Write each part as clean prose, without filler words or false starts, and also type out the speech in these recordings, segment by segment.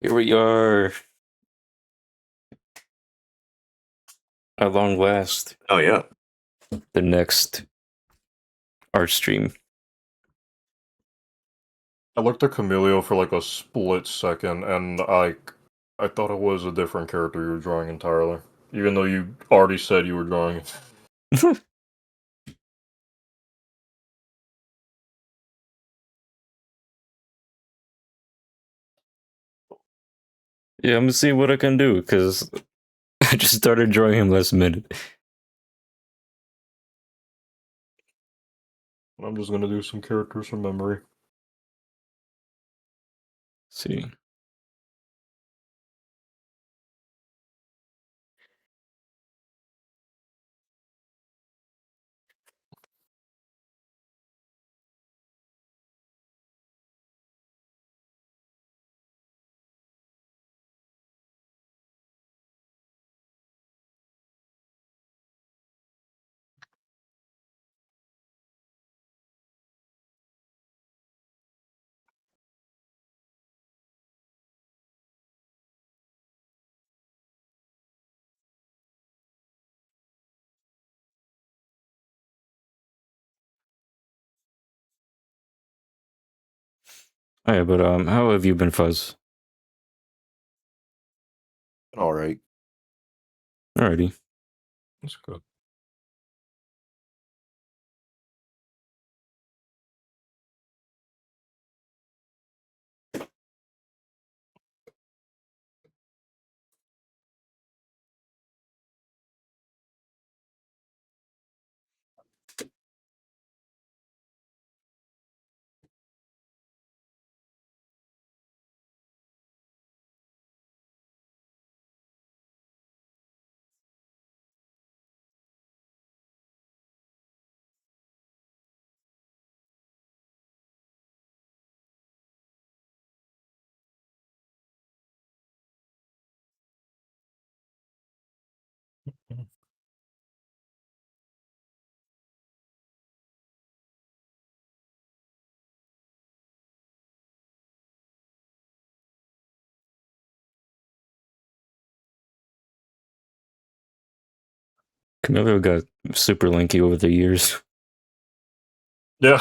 Here we are, at long last, Oh yeah. the next art stream. I looked at Camilio for like a split second, and I thought it was a different character you were drawing entirely, even though you already said you were drawing it. Yeah, I'm gonna see what I can do, because I just started drawing him last minute. I'm just gonna do some characters from memory. See. Oh yeah, but how have you been, Fuzz? All right. Alrighty. That's good. Camilo got super lanky over the years. Yeah.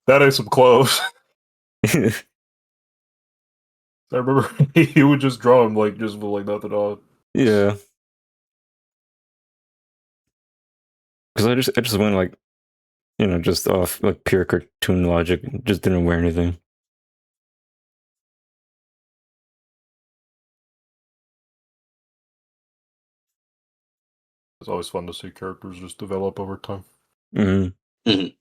That ain't some clothes. I remember he would just draw him like just with like nothing on. Yeah. Because I just went like, just off like pure cartoon logic, just didn't wear anything. It's always fun to see characters just develop over time. Mm-hmm. Mhm.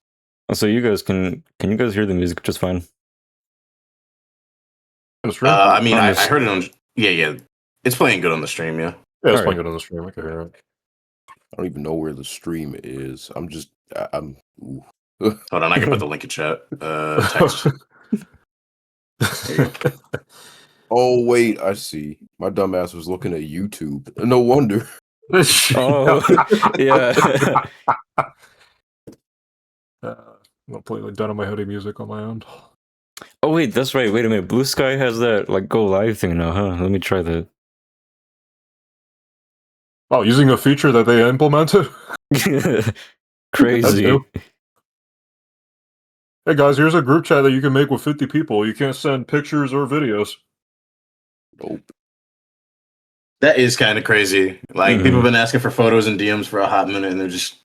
Also, you guys can you guys hear the music just fine? On the stream? I mean, On I this- heard it on. Yeah. It's playing good on the stream. Yeah. Yeah, it's Alright. playing good on the stream. I can hear it. I don't even know where the stream is. I'm. Ooh. Hold on, I can put the link in chat. Text. Oh wait, I see. My dumbass was looking at YouTube. No wonder. Oh, yeah. I'm gonna play like Dynamite Hoodie music on my own. Oh wait, that's right. Wait a minute. Blue Sky has that like go live thing now, huh? Let me try that. Oh, using a feature that they implemented? Crazy. new. Hey guys, here's a group chat that you can make with 50 people. You can't send pictures or videos. Nope. That is kind of crazy. Like Mhm. people have been asking for photos and DMs for a hot minute, and they're just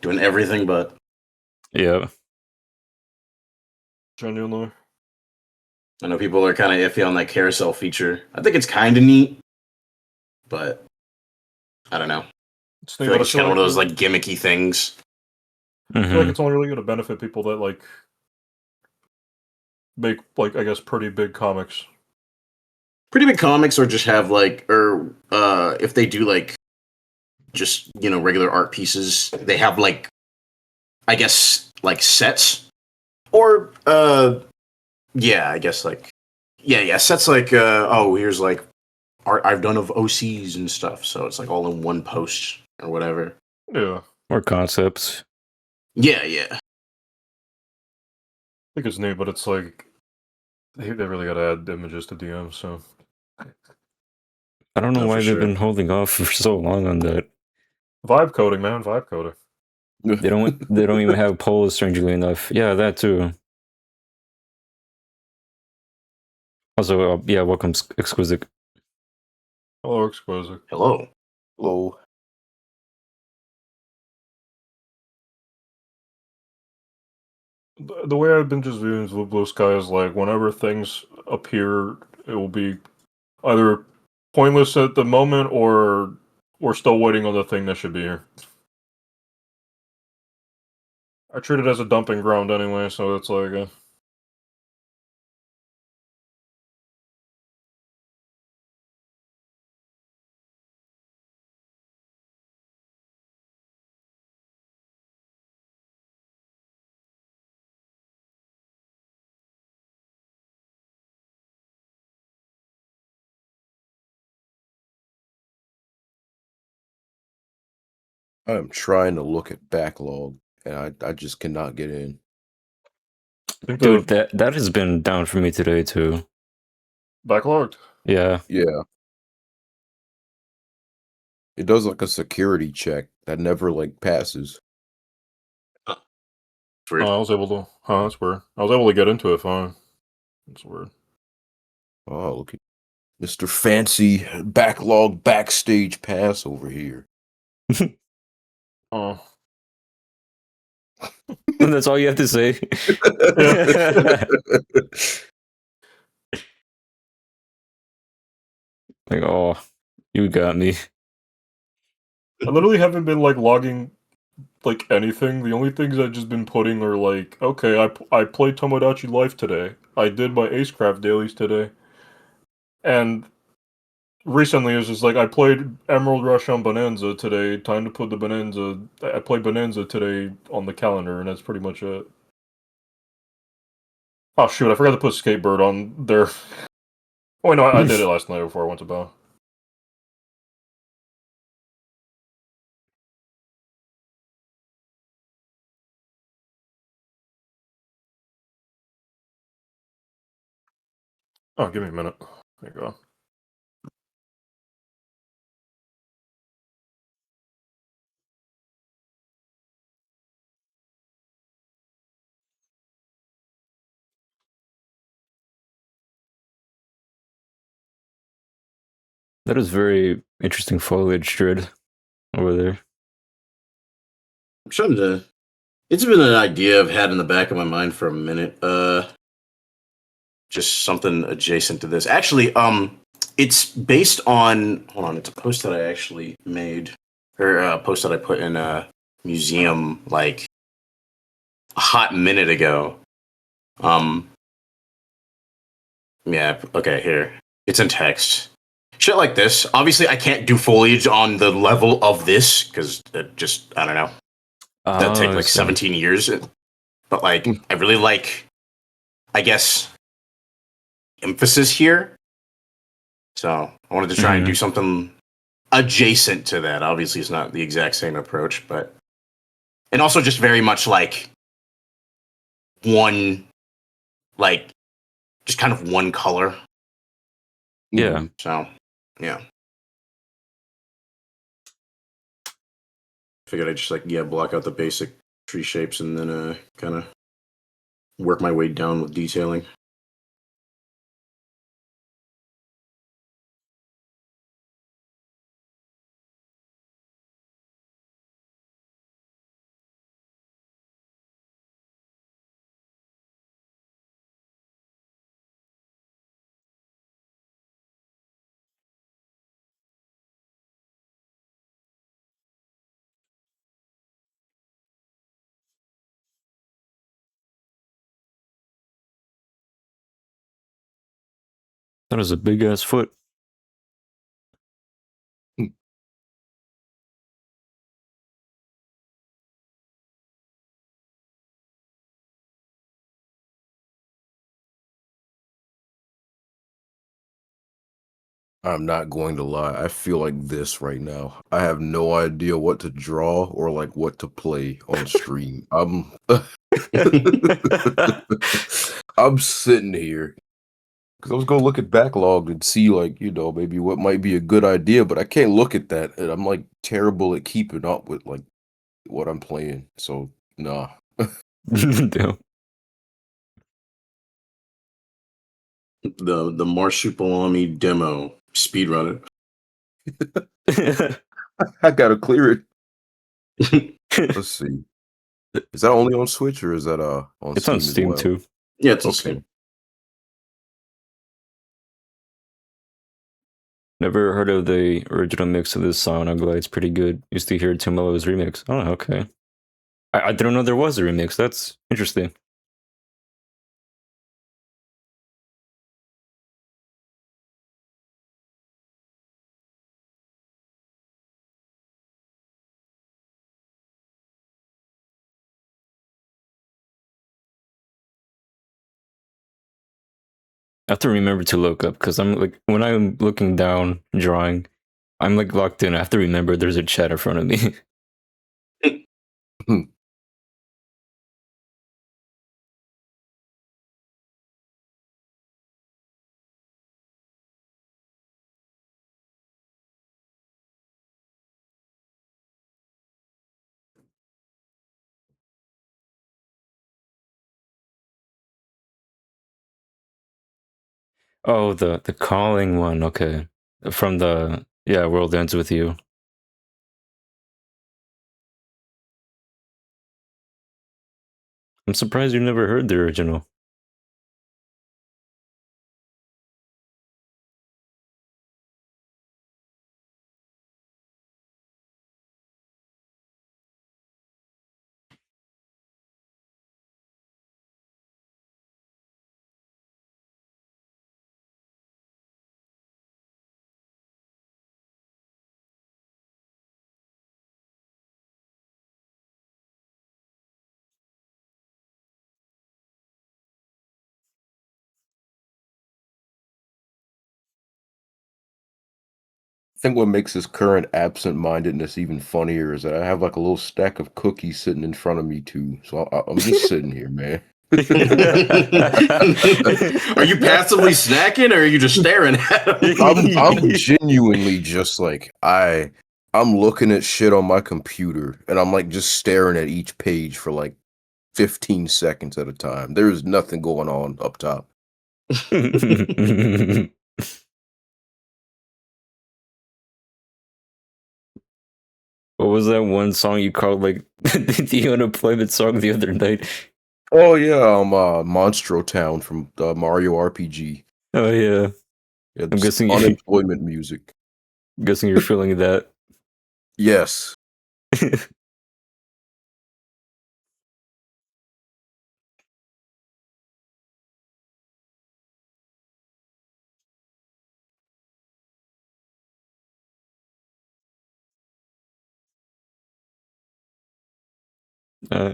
doing everything but. Yeah. Genuinely. I know people are kind of iffy on that carousel feature. I think it's kind of neat, but I don't know. It's I feel like it's kind of one of those like gimmicky things. I feel Mhm. like it's only really going to benefit people that like make like I guess pretty big comics. Pretty big comics, or just have like, or if they do like, just regular art pieces, they have like, I guess like sets, or yeah, I guess like, yeah, sets like oh, here's like art I've done of OCs and stuff, so it's like all in one post or whatever. Yeah. More concepts. Yeah. I think it's neat, but it's like They really gotta add images to DM, so. I don't know No, why for they've sure. been holding off for so long on that. Vibe coding, man. Vibe coding. They don't even have polls, strangely enough. Yeah, that too. Also, yeah, welcome Exquisite. Hello, Exquisite. Hello. Hello. The way I've been just viewing Blue Sky is like whenever things appear, it will be either pointless at the moment or we're still waiting on the thing that should be here. I treat it as a dumping ground anyway, so it's like. I am trying to look at backlog, and I just cannot get in. I think Dude, the that has been down for me today too. backlogged. Yeah. Yeah. It does like a security check that never like passes. It's weird. I was able to. Huh, that's weird. I was able to get into it fine. That's weird. Oh, look at Mr. Fancy backlog backstage pass over here. Oh. That's all you have to say. Like, oh, you got me. I literally haven't been like logging like anything. The only things I've just been putting are like, okay, I played Tomodachi Life today. I did my Acecraft dailies today. And recently it was just like I played Emerald Rush on Bonanza today. Time to put the Bonanza. I played Bonanza today on the calendar, and that's pretty much it. Oh shoot, I forgot to put Skatebird on there. Oh wait, no, I did it last night before I went to bed. Oh, give me a minute. There you go. That is very interesting foliage, Dread, over there. I'm trying to. It's been an idea I've had in the back of my mind for a minute. Just something adjacent to this. Actually, it's based on. Hold on, it's a post that I actually made, or a post that I put in a museum like a hot minute ago. Yeah. Okay. Here, it's in text. Shit like this. Obviously, I can't do foliage on the level of this because it just I don't know. That'd take like 17 years. But like, I really like, I guess, emphasis here. So I wanted to try and do something adjacent to that. Obviously, it's not the exact same approach, but and also just very much like one, like just kind of one color. Yeah. So yeah, figured I'd just like block out the basic tree shapes and then kind of work my way down with detailing. That is a big ass foot. I'm not going to lie. I feel like this right now. I have no idea what to draw or like what to play on stream. I'm I'm sitting here Because I was gonna look at backlog and see, like, maybe what might be a good idea, but I can't look at that, and I'm like terrible at keeping up with like what I'm playing. So nah. Damn. The Marsupilami demo speedrunner. I gotta clear it. Let's see. Is that only on Switch or is that on It's Steam on as Steam well? too. Yeah, it's Okay. insane. Never heard of the original mix of this song. I'm glad it's pretty good. Used to hear Timalo's remix. Oh, okay. I didn't know there was a remix. That's interesting. I have to remember to look up because I'm like when I'm looking down drawing, I'm like locked in. I have to remember there's a chat in front of me. Oh, the calling one. Okay, from the World Ends With You. I'm surprised you never heard the original. I think what makes this current absent-mindedness even funnier is that I have like a little stack of cookies sitting in front of me too. So I'm just sitting here, man. Are you passively snacking or are you just staring at them? I'm genuinely just like I'm looking at shit on my computer and I'm like just staring at each page for like 15 seconds at a time. There is nothing going on up top. What was that one song you called like the unemployment song the other night? Oh yeah, Monstro Town from Mario RPG. Oh yeah, Yeah, I'm just guessing unemployment music. guessing you're feeling that. Yes. Uh,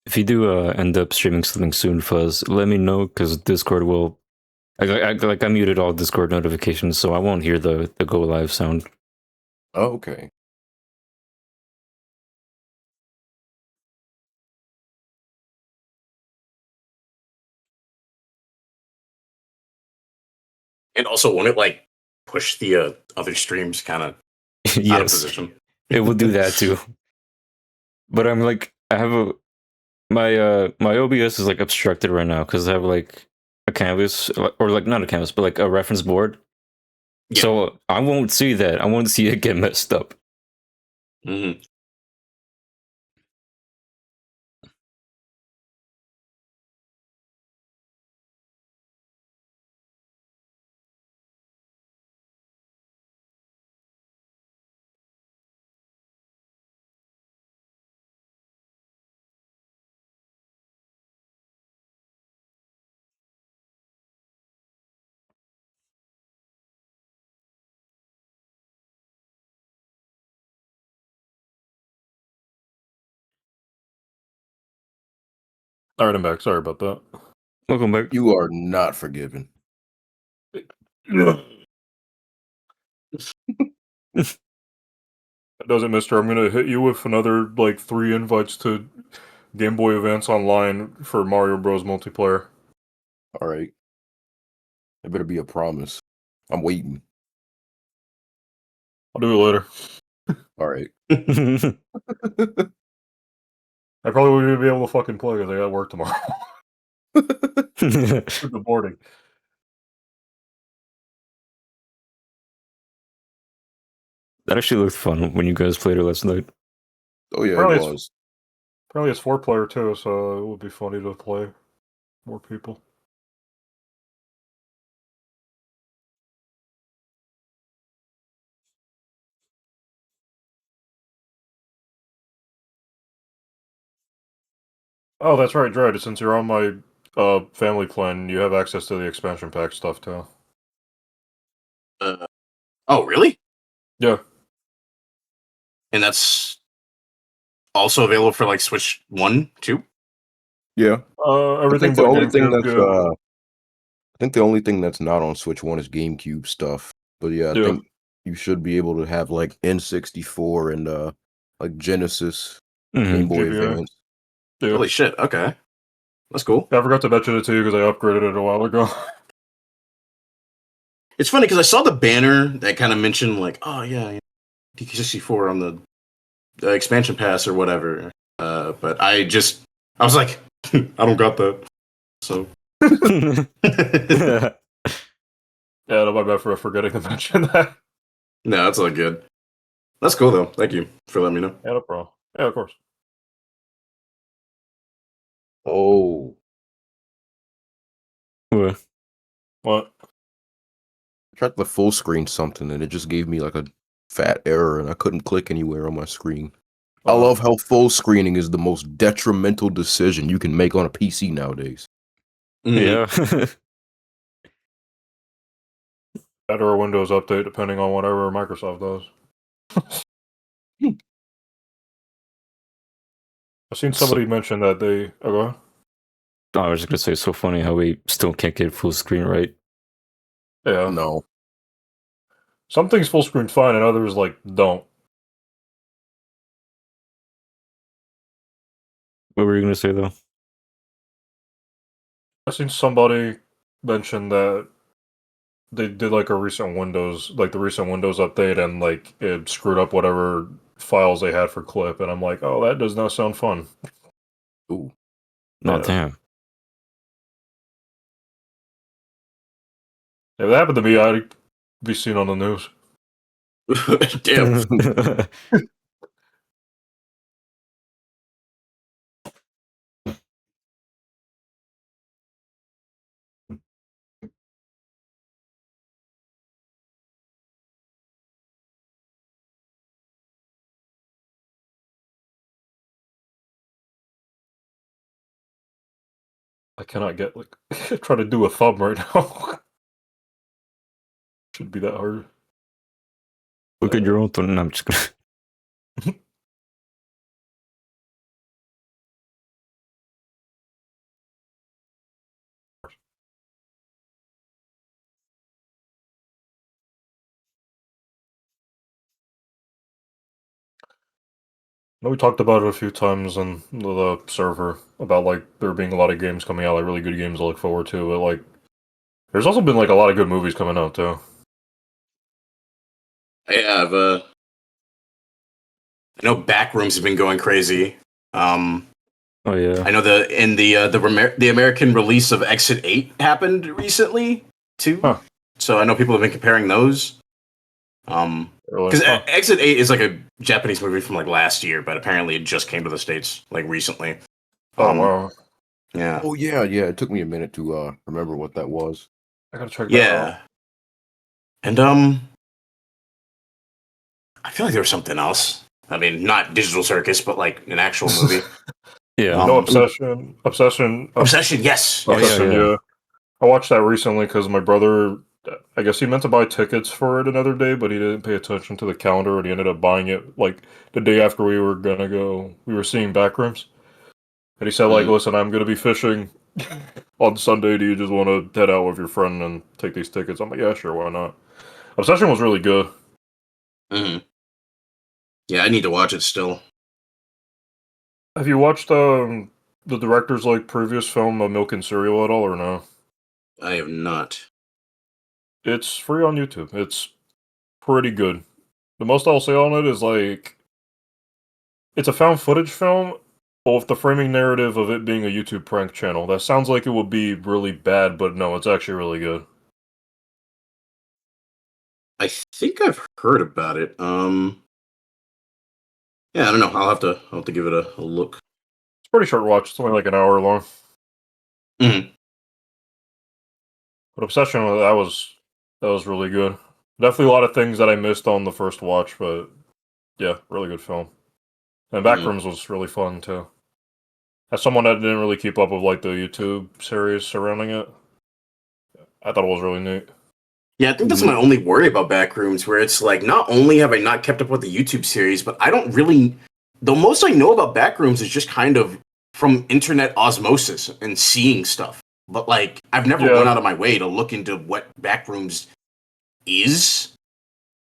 if you do end up streaming something soon, Fuzz, let me know because Discord will. I muted all Discord notifications, so I won't hear the go live sound. Oh, okay. And also, won't it like push the other streams kind of out of Yes, position? it will do that too. But I'm like, I have a my OBS is like obstructed right now because I have like a canvas or like not a canvas, but like a reference board. Yeah. So I won't see that. I won't see it get messed up. Mm-hmm. All right, I'm back. Sorry about that. Welcome back. You are not forgiven. That does it, mister. I'm gonna hit you with another, like, 3 invites to Game Boy Advance Online for Mario Bros. Multiplayer. All right. It better be a promise. I'm waiting. I'll do it later. All right. I probably won't even be able to fucking play because I got work tomorrow. With the boarding. That actually looked fun when you guys played it last night. Oh yeah, Apparently it it's- was. Apparently it's 4-player too, so it would be funny to play more people. Oh, that's right, Dread. Since you're on my family plan, you have access to the expansion pack stuff too. Oh, really? Yeah. And that's also available for like Switch 1, 2? Yeah. Everything I think the but only thing GameCube, that's yeah. I think the only thing that's not on Switch 1 is GameCube stuff. But yeah, I Yeah. think you should be able to have like N64 and like Genesis, Game Mhm. Boy GBA. Advance. Yeah. Holy shit, okay. That's cool. I forgot to mention it to you because I upgraded it a while ago. It's funny because I saw the banner that kind of mentioned like, oh yeah, DK64 on the expansion pass or whatever. But I was like, I don't got that. So Yeah, my bad for forgetting to mention that. no, that's all good. That's cool though. Thank you for letting me know. Yeah, no problem. Yeah, of course. Oh, What? What? I tried to full screen something and it just gave me like a fat error and I couldn't click anywhere on my screen. I love how full screening is the most detrimental decision you can make on a PC nowadays. Mhm. Yeah. That or a Windows update, depending on whatever Microsoft does. I've seen somebody mention that they. Oh, go ahead. I was just gonna say, it's so funny how we still can't get full screen right. Yeah. No. Some things full screen fine, and others like don't. What were you gonna say though? I've seen somebody mention that they did like a recent Windows, like the recent Windows update, and like it screwed up whatever files they had for clip, and I'm like, oh, that does not sound fun. Ooh. No, Yeah. damn. If that happened to me, I'd be seen on the news. Damn. I cannot get like try to do a thumb right now. Should be that hard. Look at your own thing. No, I'm just gonna. I know we talked about it a few times on the server about like there being a lot of games coming out, like really good games to look forward to. But like, there's also been like a lot of good movies coming out too. I have I know Backrooms have been going crazy. Oh yeah. I know the American release of Exit 8 happened recently too. Huh. So I know people have been comparing those. Because Exit 8 is like a Japanese movie from like last year, but apparently it just came to the States like recently. Oh wow, Yeah. Oh yeah, yeah. It took me a minute to remember what that was. I gotta check that out. Yeah. And I feel like there was something else. I mean, not Digital Circus, but like an actual movie. Yeah. No, Um, Obsession. Obsession, yes. Oh, yeah, Obsession, yeah. yeah. I watched that recently because my brother, I guess he meant to buy tickets for it another day, but he didn't pay attention to the calendar, and he ended up buying it like the day after we were gonna go. We were seeing Backrooms, And he said, like, listen, I'm gonna be fishing on Sunday. Do you just want to head out with your friend and take these tickets? I'm like, yeah, sure, why not? Obsession was really good. Mm-hmm. Yeah, I need to watch it still. Have you watched the director's like previous film, Milk and Cereal, at all, or no? I have not. It's free on YouTube. It's pretty good. The most I'll say on it is like it's a found footage film, but with the framing narrative of it being a YouTube prank channel. That sounds like it would be really bad, but no, it's actually really good. I think I've heard about it. Yeah, I don't know. I'll have to give it a look. It's a pretty short watch. It's only like an hour long. Mm-hmm. But Obsession, that was really good. Definitely a lot of things that I missed on the first watch, but yeah, really good film. And Backrooms was really fun too. As someone that didn't really keep up with like the YouTube series surrounding it, I thought it was really neat. Yeah, I think that's my only worry about Backrooms, where it's like, not only have I not kept up with the YouTube series, but I don't really. The most I know about Backrooms is just kind of from internet osmosis and seeing stuff. But like, I've never gone out of my way to look into what Backrooms is.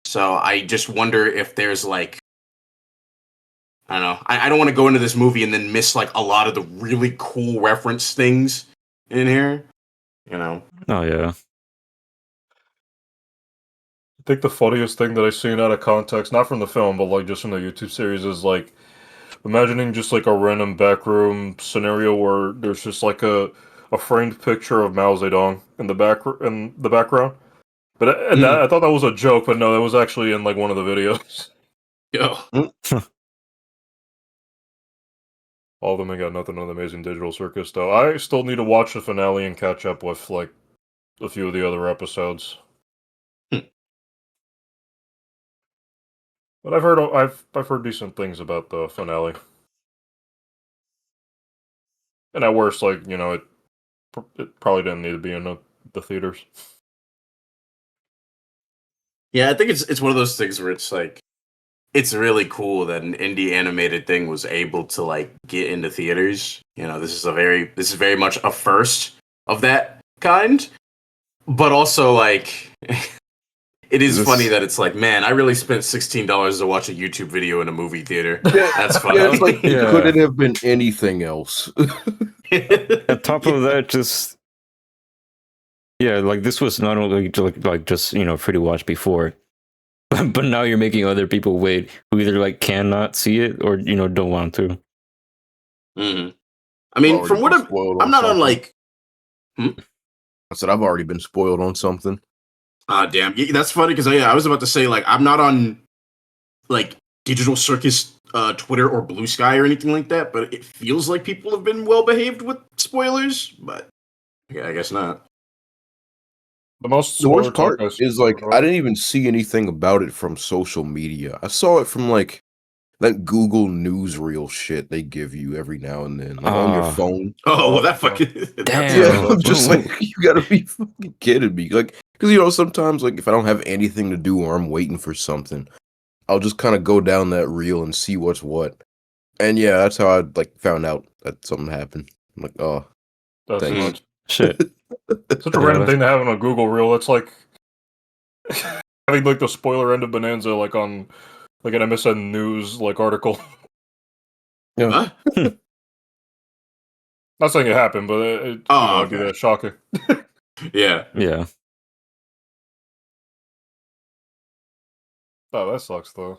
So I just wonder if there's like, I don't know. I don't want to go into this movie and then miss like a lot of the really cool reference things in here. You know? Oh yeah. I think the funniest thing that I've seen out of context, not from the film, but like just from the YouTube series, is like imagining just like a random backroom scenario where there's just like a framed picture of Mao Zedong in the background. But I thought that was a joke, but no, that was actually in like one of the videos. Yo. All of them ain't got nothing on the Amazing Digital Circus, though. I still need to watch the finale and catch up with like a few of the other episodes. But I've heard decent things about the finale. And at worst, like, you know, it probably didn't need to be in the theaters. Yeah, I think it's one of those things where it's like, it's really cool that an indie animated thing was able to like get into theaters. You know, this is very much a first of that kind. But also like it is funny that it's like, man, I really spent $16 to watch a YouTube video in a movie theater. That's funny. Yeah, it's like could it have been anything else? On top of that, just like this was not only like just free to watch before, but now you're making other people wait who either like cannot see it or don't want to. Mm-hmm. I mean, from what I'm not on like. I said I've already been spoiled on something. Ah, damn. That's funny because I was about to say like I'm not on like Digital Circus Twitter or Blue Sky or anything like that, but it feels like people have been well behaved with spoilers. But yeah, I guess not. The worst part is like I didn't even see anything about it from social media. I saw it from like that Google newsreel shit they give you every now and then, like on your phone. Oh, well, that fucking damn. Yeah, I'm just like, you gotta be fucking kidding me. Like, because sometimes like if I don't have anything to do or I'm waiting for something, I'll just kind of go down that reel and see what's what. And yeah, that's how I like found out that something happened. I'm like, oh, that's thanks. Shit. Such a random thing to have on a Google reel. It's like having like the spoiler end of Bonanza like on like an MSN News like article. Yeah. Not saying it happened, but it'd be that shocking. Yeah. Yeah. Oh, that sucks though.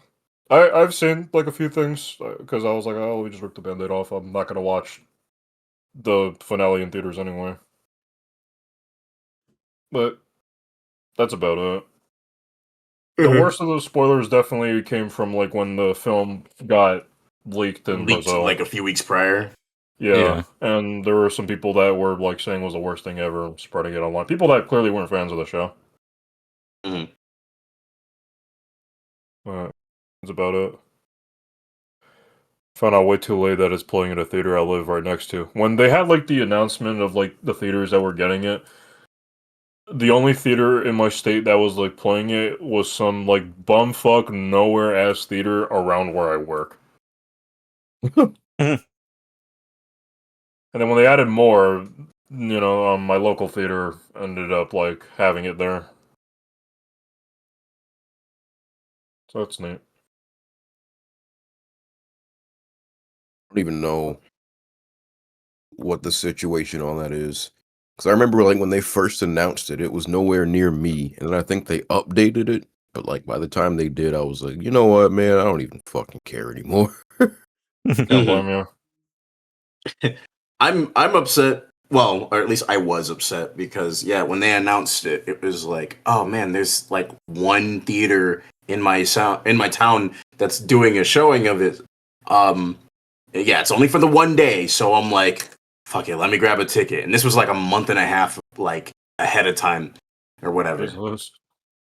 I've seen like a few things because I was like, oh, we just ripped the Band-Aid off. I'm not gonna watch the finale in theaters anyway. But that's about it. The worst of those spoilers definitely came from like when the film got leaked in Brazil, like a few weeks prior. Yeah, and there were some people that were like saying it was the worst thing ever, spreading it online. People that clearly weren't fans of the show. Mm-hmm. That's about it. Found out way too late that it's playing at a theater I live right next to. When they had like the announcement of like the theaters that were getting it, the only theater in my state that was like playing it was some like bumfuck nowhere ass theater around where I work. And then when they added more, my local theater ended up like having it there. So that's neat. I don't even know what the situation on that is. Because I remember like when they first announced it, it was nowhere near me. And then I think they updated it. But like by the time they did, I was like, you know what, man, I don't even fucking care anymore. Can't blame you. I'm upset. Well, or at least I was upset because when they announced it, it was like, oh man, there's like one theater in my town that's doing a showing of it. It's only for the one day, so I'm like, fuck it, let me grab a ticket. And this was like a month and a half like ahead of time or whatever.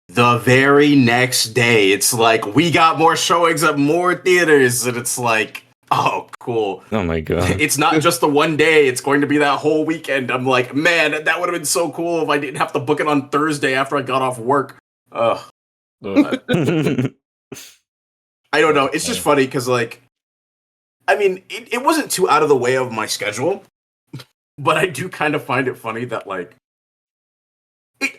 The very next day, it's like we got more showings at more theaters, and it's like, oh, cool. Oh my god. It's not just the one day, it's going to be that whole weekend. I'm like, man, that would have been so cool if I didn't have to book it on Thursday after I got off work. I don't know. It's just funny because, like, I mean, it wasn't too out of the way of my schedule, but I do kind of find it funny that, like,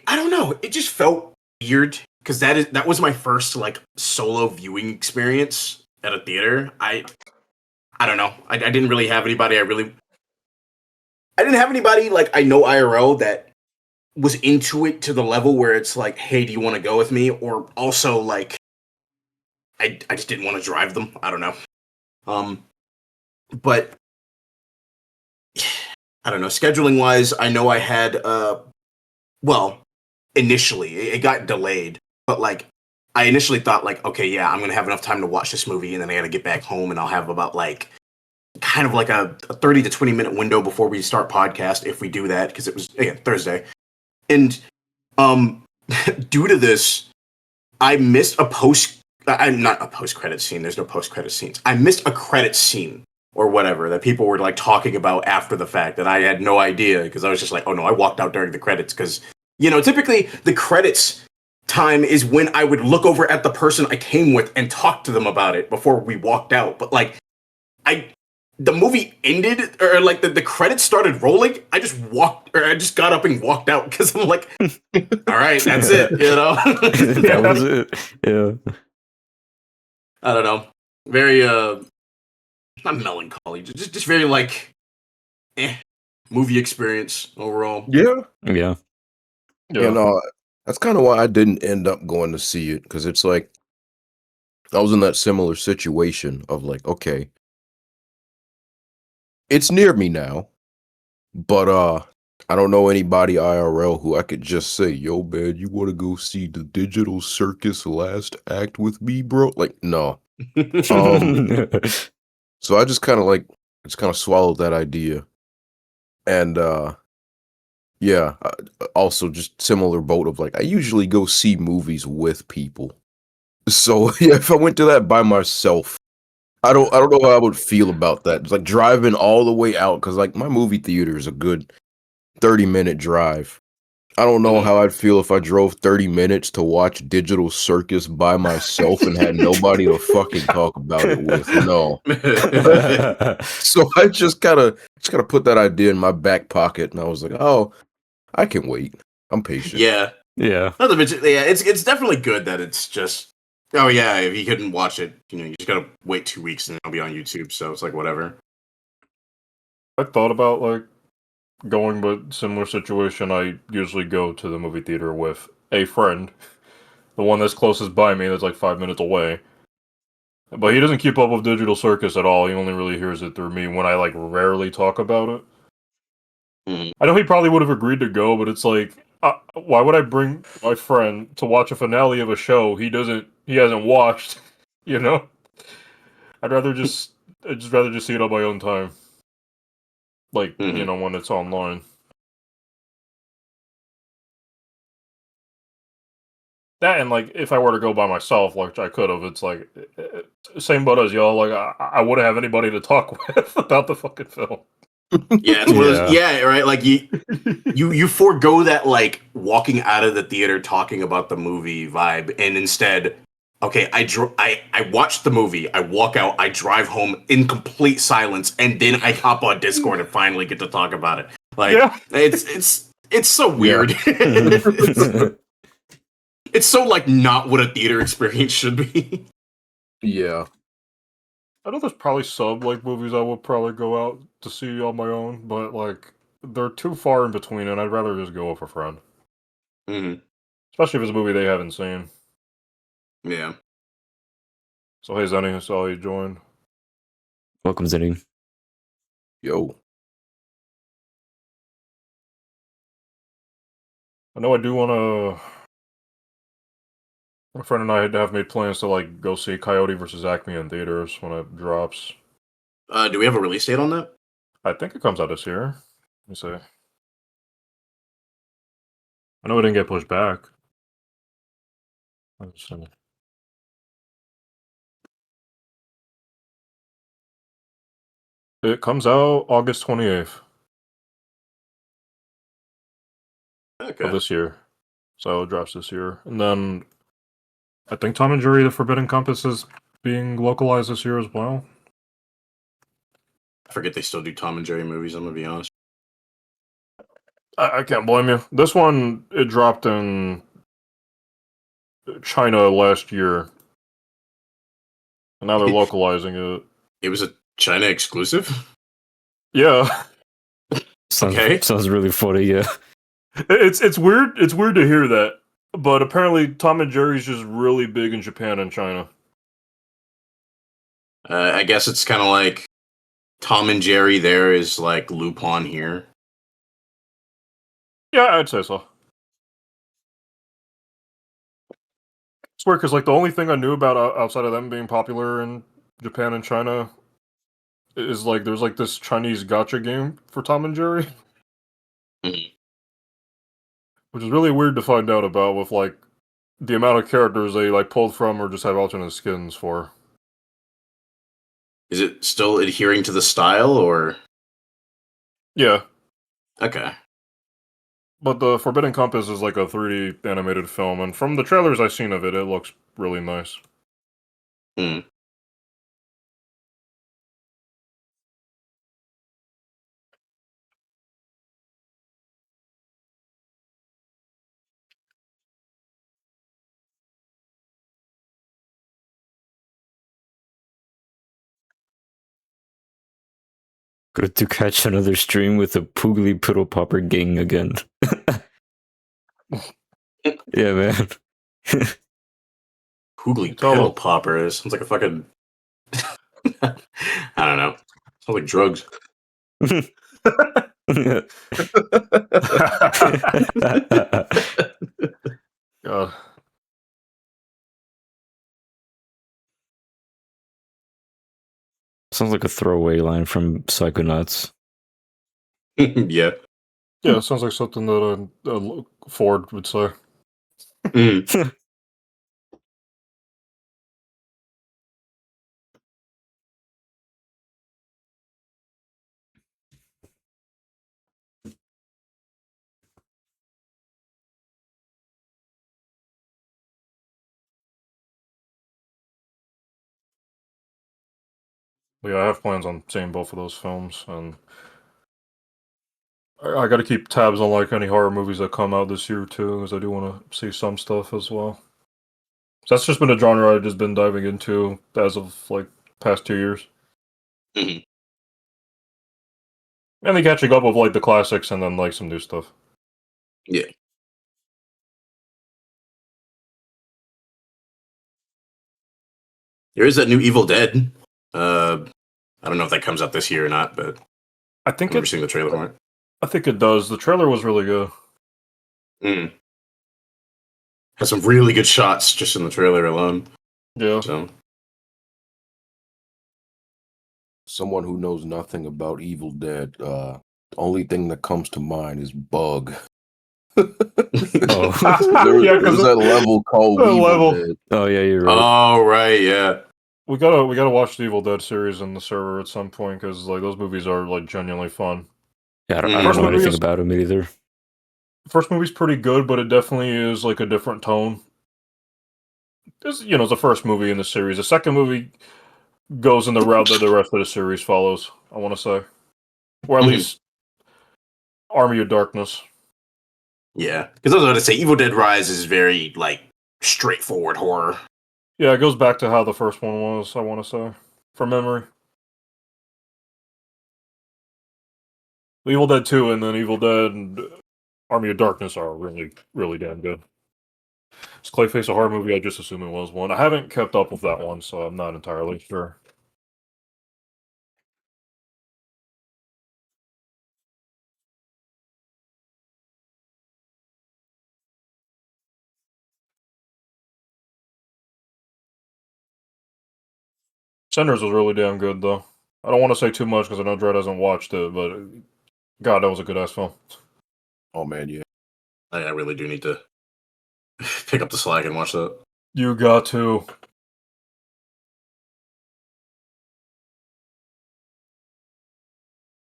I don't know. It just felt weird because that was my first, like, solo viewing experience at a theater. I don't know. I didn't really have anybody. I didn't have anybody like I know IRL that was into it to the level where it's like, hey, do you want to go with me? Or also like, I just didn't want to drive them. I don't know. But I don't know. Scheduling wise, I know I had initially it got delayed, but like I initially thought like, okay, yeah, I'm gonna have enough time to watch this movie, and then I gotta get back home, and I'll have about like kind of like a 30 to 20 minute window before we start podcast if we do that, because it was again Thursday. And due to this, I missed I'm not a post credit scene. There's no post credit scenes. I missed a credit scene or whatever that people were like talking about after the fact that I had no idea, because I was just like, oh no, I walked out during the credits, because typically the credits time is when I would look over at the person I came with and talk to them about it before we walked out. But like the movie ended, or like the credits started rolling, I just got up and walked out because I'm like, all right, that's it, That was it. Yeah. I don't know. Very not melancholy, just very like movie experience overall. Yeah. Yeah. That's kind of why I didn't end up going to see it, because it's like I was in that similar situation of like, okay, it's near me now, but I don't know anybody IRL who I could just say, yo, man, you want to go see the Digital Circus last act with me, bro? Like, no. So I just kind of swallowed that idea. And also just similar boat of like, I usually go see movies with people. So yeah, if I went to that by myself, I don't know how I would feel about that. It's like driving all the way out, because like my movie theater is a good 30-minute drive. I don't know how I'd feel if I drove 30 minutes to watch Digital Circus by myself and had nobody to fucking talk about it with. No. So I just gotta put that idea in my back pocket, and I was like, oh, I can wait. I'm patient. Yeah. Yeah. Not to mention, it's definitely good that it's just, oh yeah, if you couldn't watch it, you just gotta wait 2 weeks and it'll be on YouTube, so it's like whatever. I thought about like going, but similar situation. I usually go to the movie theater with a friend, the one that's closest by me, that's like 5 minutes away. But he doesn't keep up with Digital Circus at all. He only really hears it through me when I like rarely talk about it. Mm-hmm. I know he probably would have agreed to go, but it's like, why would I bring my friend to watch a finale of a show he hasn't watched? I'd rather just see it on my own time. Like, when it's online. That, and like, if I were to go by myself, which I could have, it's like, same boat as y'all, like, I wouldn't have anybody to talk with about the fucking film. Yeah, it's one of those, right? Like, you forego that, like, walking out of the theater talking about the movie vibe, and instead Okay, I watch the movie, I walk out, I drive home in complete silence, and then I hop on Discord and finally get to talk about it. Like Yeah. it's so weird. It's so like not what a theater experience should be. Yeah. I know there's probably like movies I would probably go out to see on my own, but like they're too far in between, and I'd rather just go with a friend, Mhm. especially if it's a movie they haven't seen. Yeah. So hey, Zenny, I saw you joined. Welcome, Zenny. Yo. I know I do want to. My friend and I have made plans to like go see Coyote versus Acme in theaters when it drops. Do we have a release date on that? I think it comes out this year. Let me see. I know it didn't get pushed back. Let's see. It comes out August 28th Okay. of this year. So it drops this year. And then I think Tom and Jerry The Forbidden Compass is being localized this year as well. I forget they still do Tom and Jerry movies, I'm gonna be honest. I can't blame you. This one, it dropped in China last year. And now they're localizing it. It was a China exclusive? Yeah. Sounds really funny, yeah. It's weird. It's weird to hear that, but apparently Tom and Jerry's just really big in Japan and China. I guess it's kind of like Tom and Jerry there is like Lupin here. Yeah, I'd say so. It's weird because like the only thing I knew about outside of them being popular in Japan and China is like there's like this Chinese gacha game for Tom and Jerry, Mhm. which is really weird to find out about with like the amount of characters they like pulled from or just have alternate skins for. Is it still adhering to the style or? Yeah, Okay. but the Forbidden Compass is like a 3D animated film, and from the trailers I've seen of it, it looks really nice. Hmm. Good to catch another stream with the Poogly Piddle Popper gang again. Yeah, man. Hoogly It's all- Piddle Popper sounds like a fucking. I don't know. Sounds like drugs. God. Sounds like a throwaway line from Psychonauts. Yeah. Yeah, it sounds like something that Ford would say. Mm. Yeah, I have plans on seeing both of those films, and I got to keep tabs on like any horror movies that come out this year too, because I do want to see some stuff as well. So that's just been a genre I've just been diving into as of like past 2 years. Mhm. And then catching up with like the classics and then like some new stuff. Yeah. There is that new Evil Dead. I don't know if that comes out this year or not, but I I've think never seen the trailer for it. I think it does. The trailer was really good. Mm. Has some really good shots just in the trailer alone. Yeah. So Someone who knows nothing about Evil Dead, the only thing that comes to mind is Bug. Oh. Yeah, 'cause there's that level called the Evil level. Dead. Oh, yeah, you're right. Oh right, yeah. We gotta watch the Evil Dead series in the server at some point because like those movies are like genuinely fun. Yeah, I don't First know movie anything is- about him either. The first movie's pretty good, but it definitely is like a different tone. this, it's the first movie in the series. The second movie goes in the route that the rest of the series follows, I want to say. Or at Mhm. least Army of Darkness. Yeah, because I was about to say, Evil Dead Rise is very like straightforward horror. Yeah, it goes back to how the first one was, I want to say. From memory. Evil Dead 2 and then Evil Dead and Army of Darkness are really, really damn good. Is Clayface a horror movie? I just assume it was one. I haven't kept up with that one, so I'm not entirely sure. Cinders was really damn good, though. I don't want to say too much because I know Dred hasn't watched it, but God, that was a good ass film. Oh man, yeah. I really do need to pick up the slack and watch that. You got to.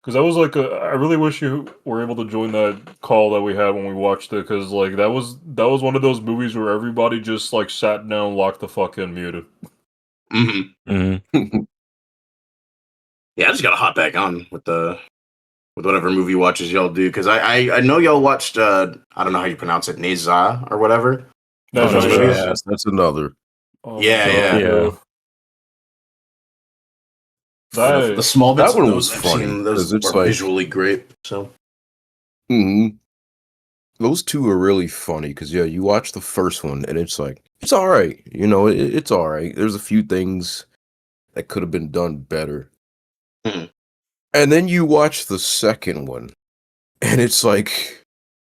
Because that was like I really wish you were able to join that call that we had when we watched it. Because like that was one of those movies where everybody just like sat down, locked the fuck in, muted. Mm-hmm. Yeah, I just gotta hop back on with whatever movie watches y'all do, because I know y'all watched I don't know how you pronounce it, Neza or whatever. No, Those no, movies? Yes, that's another. Oh my Yeah, God, yeah. The small bits that one of was those I've funny, seen, those 'cause it's are like- visually great. So Those two are really funny because yeah, you watch the first one and it's like it's all right, it's all right. There's a few things that could have been done better, Mhm. and then you watch the second one, and it's like,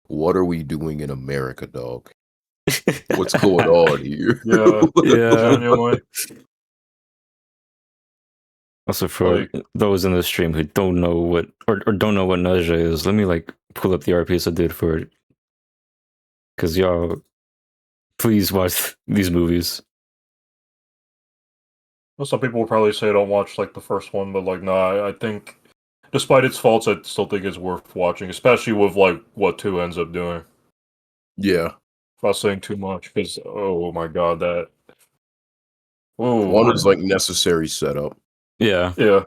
what are we doing in America, dog? What's going on here? Yeah, Yeah. genuinely. Also, for Like- those in the stream who don't know what or don't know what Naja is, let me like pull up the RPs I did for it. Because y'all, please watch these movies. Well, some people will probably say don't watch like the first one, but like nah, I think despite its faults, I still think it's worth watching, especially with like what 2 ends up doing. Yeah, Without saying too much, because oh my God, that. Ooh, one is like necessary setup. Yeah. yeah.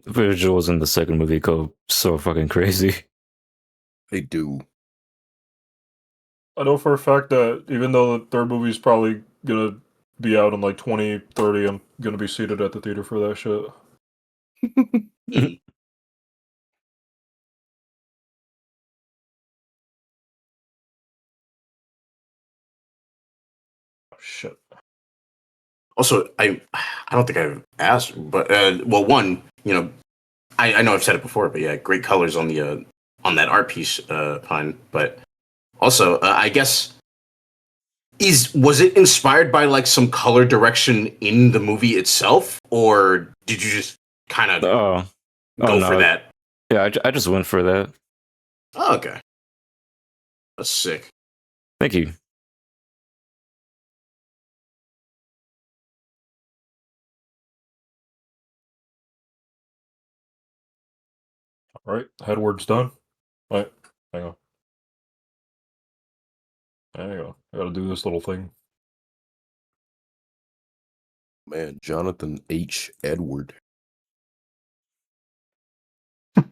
The visuals in the second movie go so fucking crazy. They do. I know for a fact that even though the third movie is probably gonna be out in like 2030, I'm gonna be seated at the theater for that shit. Shit. also, I don't think I've asked, but well, one, I know I've said it before, but yeah, great colors on the on that art piece, Pun. But also, I guess was it inspired by like some color direction in the movie itself, or did you just kind of Oh, go for no. that? Yeah, I just went for that. Oh, okay, that's sick. Thank you. All right, headward's done. Wait, hang on. There you go. I gotta do this little thing. Man, Jonathan H. Edward. I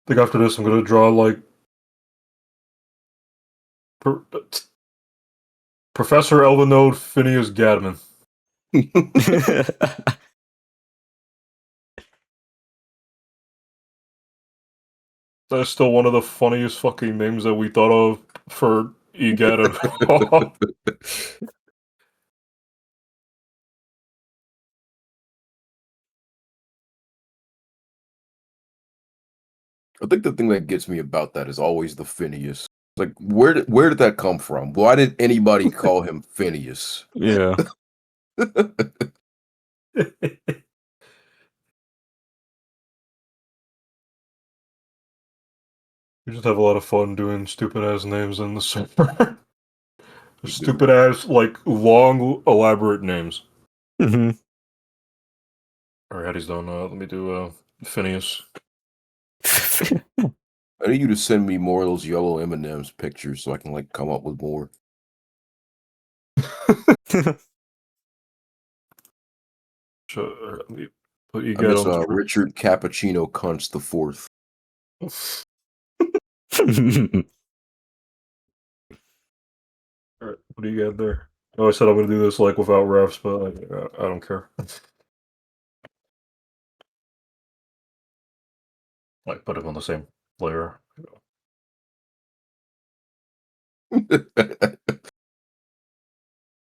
think after this, I'm gonna draw like Professor Elvinode Phineas Gadman. That's still one of the funniest fucking names that we thought of for EGAD and I think the thing that gets me about that is always the Phineas. Like, where did that come from? Why did anybody call him Phineas? Yeah. We just have a lot of fun doing stupid ass names in the server. Stupid ass, like long, elaborate names. Mhm. Alright, he's done. Let me do Phineas. I need you to send me more of those yellow M&M's pictures so I can like come up with more. Sure, put you I get miss on the screen. Richard Cappuccino Cunts the Fourth. Alright, what do you got there? Oh, I said I'm gonna do this like without refs, but like, I don't care. Like put them on the same layer.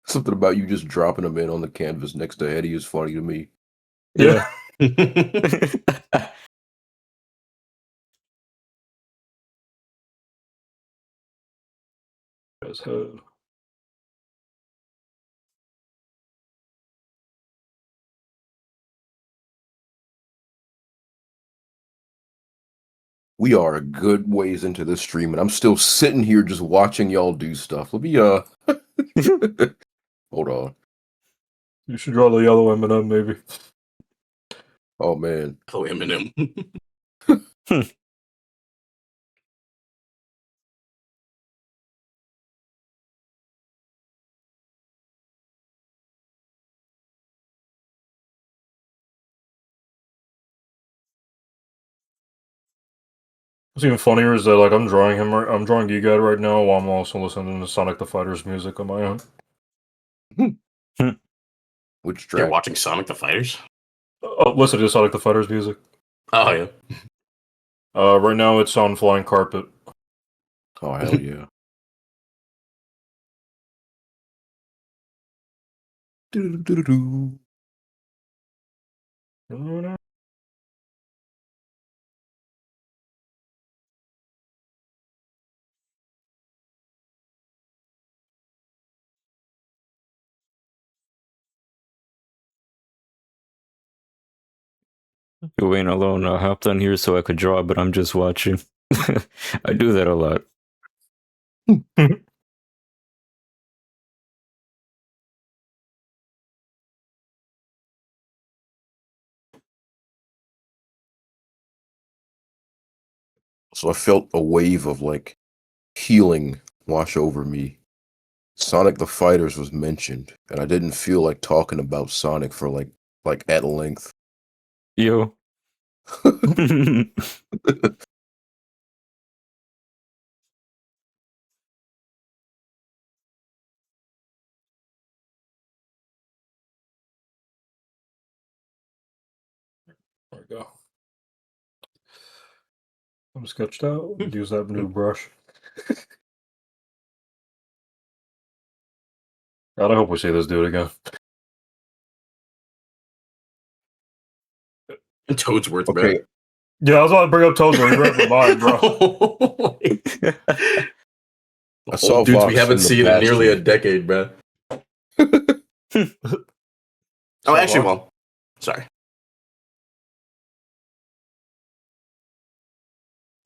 Something about you just dropping them in on the canvas next to Eddie is funny to me. Yeah. His head. We are a good ways into this stream, and I'm still sitting here just watching y'all do stuff. Let me hold on. You should draw the yellow M&M maybe. Oh man. Oh, Eminem. What's even funnier is that like I'm drawing Egad right now while I'm also listening to Sonic the Fighter's music on my own. Which You're track? watching Sonic the Fighters? Oh, listen to Sonic the Fighter's music. Oh, yeah. Right now it's on Flying Carpet. Oh hell yeah. Do-do-do-do-do. You ain't alone. I hopped on here so I could draw, but I'm just watching. I do that a lot. So I felt a wave of like healing wash over me. Sonic the Fighters was mentioned, and I didn't feel like talking about Sonic for like at length. Yo. There we go. I'm sketched out. Use that new brush. God, I hope we see this dude again. And Toadsworth, Okay. bro. Yeah, I was about to bring up Toadsworth. You read my mind, bro. I saw Dudes Voks we haven't in the seen in nearly a Bastion. decade, bro. Oh, actually, well, sorry.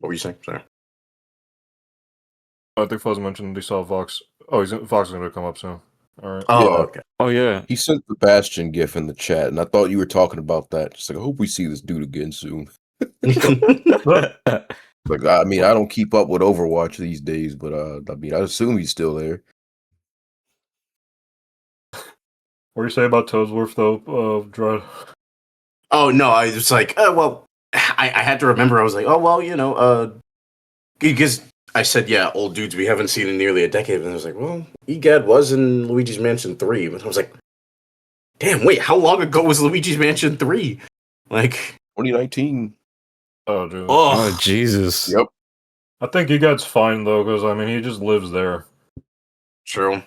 What were you saying? Sorry. I think Fuzz mentioned he saw Voks. Oh, Voks is gonna come up soon. Alright. Oh, Yeah. okay. Oh yeah. He sent the Bastion gif in the chat, and I thought you were talking about that. Just like, I hope we see this dude again soon. Like, I mean, I don't keep up with Overwatch these days, but I mean, I assume he's still there. What do you say about Toadsworth though, Dread? Oh, no, I was like, well, I had to remember. I was like, oh, well, you know, because I said, yeah, old dudes we haven't seen in nearly a decade. And I was like, well, Egad was in Luigi's Mansion 3. But I was like, damn, wait, how long ago was Luigi's Mansion 3? Like, 2019. Oh, dude. Oh oh, Jesus. Yep. I think Egad's fine though, because I mean he just lives there. true.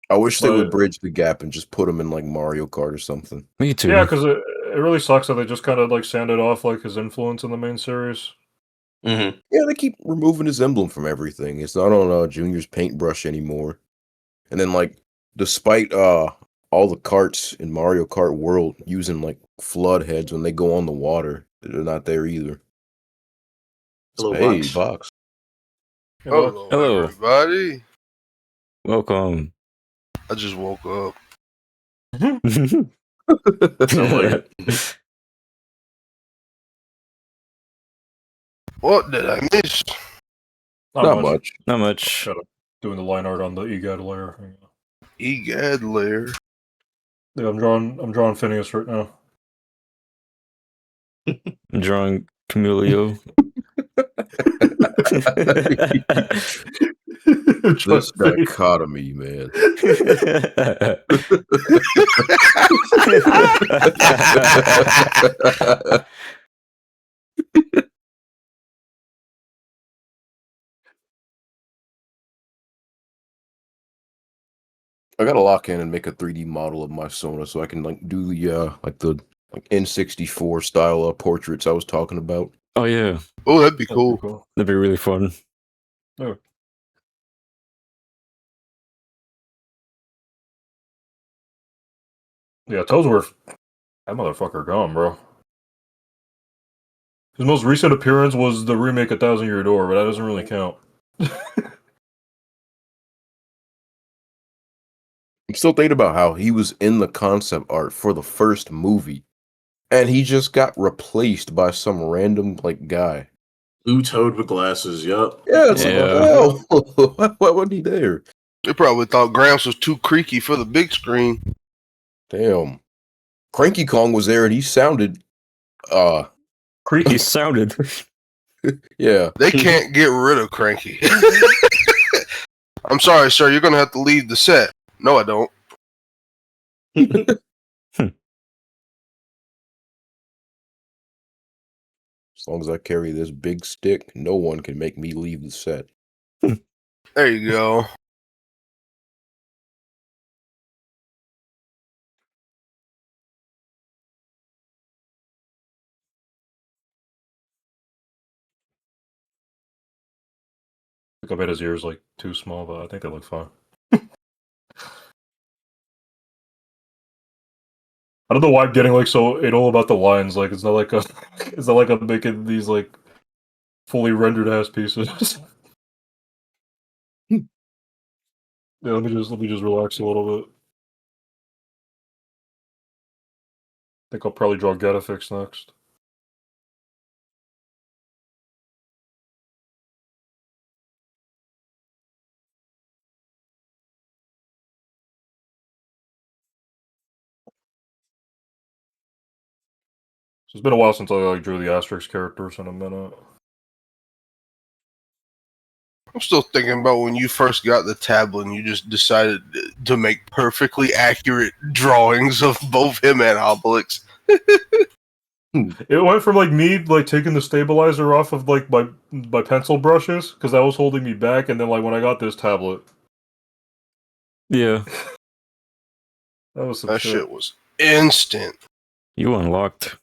I wish they would But- bridge the gap and just put him in like Mario Kart or something. Me too. Yeah, because it really sucks that they just kind of like sanded off like his influence in the main series. Mm-hmm. Yeah, they keep removing his emblem from everything. It's not on Junior's paintbrush anymore. And then like, despite all the carts in Mario Kart World using like flood heads when they go on the water, they're not there either. Hello, Hey, Voks. Vox. You know? Hello, Hello. everybody. Welcome. I just woke up. Sound like it. What did I miss? Not much. Not much. Got doing the line art on the EGAD layer. Egad layer. Yeah, I'm drawing Phineas right now. I'm drawing Camilio. This dichotomy, man. I gotta lock in and make a 3D model of my Sona so I can like do the N64 style portraits I was talking about. Oh yeah, Oh, that'd be That'd be cool. that'd be really fun. Yeah, Toesworth. That motherfucker gone, bro. His most recent appearance was the remake of 1,000 Year Door, but that doesn't really count. I'm still thinking about how he was in the concept art for the first movie, and he just got replaced by some random like guy. Blue toad with glasses. Yup. Yeah, it's Yeah. like, what the hell? Why wasn't he there? They probably thought Gramps was too creaky for the big screen. Damn. Cranky Kong was there, and he sounded, Creaky. He sounded. yeah. They can't get rid of Cranky. I'm sorry, sir. You're gonna have to leave the set. No, I don't. As long as I carry this big stick, no one can make me leave the set. There you go. I bet his ears like too small, but I think they look fine. I don't know why I'm getting like so anal about the lines. Like it's not like I'm making these like fully rendered ass pieces. Yeah, let me just relax a little bit. I think I'll probably draw Getafix next. So it's been a while since I like drew the Asterix characters in a minute. I'm still thinking about when you first got the tablet and you just decided to make perfectly accurate drawings of both him and Obelix. It went from like me like taking the stabilizer off of like my pencil brushes because that was holding me back, and then like when I got this tablet, Yeah, that was some That shit. shit was instant. you unlocked.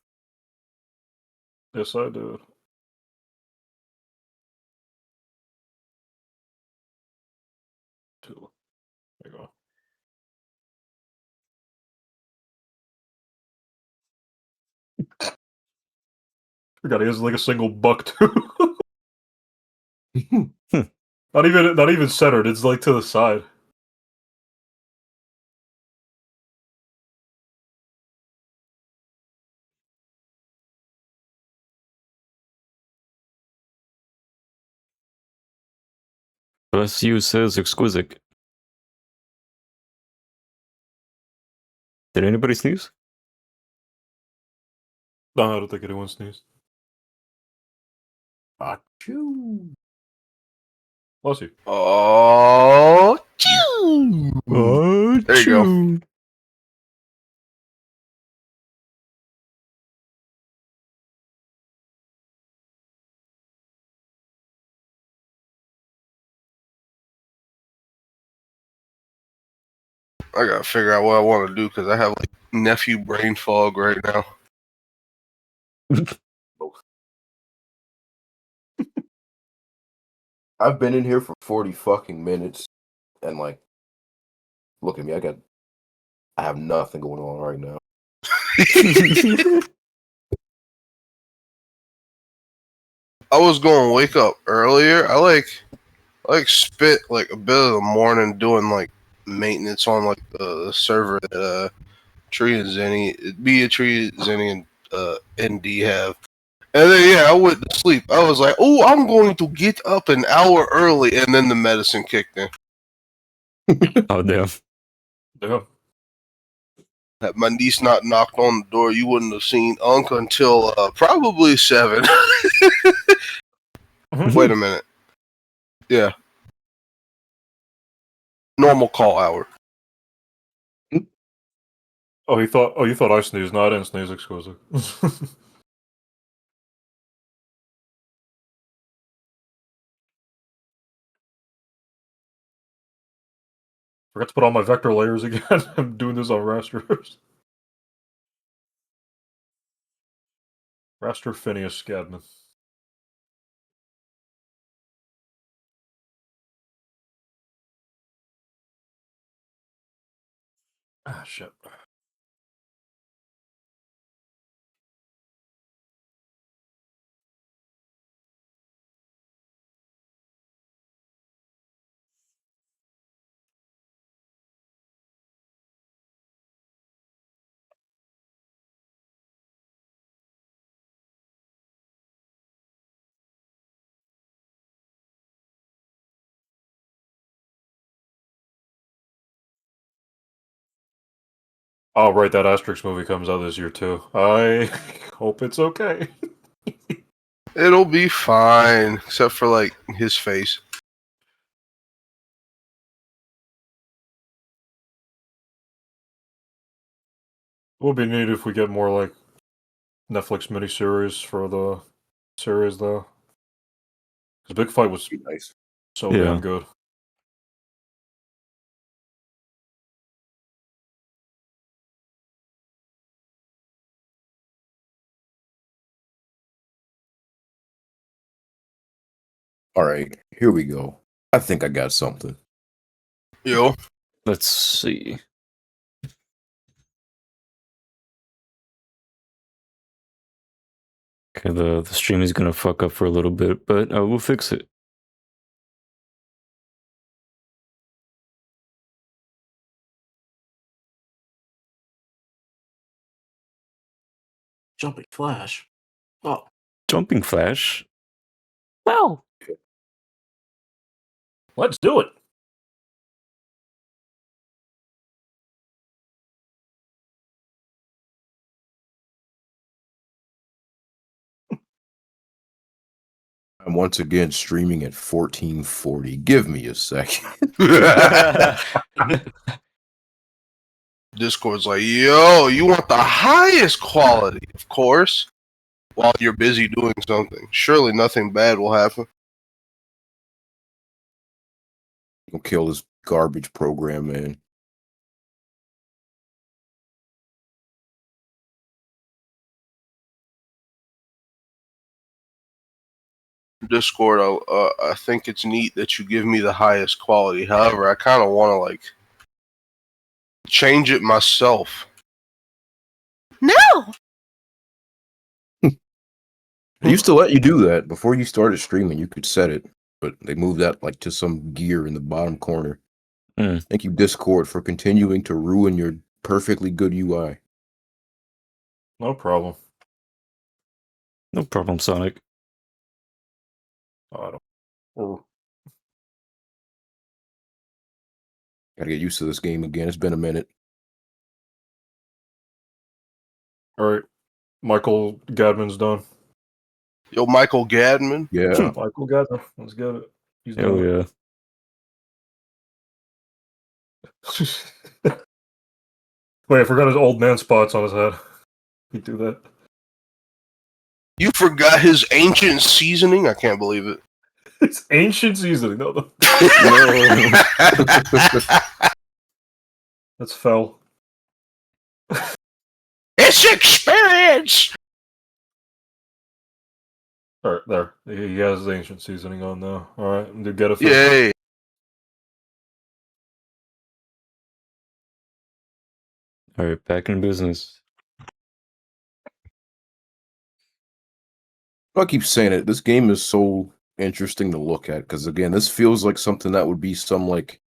Yes, I did. Two. There you go. Forgot he has like a single buck too. Not even centered. It's like to the side. Bless you says exquisite. Did anybody sneeze? No, I don't think anyone sneezed. Achoo. Bless you. Oh, there you go. I gotta figure out what I want to do because I have like nephew brain fog right now. I've been in here for 40 fucking minutes, and like, look at me. I have nothing going on right now. I was going to wake up earlier. I like spent like a bit of the morning doing like maintenance on like the server that Tree and Zenny, Tree, Zenny, and ND have, And then I went to sleep. I was like, "Oh, I'm going to get up an hour early," and then the medicine kicked in. Oh damn. Yeah. Had my niece not knocked on the door, you wouldn't have seen Unc until probably 7. Wait a minute. Yeah. Normal call hour. Oh, you thought I sneezed? No, I didn't sneeze, exclusive. Forgot to put on my vector layers again. I'm doing this on rasters. Raster Phineas Scadman. Ah, shit. Oh, right, that Asterix movie comes out this year too. I hope it's okay. It'll be fine, except for like his face. It would be neat if we get more like Netflix miniseries for the series though. Because Big Fight was Be nice. so Yeah. damn good. All right, here we go. I think I got something. Yo. Let's see. Okay, the stream is gonna fuck up for a little bit, but we'll fix it. Jumping Flash. Oh, Jumping Flash. Wow. Let's do it. I'm once again streaming at 1440. Give me a second. Discord's like, yo, you want the highest quality, of course, while you're busy doing something. Surely nothing bad will happen. Gonna kill this garbage program, man. Discord, I think it's neat that you give me the highest quality. However, I kind of want to like change it myself. No. They used to let you do that before you started streaming. You could set it, but they moved that like to some gear in the bottom corner. Thank you, Discord, for continuing to ruin your perfectly good UI. No problem. No problem, Sonic. I don't. Or Gotta get used to this game again. It's been a minute. all right, Michael Gadman's done. Yo, Michael Gadman. Yeah. Michael Gadman, let's get it. He's Hell done. yeah. Wait, I forgot his old man spots on his head. He'd do that. You forgot his ancient seasoning? I can't believe it. It's ancient seasoning. No. That's foul. It's experience! All right, there. He has his ancient seasoning on now. All right, to get it. Yay. All right, back in business. I keep saying it. This game is so interesting to look at because, again, this feels like something that would be some like,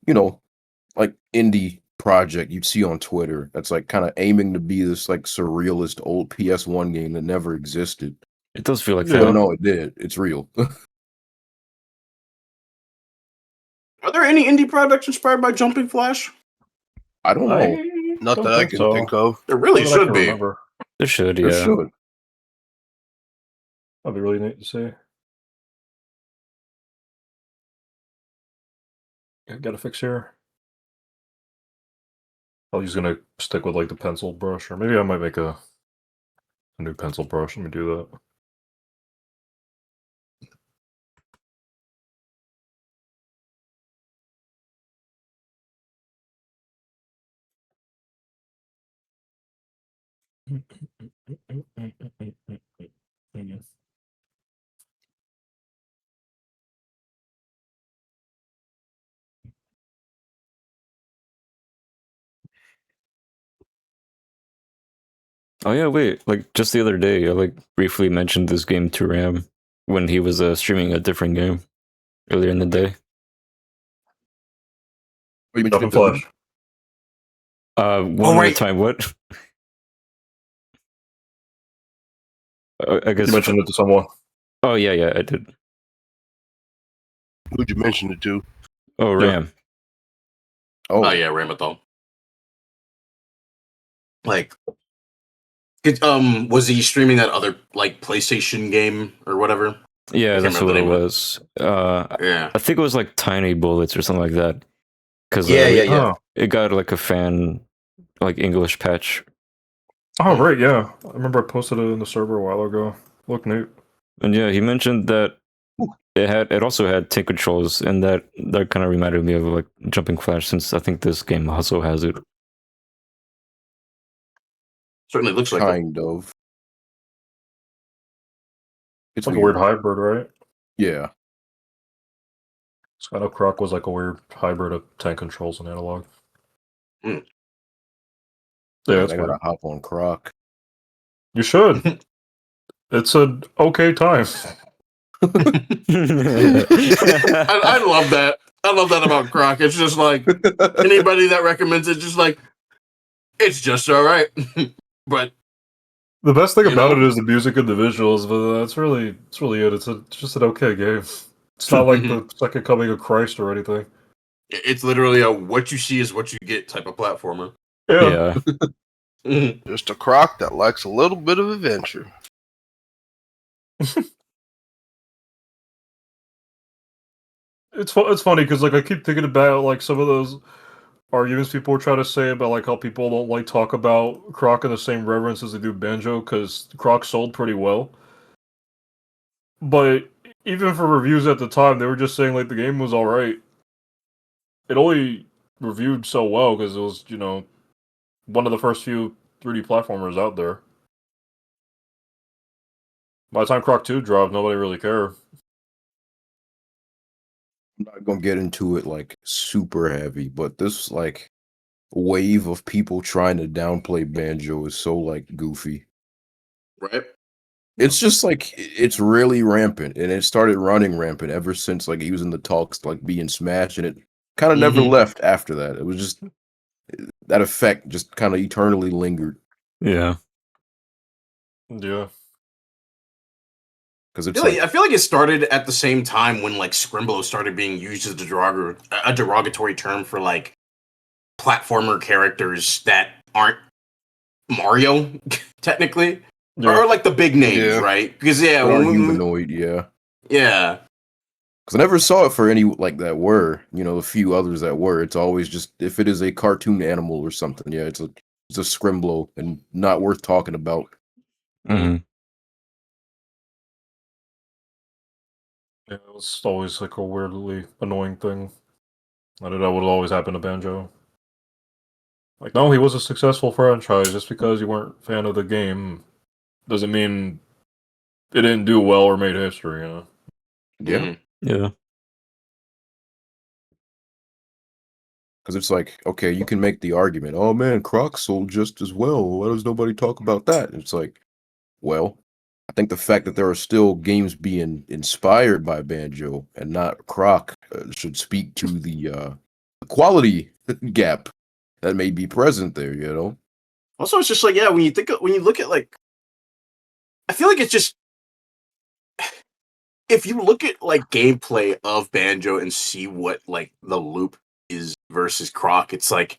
like indie project you'd see on Twitter. That's like kind of aiming to be this like surrealist old PS1 game that never existed. It does feel like Yeah. Oh that. no, it did. It's real. Are there any indie products inspired by Jumping Flash? I don't know. I Not don't that I think can so. think of. There really Not that I should can be. remember. There should, There yeah. should. That'd be really neat to see. Yeah, gotta fix here. I'm just gonna stick with like the pencil brush, or maybe I might make a new pencil brush. Let me do that. Oh yeah, wait. Like just the other day, I like briefly mentioned this game to Ram when he was streaming a different game earlier in the day. You mentioned Jumping it to who? Flash. One more right. time. What? I guess. You mentioned it to someone. Oh yeah, I did. Who'd you mention it to? Oh, Ram. Oh yeah, Ramathon. Like, was he streaming that other like PlayStation game or whatever? Yeah, can't that's remember what the it name of it. was. Yeah. I think it was like Tiny Bullets or something like that. Because Yeah. Oh. it got like a fan like English patch. Oh right, yeah. I remember I posted it in the server a while ago. Look neat. And yeah, he mentioned that Ooh. it also had tank controls, and that kind of reminded me of like Jumping Flash, since I think this game also has it. Certainly looks like it. Kind of. It's like a weird hybrid, right? Yeah. I know Croc was like a weird hybrid of tank controls and analog. Hmm. Yeah, Man, that's I weird. gotta hop on Croc. You should. It's an okay time. I love that. I love that about Croc. It's just like anybody that recommends it, just like it's just all right. But The best thing You about know? it is the music and the visuals, but it's really it. It's just an okay game. It's not like the second coming of Christ or anything. it's literally a what you see is what you get type of platformer. Yeah. Yeah. Just a croc that likes a little bit of adventure. It's funny because like I keep thinking about like some of those arguments people were trying to say about like how people don't like talk about Croc in the same reverence as they do Banjo because Croc sold pretty well. But even for reviews at the time, they were just saying like the game was all right. It only reviewed so well because it was, one of the first few 3D platformers out there. By the time Croc 2 dropped, nobody really cared. I'm not gonna get into it like super heavy, but this like wave of people trying to downplay Banjo is so like goofy. Right? It's just like it's really rampant, and it started running rampant ever since like he was in the talks like being smashed, and it kind of never Mhm. left after that. It was just that effect just kind of eternally lingered Yeah. Yeah. because I it's feel, like like, I feel like it started at the same time when like Scrimblow started being used as a derogatory term for like platformer characters that aren't Mario, technically, Yeah. or like the big names, Yeah. right? Because yeah, or when we- humanoid, yeah. yeah, Because I never saw it for any like that were, the few others that were. It's always just if it is a cartoon animal or something, yeah, it's a scrimblow and not worth talking about. Hmm. Yeah, it was always like a weirdly annoying thing. I don't know what would always happen to Banjo. Like, no, he was a successful franchise. Just because you weren't a fan of the game doesn't mean it didn't do well or made history, Yeah, Mhm. Yeah. because it's like, okay, you can make the argument, oh man, Croc sold just as well. Why does nobody talk about that? It's like, well, I think the fact that there are still games being inspired by Banjo and not Croc should speak to the quality gap that may be present there. Also, it's just like when you look at like, I feel like it's just if you look at like gameplay of Banjo and see what like the loop is versus Croc, it's like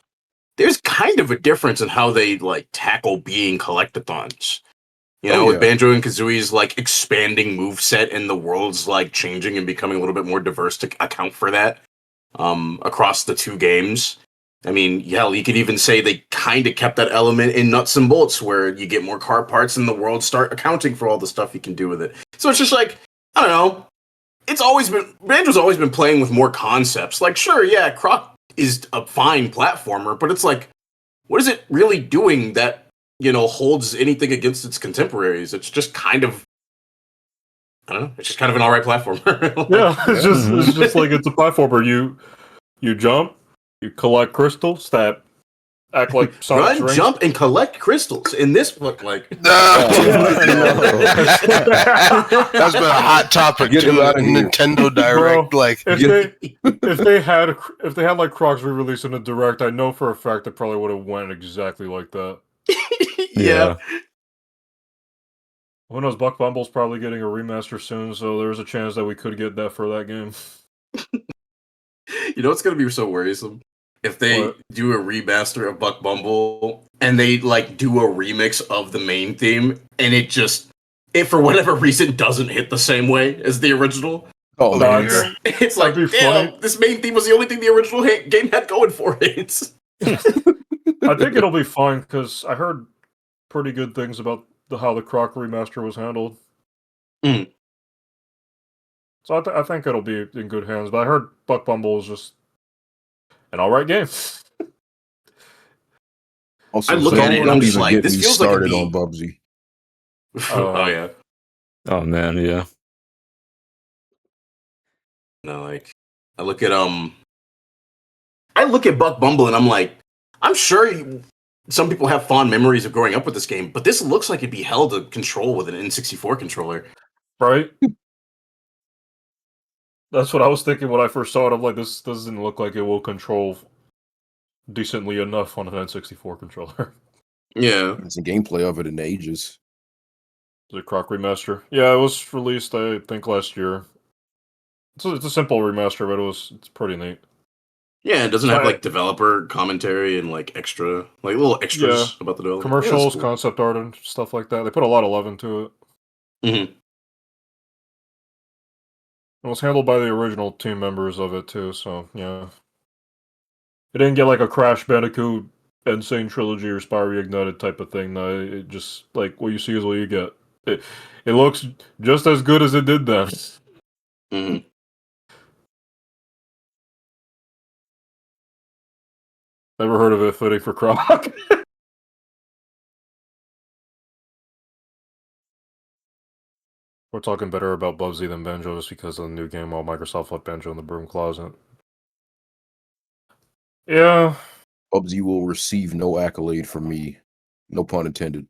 there's kind of a difference in how they like tackle being collectathons. You know, with Banjo and Kazooie's like expanding moveset and the world's like changing and becoming a little bit more diverse to account for that across the two games. I mean, hell, you could even say they kind of kept that element in Nuts and Bolts where you get more car parts and the world start accounting for all the stuff you can do with it. So it's just like, I don't know. Banjo's always been playing with more concepts. Like, sure, yeah, Croc is a fine platformer, but it's like, what is it really doing that, you know, holds anything against its contemporaries? It's just kind of, I don't know, it's just kind of an alright platformer. It's just like it's a platformer. You jump, you collect crystals that act like Sonic's run, rings. jump, and collect crystals. In this book, like That's been a hot topic Get him too. out of here. Nintendo Direct, Bro, like if they had like Crocs re-released in a direct, I know for a fact it probably would have went exactly like that. yeah. Who knows? Buck Bumble's probably getting a remaster soon, so there's a chance that we could get that for that game. You know what's gonna be so worrisome? If they do a remaster of Buck Bumble and they like do a remix of the main theme and it for whatever reason doesn't hit the same way as the original. Oh, That's- It's like, That'd be damn, funny. this main theme was the only thing the original game had going for it. I think it'll be fine because I heard pretty good things about how the Croc remaster was handled. Mm. So I think it'll be in good hands. But I heard Buck Bumble is just an alright game. Also, I look at it and I'm just like, this feels like started it'd on Bubsy. Oh yeah. Oh man, yeah. No, like I look at Buck Bumble and I'm like, I'm sure some people have fond memories of growing up with this game, but this looks like it'd be hell to control with an N64 controller. Right? That's what I was thinking when I first saw it. I'm like, this doesn't look like it will control decently enough on an N64 controller. Yeah. It's a gameplay of it in ages. The Croc remaster. Yeah, it was released, I think, last year. It's a simple remaster, but it's pretty neat. Yeah, it doesn't So have like developer commentary and like little extras about the development. Commercials, Yeah, that's cool. concept art, and stuff like that. They put a lot of love into it. Mhm. It was handled by the original team members of it too, so yeah. It didn't get like a Crash Bandicoot Insane Trilogy or Spyro Reignited type of thing. No, it just like what you see is what you get. It looks just as good as it did then. Mhm. Never heard of it fitting for Croc. We're talking better about Bubsy than Banjo just because of the new game while Microsoft left Banjo in the broom closet. Yeah. Bubsy will receive no accolade from me. No pun intended.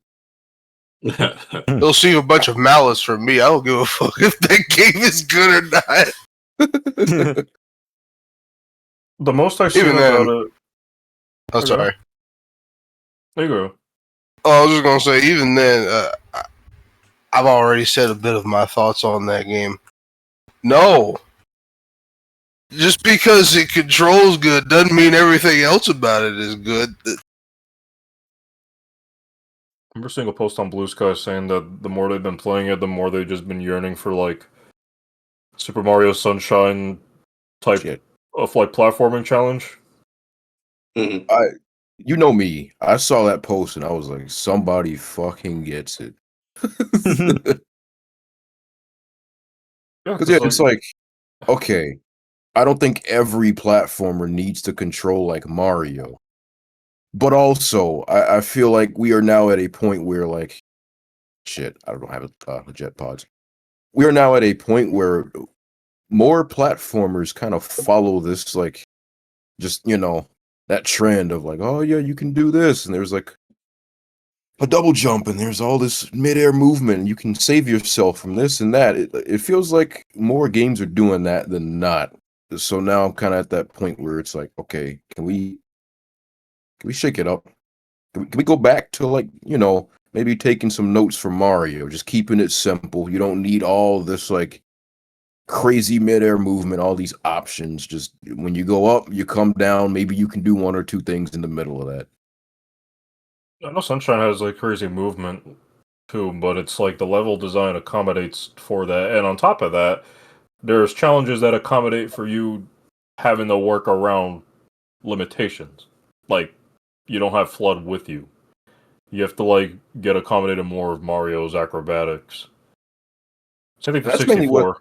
they'll see a bunch of malice from me. I don't give a fuck if that game is good or not. The most I've seen Even about then- it... I'm Okay. sorry. There you go. Oh, I was just gonna say, even then, I've already said a bit of my thoughts on that game. No, just because it controls good doesn't mean everything else about it is good. I remember seeing a post on Blue Sky saying that the more they've been playing it, the more they've just been yearning for like Super Mario Sunshine type Shit. of like platforming challenge. Mhm. You know me. I saw that post and I was like, somebody fucking gets it. Yeah, Because it's like, okay, I don't think every platformer needs to control like Mario. But also, I feel like we are now at a point where like, shit, I don't have a jet pods. We are now at a point where more platformers kind of follow this like, just, you know, that trend of like, oh yeah, you can do this. And there's like a double jump and there's all this midair movement and you can save yourself from this and that. It feels like more games are doing that than not. So now I'm kind of at that point where it's like, okay, can we shake it up? Can we go back to like, you know, maybe taking some notes from Mario, just keeping it simple. You don't need all this like crazy midair movement, all these options. Just when you go up, you come down. Maybe you can do one or two things in the middle of that. I know Sunshine has like crazy movement too, but it's like the level design accommodates for that. And on top of that, there's challenges that accommodate for you having to work around limitations. Like, you don't have Flood with you. You have to like get accommodated more of Mario's acrobatics. Same thing for That's mainly 64.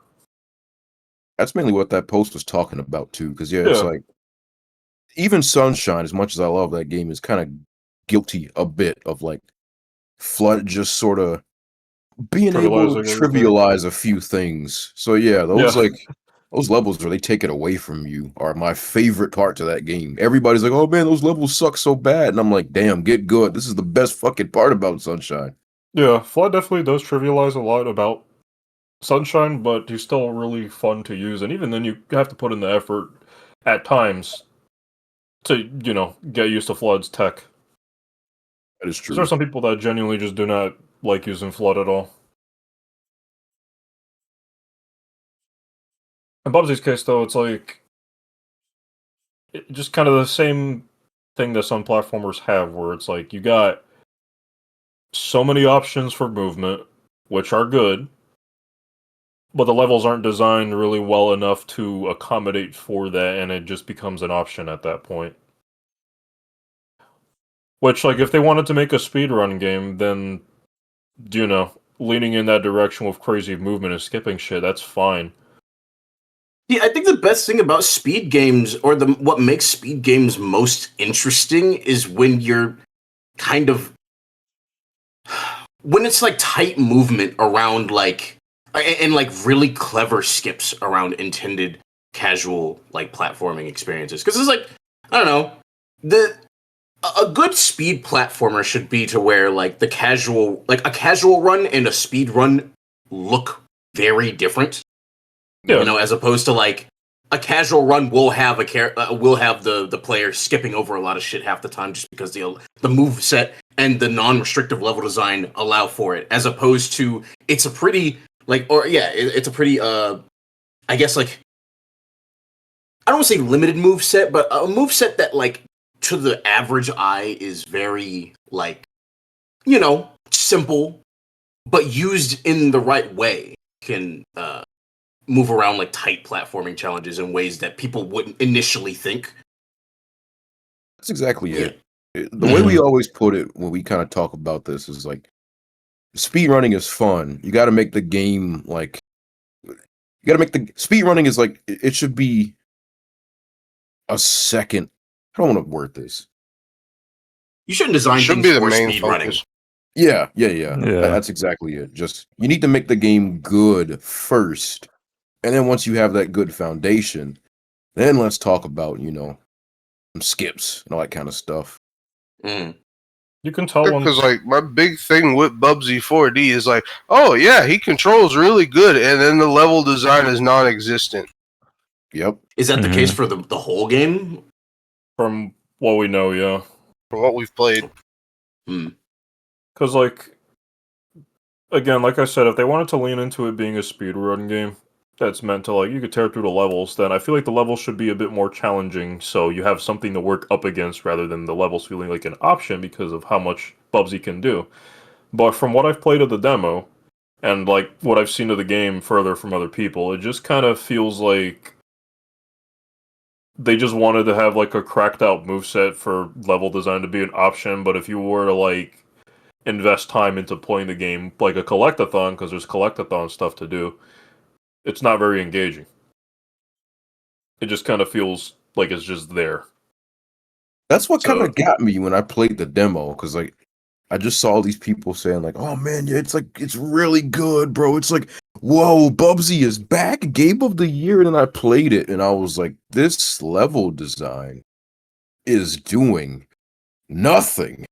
what that post was talking about too. Because it's Yeah. like even Sunshine, as much as I love that game, is kind of guilty a bit of like Flood just sort of being able to Trivializing everything. trivialize a few things. So yeah, those Yeah. like those levels where they take it away from you are my favorite part to that game. Everybody's like, "Oh man, those levels suck so bad," and I'm like, "Damn, get good. This is the best fucking part about Sunshine." Yeah, Flood definitely does trivialize a lot about Sunshine, but he's still really fun to use. And even then, you have to put in the effort at times to, get used to Flood's tech. That is 'Cause true. there are some people that genuinely just do not like using Flood at all. In Bubsy's case, though, it's like just kind of the same thing that some platformers have, where it's like you got so many options for movement, which are good, but the levels aren't designed really well enough to accommodate for that, and it just becomes an option at that point. Which, like, if they wanted to make a speedrun game, then, leaning in that direction with crazy movement and skipping shit, that's fine. Yeah, I think the best thing about speed games, or what makes speed games most interesting, is when you're kind of when it's like tight movement around and like really clever skips around intended casual like platforming experiences. Because it's like, I don't know, a good speed platformer should be to where like a casual run and a speed run look very different. Yeah. As opposed to like a casual run will have will have the player skipping over a lot of shit half the time just because the move set and the non-restrictive level design allow for it, as opposed to it's a pretty it's a pretty I guess like I don't want to say limited move set, but a move set that like to the average eye is very like simple, but used in the right way can move around like tight platforming challenges in ways that people wouldn't initially think. That's exactly Yeah. it. The way we always put it when we kind of talk about this is like speed running is fun. You got to make the game like you got to make the speed running is like it should be a second. I don't want to word this. You shouldn't design Should things be the for main speed running. focus. Yeah. Yeah. That's exactly it. Just you need to make the game good first, and then once you have that good foundation, then let's talk about some skips and all that kind of stuff. Mm. You can tell Because once... like my big thing with Bubsy 4D is like, oh yeah, he controls really good, and then the level design is non-existent. Yep. Is that the case for the whole game? From what we know, yeah. From what we've played, Because, like, again, like I said, if they wanted to lean into it being a speedrun game that's meant to, like, you could tear through the levels, then I feel like the levels should be a bit more challenging, so you have something to work up against rather than the levels feeling like an option because of how much Bubsy can do. But from what I've played of the demo, and, like, what I've seen of the game further from other people, it just kind of feels like they just wanted to have, like, a cracked out moveset for level design to be an option, but if you were to, like, invest time into playing the game like a collectathon, because there's collectathon stuff to do, it's not very engaging. It just kind of feels like it's just there. That's what kind So, of got me when I played the demo, because like I just saw these people saying like, "Oh man, yeah, it's really good, bro." It's like, "Whoa, Bubsy is back, Game of the Year," and then I played it, and I was like, "This level design is doing nothing."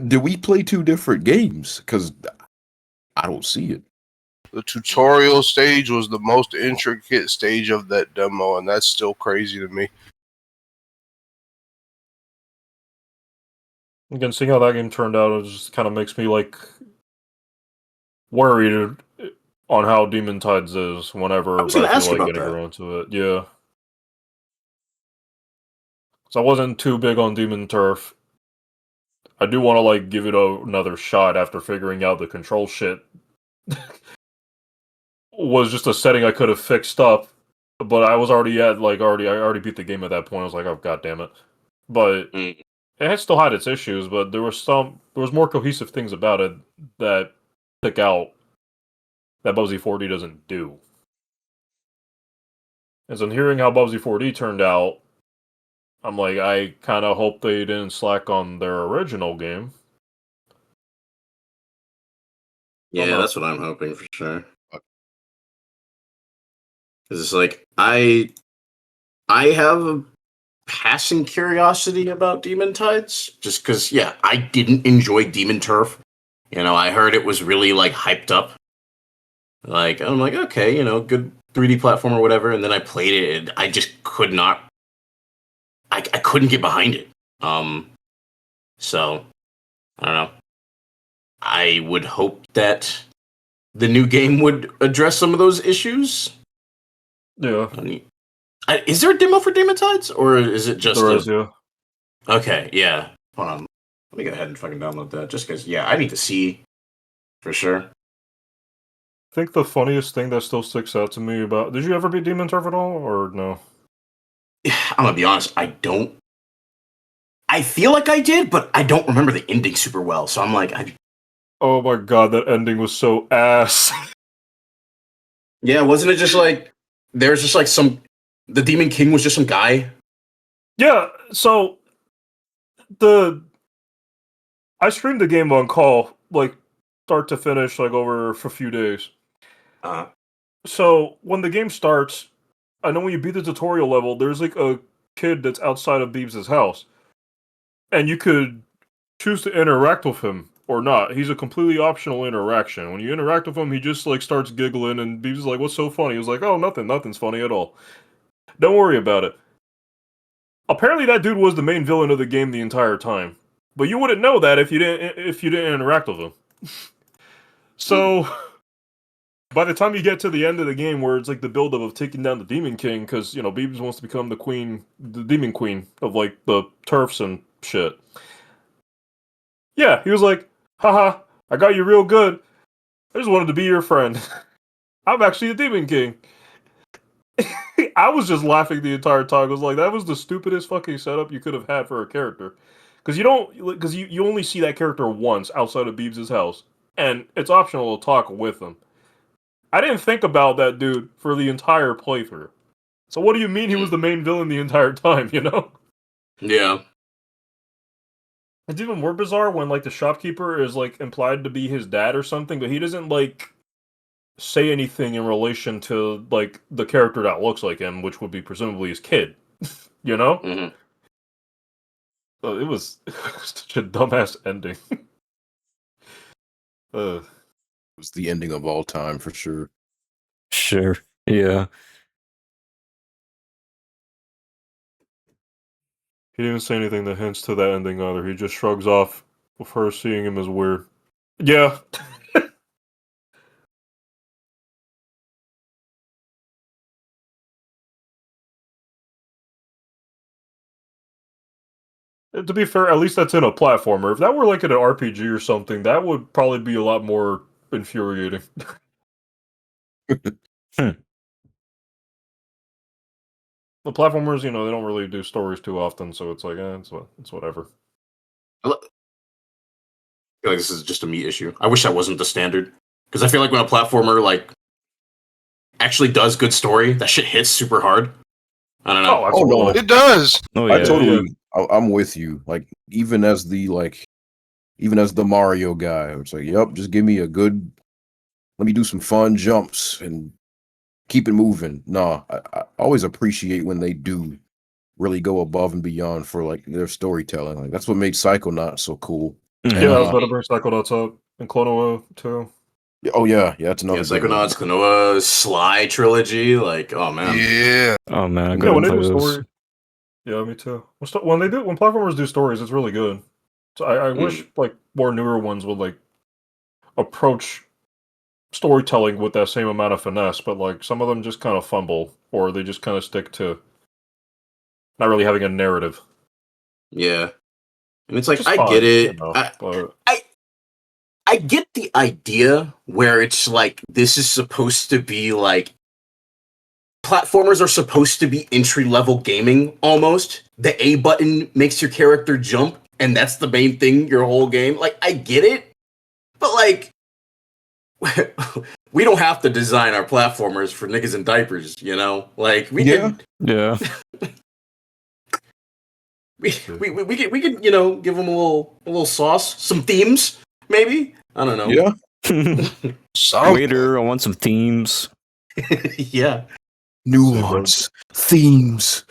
Did we play two different games? Because I don't see it. the tutorial stage was the most intricate stage of that demo, and that's still crazy to me. again, seeing how that game turned out, it just kind of makes me, like, worried on how Demon Tides is whenever I was gonna feel ask like about getting that. around to it. Yeah. So I wasn't too big on Demon Turf. I do want to like give it another shot after figuring out the control shit was just a setting I could have fixed up, but I was already I already beat the game at that point. I was like, oh god damn it. But Mm. it had still had its issues, but there was more cohesive things about it that stick out that Bubsy 4D doesn't do. And so hearing how Bubsy 4D turned out, I'm like, I kind of hope they didn't slack on their original game. Yeah, know. that's what I'm hoping for sure. Because it's like I have a passing curiosity about Demon Tides, just because I didn't enjoy Demon Turf. I heard it was really like hyped up. Like I'm like, okay, good 3D platform or whatever, and then I played it and I just could not I couldn't get behind it. So I don't know. I would hope that the new game would address some of those issues. Yeah. Is there a demo for Demon Tides, or is it just There is, yeah. Okay, yeah. Hold on. Let me go ahead and fucking download that, just because, I need to see for sure. I think the funniest thing that still sticks out to me about... Did you ever beat Demon Turf at all, or no? I'm gonna be honest, I don't... I feel like I did, but I don't remember the ending super well, so I'm like... Oh my god, that ending was so ass. Yeah, wasn't it just like... There's just like some... The Demon King was just some guy? Yeah, so... I streamed the game on call, like, start to finish, like, over for a few days. So, when the game starts, I know when you beat the tutorial level, there's, like, a kid that's outside of Beebs' house. And you could choose to interact with him or not. He's a completely optional interaction. When you interact with him, he just, like, starts giggling, and Beebs is like, what's so funny? He was like, oh, nothing's funny at all. Don't worry about it. Apparently that dude was the main villain of the game the entire time. But you wouldn't know that if you didn't interact with him. So, by the time you get to the end of the game, where it's like the build-up of taking down the Demon King, because Beebs wants to become the Demon Queen of like the turfs and shit. Yeah, he was like, haha, I got you real good. I just wanted to be your friend. I'm actually the Demon King. I was just laughing the entire time. I was like, that was the stupidest fucking setup you could have had for a character. Because you only see that character once outside of Beebs' house. And it's optional to talk with him. I didn't think about that dude for the entire playthrough. So what do you mean he was the main villain the entire time, Yeah. It's even more bizarre when, like, the shopkeeper is, like, implied to be his dad or something, but he doesn't, like, say anything in relation to, like, the character that looks like him, which would be presumably his kid. Mm-hmm. So it was such a dumbass ending. It was the ending of all time for sure. Sure. Yeah. He didn't say anything that hints to that ending either. He just shrugs off with her seeing him as weird. Yeah. To be fair, at least that's in a platformer. If that were like in an RPG or something, that would probably be a lot more infuriating. The platformers, they don't really do stories too often, so it's like, it's whatever. I feel like this is just a me issue. I wish that wasn't the standard. Because I feel like when a platformer, like, actually does good story, that shit hits super hard. I don't know. Oh no, It does. Oh I yeah. totally. I'm with you. Like even as the Mario guy, it's like, yep, just give me a good. Let me do some fun jumps and keep it moving. No, I always appreciate when they do really go above and beyond for like their storytelling. Like that's what made Psychonauts so cool. Mhm. Yeah, I was about to bring Psychonauts up. And Klonoa, too. Oh yeah, that's another. Yeah, Psychonauts, Klonoa, Sly trilogy. Like, oh man. Yeah. Oh man, I Yeah, gotta when they play do those. story... Yeah, me too. When platformers do stories, it's really good. So I wish, like, more newer ones would, like, approach storytelling with that same amount of finesse, but like some of them just kind of fumble, or they just kind of stick to not really having a narrative. Yeah, and it's like Which is I get fine, it. but I get the idea where it's like this is supposed to be like platformers are supposed to be entry level gaming almost. The A button makes your character jump, and that's the main thing your whole game. Like I get it, but like we don't have to design our platformers for niggas in diapers, you know? Like we Yeah. could Yeah. we could you know give them a little sauce, some themes maybe. I don't know. Yeah. Waiter, I want some themes. Yeah. Nuance. Themes.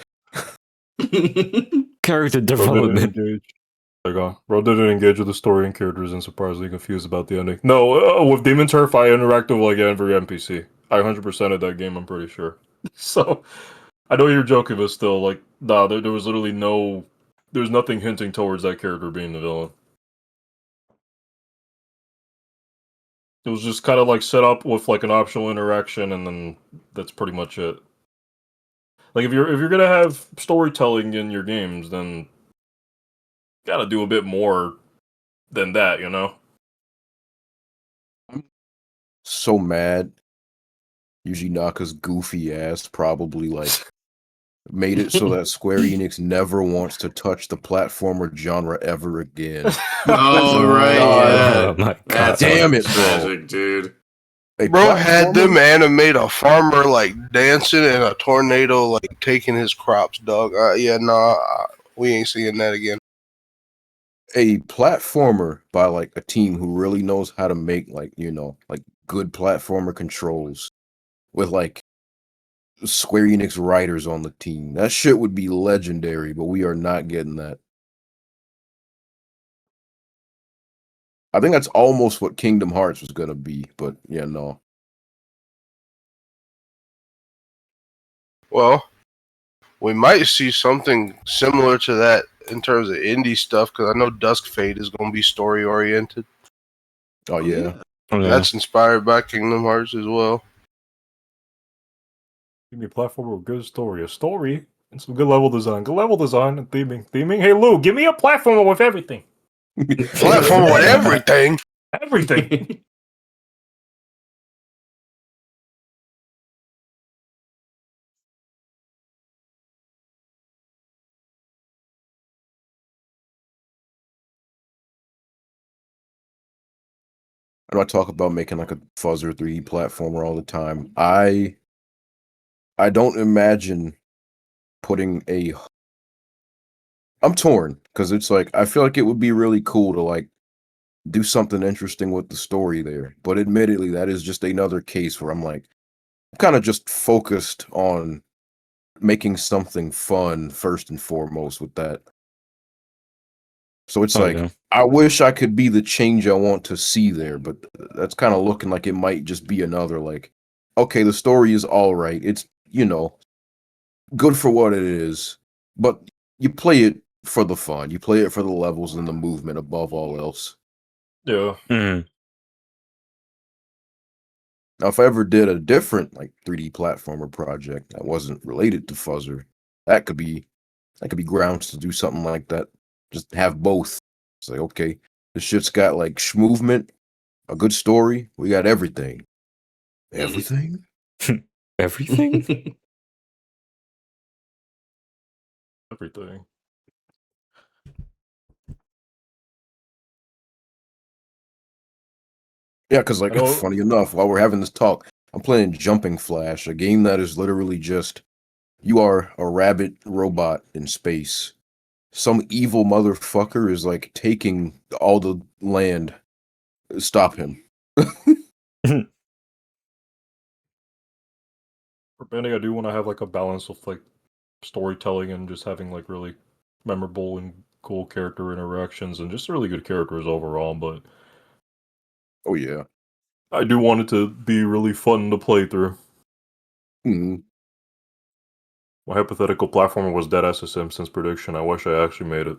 Character Bro didn't development. engage. Bro didn't engage with the story and characters and surprisingly confused about the ending. No, with Demon Turf, I interacted with like every NPC. I 100%ed that game, I'm pretty sure. So, I know you're joking, but still, like, nah, there was literally there's nothing hinting towards that character being the villain. It was just kind of like set up with like an optional interaction, and then that's pretty much it. Like if you're gonna have storytelling in your games, then you gotta do a bit more than that, you know? So mad. Yuji Naka's goofy ass probably like made it so that Square Enix never wants to touch the platformer genre ever again. Oh right, God. Oh my god. That's Damn it, bro. tragic, dude. A Bro had them platformer? animate a farmer like dancing and a tornado like taking his crops, dog. Yeah, nah, we ain't seeing that again. A platformer by like a team who really knows how to make like, you know, like good platformer controls with like Square Enix writers on the team. That shit would be legendary, but we are not getting that. I think that's almost what Kingdom Hearts was gonna be, but yeah, no. Well, we might see something similar to that in terms of indie stuff because I know Dusk Fate is going to be story oriented. Oh yeah. Oh, yeah. That's inspired by Kingdom Hearts as well. Give me a platformer with good story. A story and some good level design. Good level design and theming. Theming? Hey Lou, give me a platformer with everything. Platform with everything. Everything. I know I talk about making like a fuzzer 3D platformer all the time. I don't imagine putting a I'm torn because it's like I feel like it would be really cool to like do something interesting with the story there. But admittedly, that is just another case where I'm like kind of just focused on making something fun first and foremost with that. So it's Oh, like yeah. I wish I could be the change I want to see there, but that's kind of looking like it might just be another like okay, the story is all right. It's, you know, good for what it is, but you play it for the fun. You play it for the levels and the movement above all else. Yeah. Mhm. Now, if I ever did a different like 3D platformer project that wasn't related to Fuzzer, that could be grounds to do something like that. Just have both. It's like, okay, this shit's got like movement, a good story. We got everything. Everything? Everything? Everything. Yeah, because like I know- funny enough, while we're having this talk, I'm playing Jumping Flash, a game that is literally just you are a rabbit robot in space. Some evil motherfucker is like taking all the land. Stop him. For Benny, I do want to have like a balance of like storytelling and just having like really memorable and cool character interactions and just really good characters overall, but Oh yeah. I do want it to be really fun to play through. Mhm. My hypothetical platformer was dead as a Simpsons prediction. I wish I actually made it.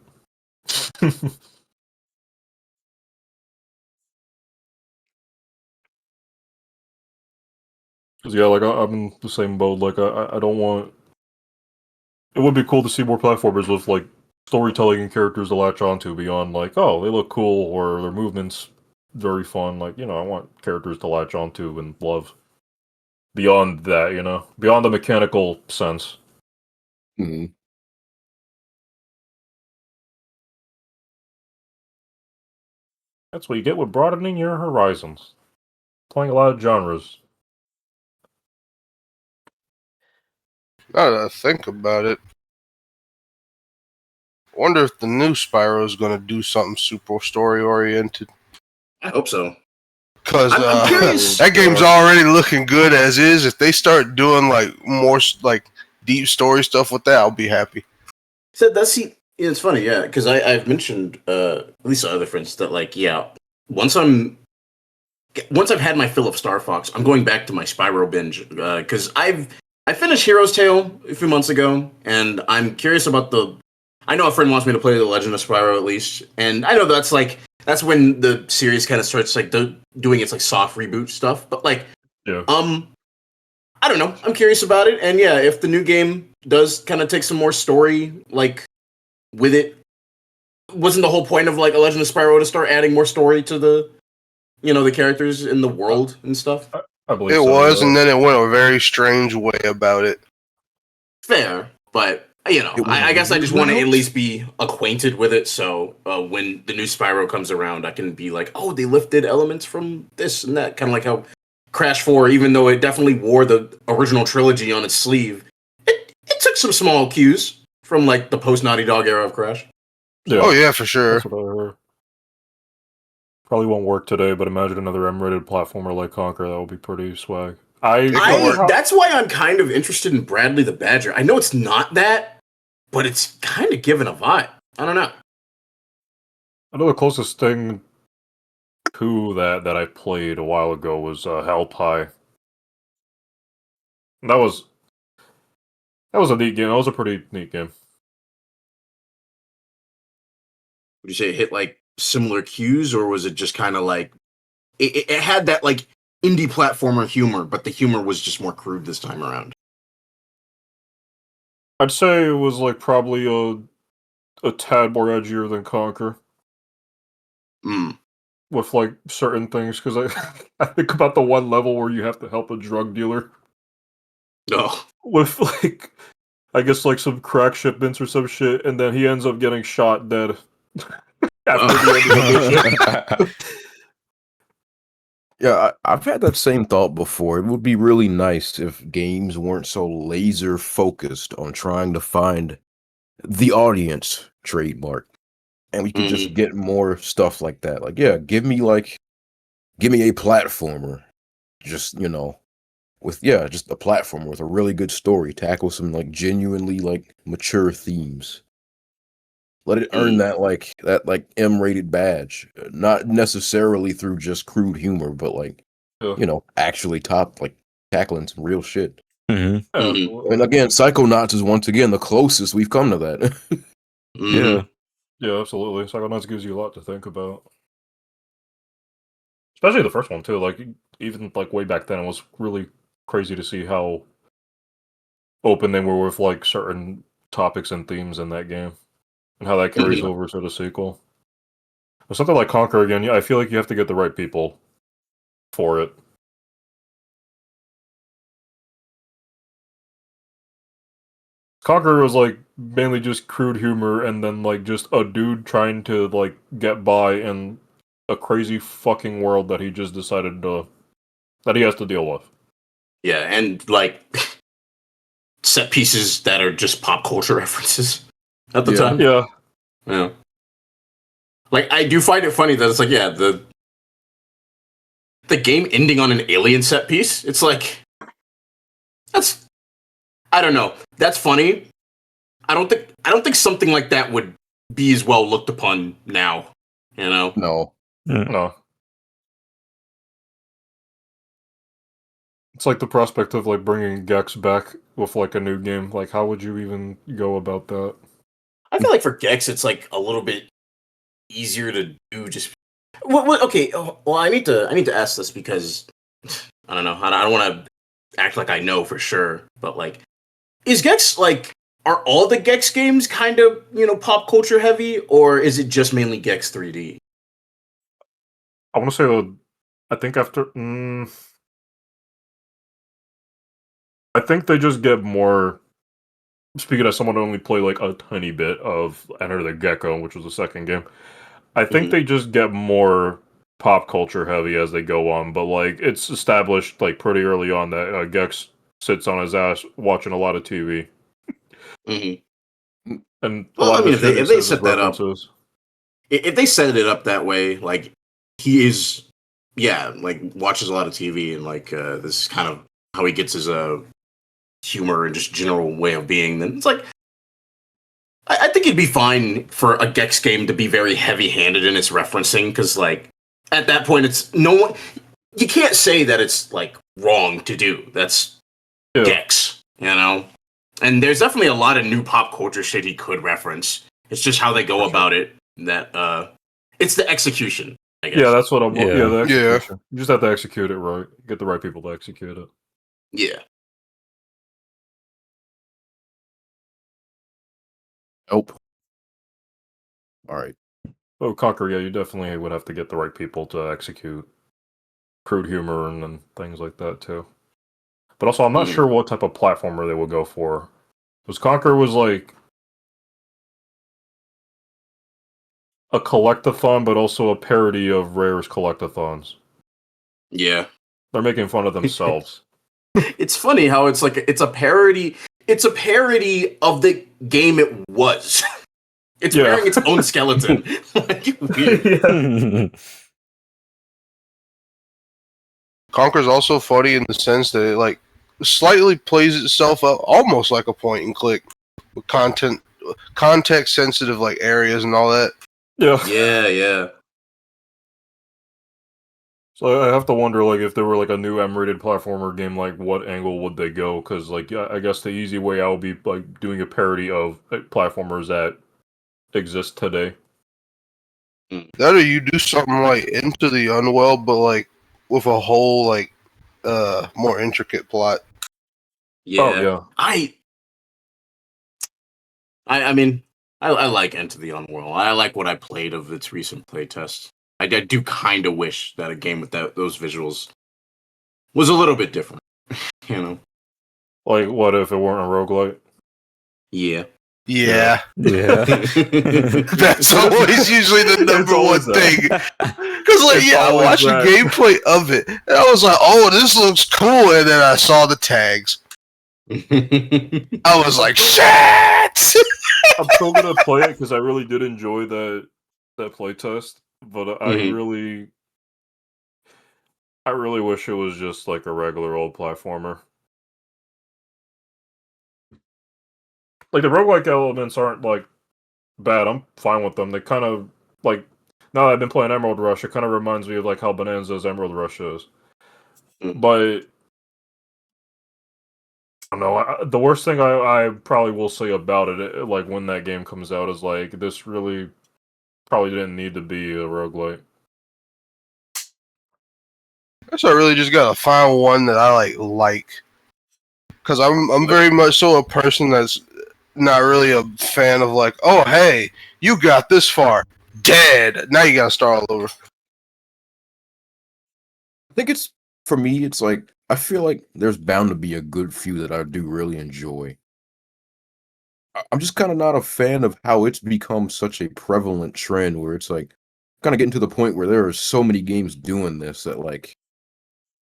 'Cause, yeah, like I'm in the same boat. Like I don't want. It would be cool to see more platformers with like storytelling and characters to latch onto beyond like, oh, they look cool or their movements very fun. Like, I want characters to latch onto and love. Beyond that, beyond the mechanical sense. Hmm. That's what you get with broadening your horizons. Playing a lot of genres. Now that I think about it, I wonder if the new Spyro is going to do something super story oriented. I hope so. Because I'm curious. that game's already looking good as is. If they start doing like more like deep story stuff with that, I'll be happy. So it's funny, yeah, because I've mentioned at least to other friends that like, yeah, once I've had my fill of Star Fox, I'm going back to my Spyro binge because I finished Hero's Tale a few months ago, and I'm curious about I know a friend wants me to play The Legend of Spyro at least, and I know that's when the series kind of starts like doing its like soft reboot stuff, but like, Yeah. I don't know. I'm curious about it, and yeah, if the new game does kind of take some more story like with it, wasn't the whole point of like A Legend of Spyro to start adding more story to the the characters in the world and stuff? I believe It so, was, yeah. and then it went a very strange way about it. Fair, but I guess I just want to at least be acquainted with it, so when the new Spyro comes around, I can be like, oh, they lifted elements from this and that, kind of like how Crash 4, even though it definitely wore the original trilogy on its sleeve, it took some small cues from like the post Naughty Dog era of Crash. Yeah. Oh yeah, for sure. That's what I heard. Probably won't work today, but imagine another M-rated platformer like Conquer. That would be pretty swag. That's why I'm kind of interested in Bradley the Badger. I know it's not that, but it's kind of given a vibe. I don't know. I know the closest thing to that I played a while ago was Hell Pie. That was a neat game. That was a pretty neat game. Would you say it hit like similar cues, or was it just kind of like it had that like indie platformer humor, but the humor was just more crude this time around? I'd say it was like probably a tad more edgier than Conquer. With like certain things, because I think about the one level where you have to help a drug dealer. No. With like, I guess like some crack shipments or some shit, and then he ends up getting shot dead after the end of the mission. Yeah, I've had that same thought before. It would be really nice if games weren't so laser focused on trying to find the audience trademark, and we could just get more stuff like that. Like, yeah, give me a platformer, just just a platformer with a really good story, tackle some like genuinely like mature themes. Let it earn that M-rated badge, not necessarily through just crude humor, but like actually tackling some real shit. Mm-hmm. And again, Psychonauts is once again the closest we've come to that. Yeah. Yeah, absolutely. Psychonauts gives you a lot to think about, especially the first one too. Like even like way back then, it was really crazy to see how open they were with like certain topics and themes in that game, and how that carries over to the sequel. With something like Conquer again, I feel like you have to get the right people for it. Conquer was like mainly just crude humor, and then like just a dude trying to like get by in a crazy fucking world that he just decided that he has to deal with. Yeah, and like set pieces that are just pop culture references at the time. Yeah. Like I do find it funny that it's like, yeah, the game ending on an alien set piece. It's like I don't know. That's funny. I don't think something like that would be as well looked upon now. No. No. It's like the prospect of like bringing Gex back with like a new game. Like, how would you even go about that? I feel like for Gex, it's like a little bit easier to do. Just what? Okay. Well, I need to ask this because I don't know. I don't want to act like I know for sure, but like, is Gex like? Are all the Gex games kind of pop culture heavy, or is it just mainly Gex 3D? I want to say I think after. I think they just get more. Speaking as someone who only played like a tiny bit of Enter the Gecko, which was the second game, I think they just get more pop culture heavy as they go on. But like, it's established like pretty early on that Gex sits on his ass watching a lot of TV, and a lot Well, I of mean, the shit if he they says is set that up, references. if they set it up that way, like he is, yeah, like watches a lot of TV and like this is kind of how he gets his humor and just general way of being, then it's like I think it'd be fine for a Gex game to be very heavy-handed in its referencing, because like at that point, it's no one. You can't say that it's like wrong to do. That's Gex, And there's definitely a lot of new pop culture shit he could reference. It's just how they go about it. That it's the execution, I guess. Yeah, that's what I'm. Yeah. Yeah, the execution. You just have to execute it right. Get the right people to execute it. Yeah. Nope. All right. Oh, Conquer, yeah, you definitely would have to get the right people to execute crude humor and things like that too. But also, I'm not sure what type of platformer they would go for. Because Conquer was like a collectathon, but also a parody of Rare's collectathons. Yeah. They're making fun of themselves. It's funny how it's like it's a parody. It's a parody of the game it was. It's wearing its own skeleton. Like, weird. Conker's also funny in the sense that it like slightly plays itself up almost like a point and click with context sensitive like areas and all that. Yeah. So I have to wonder, like, if there were like a new M-rated platformer game, like what angle would they go? Because like, I guess the easy way out would be like doing a parody of platformers that exist today. That or you do something like Into the Unwell, but like with a whole like more intricate plot. Yeah. Oh, yeah. I mean, I like Into the Unworld. I like what I played of its recent playtest. I do kind of wish that a game with those visuals was a little bit different. Like, what if it weren't a roguelite? Yeah. Yeah. Yeah. That's always usually the number one thing. Because, like, I watched the gameplay of it, and I was like, oh, this looks cool. And then I saw the tags. I was like, shit! I'm still gonna play it because I really did enjoy that playtest, but I really wish it was just like a regular old platformer. Like, the roguelike elements aren't like bad. I'm fine with them. They kind of like, now that I've been playing Emerald Rush, it kind of reminds me of like how Bonanza's Emerald Rush is. But I don't know. The worst thing I probably will say about it, like when that game comes out, is like, this really probably didn't need to be a roguelite. I guess I really just gotta find one that I like. Because I'm very much so a person that's not really a fan of like, oh hey, you got this far, dead. Now you gotta start all over. I think it's, for me, it's like, I feel like there's bound to be a good few that I do really enjoy. I'm just kind of not a fan of how it's become such a prevalent trend where it's like, kind of getting to the point where there are so many games doing this that like,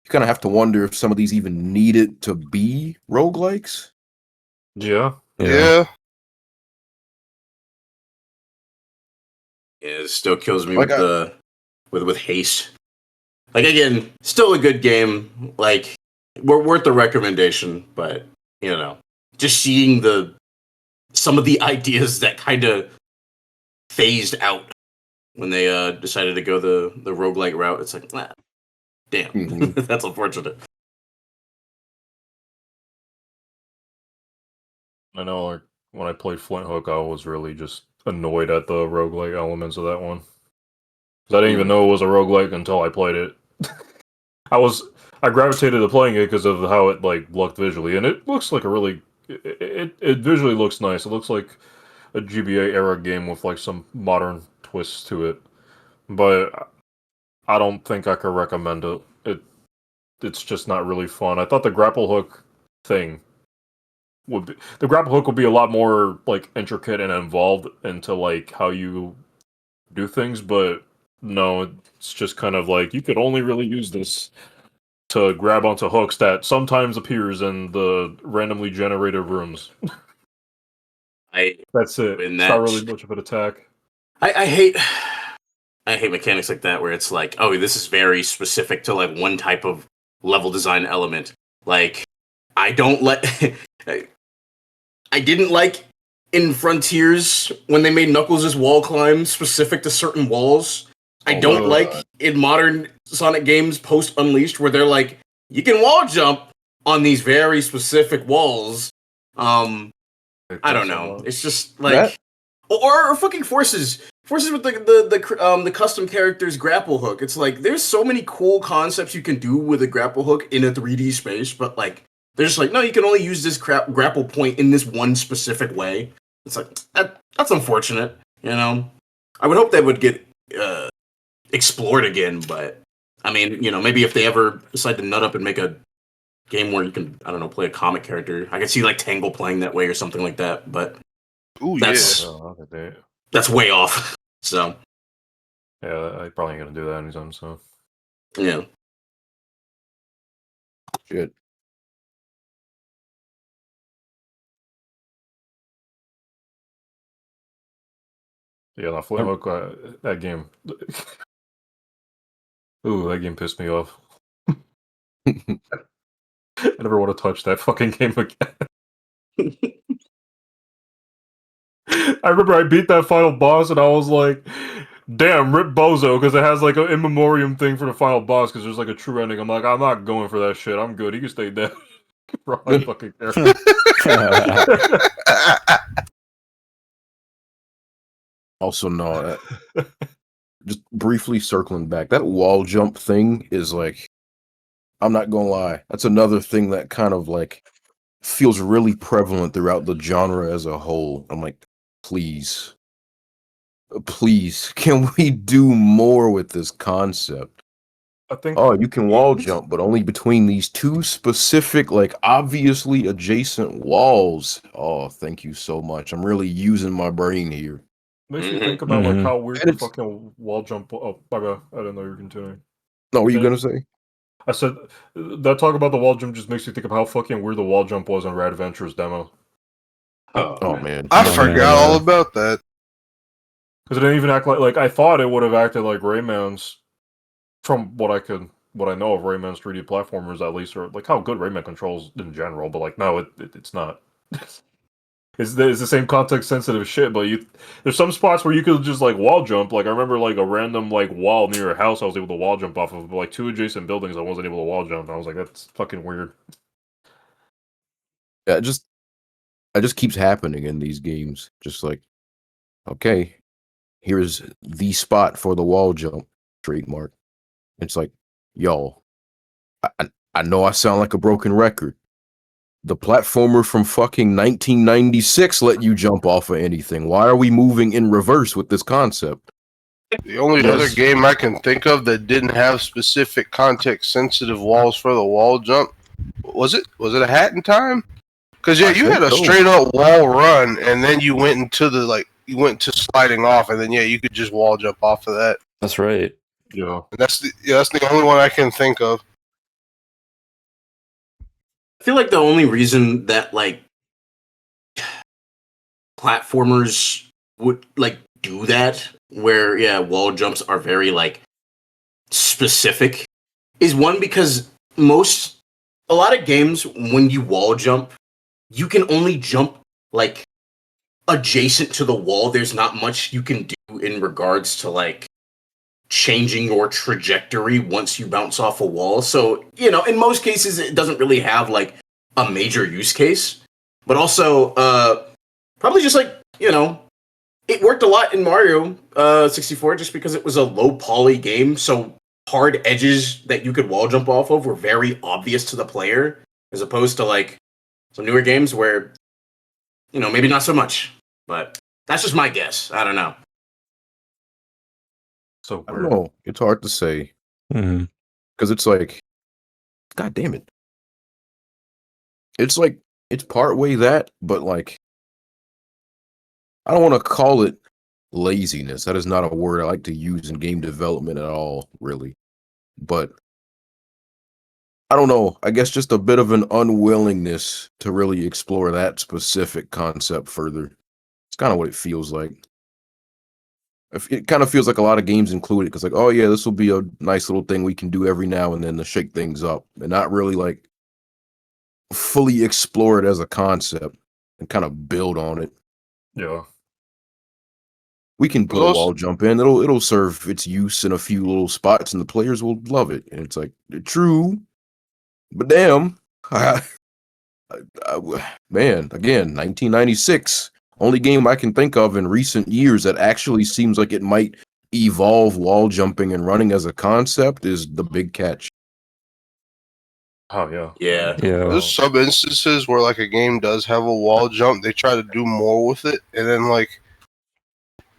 you kind of have to wonder if some of these even needed to be roguelikes. Yeah. Yeah, it still kills me Like with haste. Like, again, still a good game. Like, we're worth the recommendation, but just seeing some of the ideas that kind of phased out when they decided to go the roguelike route, it's like, damn, that's unfortunate. I know, like, when I played Flint Hook, I was really just annoyed at the roguelike elements of that one. Because I didn't even know it was a roguelike until I played it. I gravitated to playing it because of how it like looked visually, and it looks like a really it visually looks nice. It looks like a GBA era game with like some modern twists to it, but I don't think I could recommend it. It's just not really fun. I thought the grapple hook thing would be a lot more like intricate and involved into like how you do things, but no, it's just kind of like you could only really use this to grab onto hooks that sometimes appears in the randomly generated rooms. That's it. In It's that- not really much of an attack. I hate mechanics like that where it's like, oh, this is very specific to like one type of level design element. Like, I don't like. I didn't like in Frontiers when they made Knuckles' wall climb specific to certain walls. I don't like in modern Sonic games post Unleashed where they're like, you can wall jump on these very specific walls. I don't know. It's just like, or fucking Forces with the custom characters grapple hook. It's like there's so many cool concepts you can do with a grapple hook in a 3D space, but like they're just like, no, you can only use this grapple point in this one specific way. It's like that's unfortunate, you know. I would hope that would get explored again, but I mean, you know, maybe if they ever decide to nut up and make a game where you can, I don't know, play a comic character, I could see like Tangle playing that way or something like that. But that's way off. So yeah, I probably ain't gonna do that anytime. So yeah, Shit. yeah, no, Flame Hook, that game. Ooh, that game pissed me off. I never want to touch that fucking game again. I remember I beat that final boss and I was like, damn, rip Bozo, because it has like an in memoriam thing for the final boss because there's like a true ending. I'm like, I'm not going for that shit. I'm good. He can stay dead. For all I fucking care. Also, no, just briefly circling back, that wall jump thing is like, I'm not gonna lie, that's another thing that kind of like feels really prevalent throughout the genre as a whole. I'm like, please, can we do more with this concept? I think. Oh, you can wall jump, but only between these two specific, like obviously adjacent walls. Oh, thank you so much. I'm really using my brain here. Makes me think about like how weird the fucking wall jump. Oh, my bad. I didn't know you were continuing. No, what were you gonna say? I said that talk about the wall jump just makes me think of how fucking weird the wall jump was in Rad Adventures demo. Oh man, I forgot all about that. Because it didn't even act like I thought it would have acted like Rayman's. From what I know of Rayman's 3D platformers, at least, or like how good Rayman controls in general. But like, no, it's not. It's the same context sensitive shit, but there's some spots where you could just like wall jump. Like I remember like a random like wall near a house I was able to wall jump off of, but like two adjacent buildings I wasn't able to wall jump. And I was like, that's fucking weird. Yeah, it just keeps happening in these games. Just like, okay, here's the spot for the wall jump trademark. It's like, y'all, I know I sound like a broken record. The platformer from fucking 1996 let you jump off of anything. Why are we moving in reverse with this concept? The only other game I can think of that didn't have specific context-sensitive walls for the wall jump, was it a Hat in Time? Because yeah, you had a straight-up wall run, and then you went to sliding off, and then yeah, you could just wall jump off of that. That's right. Yeah, And that's the only one I can think of. I feel like the only reason that like platformers would like do that, where yeah, wall jumps are very like specific, is one because a lot of games when you wall jump, you can only jump like adjacent to the wall. There's not much you can do in regards to like changing your trajectory once you bounce off a wall. So, you know, in most cases, it doesn't really have like a major use case. But also, probably just like, you know, it worked a lot in Mario 64 just because it was a low poly game. So hard edges that you could wall jump off of were very obvious to the player, as opposed to like some newer games where, maybe not so much. But that's just my guess. I don't know. So I don't weird. know. It's hard to say Mhm. because it's like, God damn it. It's like it's part way that, but like I don't want to call it laziness. That is not a word I like to use in game development at all, really. But I don't know. I guess just a bit of an unwillingness to really explore that specific concept further. It's kind of what it feels like. It kind of feels like a lot of games include it because, like, oh yeah, this will be a nice little thing we can do every now and then to shake things up, and not really like fully explore it as a concept and kind of build on it. Yeah. We can put a Those- wall jump in. It'll serve its use in a few little spots, and the players will love it. And it's like true, but damn, man, again, 1996. Only game I can think of in recent years that actually seems like it might evolve wall jumping and running as a concept is The Big Catch. Oh yeah. Yeah. Yeah. There's some instances where like a game does have a wall jump, they try to do more with it, and then like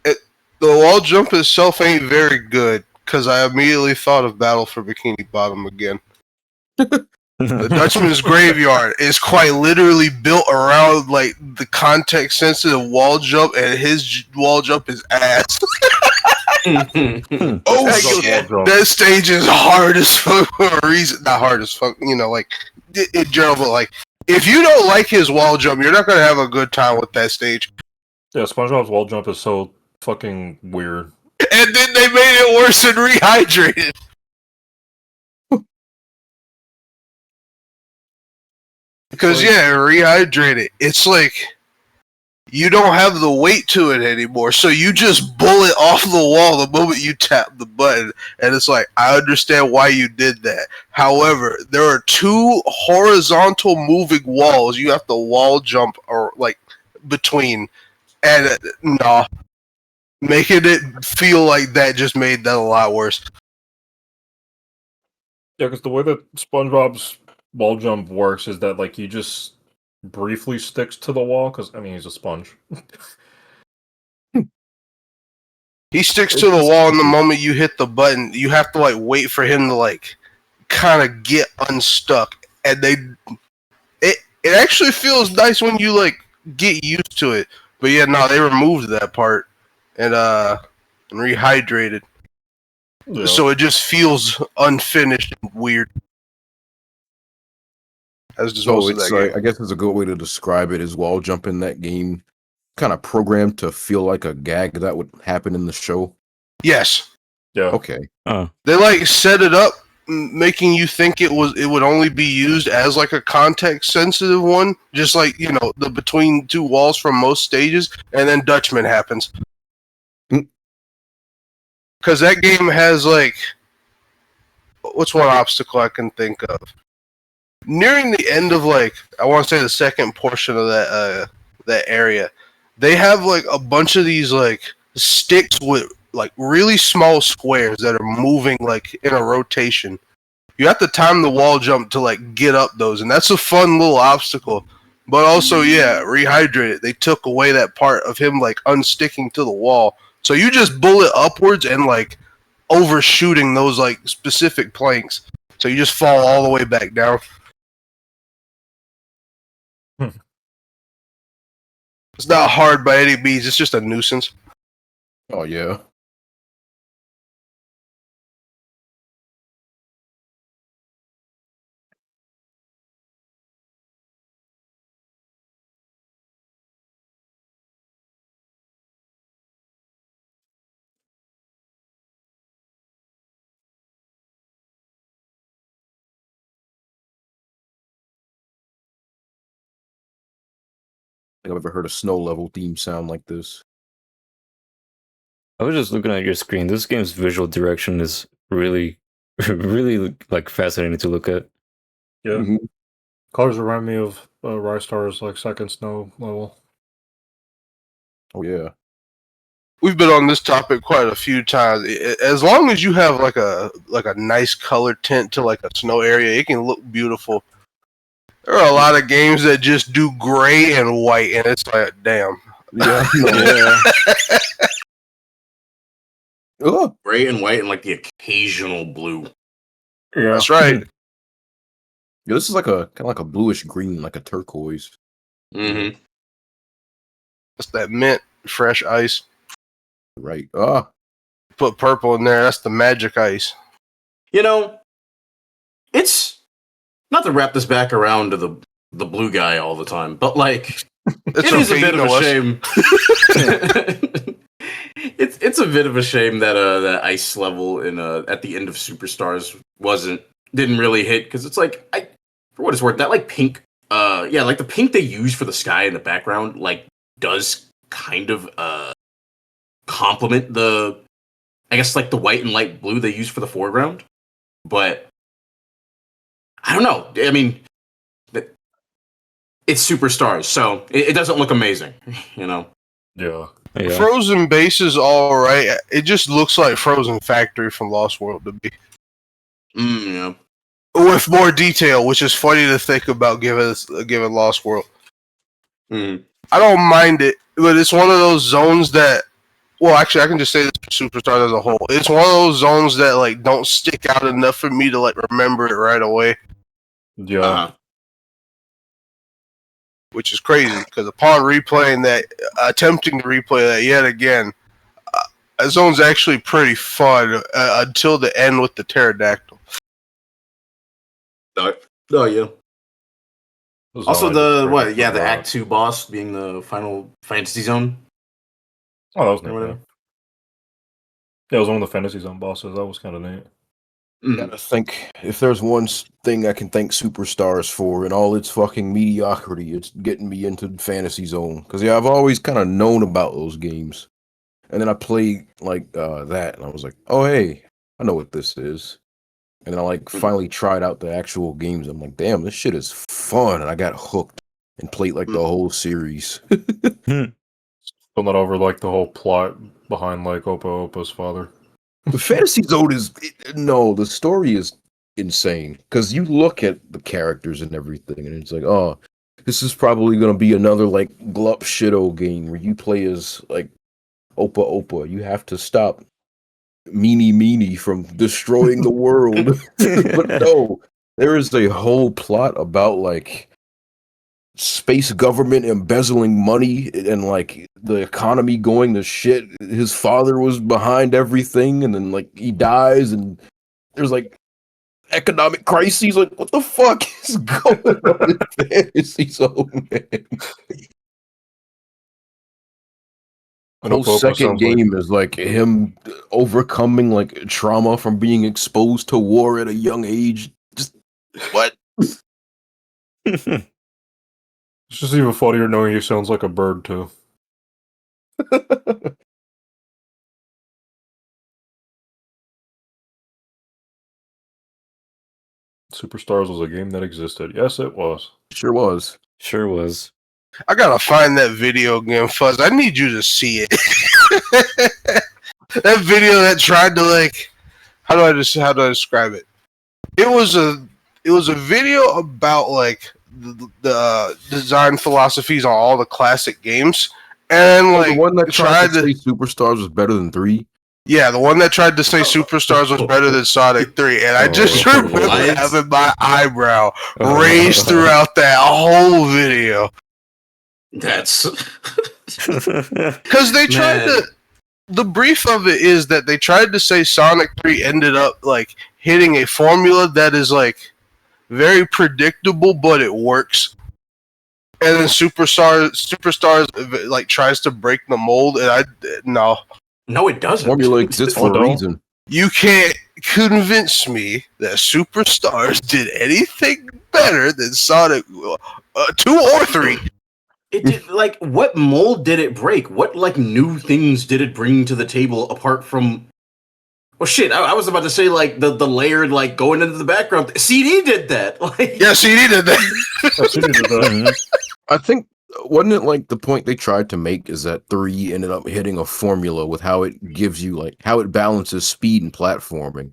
the wall jump itself ain't very good because I immediately thought of Battle for Bikini Bottom again. The Dutchman's Graveyard is quite literally built around like the context sensitive wall jump, and his wall jump is ass. Hmm. Oh That's a shit! wall jump. That stage is hard as fuck for a reason. Not hard as fuck, like in general. But like, if you don't like his wall jump, you're not gonna have a good time with that stage. Yeah, SpongeBob's wall jump is so fucking weird. And then they made it worse and rehydrated. Because rehydrated. It's like you don't have the weight to it anymore, so you just bullet off the wall the moment you tap the button. And it's like, I understand why you did that. However, there are two horizontal moving walls you have to wall jump or like between, and nah, making it feel like that just made that a lot worse. Yeah, because the way that SpongeBob's wall jump works is that like he just briefly sticks to the wall because I mean he's a sponge. He sticks to the wall, and the moment you hit the button, you have to like wait for him to like kind of get unstuck, and it actually feels nice when you like get used to it. But yeah, no, they removed that part and rehydrated, Yeah. so it just feels unfinished and weird. As just So most of it's that like, game. I guess it's a good way to describe it is wall jump in that game kind of programmed to feel like a gag that would happen in the show. Yes, Yeah. Okay. they like set it up, making you think it would only be used as like a context sensitive one, just like the between two walls from most stages, and then Dutchman happens. Mm. Because that game has like, what's one obstacle I can think of? Nearing the end of like, I want to say the second portion of that area, they have like a bunch of these like sticks with like really small squares that are moving like in a rotation. You have to time the wall jump to like get up those, and that's a fun little obstacle. But also, rehydrated. They took away that part of him like unsticking to the wall, so you just bullet upwards and like overshooting those like specific planks. So you just fall all the way back down. It's not hard by any means. It's just a nuisance. Oh yeah. I think I've ever heard a snow level theme sound like this. I was just looking at your screen. This game's visual direction is really, really like fascinating to look at. Yeah. Mhm. Colors remind me of Rise Star's like second snow level. Oh yeah. we've been on this topic quite a few times. As long as you have like a nice color tint to like a snow area, it can look beautiful. There are a lot of games that just do gray and white, and it's like, damn. Yeah. Oh, Gray and white and like the occasional blue. Yeah. That's right. yeah, this is like a kind of like a bluish green, like a turquoise. Mm-hmm. That's that mint fresh ice. Right. Ah. Put purple in there. That's the magic ice. You know, it's not to wrap this back around to the blue guy all the time, but like it is a bit of a shame. It's a bit of a shame that that ice level in at the end of Superstars didn't really hit, because it's like, for what it's worth, that like pink like the pink they use for the sky in the background like does kind of complement the, I guess, like the white and light blue they use for the foreground. But I don't know. I mean, it's Superstars, so it doesn't look amazing, you know. Yeah. Yeah. Frozen base is all right. It just looks like Frozen Factory from Lost World to me, Yeah. with more detail, which is funny to think about given Lost World. Mm. I don't mind it, but it's one of those zones that, well, actually, I can just say this for Superstars as a whole. It's one of those zones that like don't stick out enough for me to like remember it right away, Yeah. Uh-huh. which is crazy because upon replaying that, attempting to replay that yet again, that zone's actually pretty fun until the end with the pterodactyl. Oh yeah. This is Also all I the just what? Yeah, the forgot. Act 2 boss being the Final Fantasy Zone. Oh, that was Or neat. whatever. Yeah, it was one of the Fantasy Zone bosses. That was kind of neat. Mm. I think if there's one thing I can thank Superstars for in all its fucking mediocrity, it's getting me into Fantasy Zone. Because yeah, I've always kind of known about those games, and then I played like that, and I was like, oh hey, I know what this is. And then I like finally tried out the actual games. I'm like, damn, this shit is fun, and I got hooked and played like the whole series. Still not over like the whole plot behind like Opa Opa's father. The Fantasy Zone no, the story is insane because you look at the characters and everything, and it's like, oh, this is probably gonna be another like glup shitto game where you play as like Opa Opa. You have to stop Meanie from destroying the world. But no, there is a whole plot about like space government embezzling money and like the economy going to shit. His father was behind everything, and then like he dies, and there's like economic crises. Like, what the fuck is going on in Fantasy Zone, man? The whole Opa Opa second sounds game is like him overcoming like trauma from being exposed to war at a young age. Just what? It's just even funnier knowing he sounds like a bird too. Superstars was a game that existed. Yes, it was. Sure was. Sure was. I gotta find that video again, Fuzz. I need you to see it. That video that tried to like, how do I describe it? It was a video about like the design philosophies on all the classic games, and like the one that tried to say Superstars was better than 3. yeah, the one that tried to say Superstars was better than Sonic 3, and I just remember What? having my eyebrow raised throughout that whole video. That's Because they tried Man. to. The brief of it is that they tried to say Sonic 3 ended up like hitting a formula that is like very predictable, but it works. And then Superstars like tries to break the mold, and no, no, it doesn't. Formula exists for a Although- reason. you can't convince me that Superstars did anything better than Sonic 2 or 3. It did, like, what mold did it break? What like new things did it bring to the table apart from? Well, shit, I was about to say like the layered like going into the background. CD did that. Like, Yeah, CD did that. Yes, he did that. I think wasn't it like the point they tried to make is that 3 ended up hitting a formula with how it gives you like how it balances speed and platforming,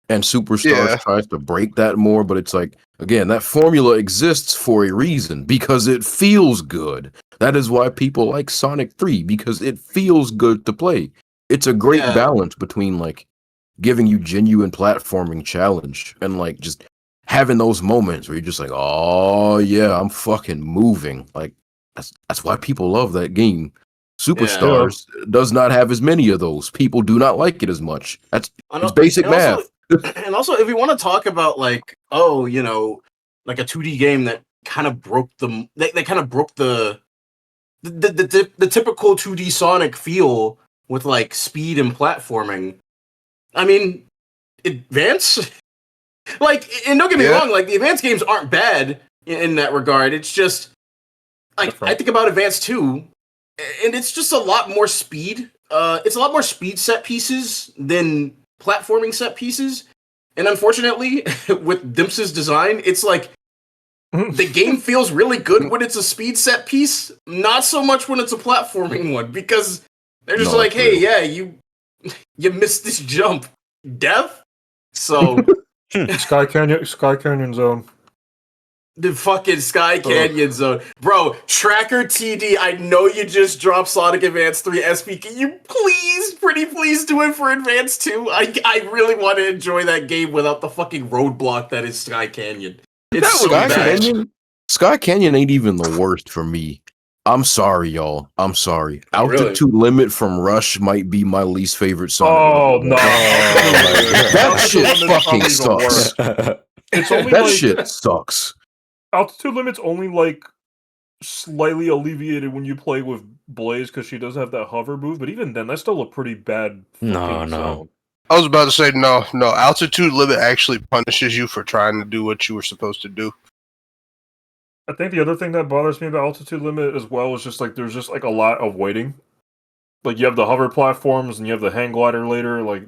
and Superstars Yeah. tries to break that more, but it's like again that formula exists for a reason because it feels good. That is why people like Sonic 3 because it feels good to play. It's a great Yeah. balance between like giving you genuine platforming challenge and like just having those moments where you're just like, oh yeah, I'm fucking moving. Like that's why people love that game. Superstars does not have as many of those. People do not like it as much. It's basic And also, math. and also, if we want to talk about like, oh, like a 2D game that kind of broke they kind of broke the typical 2D Sonic feel with like speed and platforming. I mean, Advance, like, and don't get me wrong, like the Advance games aren't bad in that regard. It's just like I think about Advance 2, and it's just a lot more speed. It's a lot more speed set pieces than platforming set pieces. And unfortunately, with Dimps' design, it's like the game feels really good when it's a speed set piece, not so much when it's a platforming one, because they're just like, hey, yeah, you missed this jump. Death? So Sky Canyon Zone. the fucking Sky Canyon Zone. Bro, Tracker TD, I know you just dropped Sonic Advance 3 SP. Can you pretty please do it for Advance 2? I really want to enjoy that game without the fucking roadblock that is Sky Canyon. It's so bad. Sky Canyon ain't even the worst for me. I'm sorry, y'all. I'm sorry. Oh, really? Altitude Limit from Rush might be my least favorite song. Oh no! That shit fucking sucks. It's only That like, shit sucks. Altitude Limit's only like slightly alleviated when you play with Blaze because she does have that hover move, but even then, that's still a pretty bad. No. Zone. I was about to say no. Altitude limit actually punishes you for trying to do what you were supposed to do. I think the other thing that bothers me about Altitude Limit as well is just like there's just like a lot of waiting. Like you have the hover platforms and you have the hang glider later. Like,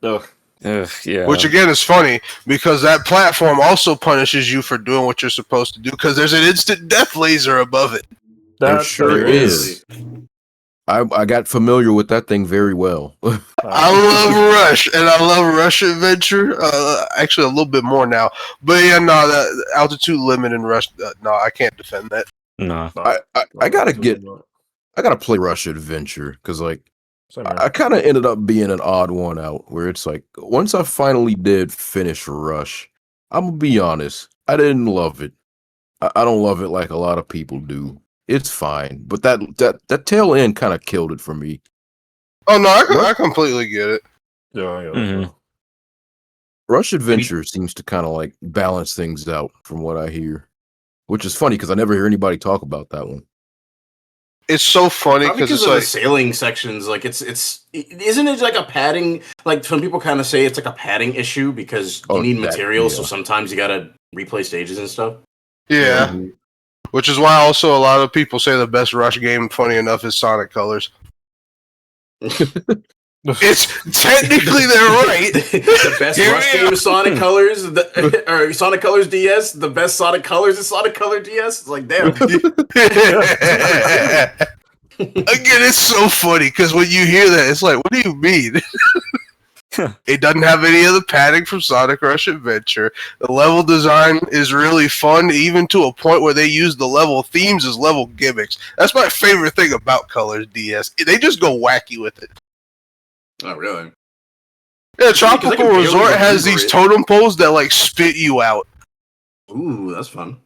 ugh. Yeah. Which again is funny because that platform also punishes you for doing what you're supposed to do because there's an instant death laser above it. There sure is. I got familiar with that thing very well. I love Rush and I love Rush Adventure. Actually, a little bit more now. But yeah, no, the Altitude Limit and Rush. No, I can't defend that. No. I gotta play Rush Adventure because like I kind of ended up being an odd one out where it's like once I finally did finish Rush, I'm gonna be honest, I didn't love it. I don't love it like a lot of people do. It's fine, but that tail end kind of killed it for me. Oh no, I completely get it. Yeah. Mhm. Rush Adventure seems to kind of like balance things out from what I hear, which is funny because I never hear anybody talk about that one. It's so funny because it's of like the sailing sections. Like isn't it like a padding? Like some people kind of say it's like a padding issue because you need materials, so sometimes you gotta replay stages and stuff. Yeah. Mm-hmm. Which is why also a lot of people say the best Rush game, funny enough, is Sonic Colors. It's technically they're right. The best Rush game is Sonic Colors, or Sonic Colors DS. The best Sonic Colors is Sonic Color DS. It's like, damn. Again, it's so funny because when you hear that, it's like, what do you mean? It doesn't have any of the padding from Sonic Rush Adventure. The level design is really fun, even to a point where they use the level themes as level gimmicks. That's my favorite thing about Colors DS. They just go wacky with it. Oh, really? Yeah, Tropical Resort has these totem poles that like spit you out. Ooh, that's fun.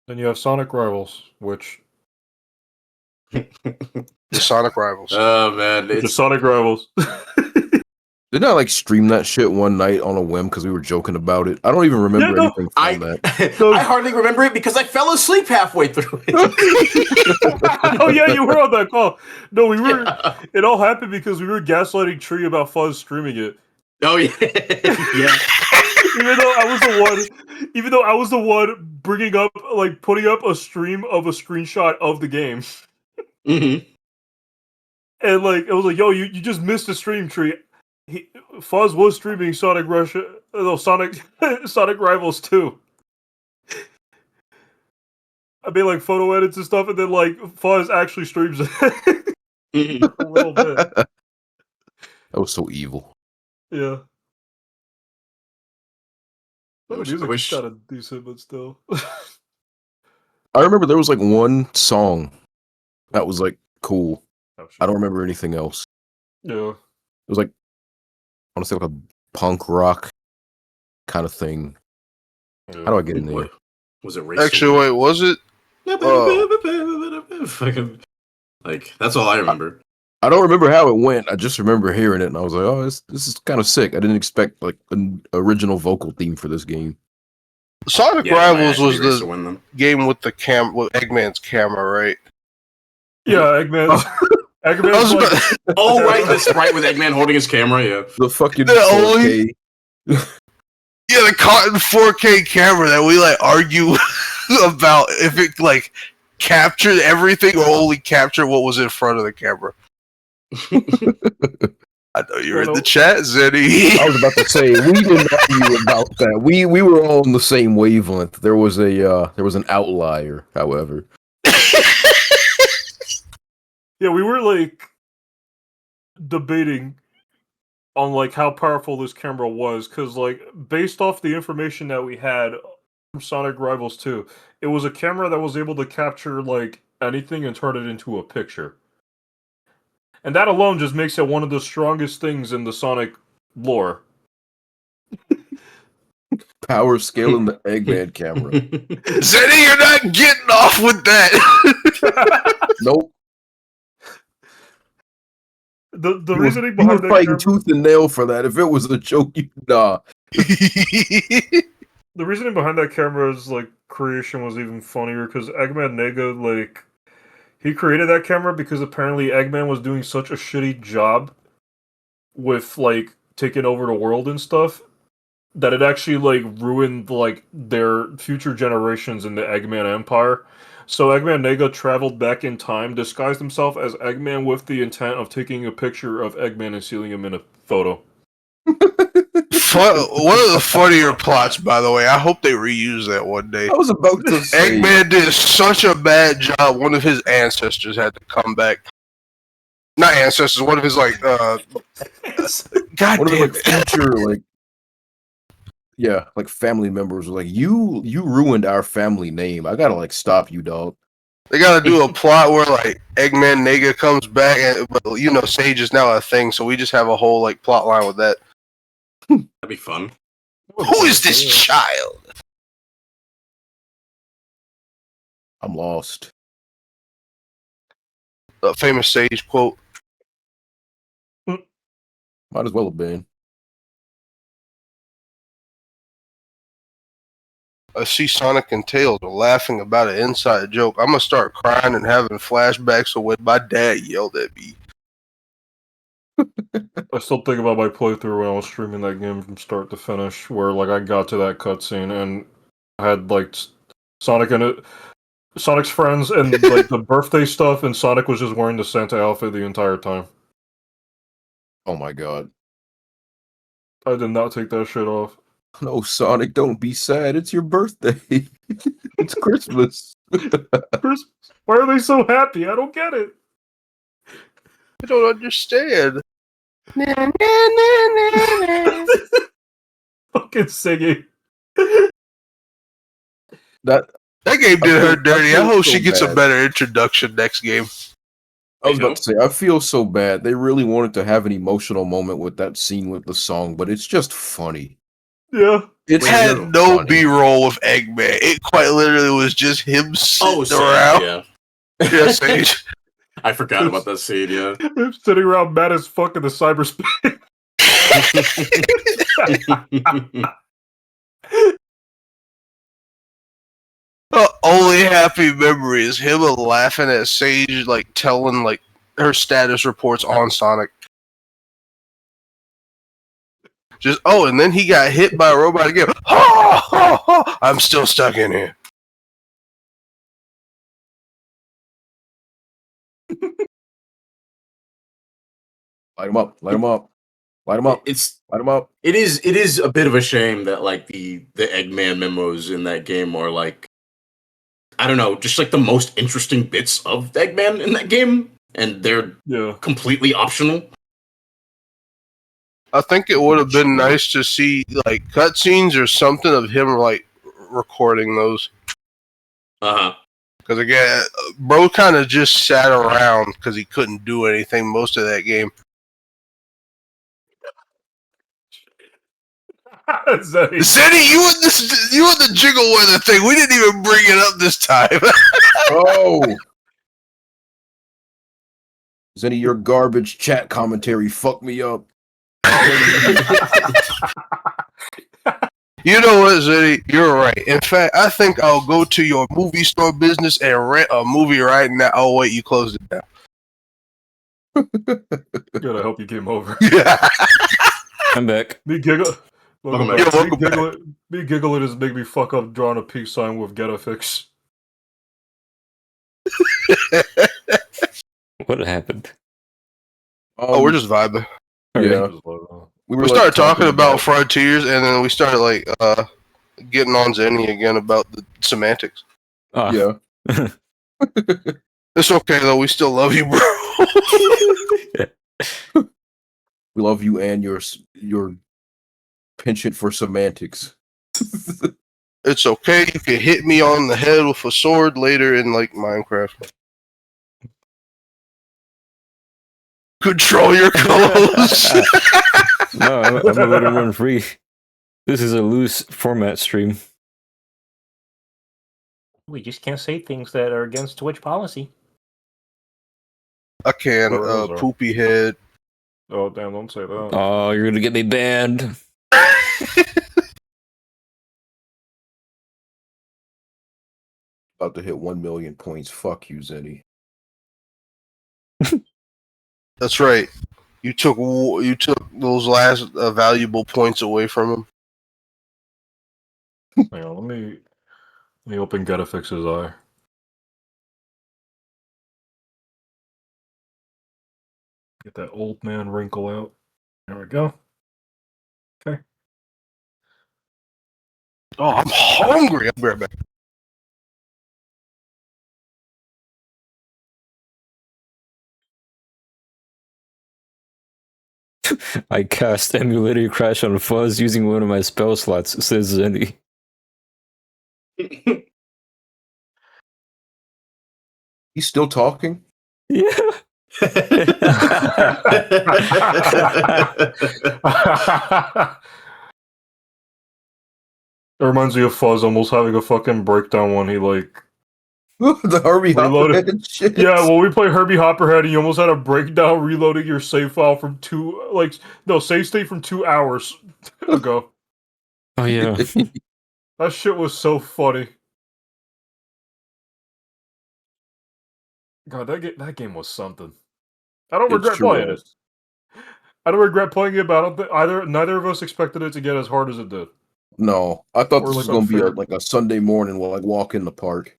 Then you have Sonic Rivals, which the Sonic Rivals. Oh man, the Sonic Rivals. Didn't I like stream that shit one night on a whim because we were joking about it? I don't even remember anything from that. I hardly remember it because I fell asleep halfway through it. Oh yeah, you were on that call. No, we were. Yeah. It all happened because we were gaslighting Tree about Fuzz streaming it. Oh yeah, yeah. Even though I was the one bringing up, like, putting up a stream of a screenshot of the game. Mm-hmm. And like it was like, yo, you just missed a stream, Tree. Fuzz was streaming Sonic Rivals too. I made like photo edits and stuff, and then like Fuzz actually streams it a little bit. That was so evil. Yeah. I The wish- I music's wish- kind of decent, but still. I remember there was like one song that was like cool. Oh, shit. I don't remember anything else. Yeah. It was like, I want to say like a punk rock kind of thing. Yeah. How do I get in there? What? Was it race? Actually, wait, was it? Fucking, like, that's all I remember. I don't remember how it went. I just remember hearing it, and I was like, "Oh, this is kind of sick." I didn't expect like an original vocal theme for this game. Sonic Yeah, it might Rivals actually was be race to the win them. game with the with Eggman's camera, right? Yeah, Eggman. I Eggman's was like, about- Oh, right, that's right, with Eggman holding his camera, yeah. The fucking The only- 4K. Yeah, the cotton 4K camera that we like argue about if it like captured everything or only captured what was in front of the camera. I know you're in the chat, Zenny. I was about to say we didn't argue about that. We were all on the same wavelength. There was an outlier, however. yeah, we were like debating on like how powerful this camera was, because like based off the information that we had from Sonic Rivals 2, it was a camera that was able to capture like anything and turn it into a picture. And that alone just makes it one of the strongest things in the Sonic lore. Power scaling the Eggman camera. Zenny, you're not getting off with that. Nope. The You reasoning were behind that fighting camera, tooth and nail for that. If it was a joke, nah. the reasoning behind that camera's like creation was even funnier, because Eggman Nega, like, he created that camera because apparently Eggman was doing such a shitty job with like taking over the world and stuff that it actually like ruined like their future generations in the Eggman Empire. So Eggman Nega traveled back in time, disguised himself as Eggman with the intent of taking a picture of Eggman and sealing him in a photo. One of the funnier plots, by the way. I hope they reuse that one day. I was about to say. Eggman did such a bad job. One of his ancestors had to come back. Not ancestors. One of his like. God One of the damn like it. future like. Yeah, like family members were like, you ruined our family name. I gotta like stop you, dog. They gotta do a plot where like Eggman Nega comes back, and but you know Sage is now a thing, so we just have a whole like plot line with that. That'd be fun. Who is this child? I'm lost. A famous Sage quote. Might as well have been. I see Sonic and Tails are laughing about an inside joke. I'm gonna start crying and having flashbacks of when my dad yelled at me. I still think about my playthrough when I was streaming that game from start to finish, where like I got to that cutscene and I had like Sonic and it, Sonic's friends and like the birthday stuff, and Sonic was just wearing the Santa outfit the entire time. Oh my god. I did not take that shit off. No, Sonic, don't be sad. It's your birthday. It's Christmas. Christmas. Why are they so happy? I don't get it. I don't understand. Fucking singing. That That game did her dirty. I feel hope so she gets a bad. better introduction next game. I was about to say, I feel so bad. They really wanted to have an emotional moment with that scene with the song, but it's just funny. Yeah. It Wait, had no, no funny. B-roll with Eggman. It quite literally was just him sitting Sage, around. yeah. Yeah, Sage. I forgot about that scene, yeah. I'm sitting around mad as fuck in the cyberspace. Only happy memory is him laughing at Sage, like telling like her status reports on Sonic. Just and then he got hit by a robot again. I'm still stuck in here. Light him up. Light him up. Light him up. It's Light him up. it is a bit of a shame that like the Eggman memos in that game are like I don't know, just like the most interesting bits of Eggman in that game, and they're completely optional. I think it would have been nice to see like cutscenes or something of him like recording those. Because again, bro kind of just sat around because he couldn't do anything most of that game. Zenny, you and the jiggle weather thing. We didn't even bring it up this time. Oh, Zenny, your garbage chat commentary fucked me up. You know what, Zenny? You're right. In fact, I think I'll go to your movie store business and rent a movie right now. Oh wait, you closed it down. Good, I hope you came over. I'm back. Me giggle. Welcome back. Me giggling is make me fuck up drawing a peace sign with get a fix. What happened? Oh, we're just vibing. Yeah. We started talking about Frontiers, and then we started like getting on Zenny again about the semantics. Yeah. It's okay though. We still love you, bro. We love you and your penchant for semantics. It's okay. You can hit me on the head with a sword later in like Minecraft. Control your clothes. No, I'm gonna let him run free. This is a loose format stream. We just can't say things that are against Twitch policy. I can, poopy head. Oh, damn, don't say that. Oh, you're gonna get me banned. About to hit 1 million points. Fuck you, Zenny. That's right. You took those last valuable points away from him. Hang on, let me open Getafix's eye. Get that old man wrinkle out. There we go. Okay. Oh, I'm hungry. I'll be right back. I cast emulator crash on Fuzz using one of my spell slots, says Zenny. He's still talking? Yeah. It reminds me of Fuzz almost having a fucking breakdown when he like The Herbie reloaded. Hopperhead shit. Yeah, when we play Herbie Hopperhead, you almost had a breakdown reloading your save file from save state from 2 hours ago. Oh yeah. That shit was so funny. God, that game was something. I don't regret playing it. I don't regret playing it, but I don't think neither of us expected it to get as hard as it did. No, I thought Or this like was going to be unfair. like a Sunday morning while I walk in the park.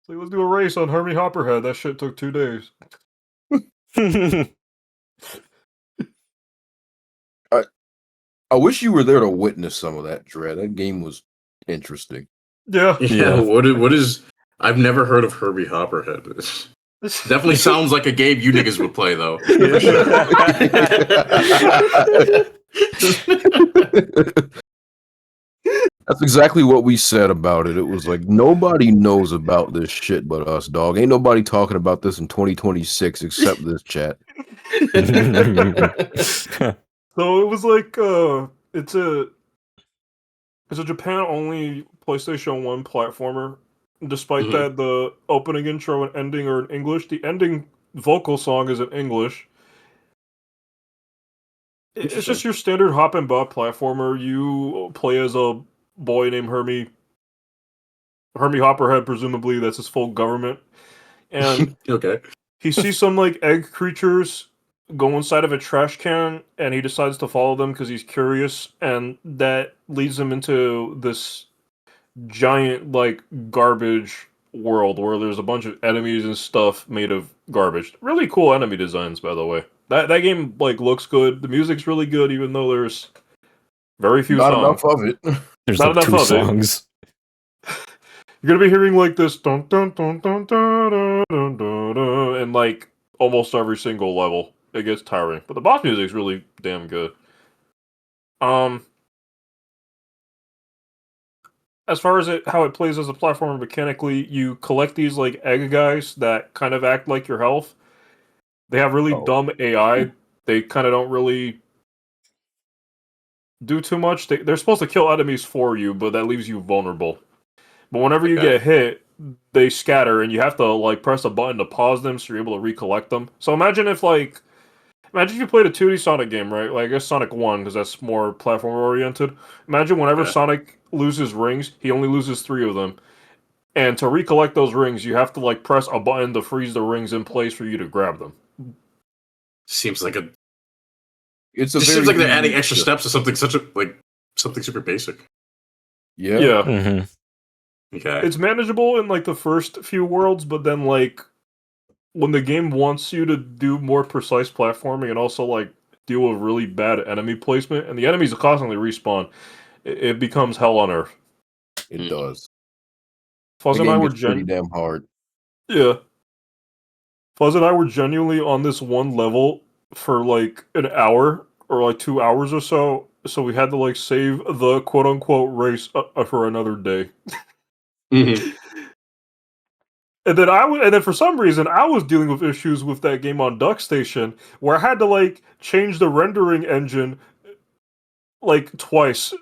So let's do a race on Herbie Hopperhead. That shit took 2 days. I wish you were there to witness some of that, Dread. That game was interesting. Yeah. Yeah. What is? I've never heard of Herbie Hopperhead. This definitely sounds like a game you niggas would play, though. That's exactly what we said about it. It was like, nobody knows about this shit but us, dog. Ain't nobody talking about this in 2026 except this chat. So it was like it's a Japan only PlayStation 1 platformer. Despite that, the opening intro and ending are in English. The ending vocal song is in English. It's just your standard hop and bop platformer. You play as a boy named Hermie Hopperhead, presumably that's his full government. And Okay. he sees some like egg creatures go inside of a trash can, and he decides to follow them because he's curious, and that leads him into this giant like garbage world where there's a bunch of enemies and stuff made of garbage. Really cool enemy designs, by the way. That game like looks good. The music's really good, even though there's very few Not songs. enough of it. There's Not like enough 2 of it. songs. You're gonna be hearing like this dun dun dun dun dun dun dun dun, dun in like almost every single level. It gets tiring, but the boss music's really damn good. Um, as far as how it plays as a platformer mechanically, you collect these like egg guys that kind of act like your health. They have really dumb AI. They kind of don't really do too much. They're supposed to kill enemies for you, but that leaves you vulnerable. But whenever you get hit, they scatter, and you have to like press a button to pause them so you're able to recollect them. So imagine if you played a 2D Sonic game, right? Like I guess Sonic 1, because that's more platform oriented. Imagine whenever Sonic loses rings, he only loses 3 of them. And to recollect those rings, you have to like press a button to freeze the rings in place for you to grab them. Seems like It's just seems like they're adding extra steps to something something super basic. Yeah. Mm-hmm. Okay. It's manageable in like the first few worlds, but then like when the game wants you to do more precise platforming and also like deal with really bad enemy placement, and the enemies constantly respawn, it becomes hell on earth. It does. Fuzz The and I game were gets pretty damn hard. Yeah. Fuzz and I were genuinely on this one level for like an hour or like 2 hours or so. So we had to like save the quote unquote race for another day. Mhm. And then for some reason I was dealing with issues with that game on Duck Station where I had to like change the rendering engine like twice.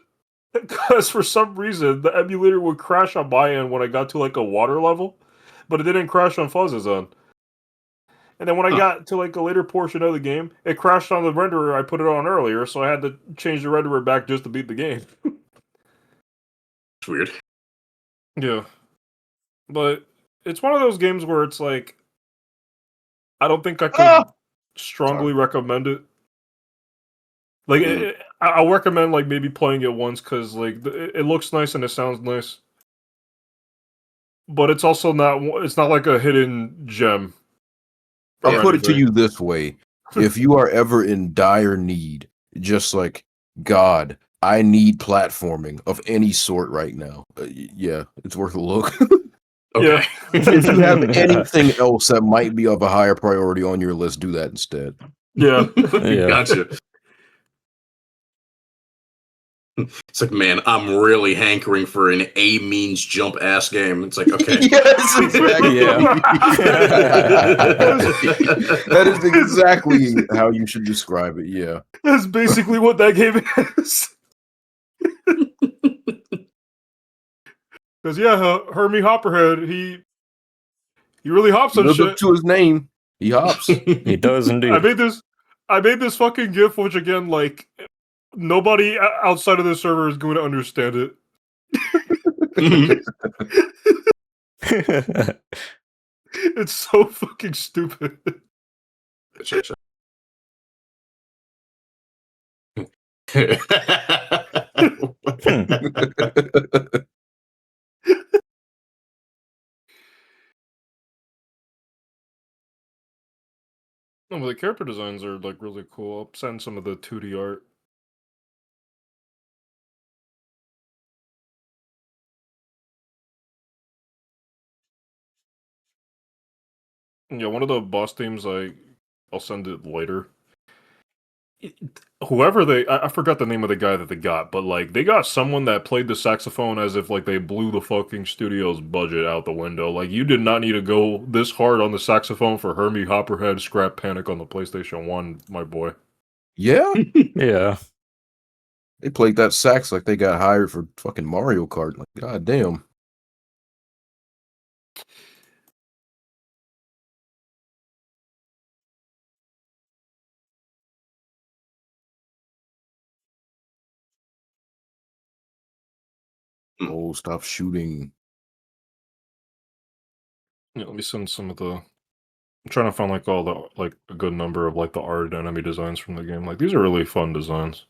Because for some reason the emulator would crash on my end when I got to like a water level, but it didn't crash on Fuzz's end. And then when I got to like a later portion of the game, it crashed on the renderer I put it on earlier, so I had to change the renderer back just to beat the game. It's weird. Yeah. But it's one of those games where it's like I don't think I could strongly recommend it. Like I'll recommend like maybe playing it once because like it looks nice and it sounds nice. But it's also not like a hidden gem. I'll put it to you this way. If you are ever in dire need, just like, God, I need platforming of any sort right now. Yeah, it's worth a look. Okay. If you have anything else that might be of a higher priority on your list, do that instead. Yeah. Gotcha. It's like, man, I'm really hankering for an A means jump ass game. It's like, okay. Yes, exactly. That is exactly how you should describe it. Yeah. That's basically what that game is. Because Hermie Hopperhead, he really hops on Lives shit. up to his name. He hops. He does indeed. I made this fucking GIF, which again, like, nobody outside of the server is going to understand it. It's so fucking stupid. No, but the character designs are like really cool. I'll send some of the 2D art. Yeah, one of the boss themes I'll send it later. Whoever I forgot the name of the guy that they got, but like they got someone that played the saxophone as if like they blew the fucking studio's budget out the window. Like you did not need to go this hard on the saxophone for Hermie Hopperhead Scrap Panic on the PlayStation 1, my boy. Yeah. Yeah. They played that sax like they got hired for fucking Mario Kart. Like, god damn. Oh, stop shooting. Yeah, let me send some of the. I'm trying to find like all the like a good number of like the art and enemy designs from the game. Like these are really fun designs.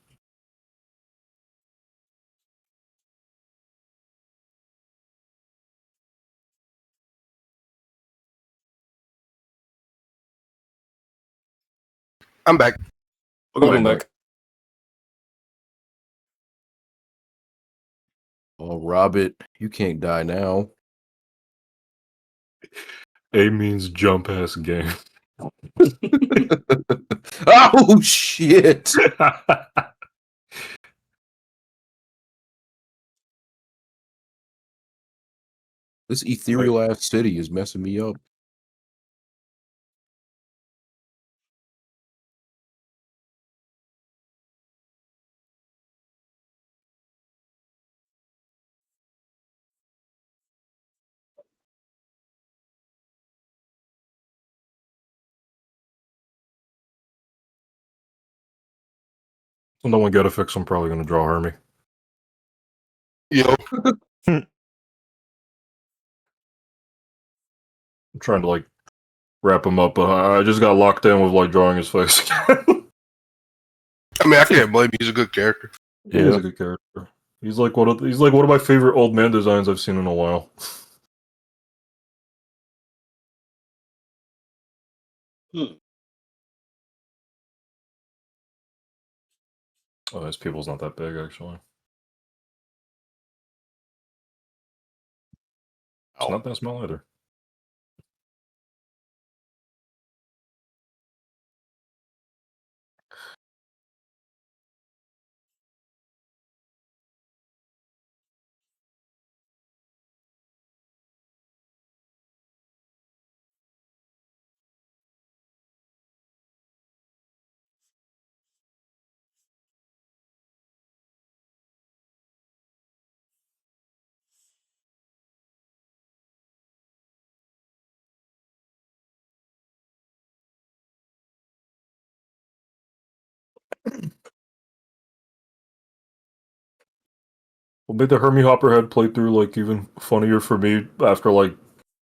I'm back. Welcome back. Oh, Robert, you can't die now. A means jump ass game. Oh shit! This ethereal ass city is messing me up. No one get a fix. I'm probably gonna draw Hermie. Yo, I'm trying to like wrap him up, but I just got locked in with like drawing his face. I mean, I can't blame you. He's a good character. He's a good character. He's like one of my favorite old man designs I've seen in a while. Oh, his people's not that big actually. It's not that small either. What made the Hermie Hopperhead playthrough like even funnier for me after like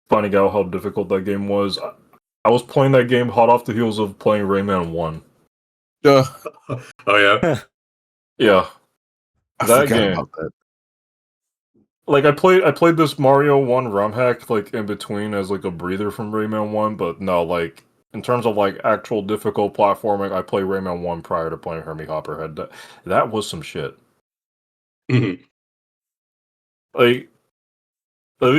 finding out how difficult that game was? I was playing that game hot off the heels of playing Rayman 1. Oh yeah. Yeah. I That forgot game. about that. Like I played this Mario 1 ROM hack like in between as like a breather from Rayman 1, but no, like in terms of like actual difficult platforming, I played Rayman 1 prior to playing Hermie Hopperhead. That was some shit. Mhm. Like let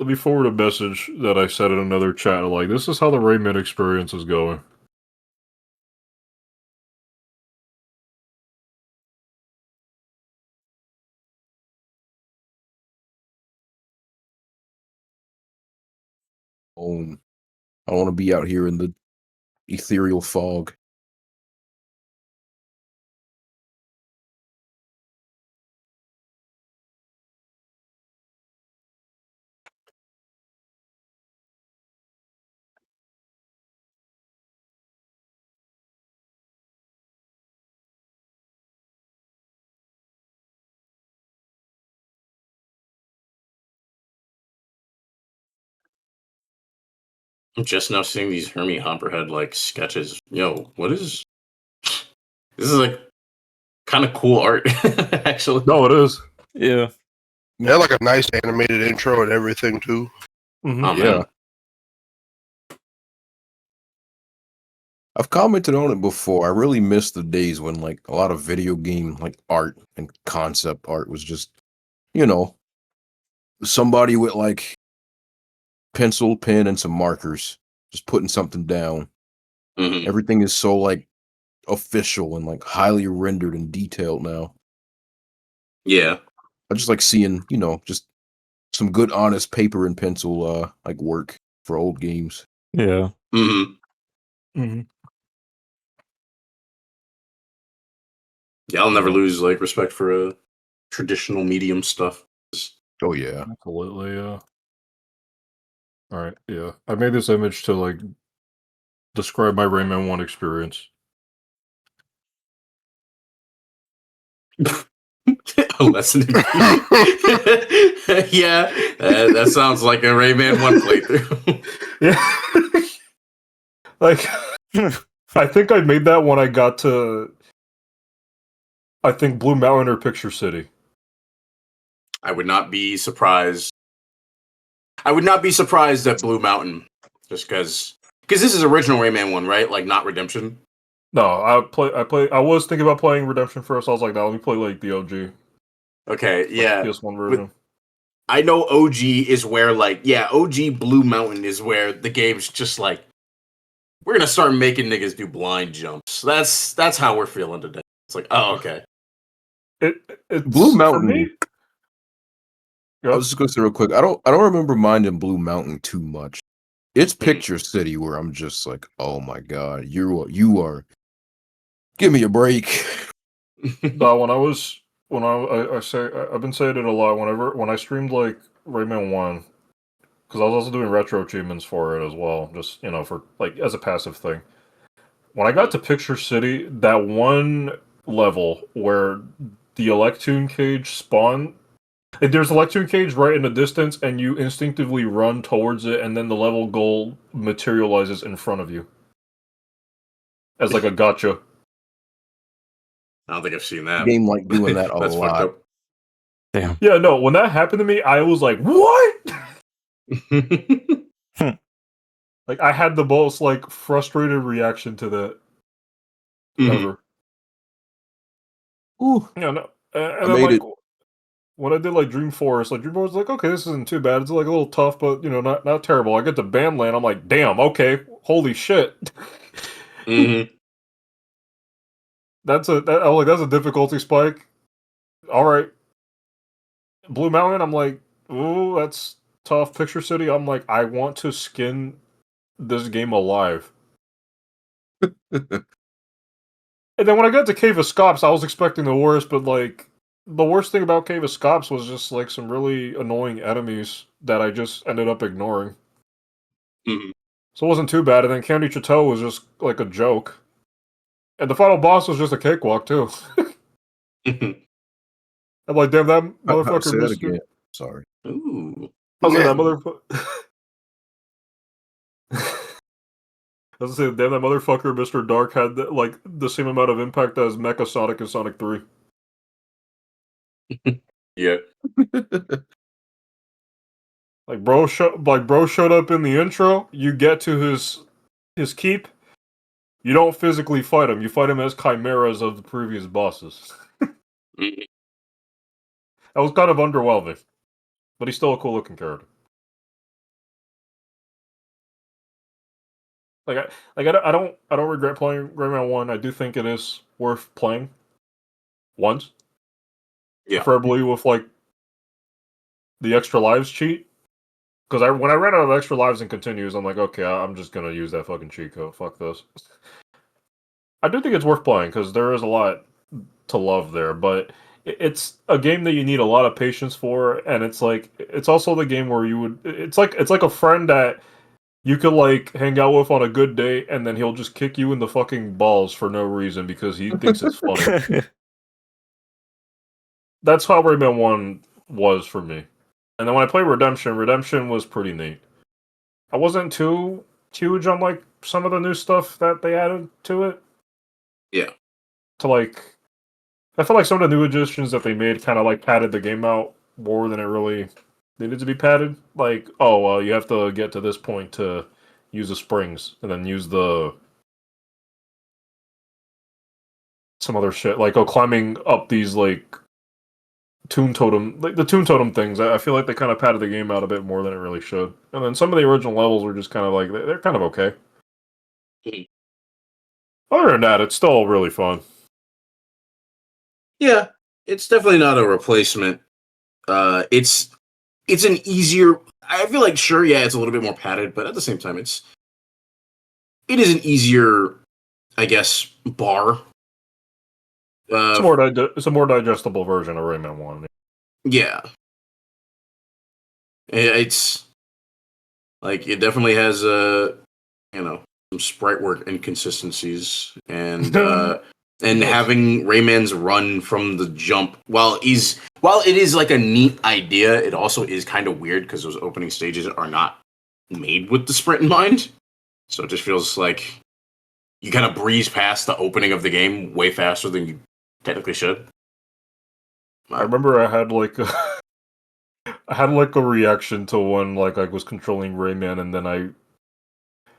me forward a message that I said in another chat. Like, this is how the Rayman experience is going. I want to be out here in the ethereal fog. I'm just now seeing these Hermie Hopperhead like sketches. Yo, what is this? Is like kind of cool art, actually. No, it is. Yeah. They had like a nice animated intro and everything too. Mm-hmm. Oh, Yeah. man. I've commented on it before. I really miss the days when like a lot of video game like art and concept art was just, you know, somebody with like pencil, pen, and some markers, just putting something down. Mhm. Everything is so like official and like highly rendered and detailed now. Yeah. I just like seeing, you know, just some good honest paper and pencil like work for old games. Yeah. hmm Mm-hmm. Yeah, I'll never lose like respect for traditional medium stuff. Oh yeah. Absolutely, yeah. Alright, yeah. I made this image to like describe my Rayman 1 experience. A lesson in yeah, that sounds like a Rayman 1 playthrough. Yeah. Like I think I made that when I got to I think Blue Mountain or Picture City. I would not be surprised. I would not be surprised at Blue Mountain, just because this is original Rayman 1, right? Like not Redemption. No, I was thinking about playing Redemption first. I was like, no, let me play like the OG Okay, yeah. PS1 version. I know OG is where OG Blue Mountain is where the game's just like, we're gonna start making niggas do blind jumps. That's how we're feeling today. It's like, oh, okay. It's, Blue for Mountain. me. I was just gonna say real quick. I don't remember minding Blue Mountain too much. It's Picture City where I'm just like, oh my god, you are. Give me a break. But I've been saying it a lot when I streamed like Rayman 1, because I was also doing retro achievements for it as well, just for like as a passive thing. When I got to Picture City, that one level where the Electoon cage spawned, there's an Electoon cage right in the distance, and you instinctively run towards it, and then the level goal materializes in front of you as like a gotcha. I don't think I've seen that. Game like doing that a That's lot. fucked up. Damn. Yeah, no, when that happened to me, I was like, what? Like, I had the most, like, frustrated reaction to that ever. Ooh, Yeah, no. And I then, made like, it. when I did, like, Dream Forest was like, okay, this isn't too bad. It's, like, a little tough, but, not terrible. I get to Bandland, I'm like, damn, okay, holy shit. Mm-hmm. That's a difficulty spike. All right. Blue Mountain, I'm like, ooh, that's tough. Picture City, I'm like, I want to skin this game alive. And then when I got to Cave of Scops, I was expecting the worst, but like the worst thing about Cave of Scops was just like some really annoying enemies that I just ended up ignoring. Mm-hmm. So it wasn't too bad, and then Candy Chateau was just like a joke. And the final boss was just a cakewalk too. I'm like, damn, that motherfucker Say that missed again. it. Sorry. Ooh. I was like, that motherfucker. I was gonna say, damn, that motherfucker, Mr. Dark, had like the same amount of impact as Mecha Sonic in Sonic 3. Yeah. Like bro showed up in the intro. You get to his keep. You don't physically fight him. You fight him as chimeras of the previous bosses. Mm-hmm. That was kind of underwhelming, but he's still a cool looking character. I don't regret playing Rayman 1. I do think it is worth playing once. Yeah. Preferably with like the extra lives cheat. Because when I ran out of extra lives and continues, I'm like, okay, I'm just gonna use that fucking cheat code. Fuck this. I do think it's worth playing because there is a lot to love there, but it's a game that you need a lot of patience for, and it's also the game where it's like a friend that you could like hang out with on a good day, and then he'll just kick you in the fucking balls for no reason because he thinks it's funny. That's how Rayman 1 was for me. And then when I played Redemption was pretty neat. I wasn't too huge on like some of the new stuff that they added to it. Yeah. I feel like some of the new additions that they made kind of like padded the game out more than it really needed to be padded. Like, you have to get to this point to use the springs, and then use some other shit. Like, climbing up these like Toon Totem, like the Toon Totem things. I feel like they kind of padded the game out a bit more than it really should. And then some of the original levels were just kind of like they're kind of okay. Other than that, it's still really fun. Yeah, it's definitely not a replacement. It's an easier. I feel like sure, yeah, it's a little bit more padded, but at the same time, it is an easier, I guess, bar. It's a more digestible version of Rayman 1. Yeah, it's like it definitely has some sprite work inconsistencies and having Rayman's run from the jump, while it is like a neat idea, it also is kind of weird because those opening stages are not made with the sprint in mind. So it just feels like you kind of breeze past the opening of the game way faster than you technically should. I remember I had like a reaction to when like I was controlling Rayman, and then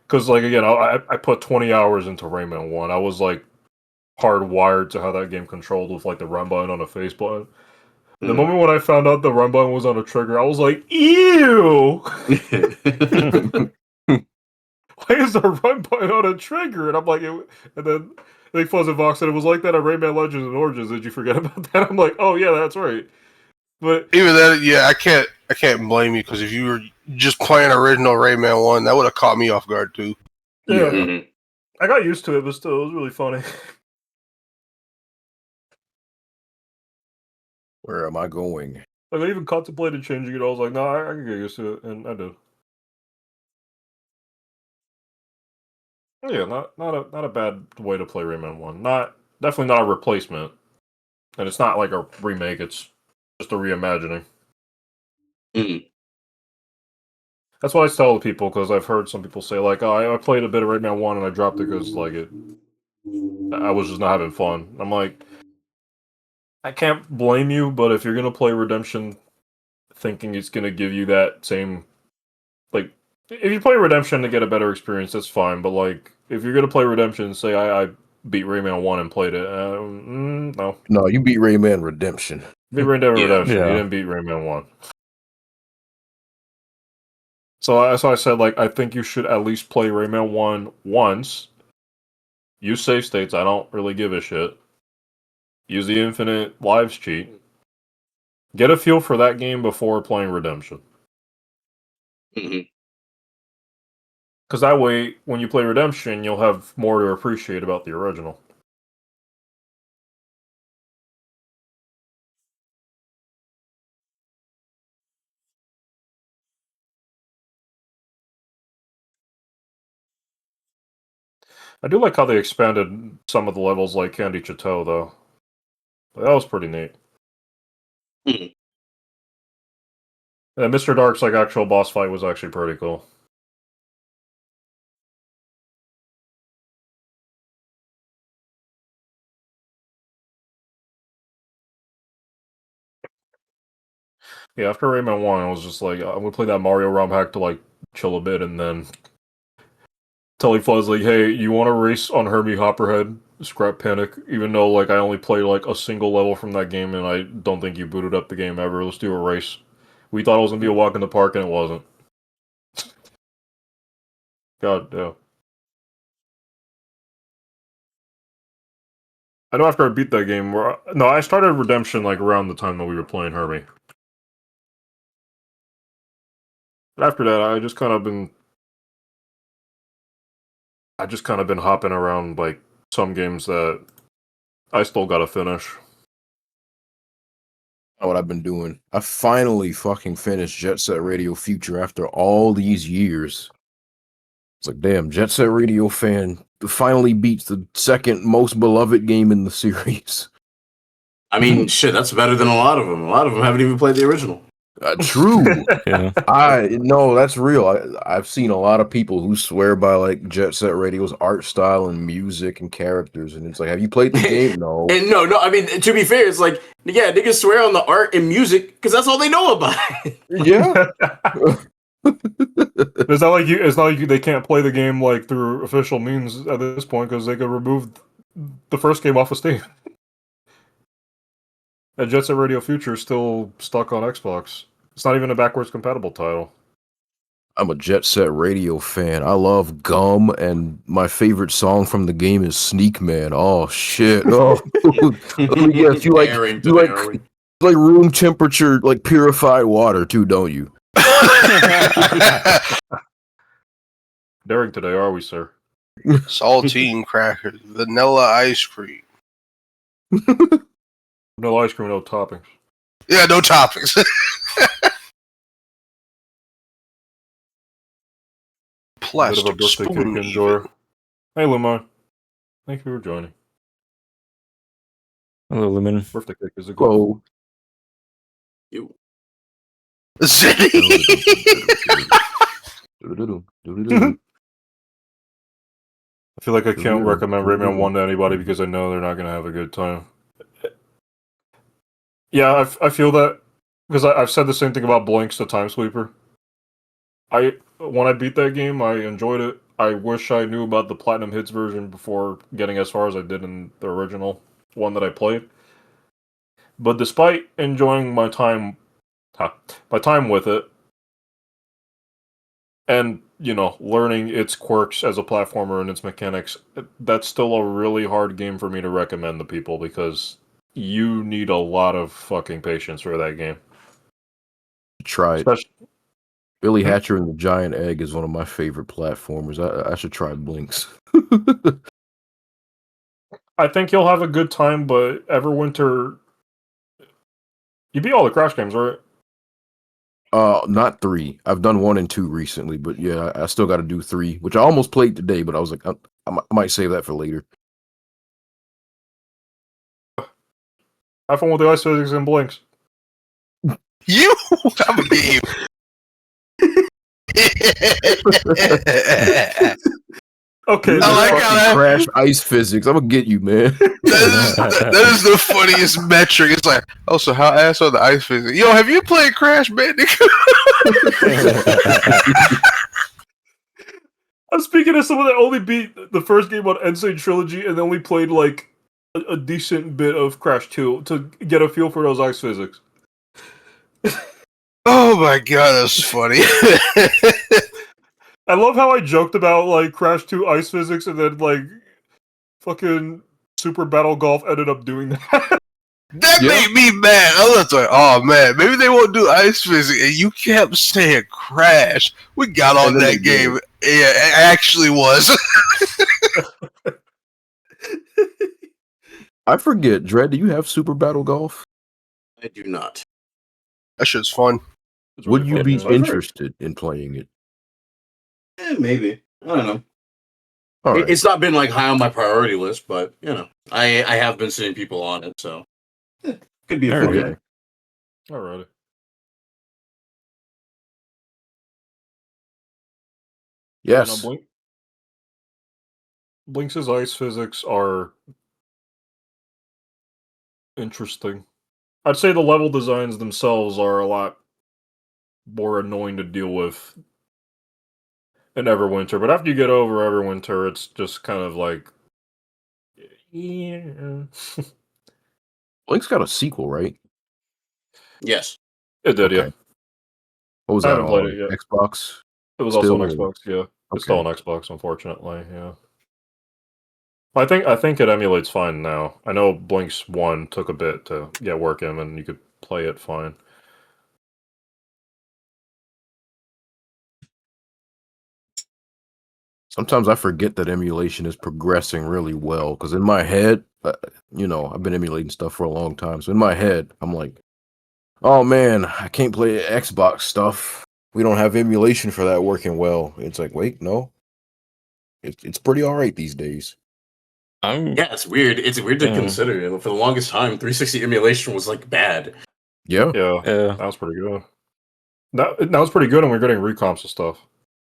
because like again I put 20 hours into Rayman 1. I was like hardwired to how that game controlled with like the run button on a face button. The moment when I found out the run button was on a trigger, I was like, "Ew! Why is the run button on a trigger?" And I'm like, and then I think Fuzz and Vox said it was like that on Rayman Legends and Origins. Did you forget about that? I'm like, oh yeah, that's right. But even then, yeah, I can't blame you because if you were just playing original Rayman 1, that would have caught me off guard too. yeah, Mhm. I got used to it, but still, it was really funny. Where am I going? Like I even contemplated changing it. I was like, no, I can get used to it, and I did. Yeah, not a bad way to play Rayman 1. Definitely not a replacement, and it's not like a remake. It's just a reimagining. Mhm. That's what I tell people because I've heard some people say like, "Oh, I played a bit of Rayman 1 and I dropped it because like I was just not having fun." I'm like, I can't blame you, but if you're gonna play Redemption, thinking it's gonna give you that same like, if you play Redemption to get a better experience, that's fine. But like, if you're gonna play Redemption, say I beat Rayman 1 and played it, no, No, you beat Rayman Redemption. beat Rayman Yeah. Redemption. You Yeah. didn't beat Rayman 1. So that's why I said, like, I think you should at least play Rayman 1 once. Use save states. I don't really give a shit. Use the infinite lives cheat. Get a feel for that game before playing Redemption. Mhm. Because that way, when you play Redemption, you'll have more to appreciate about the original. I do like how they expanded some of the levels like Candy Chateau, though. That was pretty neat. Mhm. And Mr. Dark's like actual boss fight was actually pretty cool. Yeah, after Rayman 1, I was just like, I'm gonna play that Mario ROM hack to like chill a bit, and then tell Fuzz like, hey, you want to race on Herbie Hopperhead? Scrap Panic. Even though like I only played like a single level from that game, and I don't think you booted up the game ever. Let's do a race. We thought it was gonna be a walk in the park, and it wasn't. God, yeah. I know after I beat that game, no, I started Redemption like around the time that we were playing Herbie. But after that, I just kind of been hopping around like some games that I still gotta finish. What I've been doing. I finally fucking finished Jet Set Radio Future after all these years. It's like, damn, Jet Set Radio fan finally beats the second most beloved game in the series. I mean, shit, that's better than a lot of them. A lot of them haven't even played the original. True. Yeah. No, that's real. I've seen a lot of people who swear by like Jet Set Radio's art style and music and characters, and it's like, have you played the game? No. And no. I mean, to be fair, it's like, yeah, niggas swear on the art and music because that's all they know about. Yeah. It's not like they can't play the game like through official means at this point because they could remove the first game off of Steam. And Jet Set Radio Future is still stuck on Xbox. It's not even a backwards compatible title. I'm a Jet Set Radio fan. I love Gum, and my favorite song from the game is Sneak Man. Oh shit! Oh, let me guess. You like room temperature, like purified water too, don't you? Daring today, are we, sir? Saltine crackers, vanilla ice cream. No ice cream, no toppings. Yeah, no toppings. Bit of a Plastic birthday cake spoon. enjoyer. Hey, Lumon. Thank you for joining. Hello, Lumen. Birthday cake is a good. Whoa. You. I feel like I can't recommend Rayman 1 to anybody because I know they're not going to have a good time. Yeah, I feel that because I've said the same thing about Blinks the Time Sweeper. When I beat that game, I enjoyed it. I wish I knew about the Platinum Hits version before getting as far as I did in the original one that I played. But despite enjoying my time with it, and learning its quirks as a platformer and its mechanics, that's still a really hard game for me to recommend to people because you need a lot of fucking patience for that game. Try it. Especially, Billy Hatcher and the Giant Egg is one of my favorite platformers. I should try Blinks. I think you'll have a good time, but Everwinter, you beat all the Crash games, right? Not 3. I've done 1 and 2 recently, but yeah, I still got to do 3, which I almost played today, but I was like, I might save that for later. Have fun with the ice physics and Blinks. You have a game. Okay, I like how that- Crash ice physics. I'm gonna get you, man. that is the funniest metric. It's like, oh, so how ass are the ice physics? Yo, have you played Crash Bandicoot? I'm speaking of someone that only beat the first game on Insane Trilogy and then only played like a decent bit of Crash 2 to get a feel for those ice physics. Oh my god, that's funny. I love how I joked about like Crash 2 ice physics and then like fucking Super Battle Golf ended up doing that. That made me mad. I was like, oh man, maybe they won't do ice physics. And you kept saying Crash. We got on that game. Yeah, it actually was. I forget, Dredd, do you have Super Battle Golf? I do not. That shit's fun. Would you be Yeah. interested in playing it? Maybe. I don't know. All right. It's not been like high on my priority list, but I have been seeing people on it, so could be a fun Okay. game. Alrighty. Yes. Blinks' ice physics are interesting. I'd say the level designs themselves are a lot more annoying to deal with in Everwinter, but after you get over Everwinter, it's just kind of like, yeah. Blink's got a sequel, right? Yes. It did, yeah. Okay. What was I that haven't played on? it yet. Xbox? It was also on Still, Xbox, yeah. It's Okay. still on Xbox, unfortunately, yeah. I think it emulates fine now. I know Blinks 1 took a bit to get working, and you could play it fine. Sometimes I forget that emulation is progressing really well, because in my head, I've been emulating stuff for a long time. So in my head, I'm like, oh man, I can't play Xbox stuff. We don't have emulation for that working well. It's like, wait, no. It's pretty all right these days. Yeah, it's weird. It's weird to consider. For the longest time, 360 emulation was like bad. Yeah. Yeah, that was pretty good. That was pretty good, and we're getting recomps and stuff.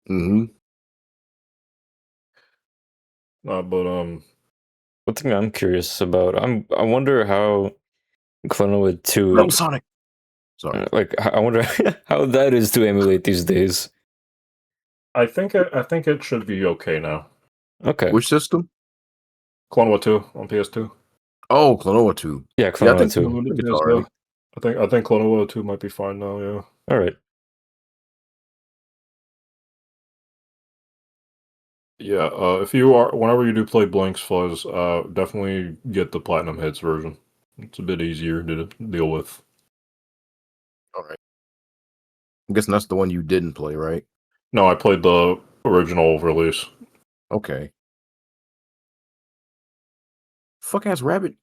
Mm-hmm. But one thing I'm curious about, I wonder how Clonoid 2 No, Sonic. Sorry. like I wonder how that is to emulate these days. I think it should be okay now. Okay. Which system? Clone 2 on PS2. Oh, Klonoa 2. Yeah, Yeah, I Clonoid think 2. it's all right. I think Clone 2 might be fine now, yeah. Alright. Yeah, whenever you do play Blinks Fuzz, definitely get the Platinum Hits version. It's a bit easier to deal with. All right. I'm guessing that's the one you didn't play, right? No, I played the original release. Okay. Fuck ass rabbit.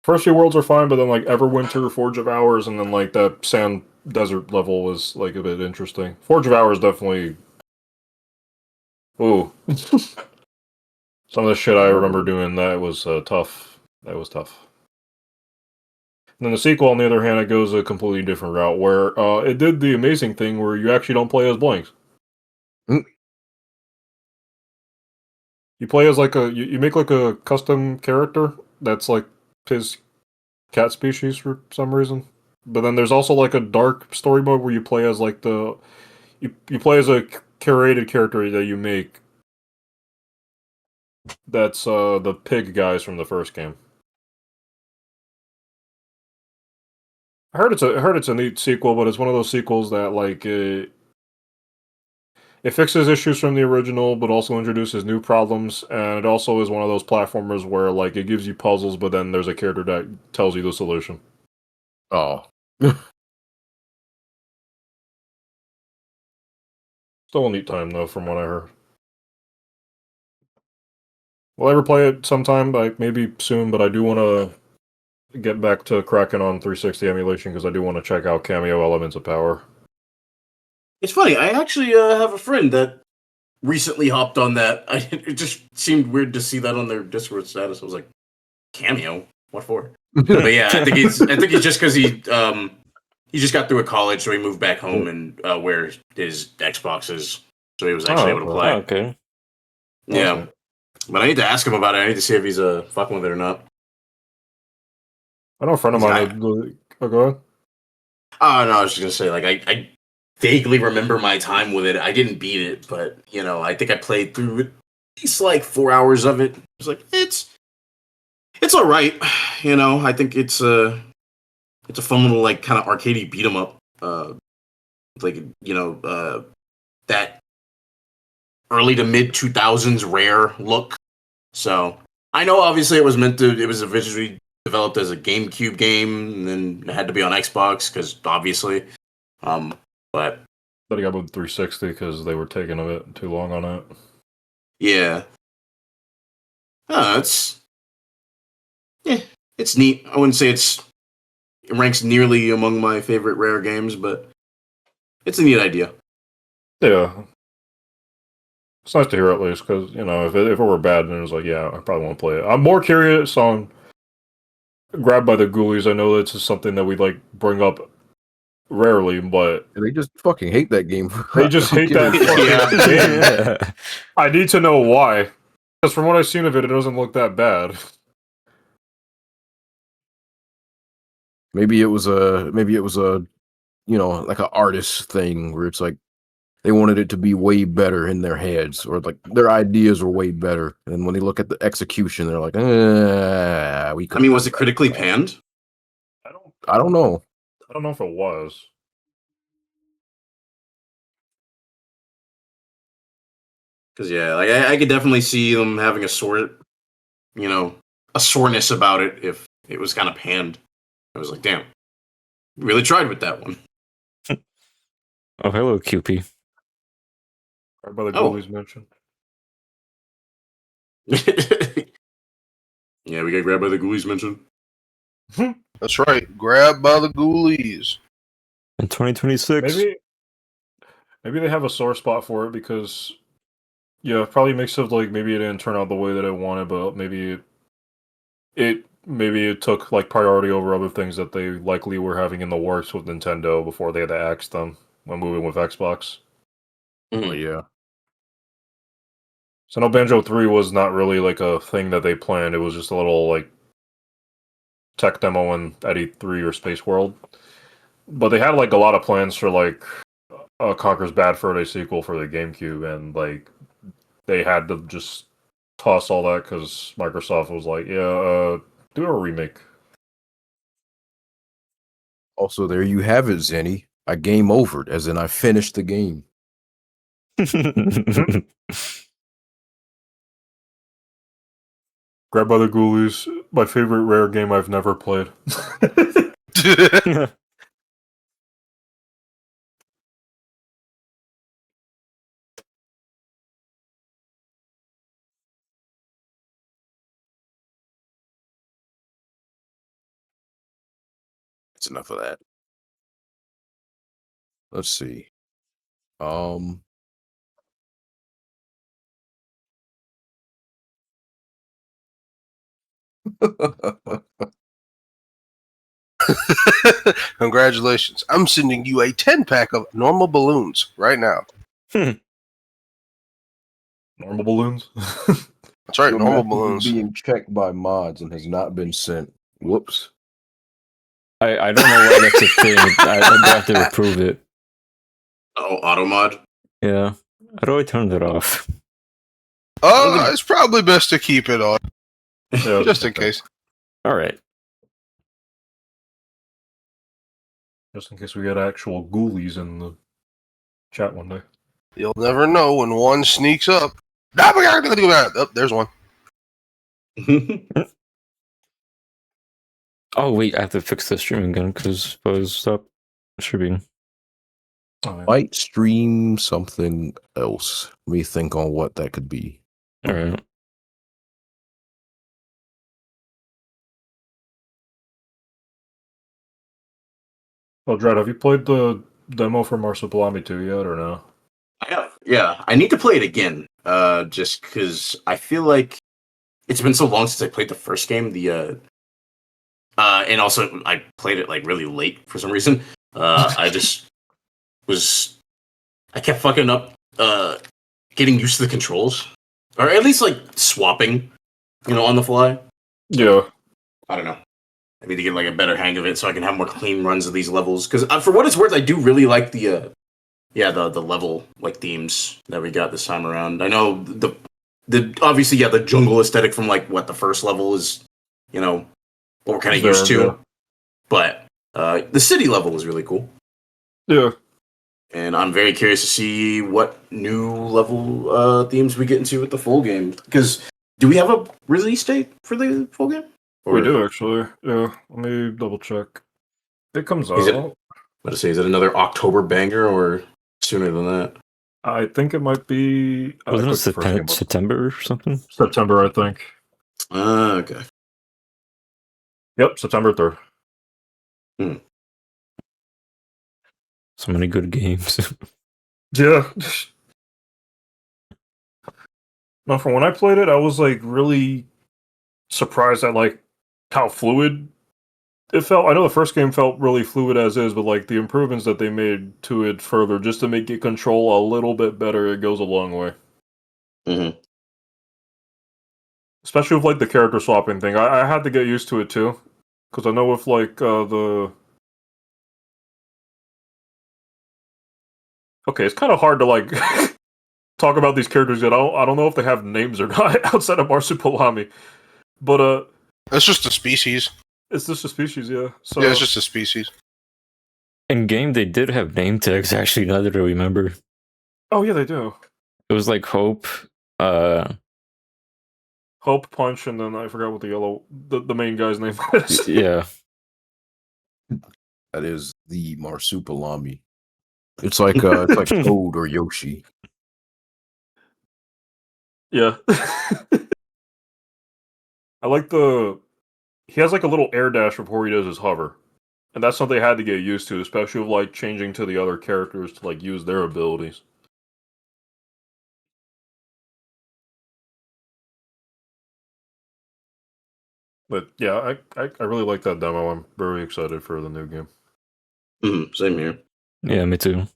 First few worlds are fine, but then like Everwinter, Forge of Hours, and then like that Sand Desert level was like a bit interesting. Forge of Hours definitely. Ooh. Some of the shit I remember doing that was tough. That was tough. And then the sequel, on the other hand, it goes a completely different route where it did the amazing thing where you actually don't play as Blinks. Mm. You play as like you make like a custom character that's like his cat species for some reason. But then there's also like a dark story mode where you play as like you play as a curated character that you make. That's the pig guys from the first game. I heard it's a neat sequel, but it's one of those sequels that like it fixes issues from the original, but also introduces new problems, and it also is one of those platformers where like it gives you puzzles, but then there's a character that tells you the solution. Oh, Still a neat time though, from what I heard. Will I ever play it sometime? Like maybe soon, but I do want to get back to cracking on 360 emulation because I do want to check out Cameo Elements of Power. It's funny. I actually have a friend that recently hopped on that. It just seemed weird to see that on their Discord status. I was like, Cameo? What for? But yeah, I think it's just because he just got through with college, so he moved back home and where his Xbox is, so he was actually able to play. Okay. Yeah, Awesome. but I need to ask him about it. I need to see if he's fucking with it or not. I know a friend of mine. Oh, go ahead. Oh no, I was just gonna say, like, I vaguely remember my time with it. I didn't beat it, but I think I played through at least like 4 hours of it. It's like it's all right. I think it's a fun little like kind of arcadey beat 'em up. That early to mid 2000s rare look. So I know obviously it was originally developed as a GameCube game, and then it had to be on Xbox because obviously. But But he got moved 360 because they were taking a bit too long on it. yeah, it's neat. I wouldn't say it ranks nearly among my favorite rare games, but it's a neat idea. Yeah. It's nice to hear at least, because, if it were bad, then it was like, yeah, I probably won't play it. I'm more curious on Grabbed by the Ghoulies. I know this is something that we, bring up rarely, but... they just fucking hate that game. They just hate that fucking game. I need to know why. Because from what I've seen of it, it doesn't look that bad. Maybe it was a like an artist thing where it's like they wanted it to be way better in their heads, or like their ideas were way better, and when they look at the execution, they're like, we. I mean, was it critically panned? I don't know. I don't know if it was. Because yeah, like I could definitely see them having a soreness about it if it was kind of panned. I was like, damn, really tried with that one. Oh, hello, QP. Grabbed by the Ghoulies mentioned. Yeah, we got grabbed by the ghoulies mentioned. That's right. Grabbed by the ghoulies. In 2026. Maybe they have a sore spot for it because, yeah, probably a mix of maybe it didn't turn out the way that I wanted, but maybe it took priority over other things that they likely were having in the works with Nintendo before they had to axe them when moving with Xbox. Oh, yeah. So no, Banjo 3 was not really a thing that they planned. It was just a little tech demo at E3 or Space World. But they had a lot of plans for Conker's Bad Fur Day sequel for the GameCube, and they had to just toss all that because Microsoft was like, yeah, do a remake. Also, there you have it, Zenny. I game overed, as in I finished the game. Grabbed by the Ghoulies, my favorite rare game I've never played. That's enough of that. Let's see. Congratulations. I'm sending you a 10-pack of normal balloons right now. Normal balloons? That's right, Your normal message is balloons. being checked by mods and has not been sent. Whoops. I don't know why that's a thing. I'd have to approve it. Oh, auto mod. Yeah. How do I turn that off? It's probably best to keep it on, Yeah, just in case. All right. Just in case we get actual ghoulies in the chat one day. You'll never know when one sneaks up. Oh, there's one. Oh wait, I have to fix the stream again because Fuzz stopped streaming. Oh, yeah. Might stream something else. Let me think on what that could be. All right. Well, Dread, have you played the demo for Marsupilami 2 yet, or no? I have. Yeah, I need to play it again. Just because I feel like it's been so long since I played the first game. And also I played it like really late for some reason. I just I kept fucking up. Getting used to the controls, or at least like swapping, on the fly. Yeah. I don't know. I need to get like a better hang of it so I can have more clean runs of these levels. Because for what it's worth, I do really like the level like themes that we got this time around. I know the obviously the jungle aesthetic from like what the first level is, what we're kind of used to. Yeah. But the city level was really cool. Yeah. And I'm very curious to see what new level themes we get into with the full game. Because do we have a release date for the full game? We do, actually. Yeah. Let me double check. It comes Is it- out. What to say? Is it another October banger or sooner than that? I think it might be. Wasn't it clicked the first game up. September or something? September, I think. Okay. Yep, September 3rd. So many good games. Yeah. No, from when I played it, I was like really surprised at like how fluid it felt. I know the first game felt really fluid as is, but like the improvements that they made to it further, just to make it control a little bit better, it goes a long way. Mm-hmm. Especially with like the character swapping thing. I had to get used to it too, because I know with like okay, it's kind of hard to like talk about these characters yet. I don't know if they have names or not outside of Marsupilami, but It's just a species. it's just a species, yeah. So Yeah, it's just a species. In game, they did have name tags. Actually, now that I remember, oh yeah, they do. it was like Hope. Hope, Punch, and then I forgot what the main guy's name was. Yeah. That is the Marsupilami. It's like Toad or Yoshi. Yeah. I like he has like a little air dash before he does his hover. And that's something I had to get used to, especially with like changing to the other characters to like use their abilities. But yeah, I really like that demo. I'm very excited for the new game. Same here. Yeah, me too.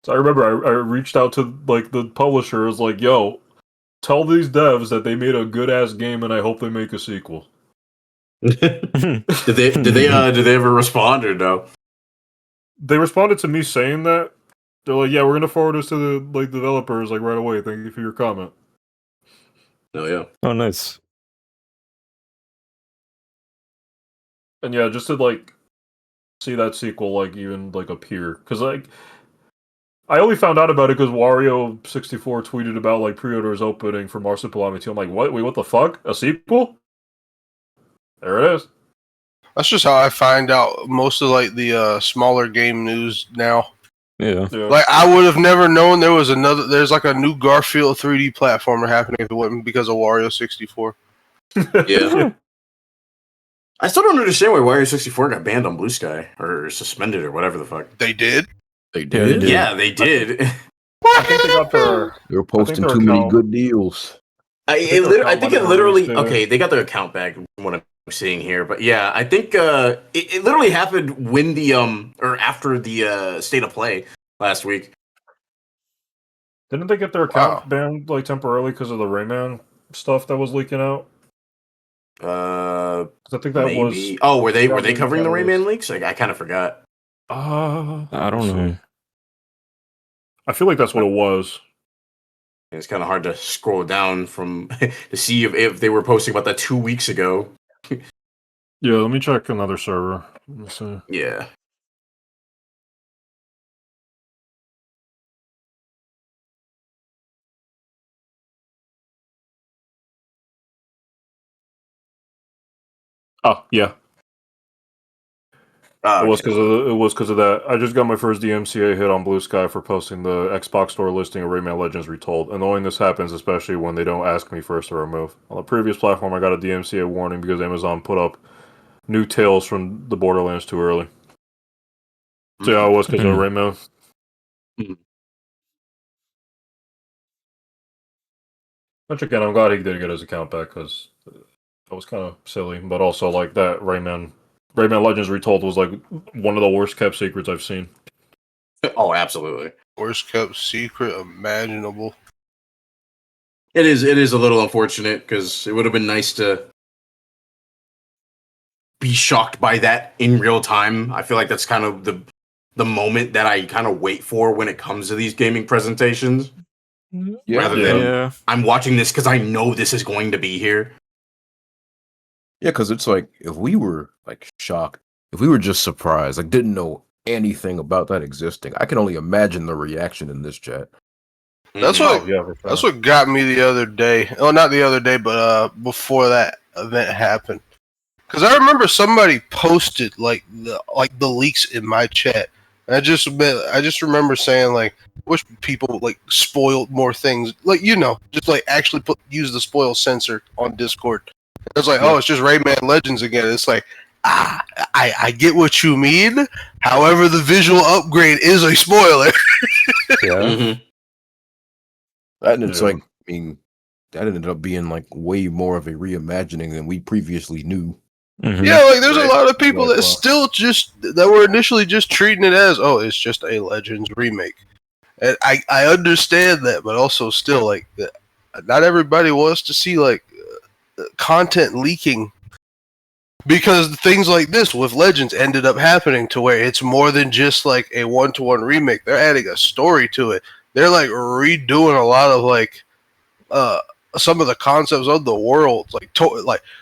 So I remember I reached out to like the publisher, was like, yo, tell these devs that they made a good ass game and I hope they make a sequel. Did they ever respond or no? They responded to me saying that. They're like, yeah, we're gonna forward this to the like developers like right away. Thank you for your comment. Oh yeah. Oh, nice. And yeah, just to like see that sequel like even like appear, because like I only found out about it because Wario64 tweeted about like pre-orders opening for Marsupilami 2. I'm like, what? Wait, what the fuck? A sequel? There it is. That's just how I find out most of like the smaller game news now. Yeah. Yeah. Like I would have never known there's like a new Garfield 3D platformer happening if it wasn't because of Wario 64. Yeah. I still don't understand why Wario 64 got banned on Blue Sky or suspended or whatever the fuck. They did? They Yeah, did. they did. Yeah, they did. I think they got their. They were posting their too many account- good deals. I think their account think might it have literally. released it. Okay, they got their account back. From what I'm seeing here, but yeah, I think it literally happened when the or after the state of play last week. Didn't they get their account Wow. banned like temporarily because of the Rayman stuff that was leaking out? 'Cause I think that Maybe. was. Oh, were they probably covering the that was- Rayman leaks? Like, I kind of forgot. I don't know. I feel like that's what it was. It's kind of hard to scroll down from to see if they were posting about that 2 weeks ago. Yeah, let me check another server. Let's see. Yeah. Oh, yeah. Ah, It was okay. because of that. I just got my first DMCA hit on Blue Sky for posting the Xbox Store listing of Rayman Legends Retold. Annoying this happens, especially when they don't ask me first to remove. On the previous platform, I got a DMCA warning because Amazon put up new tales from the Borderlands too early. So yeah, it was because of Rayman. Mhm. Which again, I'm glad he did get his account back because that was kind of silly. But also, like that Rayman Legends Retold was like one of the worst kept secrets I've seen. Oh, absolutely. Worst kept secret imaginable. It is a little unfortunate because it would have been nice to be shocked by that in real time. I feel like that's kind of the moment that I kind of wait for when it comes to these gaming presentations. Rather than I'm watching this because I know this is going to be here. Yeah, because it's like if we were like shocked, if we were just surprised, like didn't know anything about that existing, I can only imagine the reaction in this chat. That's Mhm. what Oh, yeah, for sure. that's what got me the other day. Oh, not the other day, but before that event happened. Because I remember somebody posted like the leaks in my chat. I just remember saying like, wish people like spoiled more things. Like just like actually use the spoil sensor on Discord. It's like, oh, it's just Rayman Legends again. It's like, I get what you mean. However, the visual upgrade is a spoiler. Yeah. Mhm. And it's Yeah. like, I mean, that ended up being like way more of a reimagining than we previously knew. Mhm. Yeah, like there's Right. a lot of people Like, that still that were initially just treating it as, oh, it's just a Legends remake. And I understand that, but also still like not everybody wants to see like content leaking, because things like this with Legends ended up happening to where it's more than just like a one-to-one remake. They're adding a story to it. They're like redoing a lot of like some of the concepts of the world. Like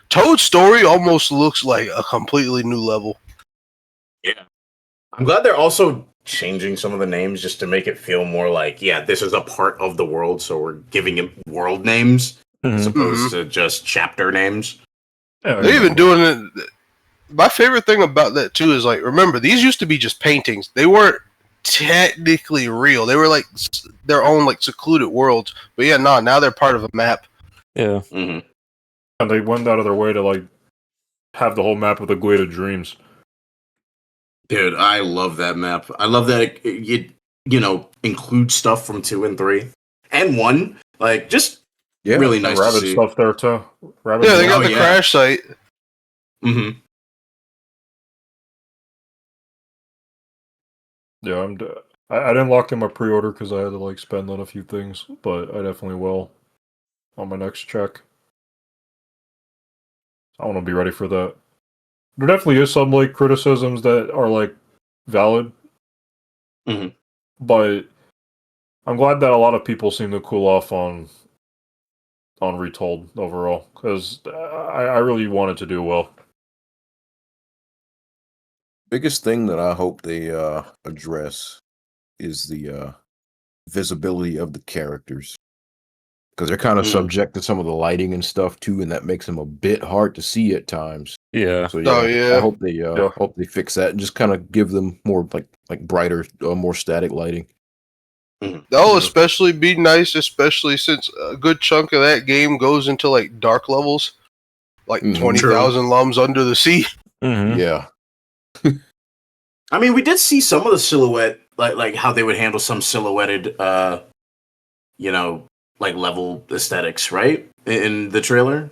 Toad's story almost looks like a completely new level. Yeah. I'm glad they're also changing some of the names just to make it feel more like, yeah, this is a part of the world, so we're giving it world names as Mhm. opposed to just chapter names. Yeah, They're even doing it. My favorite thing about that too is like, remember, these used to be just paintings. They weren't technically real. They were like their own like secluded worlds. But yeah, now they're part of a map. Yeah. Mm-hmm. And they went out of their way to like have the whole map of the Guida Dreams. Dude, I love that map. I love that it includes stuff from 2 and 3 and 1. Like, just Yeah, really And nice to Rabbit see. stuff there too. Rabbit Yeah, they got Oh, the yeah. crash site. Mm-hmm. Yeah, I didn't lock in my pre-order because I had to like spend on a few things, but I definitely will on my next check. I want to be ready for that. There definitely is some like criticisms that are like valid, Mhm. but I'm glad that a lot of people seem to cool off on Retold overall because I really wanted to do well. biggest thing that I hope they address is the visibility of the characters, because they're kind of Mhm. subject to some of the lighting and stuff too, and that makes them a bit hard to see at times. Yeah. So Oh, yeah, yeah. I hope they fix that and just kind of give them more like brighter, more static lighting. That'll Yeah. especially be nice, especially since a good chunk of that game goes into like dark levels, like Mhm. 20,000 lums under the sea. Mhm. Yeah, I mean, we did see some of the silhouette, like how they would handle some silhouetted, like level aesthetics, right? In the trailer.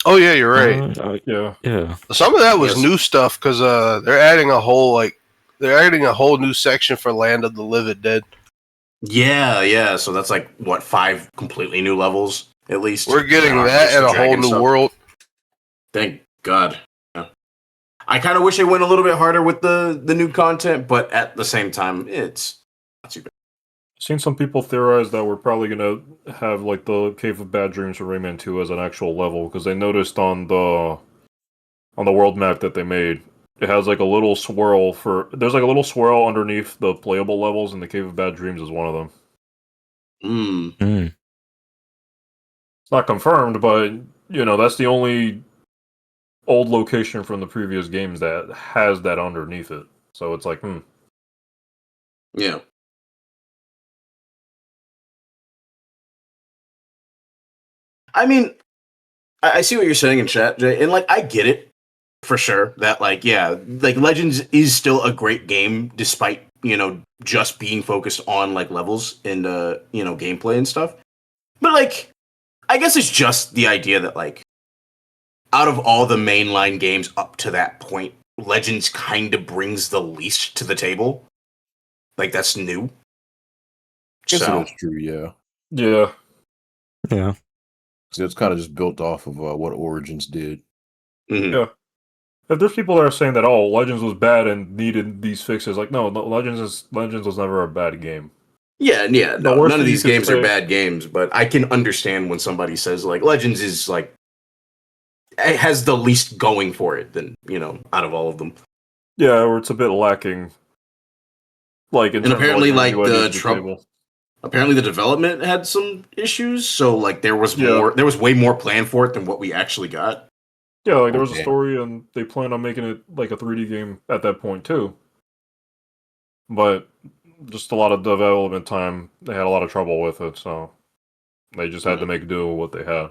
Oh yeah, you're right. Yeah. Yeah. Some of that was Yes. new stuff because they're adding a whole new section for Land of the Living Dead. Yeah. So that's like what, 5 completely new levels at least. We're getting aren't that just and the a whole dragon new stuff. world. Thank God. Yeah. I kind of wish it went a little bit harder with the new content, but at the same time, it's not too bad. Seen some people theorize that we're probably gonna have like the Cave of Bad Dreams for Rayman 2 as an actual level because they noticed on on the world map that they made. It has like a little swirl there's like a little swirl underneath the playable levels, and the Cave of Bad Dreams is one of them. Mm. It's not confirmed, but that's the only old location from the previous games that has that underneath it. So it's like, Yeah. I mean, I see what you're saying in chat, Jay, and like I get it for sure that like Legends is still a great game despite just being focused on like levels and gameplay and stuff. But like, I guess it's just the idea that like out of all the mainline games up to that point, Legends kind of brings the least to the table. Like that's new. Guess So that's true. Yeah. yeah. Yeah. So it's kind of just built off of what Origins did. mhm. Yeah. If there's people that are saying that Legends was bad and needed these fixes, like no, Legends was never a bad game. Yeah, no, worst none of thing these you could games are say- bad games, but I can understand when somebody says like Legends is like it has the least going for it than out of all of them. Yeah, or it's a bit lacking. Like in And terms of, apparently, bringing like, new the ideas to Trump- Apparently, the development had some issues, so like there was way more planned for it than what we actually got. Yeah, like there was a Okay. story, and they planned on making it like a 3D game at that point too. But just a lot of development time, they had a lot of trouble with it, so they just had to make do with what they had.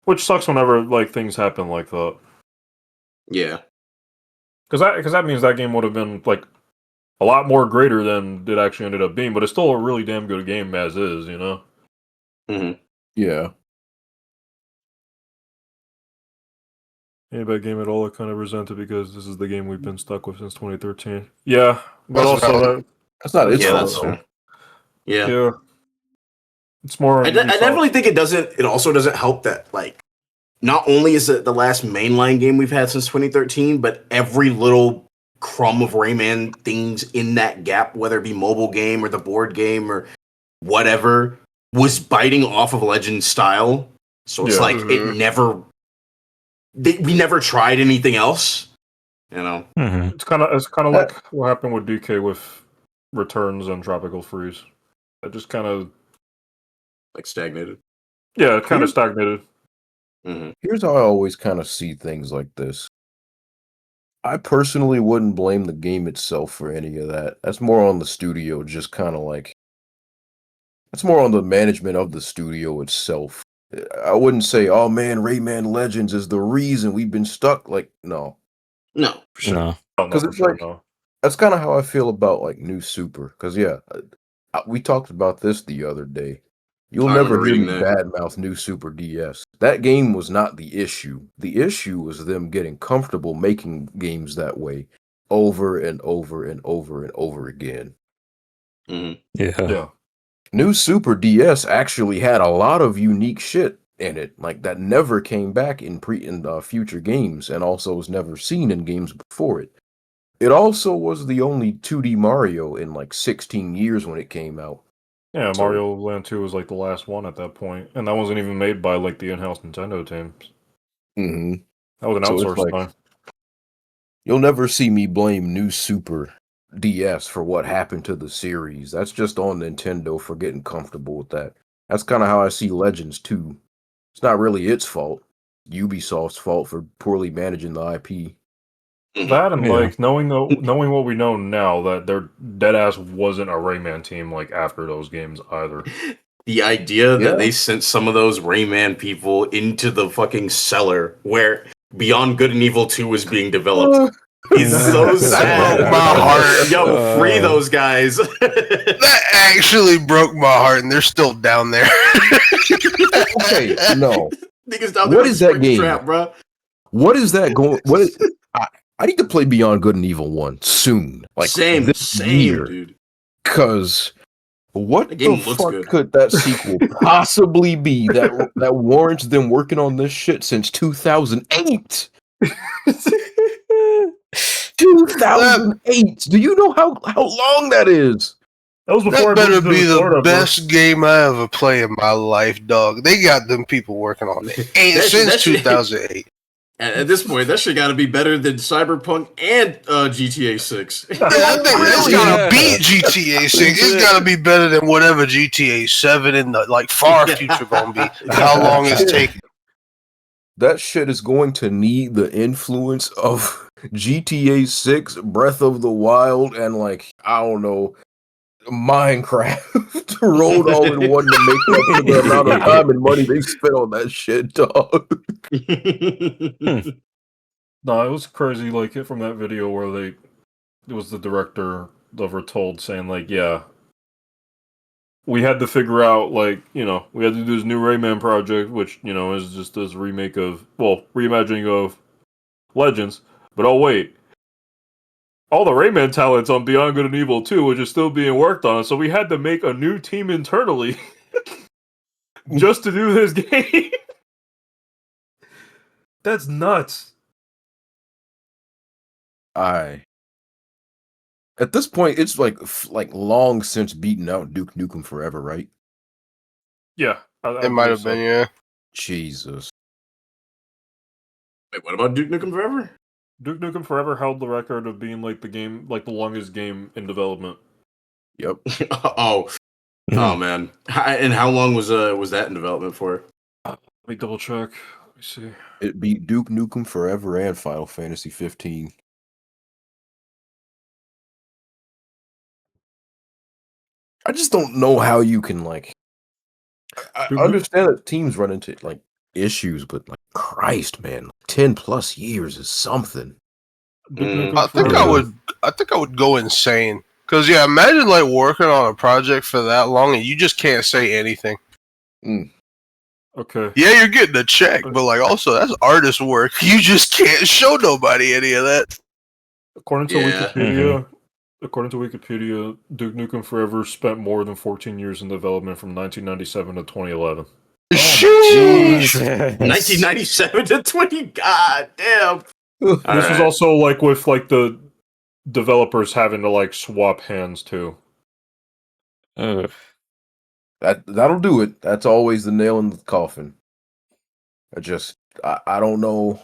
Which sucks whenever like things happen like that, Yeah, because that means that game would have been like a lot more greater than it actually ended up being. But it's still a really damn good game as is, Yeah. Any bad game at all, I kind of resent it because this is the game we've been stuck with since 2013. Yeah, but That's also valid. That's not its yeah, fault. that's though. fair. Yeah, yeah, it's more. I definitely think it doesn't. It also doesn't help that like not only is it the last mainline game we've had since 2013, but every little crumb of Rayman things in that gap, whether it be mobile game or the board game or whatever, was biting off of Legend style. So it's Yeah. like it never. We never tried anything else. Mhm. It's kind of like what happened with DK with Returns and Tropical Freeze. It just kind of Like stagnated. it kind of stagnated. Mm-hmm. Here's how I always kind of see things like this. I personally wouldn't blame the game itself for any of that. That's more on the studio, just kind of like. That's more on the management of the studio itself. I wouldn't say, oh man, Rayman Legends is the reason we've been stuck. Like, no. No, for sure. No. Oh, no, 'Cause for it's sure, like- no. That's kind of how I feel about like New Super. Because we talked about this the other day. You'll I never remember hear me reading that. badmouth New Super DS. That game was not the issue. The issue was them getting comfortable making games that way over and over and over and over again. Mm-hmm. Yeah. Yeah, New Super DS actually had a lot of unique shit in it, like that never came back in future games, and also was never seen in games before it. It also was the only 2D Mario in like 16 years when it came out. yeah. So- Mario Land 2 was like the last one at that point, and that wasn't even made by like the in-house Nintendo teams. Mm-hmm. That was an So it's outsourced like- time. You'll never see me blame New Super DS for what happened to the series. That's just on Nintendo for getting comfortable with that. That's kind of how I see Legends too. It's not really its fault. Ubisoft's fault for poorly managing the IP. That and Yeah. like knowing what we know now, that their deadass wasn't a Rayman team like after those games either. The idea Yeah. that they sent some of those Rayman people into the fucking cellar where Beyond Good and Evil 2 was being developed is so sad. broke my heart. Yo, free those guys. That actually broke my heart, and they're still down there. Okay, no. Niggas down What there is that Springtrap, game? bro. What is that going? What is? I need to play Beyond Good and Evil 1 soon. Like Same, this year. dude. Cause what The the game looks fuck good. could that sequel possibly be that warrants them working on this shit since 2008? 2008. Do you know how long that is? That was before That I better moved to be the Florida, bro. best game I ever play in my life, dog. They got them people working on it That shit- since that shit- 2008. At this point, that shit got to be better than Cyberpunk and GTA 6. Yeah, that thing, it's gotta beat GTA 6. It's gotta be better than whatever GTA 7 in the far future gonna be. How long it's taking. That shit is going to need the influence of GTA 6, Breath of the Wild, and I don't know, Minecraft rolled all in one to make up for the amount of time and money they spent on that shit, dog. No, it was crazy. From that video where it was the director of Retold saying yeah, we had to figure out we had to do this new Rayman project, which is just this remake of reimagining of Legends. But oh wait, all the Rayman talents on Beyond Good and Evil 2, which is still being worked on, so we had to make a new team internally just to do this game. That's nuts. At this point, it's long since beaten out Duke Nukem Forever, right? Yeah, I It might have been, yeah. Jesus. Wait, what about Duke Nukem Forever? Duke Nukem Forever held the record of being the longest game in development. Yep. Oh man. And how long was that in development for? Let me double check. Let me see. It beat Duke Nukem Forever and Final Fantasy 15. I just don't know how you can I understand that teams run into issues, but Christ, man, 10 plus years is something. I think I would go insane. Cause imagine working on a project for that long and you just can't say anything. Okay. Yeah, you're getting a check, but also that's artist work. You just can't show nobody any of that. According to Wikipedia, Duke Nukem Forever spent more than 14 years in development from 1997 to 2011. Sheesh. 1997 to 20. God damn. This was also with the developers having to swap hands too. That'll do it. That's always the nail in the coffin. I don't know.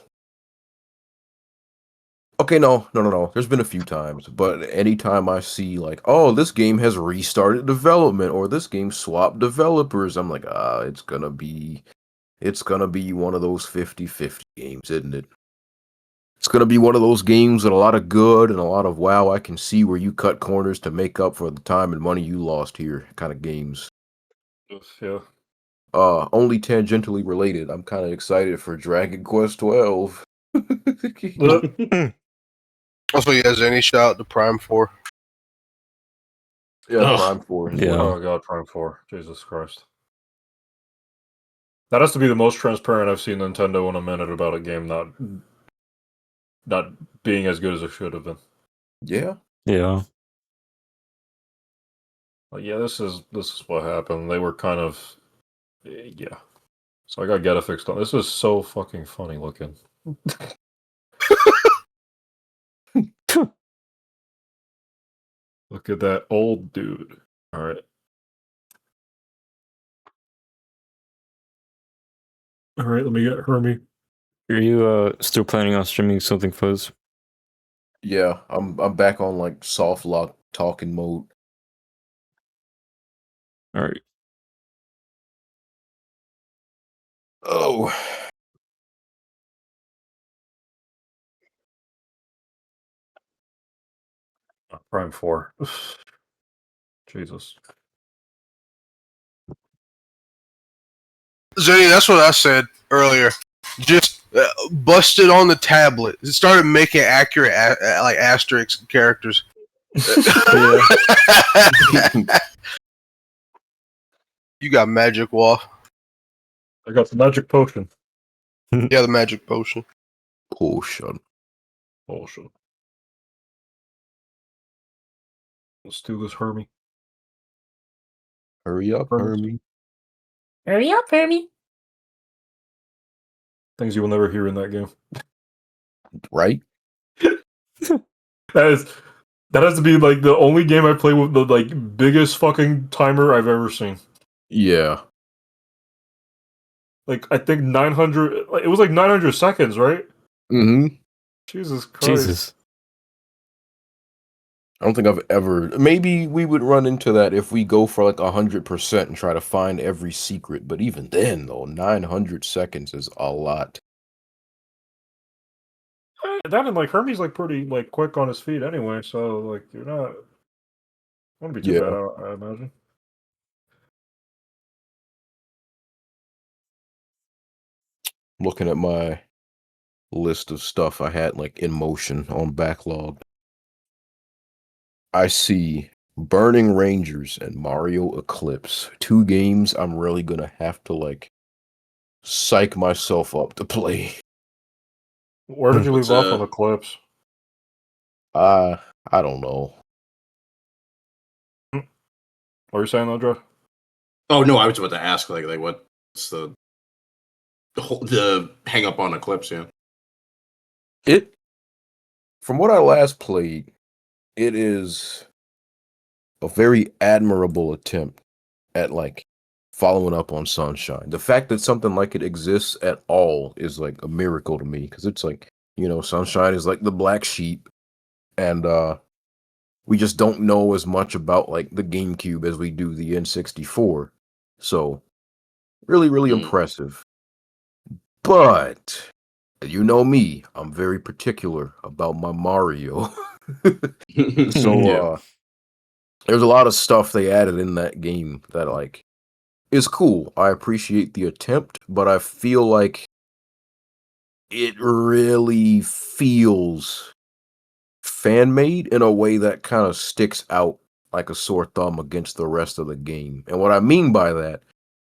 Okay, no. There's been a few times, but anytime I see this game has restarted development or this game swapped developers, I'm it's gonna be one of those 50-50 games, isn't it? It's gonna be one of those games with a lot of good and a lot of wow, I can see where you cut corners to make up for the time and money you lost here kind of games. Yeah. Only tangentially related. I'm kind of excited for Dragon Quest 12. Also, has any shout out to Prime 4? Yeah, Prime 4. Yeah. Oh god, Prime 4. Jesus Christ. That has to be the most transparent I've seen Nintendo in a minute about a game not being as good as it should have been. Yeah. Yeah. This is what happened. They were kind of So I got Get It Fixed on. This is so fucking funny looking. Look at that old dude. All right. All right, let me get Hermie. Are you still planning on streaming something, Fuzz? Yeah, I'm back on soft lock talking mode. All right. Oh. Prime 4. Jesus. Zenny, that's what I said earlier. Just busted on the tablet. It started making accurate asterisk characters. You got magic, Waff. I got the magic potion. Yeah, the magic potion. Potion. Let's do this, Hermie. Hurry up, Hermie. Hurry up, Hermie. Things you will never hear in that game. Right? That has to be the only game I play with the biggest fucking timer I've ever seen. Yeah. I think 900. It was 900 seconds, right? Mm-hmm. Jesus Christ. Jesus. I don't think I've ever. Maybe we would run into that if we go for like 100% and try to find every secret. But even then, though, 900 seconds is a lot. That and like Hermes like pretty like quick on his feet anyway, so like you're not won't be too Yeah. bad, I imagine. Looking at my list of stuff I had like in motion on backlog, I see Burning Rangers and Mario Eclipse. 2 games I'm really gonna have to like psych myself up to play. Where did you leave What's, off on Eclipse? I don't know. What were you saying, though, Joe? Oh no, I was about to ask like what's the hang up on Eclipse? Yeah. It, from what I last played, it is a very admirable attempt at like following up on Sunshine. The fact that something like it exists at all is like a miracle to me, because it's like, Sunshine is like the black sheep, and we just don't know as much about like the GameCube as we do the N64. So really, really impressive. But you know me, I'm very particular about my Mario. So Yeah. there's a lot of stuff they added in that game that like is cool. I appreciate the attempt, but I feel like it really feels fan made in a way that kind of sticks out like a sore thumb against the rest of the game. And what I mean by that,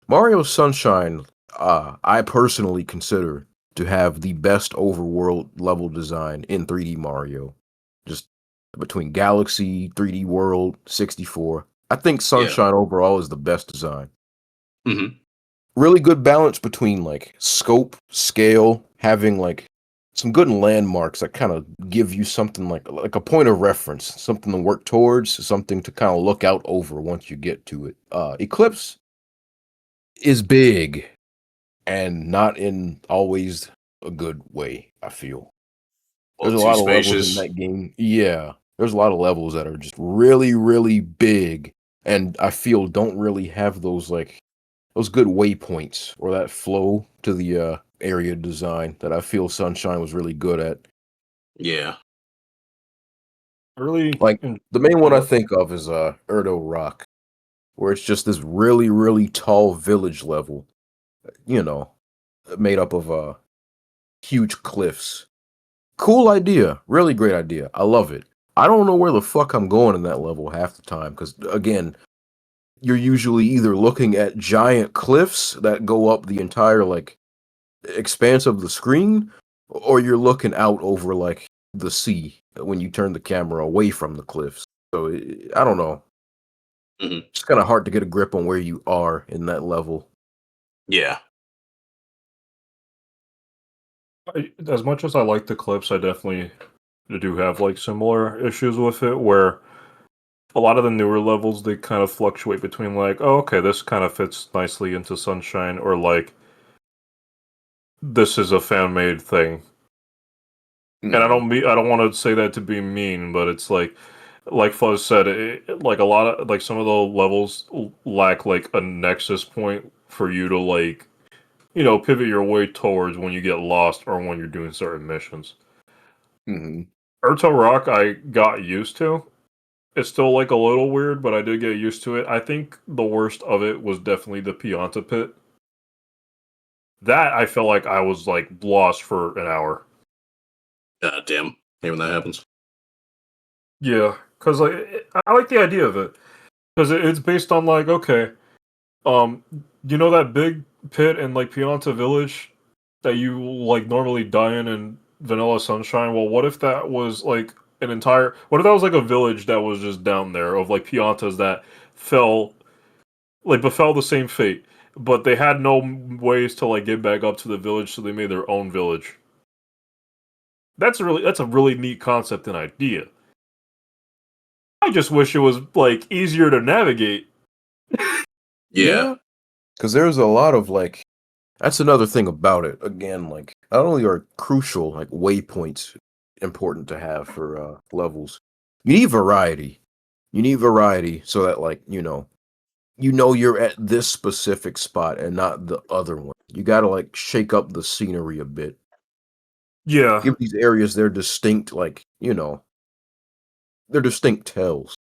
Mario Sunshine, I personally consider to have the best overworld level design in 3D Mario. Just between Galaxy, 3D World, 64. I think Sunshine overall is the best design. Mm-hmm. Really good balance between like scope, scale, having like some good landmarks that kind of give you something like a point of reference, something to work towards, something to kind of look out over once you get to it. Eclipse is big and not in always a good way, I feel. There's a Too lot of levels spacious. in that game. Yeah, there's a lot of levels that are just really, really big, and I feel don't really have those good waypoints or that flow to the area design that I feel Sunshine was really good at. Yeah. Really, Like the main one I think of is Erdo Rock, where it's just this really, really tall village level, made up of huge cliffs. Cool idea, really great idea. I love it. I don't know where the fuck I'm going in that level half the time, because again, you're usually either looking at giant cliffs that go up the entire like expanse of the screen, or you're looking out over like the sea when you turn the camera away from the cliffs. So I don't know. Mhm. It's kind of hard to get a grip on where you are in that level. Yeah. as much as I like the clips, I definitely do have like similar issues with it, where a lot of the newer levels they kind of fluctuate between like, oh, okay, this kind of fits nicely into Sunshine, or like this is a fan made thing. And I don't want to say that to be mean, but it's like Fuzz said, like a lot of like some of the levels lack like a nexus point for you to like, pivot your way towards when you get lost or when you're doing certain missions. Mm-hmm. Urto Rock, I got used to. It's still like a little weird, but I did get used to it. I think the worst of it was definitely the Pianta Pit. That I felt like I was like lost for an hour. God damn. Hey, when that happens. Yeah, because like I like the idea of it, because it's based on like, okay, that big pit in like Pianta Village that you like normally die in Vanilla Sunshine. Well, what if that was like what if that was like a village that was just down there of like Piantas that befell the same fate, but they had no ways to like get back up to the village, so they made their own village. That's a really neat concept and idea. I just wish it was like easier to navigate. Yeah. Because there's a lot of like, that's another thing about it. Again, like not only are crucial like waypoints important to have for levels, you need variety. You need variety so that like you're at this specific spot and not the other one. You got to like shake up the scenery a bit. Yeah. Give these areas their distinct their distinct tells.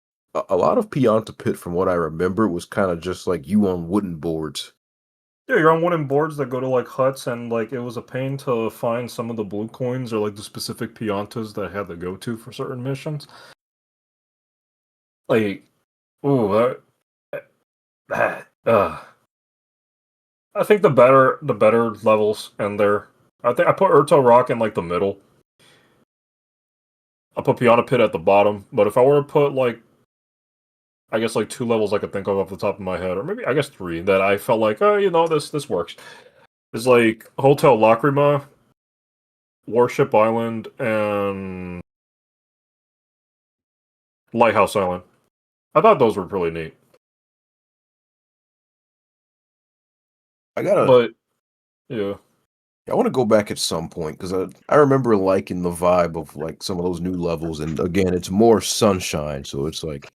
A lot of Pianta Pit, from what I remember, was kind of just like you on wooden boards. Yeah, you're on wooden boards that go to like huts, and like it was a pain to find some of the blue coins or like the specific Piantas that I had to go to for certain missions. Like, ooh, I think the better levels in there. I think I put Urto Rock in like the middle. I put Pianta Pit at the bottom. But if I were to put like, I guess like 2 levels I could think of off the top of my head, or maybe I guess 3 that I felt like, oh, this works. It's like Hotel Lacrima, Warship Island, and Lighthouse Island. I thought those were really neat. But yeah. I want to go back at some point because I remember liking the vibe of like some of those new levels, and again, it's more sunshine, so it's like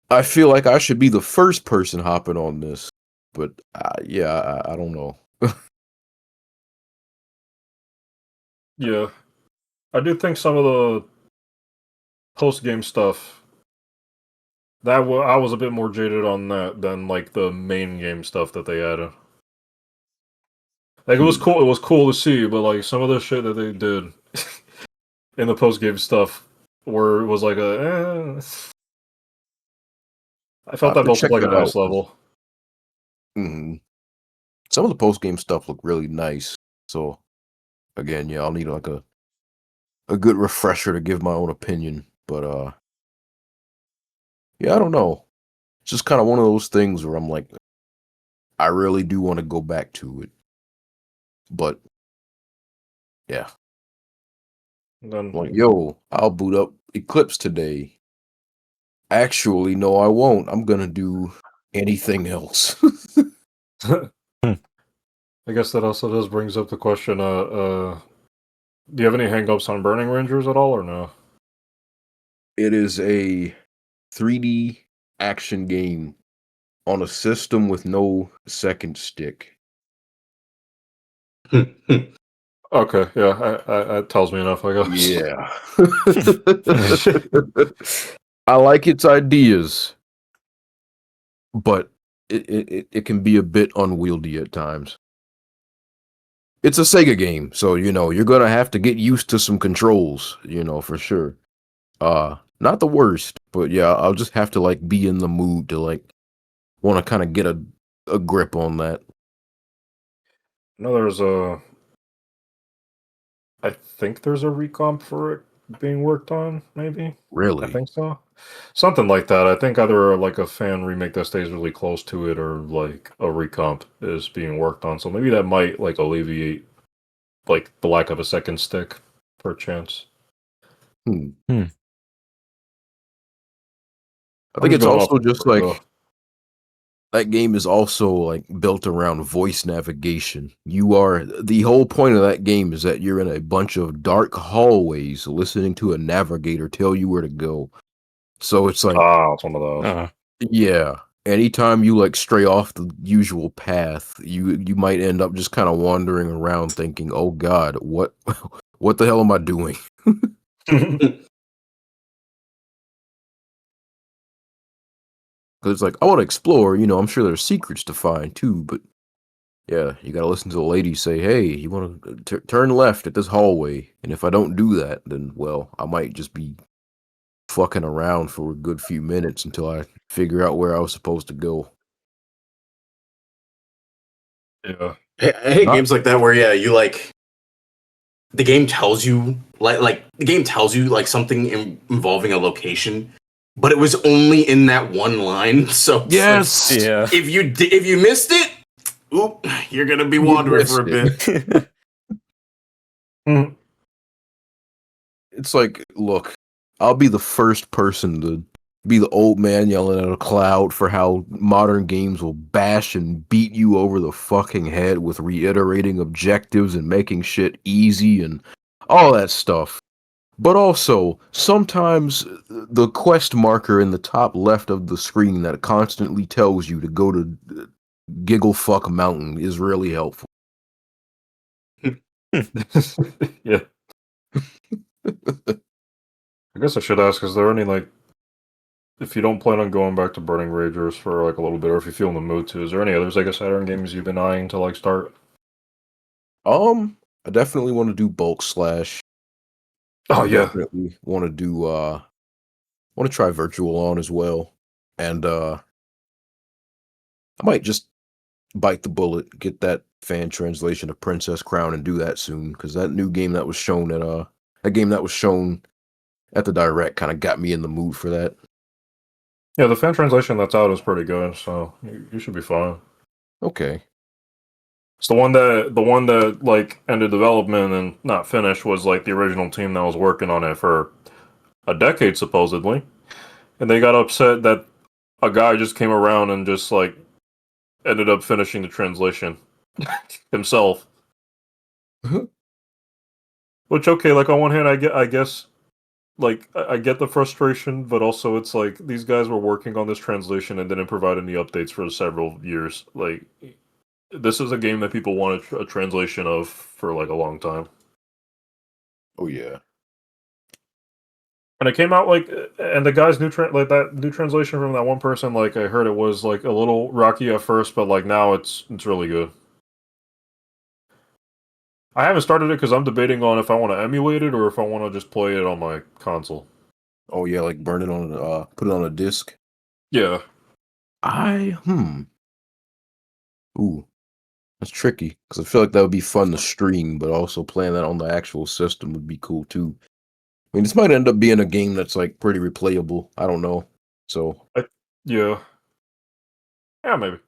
I feel like I should be the first person hopping on this, but yeah, I don't know. Yeah, I do think some of the post-game stuff I was a bit more jaded on that than like the main game stuff that they added. Like it was cool. It was cool to see, but like some of the shit that they did in the post-game stuff, where it was like I felt that built up like a nice level. Mm-hmm. Some of the post-game stuff looked really nice. So again, yeah, I'll need like a good refresher to give my own opinion. But yeah, I don't know. It's just kind of one of those things where I'm like, I really do want to go back to it. But yeah. Then, like, yo, I'll boot up Eclipse today. Actually, no, I won't. I'm gonna do anything else. I guess that also does brings up the question, do you have any hangups on Burning Rangers at all, or no? It is a 3D action game on a system with no second stick. Okay, yeah, that tells me enough, I guess. Yeah. I like its ideas, but it can be a bit unwieldy at times. It's a Sega game, so you're gonna have to get used to some controls, for sure. Not the worst, but yeah, I'll just have to like be in the mood to like want to kind of get a grip on that. No, I think there's a recomp for it being worked on, maybe? Really? I think so. Something like that. I think either like a fan remake that stays really close to it or like a recomp is being worked on. So maybe that might like alleviate like the lack of a second stick, perchance. I think it's also just like that game is also like built around voice navigation. The whole point of that game is that you're in a bunch of dark hallways listening to a navigator tell you where to go. So it's like, it's one of those. Yeah. Anytime you like stray off the usual path, you might end up just kind of wandering around thinking, "Oh God, what the hell am I doing?" Because it's like I want to explore. I'm sure there's secrets to find too, but yeah, you gotta listen to the lady say, "Hey, you want to turn left at this hallway," and if I don't do that, then well, I might just be fucking around for a good few minutes until I figure out where I was supposed to go. Yeah. I hate games like that where you like the game tells you like something involving a location, but it was only in that one line. So yes, like, yeah. If you missed it, oop, you're gonna be wandering for a bit. It's like, look, I'll be the first person to Be the old man yelling at a cloud for how modern games will bash and beat you over the fucking head with reiterating objectives and making shit easy and all that stuff. But also, sometimes the quest marker in the top left of the screen that constantly tells you to go to Giggle Fuck Mountain is really helpful. Yeah. I guess I should ask, is there any, like, if you don't plan on going back to Burning Ragers for, like, a little bit, or if you feel in the mood to, is there any other Sega Saturn games you've been eyeing to, like, start? I definitely want to do Bulk Slash. Oh, I yeah. definitely want to do, want to try Virtual On as well. And, I might just bite the bullet, get that fan translation of Princess Crown and do that soon, because that new game that was shown at, at the Direct kind of got me in the mood for that. Yeah, the fan translation that's out is pretty good, so you should be fine. Okay. It's the one that like ended development and not finished was like the original team that was working on it for a decade supposedly, and they got upset that a guy just came around and just like ended up finishing the translation himself. Which okay, like on one hand, I guess like I get the frustration, but also it's like these guys were working on this translation and didn't provide any updates for several years. Like this is a game that people wanted a translation of for like a long time. Oh yeah. And it came out like, and the guy's that new translation from that one person, like I heard it was like a little rocky at first, but like now it's really good. I haven't started it because I'm debating on if I want to emulate it or if I want to just play it on my console. Oh yeah, like burn it on put it on a disc. Yeah. Ooh, that's tricky because I feel like that would be fun to stream, but also playing that on the actual system would be cool too. I mean, this might end up being a game that's like pretty replayable. I don't know. So Yeah. Yeah, maybe.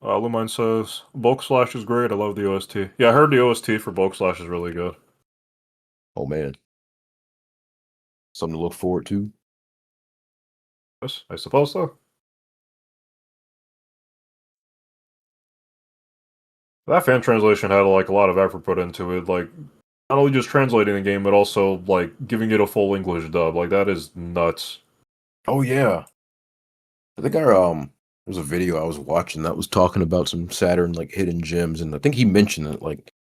Lumine says, Bulk Slash is great. I love the OST. Yeah, I heard the OST for Bulk Slash is really good. oh man, something to look forward to. Yes, I suppose so. That fan translation had like a lot of effort put into it. Like, not only just translating the game, but also like giving it a full English dub. Like that is nuts. Oh yeah, I think there's a video I was watching that was talking about some Saturn like hidden gems, and I think he mentioned it like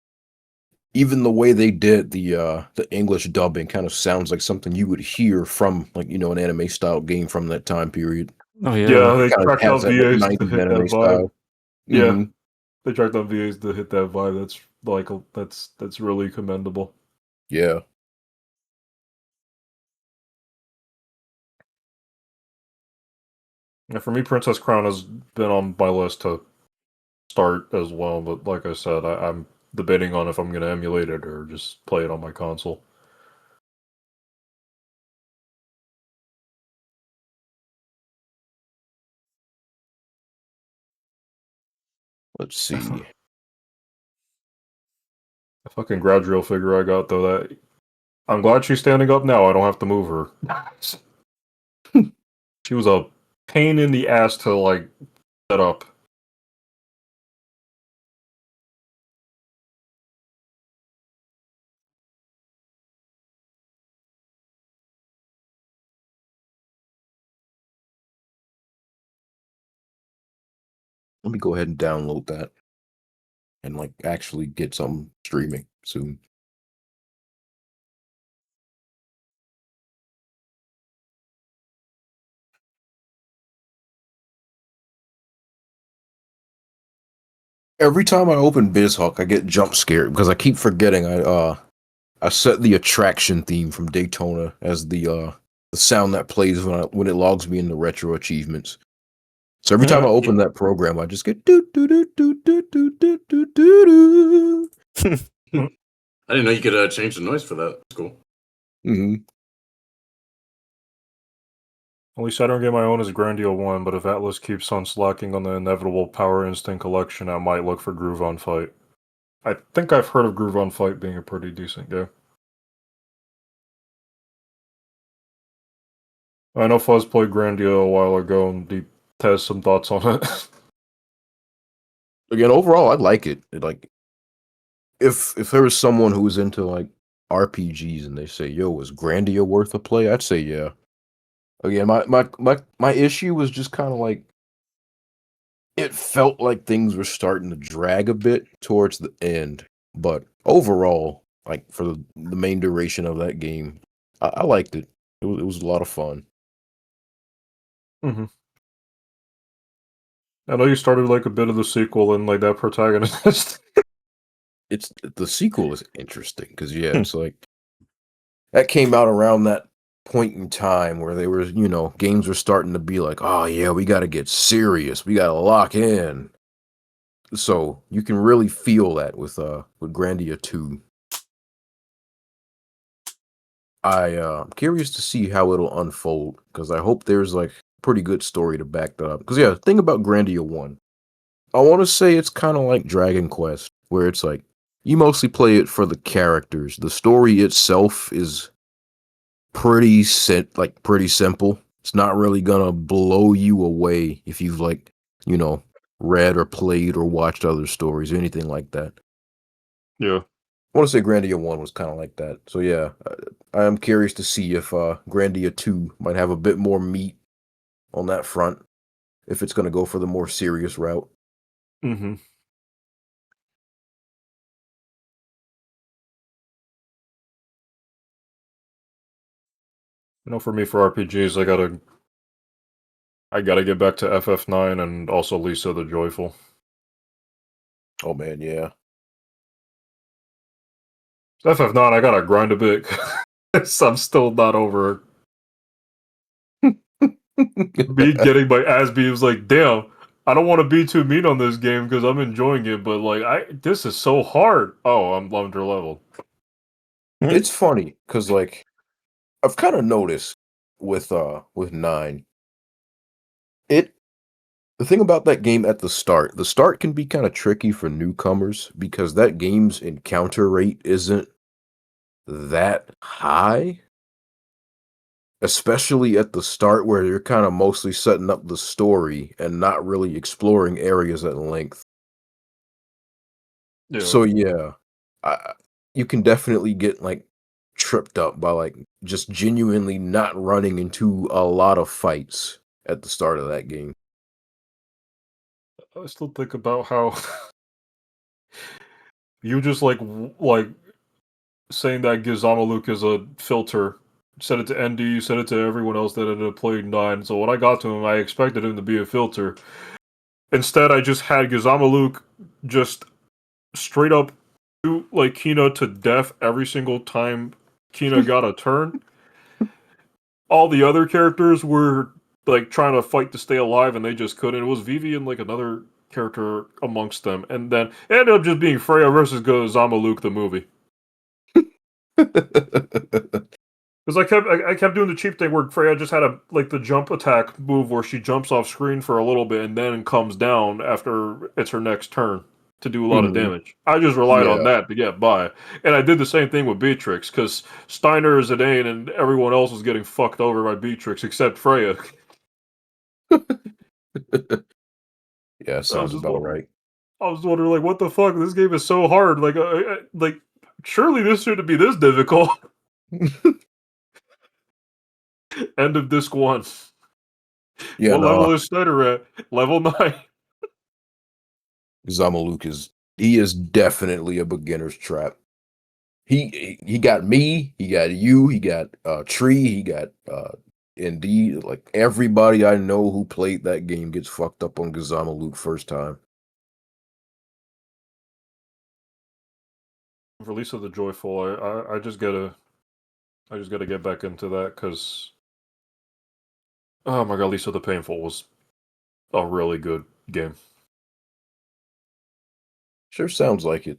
even the way they did the English dubbing kind of sounds like something you would hear from like an anime style game from that time period. Oh yeah. Yeah, they Kind of tracked down has that like, VAs to 90s hit that anime vibe. style. Yeah, Mhm. they tracked down VAs to hit that vibe. That's like that's really commendable. Yeah. Yeah, for me, Princess Crown has been on my list to start as well. But like I said, I'm debating on if I'm going to emulate it or just play it on my console. Let's see. The fucking Gradriel figure I got though, that I'm glad she's standing up now. I don't have to move her. She was a pain in the ass to like set up. Let me go ahead and download that and like actually get some streaming soon. Every time I open BizHawk, I get jump scared because I keep forgetting I set the attraction theme from Daytona as the sound that plays when it logs me into retro achievements. So every time I open that program, I just get do do do do do do do do do. I didn't know you could change the noise for that. That's cool. Mm-hmm. Only Saturn game I own is Grandio 1, but if Atlas keeps on slacking on the inevitable Power Instinct collection, I might look for Groove on Fight. I think I've heard of Groove on Fight being a pretty decent game. I know Fuzz played Grandia a while ago, and he has some thoughts on it. Again, overall, I like it. Like, if there was someone who was into like RPGs and they say, "Yo, is Grandia worth a play?" I'd say yeah. Again, my issue was just kind of like it felt like things were starting to drag a bit towards the end, but overall, like for the main duration of that game, I liked it. It was a lot of fun. Mm-hmm. I know you started like a bit of the sequel and like that protagonist. It's the sequel is interesting because yeah, it's like that came out around that point in time where they were, games were starting to be like, oh yeah, we got to get serious, we got to lock in. So you can really feel that with Grandia 2. I'm curious to see how it'll unfold because I hope there's like a pretty good story to back that up. Because yeah, the thing about Grandia 1, I want to say it's kind of like Dragon Quest, where it's like you mostly play it for the characters. The story itself is pretty simple. It's not really gonna blow you away if you've like, read or played or watched other stories or anything like that. Yeah. I want to say Grandia 1 was kind of like that. So yeah, I am curious to see if Grandia 2 might have a bit more meat on that front, if it's going to go for the more serious route. Mm-hmm. For me, for RPGs, I gotta get back to FF9 and also Lisa the Joyful. Oh man, yeah. FF9, I gotta grind a bit. I'm still not over me getting my ass beat. It was like, damn, I don't want to be too mean on this game because I'm enjoying it, but like, this is so hard. Oh, I'm under level. It's funny because like I've kind of noticed with 9, the thing about that game at the start can be kind of tricky for newcomers because that game's encounter rate isn't that high. Especially at the start where you're kind of mostly setting up the story and not really exploring areas at length. Yeah. So yeah, you can definitely get like tripped up by like just genuinely not running into a lot of fights at the start of that game. I still think about how you just like saying that Gizamaluk is a filter. Said it to ND, you said it to everyone else that ended up playing 9. So when I got to him, I expected him to be a filter. Instead, I just had Gizamaluk just straight up shoot like Kina to death every single time Kina got a turn. All the other characters were like trying to fight to stay alive and they just couldn't. It was Vivi and like another character amongst them. And then it ended up just being Freya versus Gizamaluk the movie. Because I kept doing the cheap thing where Freya just had the jump attack move where she jumps off screen for a little bit and then comes down after it's her next turn to do a lot of damage. I just relied on that to get by. And I did the same thing with Beatrix, because Steiner, Zidane, and everyone else was getting fucked over by Beatrix except Freya. Yeah, sounds about right. I was wondering, like, what the fuck? This game is so hard. Like, surely this shouldn't be this difficult. End of disc 1. Yeah, what level is Steiner at? Level 9. Zamaluk is definitely a beginner's trap. He got me, he got you, he got Tree, he got ND. Like everybody I know who played that game gets fucked up on Gizamaluk first time. For Lisa the Joyful, I just gotta get back into that because oh my god, Lisa the Painful was a really good game. Sure sounds like it.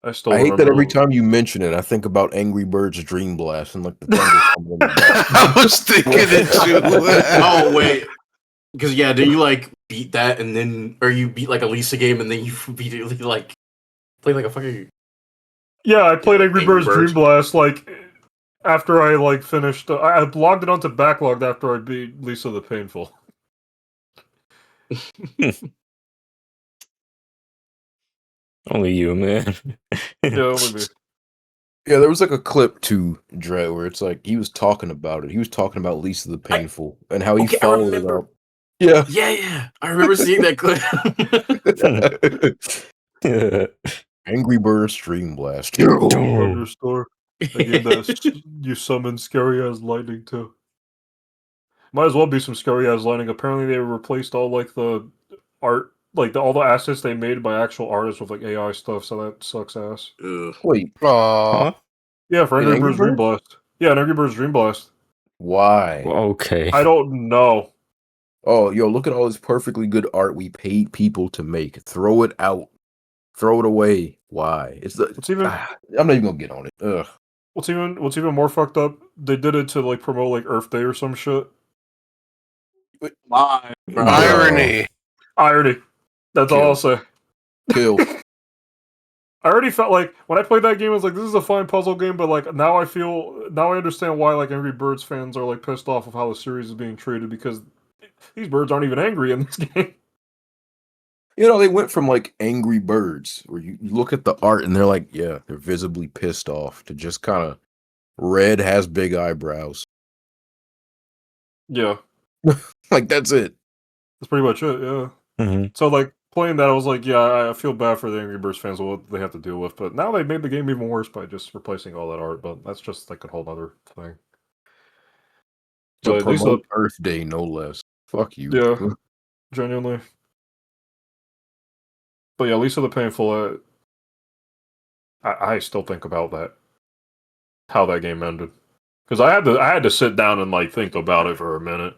I hate that every time you mention it, I think about Angry Birds Dream Blast and like the thunder. I was thinking it too. Oh wait, because yeah, do you like beat that and then, or you beat like a Lisa game and then you beat it like play like a fucking? Yeah, I played Angry Birds Dream Blast. Like after I like finished, I logged it onto backlogged after I beat Lisa the Painful. Only you, man. Yeah, only me. Yeah, there was like a clip to Dre where it's like he was talking about it. He was talking about Lisa the Painful and how he Okay, I followed it remember. up. Yeah. Yeah. I remember seeing that clip. Angry Bird Stream Blast. Thunderstorm. A game that you summon scary as lightning to. Might as well be some scary as lightning. Apparently, they replaced all like the art, like all the assets they made by actual artists with like AI stuff. So that sucks ass. Ugh. Wait, Huh? Yeah, for In Angry Angry Birds Dream Birds? Blast. Yeah, an Angry Birds Dream Blast. why? Okay. I don't know. Oh, yo, look at all this perfectly good art we paid people to make. Throw it out. Throw it away. Why? It's the. What's even I'm not even gonna get on it. Ugh. what's even more fucked up? They did it to like promote like Earth Day or some shit. Why, bro? Irony. Irony. That's all I'll say. Kill. I already felt like when I played that game, I was like, this is a fine puzzle game, but like now I understand why like Angry Birds fans are like pissed off of how the series is being treated because these birds aren't even angry in this game. You know, they went from like Angry Birds, where you look at the art and they're like, yeah, they're visibly pissed off, to just kind of red has big eyebrows. Yeah, Like, that's it. that's pretty much it. Yeah. Mhm. So like playing that, I was like, yeah, I feel bad for the Angry Birds fans and what they have to deal with. But now they made the game even worse by just replacing all that art. But that's just like a whole other thing. To But at least, promote Earth Day, no less. Fuck you. yeah, genuinely. But yeah, Lisa the Painful. I still think about that, how that game ended, because I had to sit down and like think about it for a minute.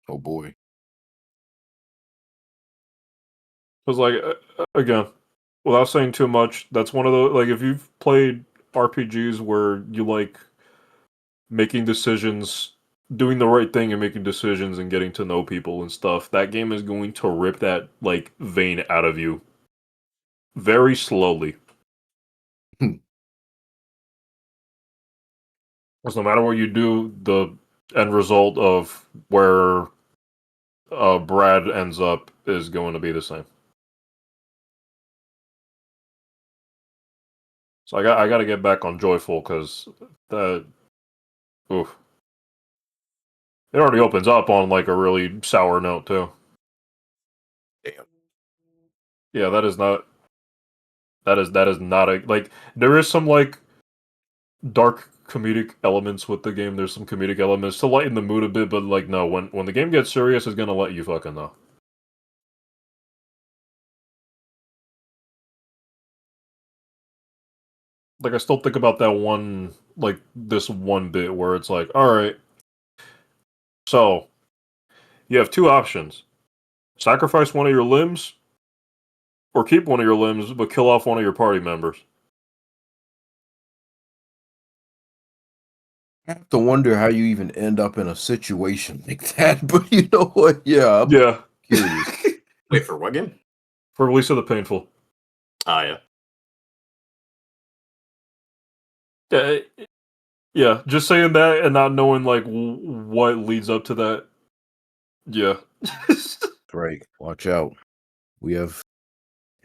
Oh boy. Because like again, without saying too much, that's one of the like if you've played RPGs where you like making decisions, doing the right thing and making decisions and getting to know people and stuff, that game is going to rip that like vein out of you very slowly. Because no matter what you do, the end result of where Brad ends up is going to be the same. So I got to get back on Joyful because that, oof, it already opens up on like a really sour note too. Damn. Yeah, that is not a like. There is some like dark comedic elements with the game. There's some comedic elements to lighten the mood a bit, but like no, when the game gets serious, it's gonna let you fucking know. Like I still think about that one, like this one bit where it's like, all right, so you have two options: sacrifice one of your limbs, or keep one of your limbs but kill off one of your party members. I have to wonder how you even end up in a situation like that. But you know what? Yeah, I'm Yeah, curious. Wait, for what game? for Release of the Painful. Oh yeah. Yeah, yeah. Just saying that and not knowing like what leads up to that. Yeah. Right. Watch out. We have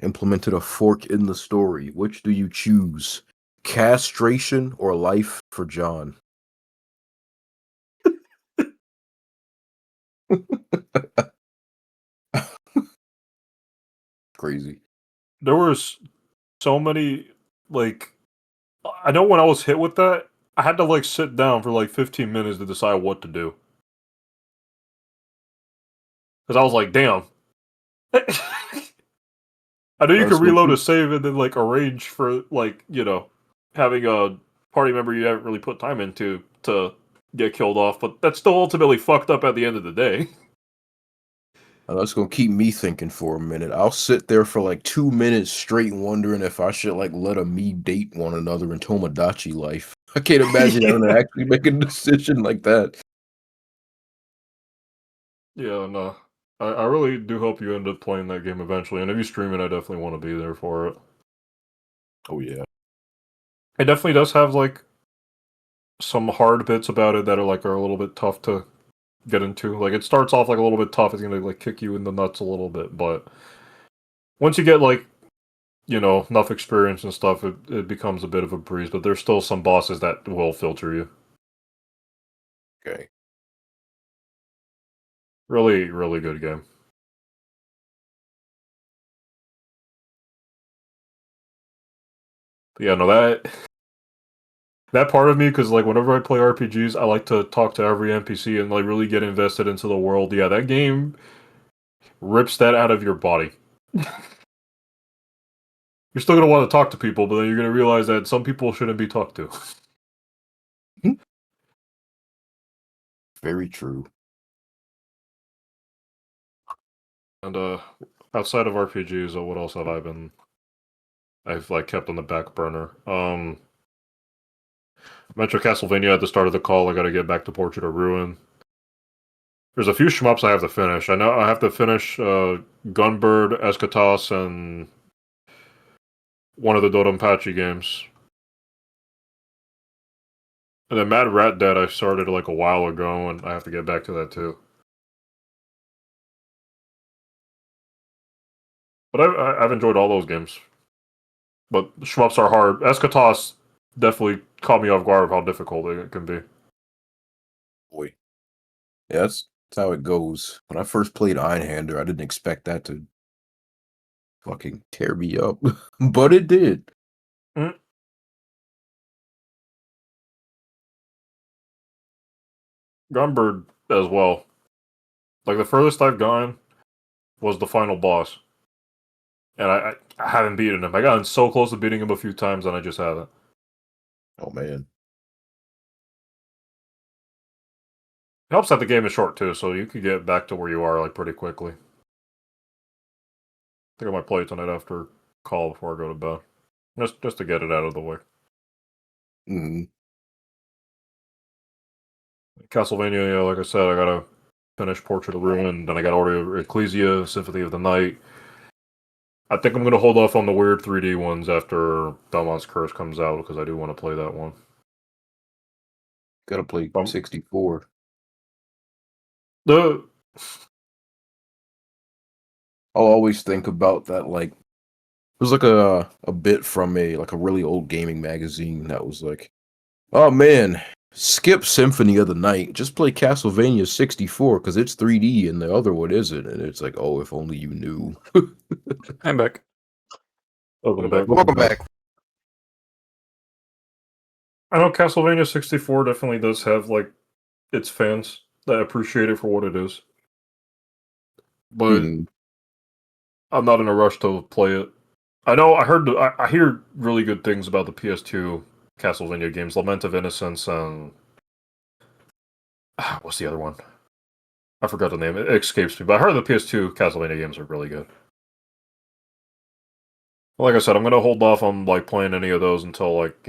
implemented a fork in the story. Which do you choose? Castration or life for John? Crazy. There was so many like I know when I was hit with that, I had to like sit down for like 15 minutes to decide what to do. Cuz I was like, "Damn." I know you That's can reload what a save and then like arrange for like, having a party member you haven't really put time into to get killed off, but that's still ultimately fucked up at the end of the day. That's gonna keep me thinking for a minute. I'll sit there for like 2 minutes straight wondering if I should like let a me date one another in Tomodachi life. I can't imagine having to actually make a decision like that. Yeah, no. I really do hope you end up playing that game eventually, and if you stream it, I definitely want to be there for it. Oh yeah. It definitely does have like some hard bits about it that are a little bit tough to get into. Like it starts off like a little bit tough. It's gonna like kick you in the nuts a little bit, but once you get like enough experience and stuff, it becomes a bit of a breeze. But there's still some bosses that will filter you. Okay. Really, really good game. But yeah, no, that part of me, because like whenever I play RPGs, I like to talk to every NPC and like really get invested into the world. Yeah, that game rips that out of your body. You're still gonna want to talk to people, but then you're gonna realize that some people shouldn't be talked to. Very true. And outside of RPGs, what else have I've like kept on the back burner. Metro Castlevania at the start of the call. I got to get back to Portrait of Ruin. There's a few shmups I have to finish. I know I have to finish Gunbird, Eschatos, and one of the Dodonpachi games. And then Mad Rat Dead I started like a while ago, and I have to get back to that too. But I've enjoyed all those games. But shmups are hard. Eschatos definitely caught me off guard of how difficult it can be. Boy. Yeah, that's how it goes. When I first played Einhander, I didn't expect that to fucking tear me up. But it did. Gunbird as well. Like the furthest I've gone was the final boss. And I haven't beaten him. I gotten so close to beating him a few times and I just haven't. Oh man. It helps that the game is short too, so you could get back to where you are like pretty quickly. I think I might play it tonight after call before I go to bed. Just to get it out of the way. Mm-hmm. Castlevania, yeah, like I said, I gotta finish Portrait of Ruin, then I gotta order Ecclesia, Symphony of the Night. I think I'm gonna hold off on the weird 3D ones after Belmont's Curse comes out, because I do want to play that one. Gotta play 64. The I'll always think about that, like, it was like a bit from a really old gaming magazine that was like, oh man, skip Symphony of the Night, just play Castlevania 64 because it's 3D and the other one isn't. And it's like, oh, if only you knew. I'm back. Welcome back. Welcome back. I know Castlevania 64 definitely does have like its fans that appreciate it for what it is, but I'm not in a rush to play it. I know I hear really good things about the PS2 Castlevania games, Lament of Innocence and what's the other one? I forgot the name. It escapes me, but I heard the PS2 Castlevania games are really good. Like I said, I'm gonna hold off on like playing any of those until like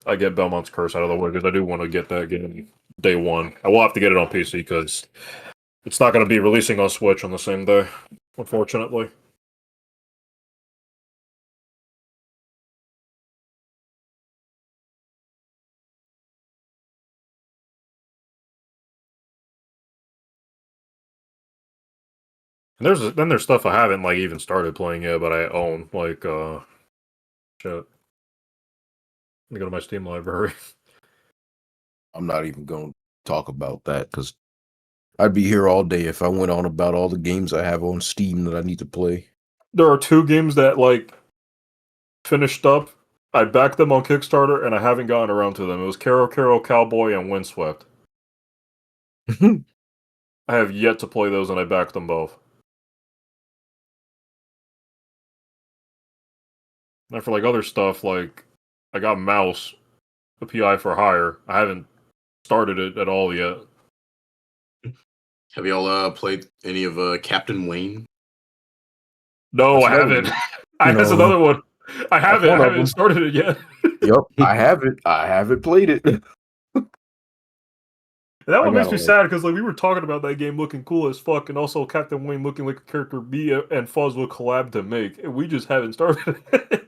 I get Belmont's Curse out of the way, because I do want to get that game day one. I will have to get it on PC because it's not going to be releasing on Switch on the same day, unfortunately. And there's stuff I haven't like even started playing yet, but I own like shit. Let me go to my Steam library. I'm not even going to talk about that because I'd be here all day if I went on about all the games I have on Steam that I need to play. There are two games that like finished up. I backed them on Kickstarter and I haven't gotten around to them. It was Caro Caro Cowboy and Windswept. I have yet to play those and I backed them both. And for like other stuff, like I got Mouse, the PI for Hire. I haven't started it at all yet. Have y'all played any of Captain Wayne? No, That's I haven't. No. That's another one. I haven't. one I of haven't them. started it yet. Yep, I haven't played it. That one I makes gotta me sad because like we were talking about that game looking cool as fuck, and also Captain Wayne looking like a character B and Fuzz would collab to make, and we just haven't started it.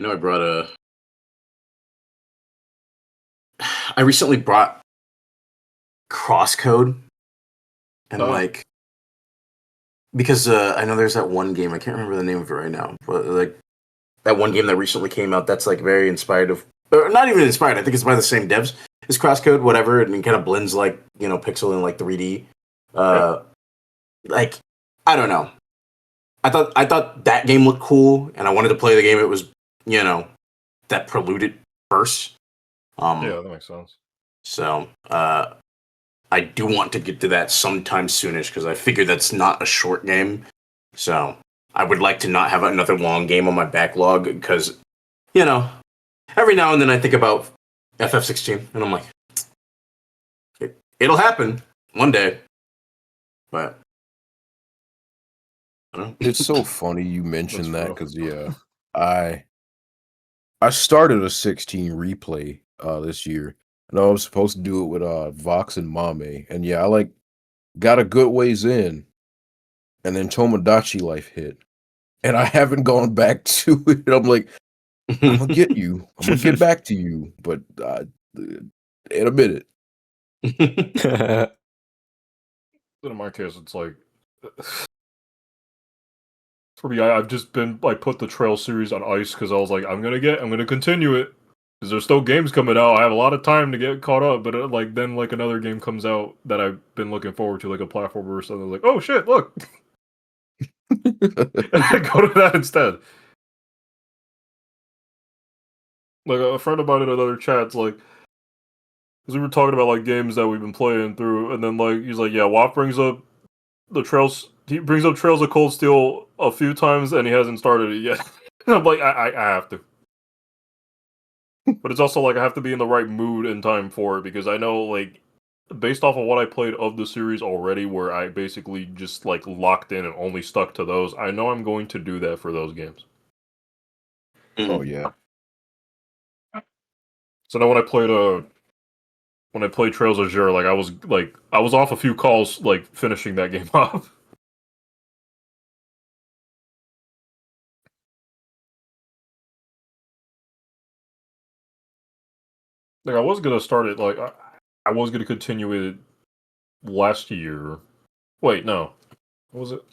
I know I brought a. I recently brought Crosscode, and like because I know there's that one game, I can't remember the name of it right now, but like that one game that recently came out that's like very inspired of, or not even inspired. I think it's by the same devs. It's Crosscode, whatever, and it kind of blends like pixel and like 3D. Like I don't know. I thought that game looked cool, and I wanted to play the game. It was that polluted first. Yeah, that makes sense. So I do want to get to that sometime soonish because I figure that's not a short game. So I would like to not have another long game on my backlog because, every now and then I think about FF16 and I'm like, it'll happen one day. But I don't know. It's so funny you mentioned that That's because I started a 16 replay this year. And I was supposed to do it with Voks and Mame. And yeah, I got a good ways in. And then Tomodachi Life hit. And I haven't gone back to it. I'm like, I'm gonna get you. I'm gonna get back to you. But in a minute. In my case, it's like for me, I've just been put the Trail series on ice because I was like, I'm gonna continue it because there's still games coming out. I have a lot of time to get caught up, but then another game comes out that I've been looking forward to, like a platformer or something. Like, oh shit, look, and I go to that instead. Like a friend of mine in another chat's like, because we were talking about games that we've been playing through, and then he's like, yeah, Waff brings up the Trails. He brings up Trails of Cold Steel a few times, and he hasn't started it yet. And I'm like, I have to. But it's also I have to be in the right mood and time for it, because I know, based off of what I played of the series already, where I basically just, locked in and only stuck to those, I know I'm going to do that for those games. Oh, yeah. So now when I played Trails of Azure, I was off a few calls, finishing that game off. I was gonna start it, I was gonna continue it last year. Wait, no. What was it?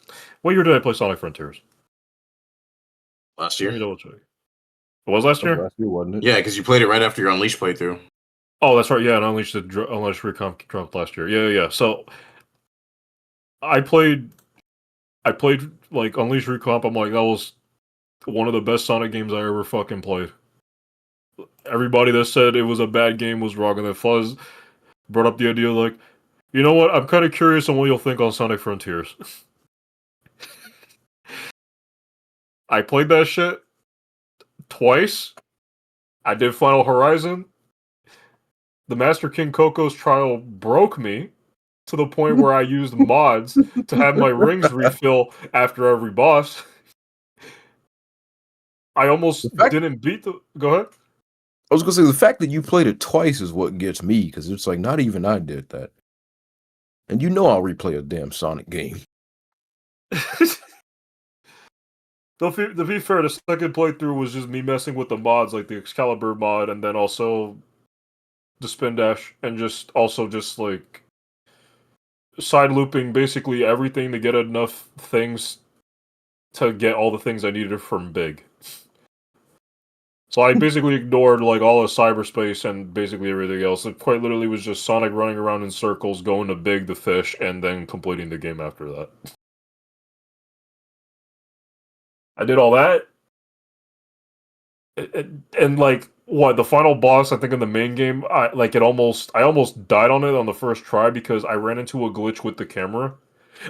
What year did I play Sonic Frontiers? Last Let me year. double check. It was last year? Last year, wasn't it? Yeah, because you played it right after your Unleashed playthrough. Oh, that's right. Yeah, and Unleashed Recomp dropped last year. Yeah. So I played Unleashed Recomp. I'm like, that was one of the best Sonic games I ever fucking played. Everybody that said it was a bad game was wrong, and then Fuzz brought up the idea you know what? I'm kind of curious on what you'll think on Sonic Frontiers. I played that shit twice. I did Final Horizon. The Master King Coco's trial broke me to the point where I used mods to have my rings refill after every boss. I almost didn't beat the... Go ahead. I was gonna say, the fact that you played it twice is what gets me, because it's not even I did that. And I'll replay a damn Sonic game. To be fair, the second playthrough was just me messing with the mods, like the Excalibur mod, and then also the Spin Dash, and just side looping basically everything to get enough things to get all the things I needed from Big. So I basically ignored all of cyberspace and basically everything else. It quite literally was just Sonic running around in circles, going to Big the fish, and then completing the game after that. I did all that. And the final boss, I think in the main game, I almost died on it on the first try because I ran into a glitch with the camera.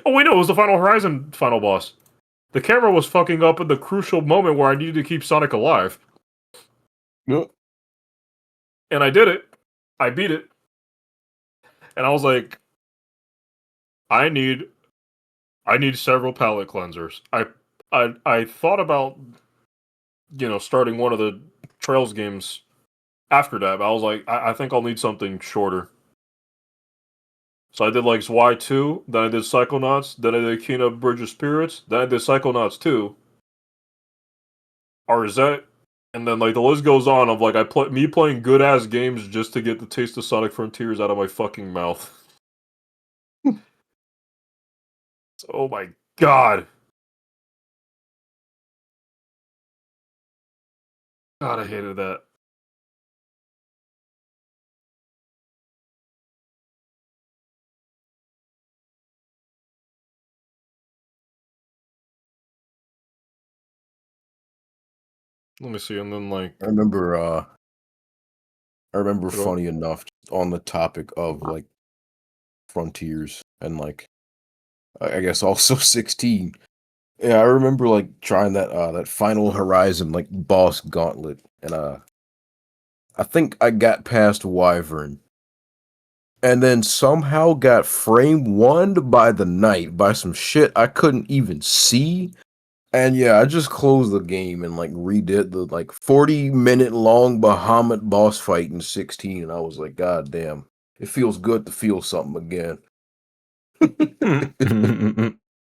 Oh wait, no, it was the Final Horizon final boss. The camera was fucking up at the crucial moment where I needed to keep Sonic alive. Yep. And I did it. I beat it. And I was like, I need several palate cleansers. I thought about starting one of the Trails games after that, but I was like, I think I'll need something shorter. So I did Y2, then I did Psychonauts, then I did Kena Bridge of Spirits, then I did Psychonauts 2. Or is that And then like the list goes on of like me playing good ass games just to get the taste of Sonic Frontiers out of my fucking mouth. Oh my god. God, I hated that. Let me see, and then like I remember Go. funny enough, on the topic of like Frontiers and like I guess also 16. Yeah, I remember like trying that Final Horizon like boss gauntlet, and I think I got past Wyvern, and then somehow got frame one by the night by some shit I couldn't even see. And yeah, I just closed the game and like redid the like 40-minute long Bahamut boss fight in 16, and I was like, God damn, it feels good to feel something again.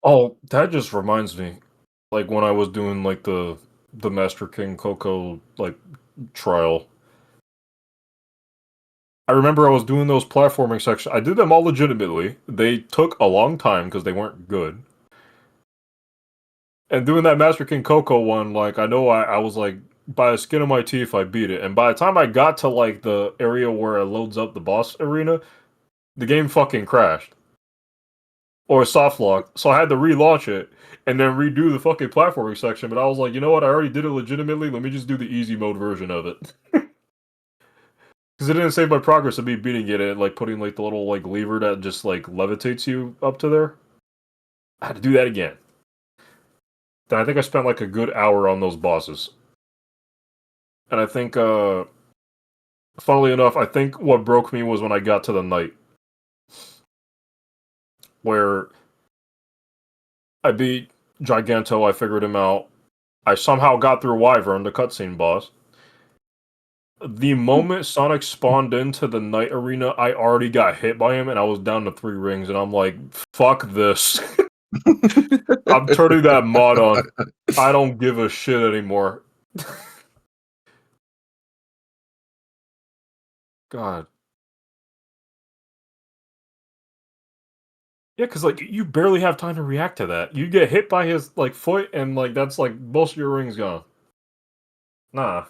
Oh, that just reminds me. Like when I was doing like the Master King Coco like trial. I remember I was doing those platforming sections. I did them all legitimately. They took a long time because they weren't good. And doing that Master King Coco one, like I know I was like by the skin of my teeth I beat it. And by the time I got to like the area where it loads up the boss arena, the game fucking crashed. Or soft lock. So I had to relaunch it and then redo the fucking platforming section. But I was like, you know what? I already did it legitimately. Let me just do the easy mode version of it. Because it didn't save my progress of me beating it and like putting like the little like lever that just like levitates you up to there. I had to do that again. Then I think I spent like a good hour on those bosses. And I think funnily enough, I think what broke me was when I got to the night. Where I beat Giganto, I figured him out. I somehow got through Wyvern, the cutscene boss. The moment Sonic spawned into the night arena, I already got hit by him, and I was down to 3 rings, and I'm like, fuck this. I'm turning that mod on. I don't give a shit anymore. God. Yeah, because, like, you barely have time to react to that. You get hit by his, like, foot, and, like, that's, like, most of your rings gone. Nah.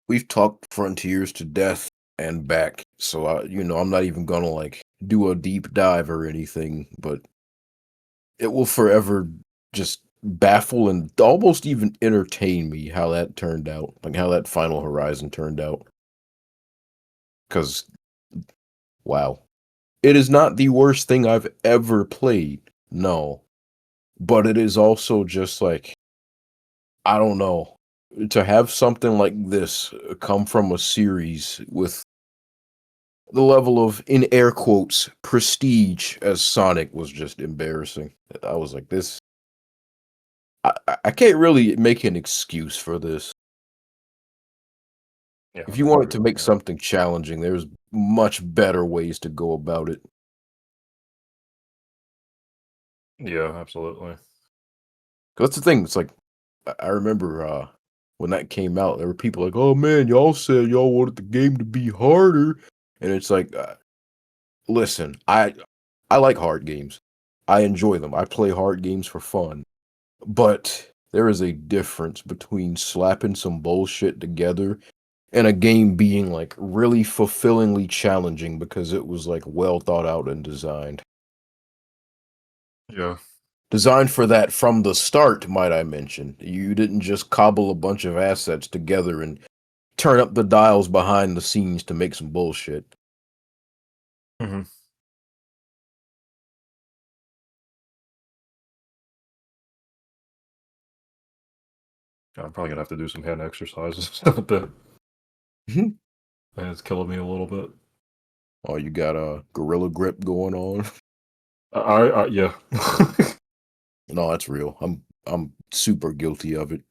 We've talked Frontiers to death and back, so I'm not even gonna like do a deep dive or anything, but it will forever just baffle and almost even entertain me how that turned out, like how that Final Horizon turned out. Because, wow, it is not the worst thing I've ever played, no, but it is also just like, I don't know, to have something like this come from a series with the level of, in air quotes, prestige as Sonic was just embarrassing. I was like, this. I can't really make an excuse for this. Yeah, If you wanted to make something challenging, there's much better ways to go about it. Yeah, absolutely. 'Cause that's the thing. It's like, I remember when that came out, there were people like, "Oh man, y'all said y'all wanted the game to be harder," and it's like, listen, I like hard games. I enjoy them. I play hard games for fun. But there is a difference between slapping some bullshit together and a game being like really fulfillingly challenging because it was like well thought out and designed. Yeah. Designed for that from the start, might I mention. You didn't just cobble a bunch of assets together and turn up the dials behind the scenes to make some bullshit. Mm-hmm. I'm probably gonna have to do some hand exercises with that. Mhm. And it's killing me a little bit. Oh, you got a gorilla grip going on? Yeah. No, that's real. I'm super guilty of it.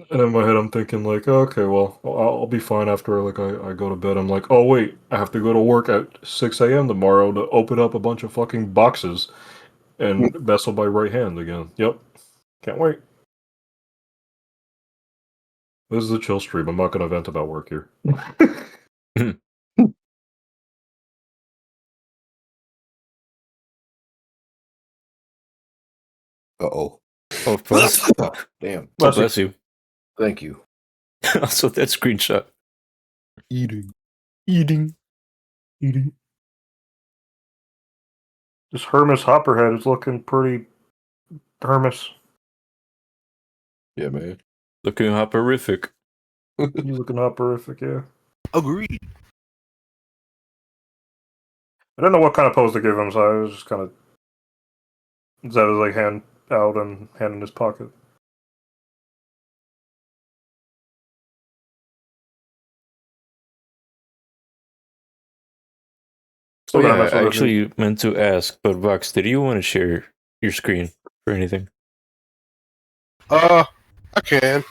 And in my head, I'm thinking like, okay, well, I'll be fine after like I go to bed. I'm like, oh wait, I have to go to work at 6 a.m. tomorrow to open up a bunch of fucking boxes and mess with my right hand again. Yep, can't wait. This is a chill stream. I'm not going to vent about work here. Uh-oh. Oh, Fuzz. Damn. Oh, bless you. Thank you. Also, that screenshot. Eating. Eating. This Hermes Hopperhead is looking pretty Hermes. Yeah, man. Looking hopperific. He's looking hopperific, yeah. Agreed. I didn't know what kind of pose to give him, so I was just kind of... Zed was like hand out and hand in his pocket. Oh, Still gonna yeah, mess I with it. actually meant to ask, but Vox, did you want to share your screen for anything? I can.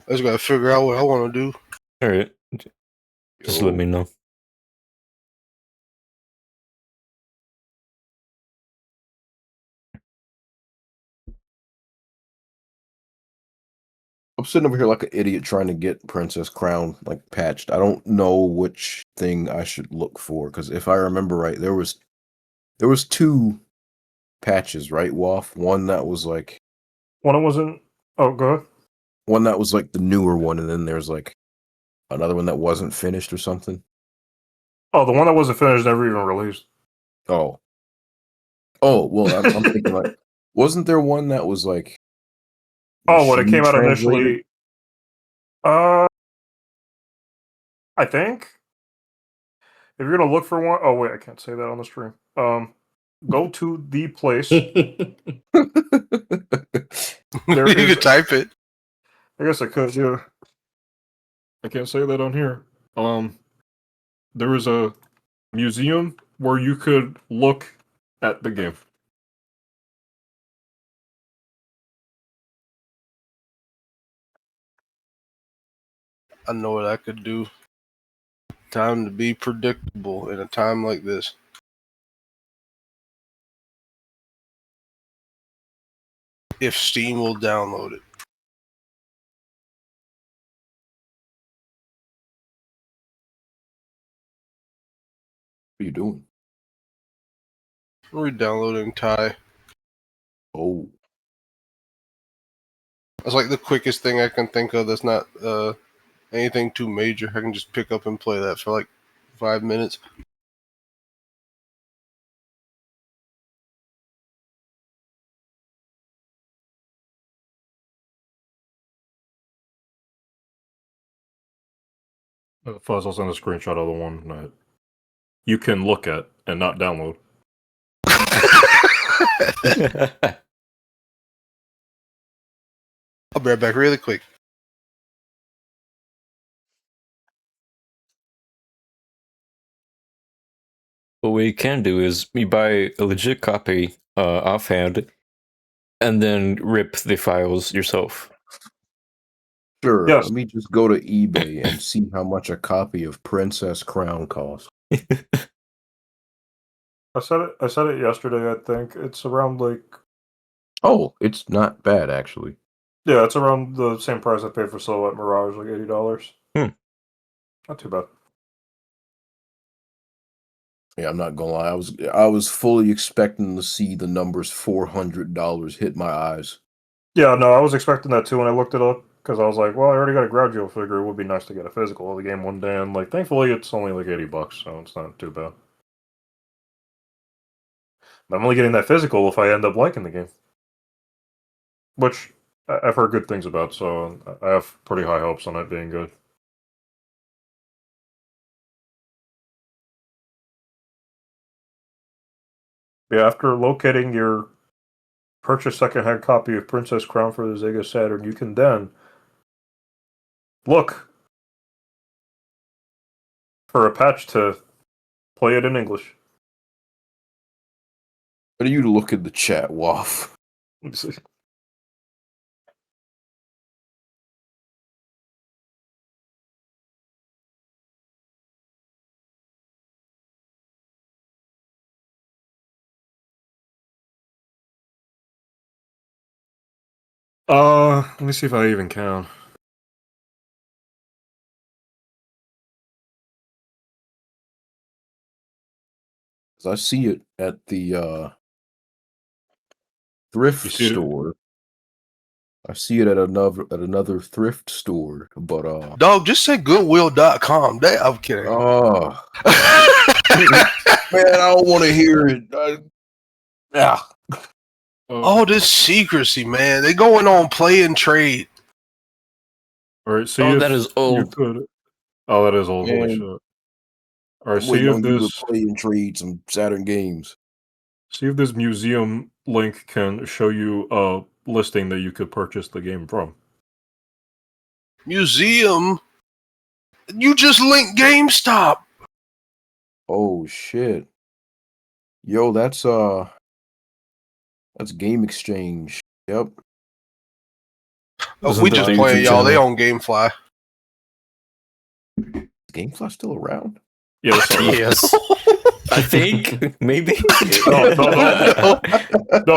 I just gotta figure out what I want to do. All right. Just let me know. I'm sitting over here like an idiot trying to get Princess Crown like patched. I don't know which thing I should look for because if I remember right, there was two patches, right, Waff? One that was like One wasn't... Oh, go ahead. one that was like the newer one, and then there's like another one that wasn't finished or something. Oh, the one that wasn't finished never even released. Oh, well, I'm thinking like, wasn't there one that was like? Oh, when it came out translated? initially... I think? If you're gonna look for one... Oh, wait, I can't say that on the stream. Go to the place. There You is- could type it. I guess I could, yeah. I can't say that on here. There is a museum where you could look at the game. I know what I could do. Time to be predictable in a time like this. If Steam will download it. What are you doing? Re-downloading Thai. Oh, That's like the quickest thing I can think of that's not anything too major. I can just pick up and play that for like 5 minutes. Fuzz, I'll send a screenshot of the one that you can look at and not download. I'll be right back really quick. What we can do is you buy a legit copy offhand and then rip the files yourself. sure. Yes. Let me just go to eBay and see how much a copy of Princess Crown costs. I said it yesterday, I think. It's around like... Oh, it's not bad actually. Yeah, it's around the same price I paid for Silhouette Mirage, like $80. Not too bad. Yeah, I'm not gonna lie. I was fully expecting to see the numbers $400 hit my eyes. Yeah, no, I was expecting that too when I looked it up, because I was like, well, I already got a Gradual figure. It would be nice to get a physical of the game one day, and like, thankfully, it's only like $80, so it's not too bad. But I'm only getting that physical if I end up liking the game, which I've heard good things about, so I have pretty high hopes on it being good. Yeah, after locating your purchase secondhand copy of Princess Crown for the Sega Saturn, you can then look for a patch to play it in English. How do you look at the chat, Waff? Let me see. Let me see if I even can. 'Cause I see it at the thrift You see it? store. I see it at another thrift store, but Dog, just say Goodwill.com. I'm kidding. oh man, I don't want to hear it. Yeah. All this secrecy, man. They going on play and trade. All right, see Oh, if that is you old. could. Oh, that is old. Holy Man. shit! All right, I'm see waiting if on you this to play and trade some Saturn games. museum link can show you a listing that you could purchase the game from. Museum. You just linked GameStop. Oh shit. Yo, that's Game Exchange. Yep. Isn't We that just the playing, YouTube y'all. They channel? on GameFly. Is GameFly still around? Yeah, that's all right. Yes. I think maybe. No,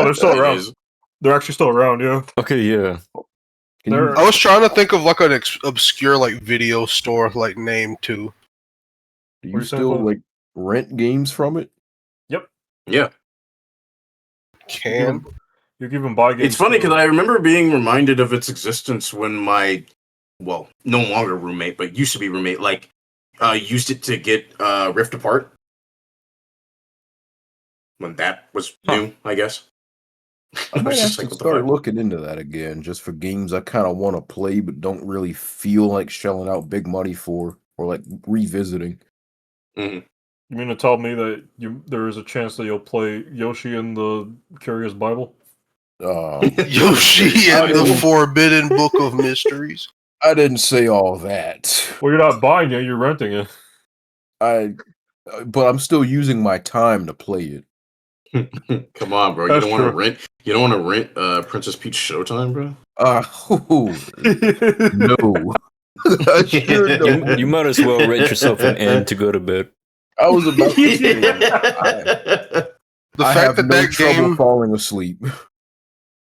they're still It around. is. They're actually still around. Yeah. Okay, yeah. Can They're- you, I was trying to think of like an obscure like video store like name too. do What you you saying, still Fuzz? like rent games from it? Yeah. Can You can even buy games. It's funny too. because I remember being reminded of its existence when my, well, no longer roommate, but used to be roommate, like, used it to get Rift Apart. When that was new, I guess. I might was have just to like, what the start fuck? looking into that again, just for games I kind of want to play but don't really feel like shelling out big money for, or like revisiting. Mhm. You mean to tell me that there is a chance that you'll play Yoshi in the Curious Bible? Yoshi and the I- Forbidden Book of Mysteries? I didn't say all that. Well, you're not buying it; you're renting it. But I'm still using my time to play it. Come on, bro. That's You don't want to true. rent. You don't want to rent Princess Peach Showtime, bro. No. I sure don't. You might as well rent yourself an inn to go to bed. I was about to say, The I fact have that no that trouble game, falling asleep.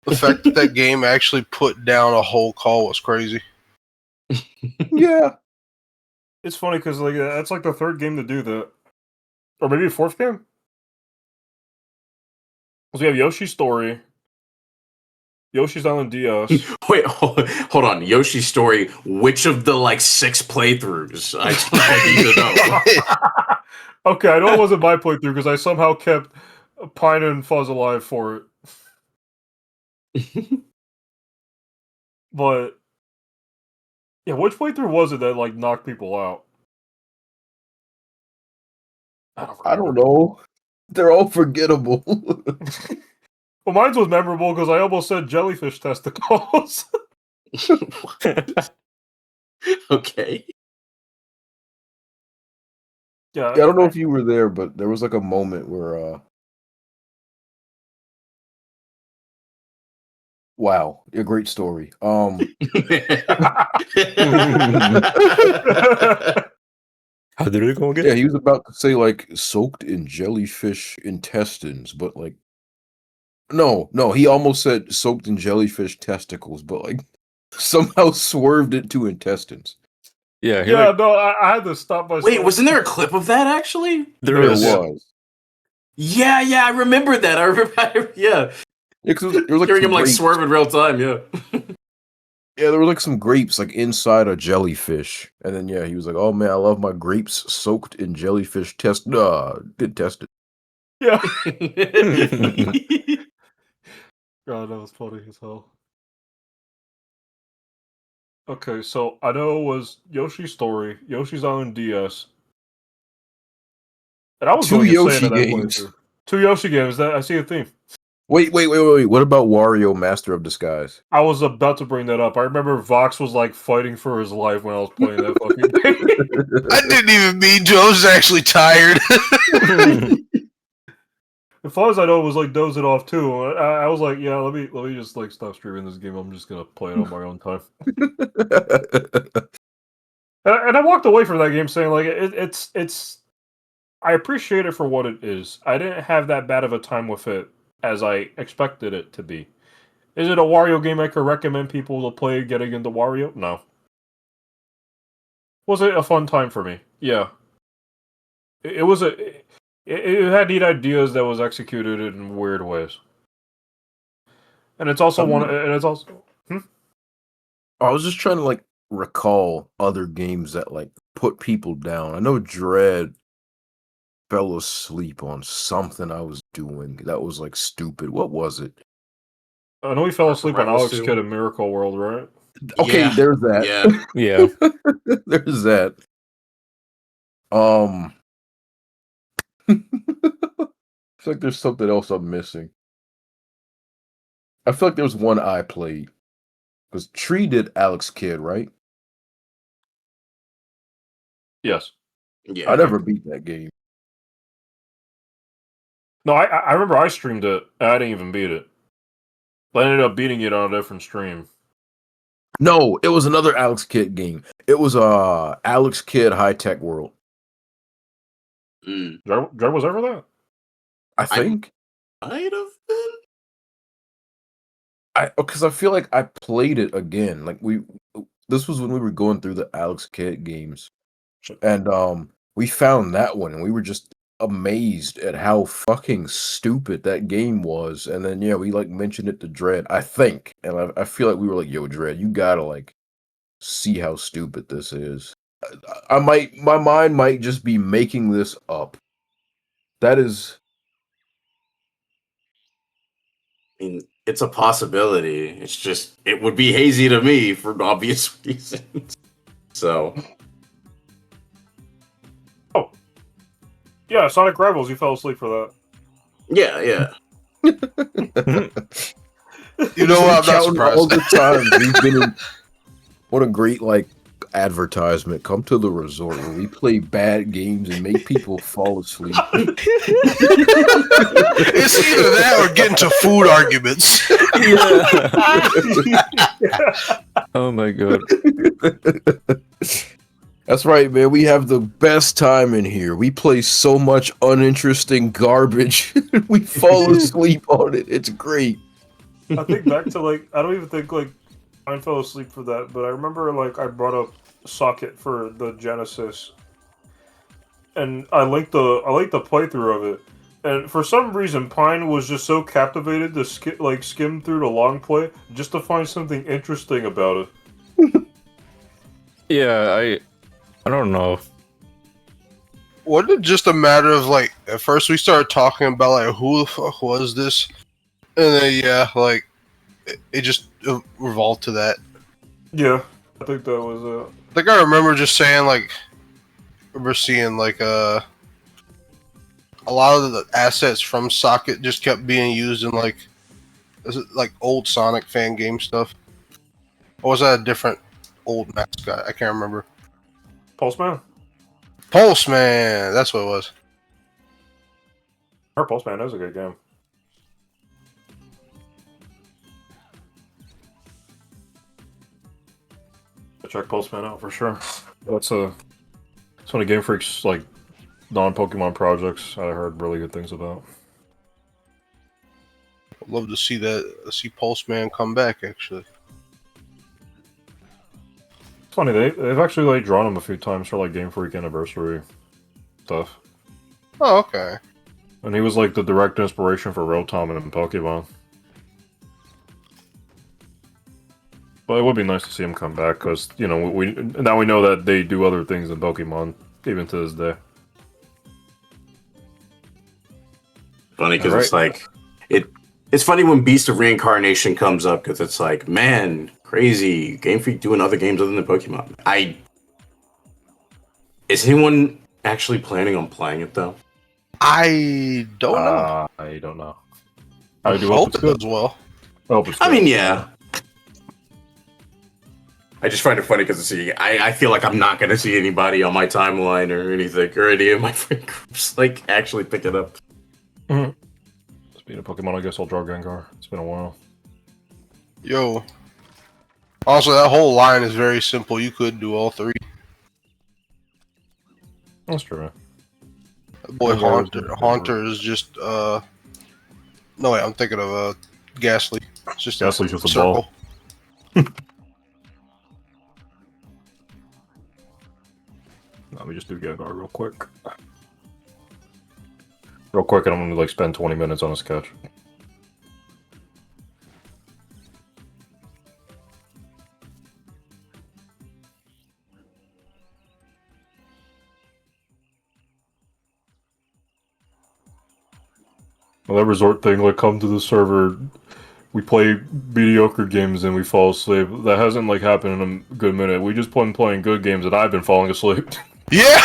the fact that that game actually put down a whole call was crazy. Yeah. It's funny because like that's like the third game to do that, or maybe a fourth game. Because we have Yoshi's Story, Yoshi's Island DS. Wait, hold on. Yoshi's Story. Which of the like 6 playthroughs? I need to know. Okay, I know it wasn't my playthrough because I somehow kept Pine and Fuzz alive for it. But yeah, which playthrough was it that like knocked people out? I don't know. They're all forgettable. Well, mine was memorable because I almost said jellyfish testicles. Okay. Yeah, I don't know if you were there, but there was like a moment where wow, a great story. How did it go again? Yeah, he was about to say like soaked in jellyfish intestines, but like no, he almost said soaked in jellyfish testicles, but like somehow swerved it to intestines. Yeah, he, yeah, like, no, I had to stop myself. Wait, wasn't there a clip of that actually? there There is. was. Yeah, I remember that. I remember. Yeah, Yeah, 'cause there was like hearing some him like grapes. swerve in real time. Yeah. Yeah, there were like some grapes like inside a jellyfish, and then yeah, he was like, "Oh man, I love my grapes soaked in jellyfish did test it." Yeah. God, that was funny as hell. Okay, so I know it was Yoshi's Story, Yoshi's Island DS. And I was Two really Yoshi insane at that games. playthrough. 2 Yoshi games, that I see a theme. Wait. What about Wario Master of Disguise? I was about to bring that up. I remember Voks was like fighting for his life when I was playing that fucking game. I didn't even mean to. I was actually tired. As far as I know, it was like dozing off too. I was like, yeah, let me just like stop streaming this game. I'm just gonna play it on my own time. And I walked away from that game saying like it's. I appreciate it for what it is. I didn't have that bad of a time with it as I expected it to be. Is it a Wario game I could recommend people to play getting into Wario? No. Was it a fun time for me? Yeah. It was a. It had neat ideas that was executed in weird ways, and it's also one. And it's also. I was just trying to like recall other games that like put people down. I know Dread fell asleep on something I was doing that was like stupid. What was it? I know he fell asleep on Rebels Alex 2. Kidd in Miracle World, right? Okay, Yeah. there's that. Yeah. Yeah. There's that. I feel like there's something else I'm missing. I feel like there was one I played. Because Tree did Alex Kidd, right? Yes. Yeah. I never beat that game. No, I remember I streamed it. I didn't even beat it. But I ended up beating it on a different stream. No, it was another Alex Kidd game. It was Alex Kidd High Tech World. Mm. Dread was ever that? I think. Might have been. Because I feel like I played it again. Like this was when we were going through the Alex Kidd games, and we found that one, and we were just amazed at how fucking stupid that game was. And then yeah, we like mentioned it to Dread, I think, and I feel like we were like, "Yo, Dread, you gotta like see how stupid this is." My mind might just be making this up. That is. I mean, it's a possibility. It's just it would be hazy to me for obvious reasons. So Yeah, Sonic Rivals, you fell asleep for that. yeah. You know what? I'm not Counting all surprised. the times we've been in. What a great like advertisement. Come to the resort where we play bad games and make people fall asleep. It's either that or get into food arguments. Oh my god. That's right, man. We have the best time in here. We play so much uninteresting garbage. We fall asleep on it. It's great. I think back to like I don't even think like I fell asleep for that, but I remember like I brought up Socket for the Genesis, and I liked the playthrough of it, and for some reason Pine was just so captivated to skim through the long play just to find something interesting about it. Yeah, I don't know. Wasn't it just a matter of like at first we started talking about like who the fuck was this, and then yeah, like it just revolved to that. Yeah, I think that was Like I remember just saying like, I remember seeing like a lot of the assets from Socket just kept being used in like, is it like old Sonic fan game stuff, or was that a different old mascot? I can't remember. Pulseman. Pulseman, that's what it was. Her Pulseman is a good game. Check Pulseman out for sure. It's one of Game Freak's like non-Pokemon projects I heard really good things about. I'd love to see see Pulseman come back actually. It's funny they've actually like drawn him a few times for like Game Freak anniversary stuff, Oh, okay. and he was like the direct inspiration for Rotom and Pokemon. But it would be nice to see him come back because we now we know that they do other things in Pokemon even to this day. Funny because All it's like it's funny when Beast of Reincarnation comes up because it's like, man, crazy Game Freak doing other games other than Pokemon. Is anyone actually planning on playing it though? I don't know. I don't know. I do hope it's it good. does well. I hope it's I good. mean, yeah. I just find it funny because I feel like I'm not going to see anybody on my timeline or anything, or any of my friend groups, like, actually pick it up. Speaking of Pokemon, I guess I'll draw Gengar. It's been a while. Yo. Also, that whole line is very simple. You could do all three. That's true. Boy, Gengar is good. Haunter is just no wait, I'm thinking of Ghastly. It's just Ghastly's just a circle. ball. Let me just do Gengar real quick. real quick, and I'm gonna like spend 20 minutes on a sketch. Well, that resort thing, like, come to the server, we play mediocre games and we fall asleep. That hasn't, like, happened in a good minute. We just been playing good games and I've been falling asleep. Yeah.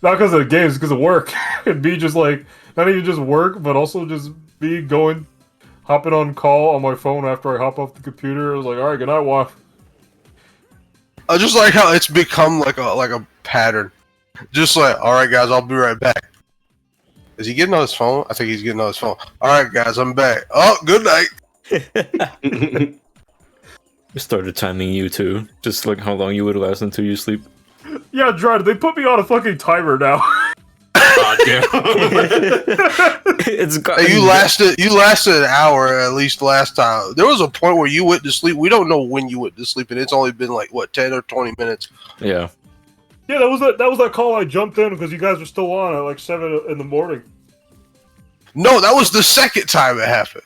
Not because of the games, because of work. It'd be just, like, not even just work, but also just me hopping on call on my phone after I hop off the computer. I was like, alright, good night, Waff. I just like how it's become like a pattern. Just like, alright guys, I'll be right back. Is he getting on his phone? I think he's getting on his phone. Alright guys, I'm back. Oh, good night. I started timing you too. Just like how long you would last until you sleep. Yeah, Dred, they put me on a fucking timer now. God damn. It's got Hey, you lasted an hour at least last time. There was a point where you went to sleep. We don't know when you went to sleep, and it's only been like what 10 or 20 minutes. Yeah. Yeah, that was that call I jumped in because you guys were still on at like 7 in the morning. No, that was the second time it happened.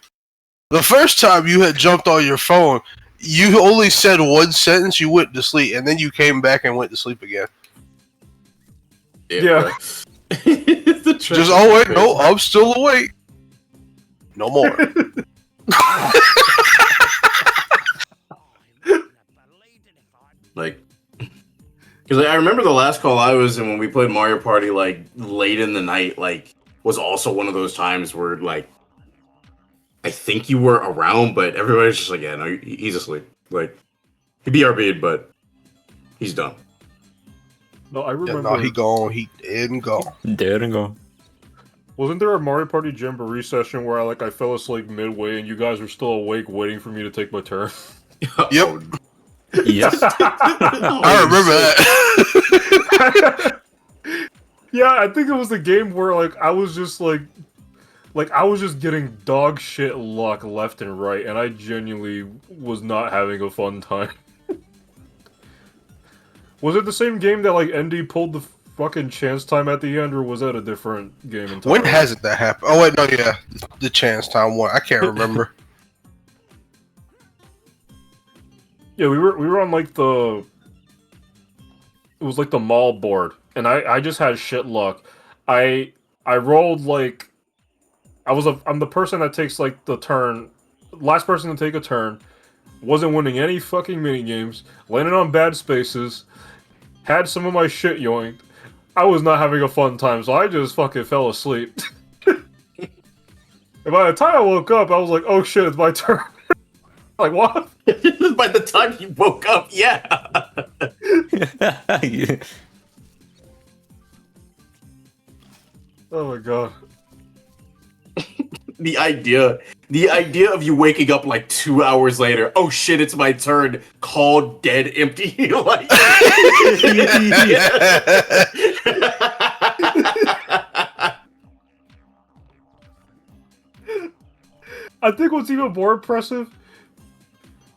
The first time you had jumped on your phone, you only said one sentence, you went to sleep, and then you came back and went to sleep again. Yeah. Just, oh wait, no, I'm still awake. No more. Like, because I remember the last call I was in when we played Mario Party, like, late in the night, like, was also one of those times where, like, I think you were around, but everybody's just like, yeah, no, he's asleep. Like, he BRB'd, but he's done. No, I remember. Yeah, no, he gone. He dead and gone. Dead and gone. Wasn't there a Mario Party Jamboree session where I fell asleep midway and you guys were still awake waiting for me to take my turn? Yep. Yes. I remember that. Yeah, I think it was the game where I was just I was just getting dog shit luck left and right, and I genuinely was not having a fun time. Was it the same game that ND pulled the fucking chance time at the end, or was that a different game entirely? When hasn't that happened? Oh wait, no, yeah, the chance time one. I can't remember. Yeah, we were on it was like the mall board, and I just had shit luck. I rolled I'm the person that takes the turn, last person to take a turn, wasn't winning any fucking mini games, landed on bad spaces, had some of my shit yoinked. I was not having a fun time, so I just fucking fell asleep. And by the time I woke up, I was like, oh shit, it's my turn. Like, what? By the time you woke up, yeah. Yeah. Oh my god. The idea of you waking up 2 hours later, oh shit, it's my turn, call dead empty. Like, I think what's even more impressive,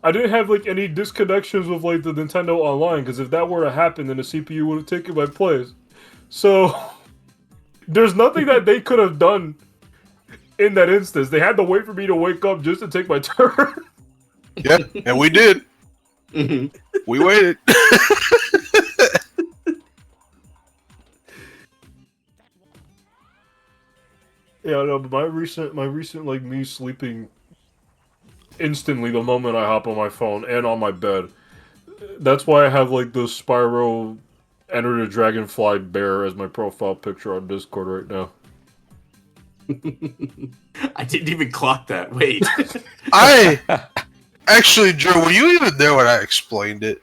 I didn't have any disconnections with the Nintendo Online, because if that were to happen, then the CPU would have taken my place. So there's nothing that they could have done in that instance. They had to wait for me to wake up just to take my turn. Yeah, and we did. We waited. Yeah, no, but my recent me sleeping instantly the moment I hop on my phone and on my bed. That's why I have the Spyro Enter the Dragonfly bear as my profile picture on Discord right now. I didn't even clock that. Wait. I actually, Drew, were you even there when I explained it?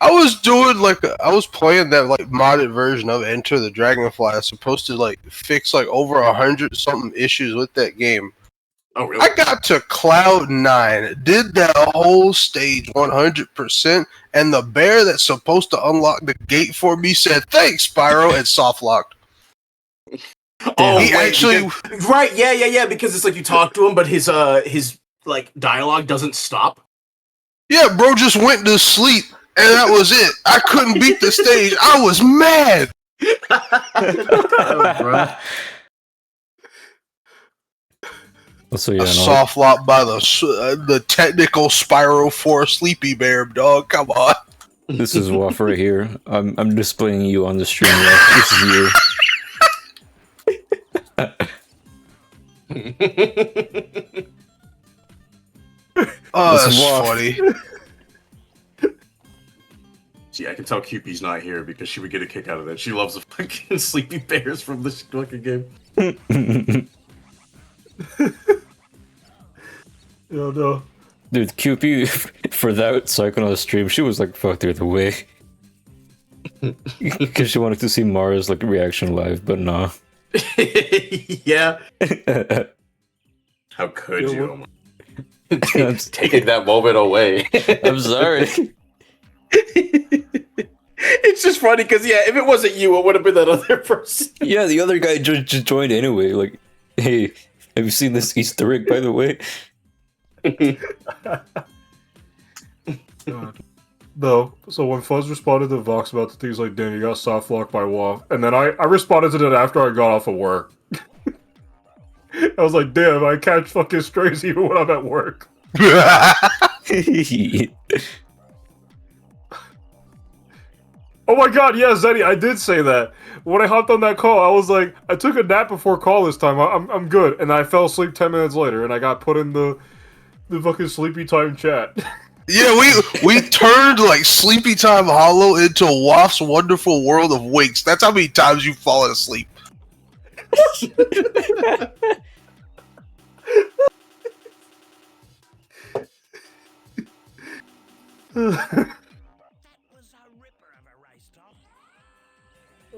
I was doing I was playing that modded version of Enter the Dragonfly. It's supposed to fix over 100 something issues with that game. Oh really? I got to Cloud 9, did that whole stage 100%, and the bear that's supposed to unlock the gate for me said, "Thanks, Spyro," and soft locked. Oh, he actually right, yeah, because it's you talk to him, but his dialogue doesn't stop. Yeah, bro just went to sleep, and that was it. I couldn't beat the stage. I was mad. Oh, bro. So yeah, A no, soft lock by the technical spiral for a sleepy bear, dog. Come on. this is Waff right here. I'm displaying you on the stream. Waff. This is you. Oh, This that's is Waff. funny. See, I can tell QP's not here because she would get a kick out of that. She loves the fucking sleepy bears from this fucking game. Yeah, no. Dude, QP for that Psychonaut stream, she was like fucked the other way. Because she wanted to see Mara's like reaction live, but nah. Yeah. How could Yeah, you? I'm, Taking that moment away. I'm sorry. It's just funny because, yeah, if it wasn't you, it would have been that other person. Yeah, the other guy just joined anyway. Like, hey, have you seen this Easter egg, by the way? God. No. So when Fuzz responded to Voks about the things like, damn, you got soft locked by Waff, and then I responded to that after I got off of work. I was like, damn, I catch fucking strays even when I'm at work. Oh my god, yeah, Zenny, I did say that. When I hopped on that call, I was like, I took a nap before call this time. I'm good. And I fell asleep 10 minutes later, and I got put in the fucking sleepy time chat. Yeah, we turned like Sleepy Time Hollow into Waff's Wonderful World of Winks. That's how many times you've fallen asleep.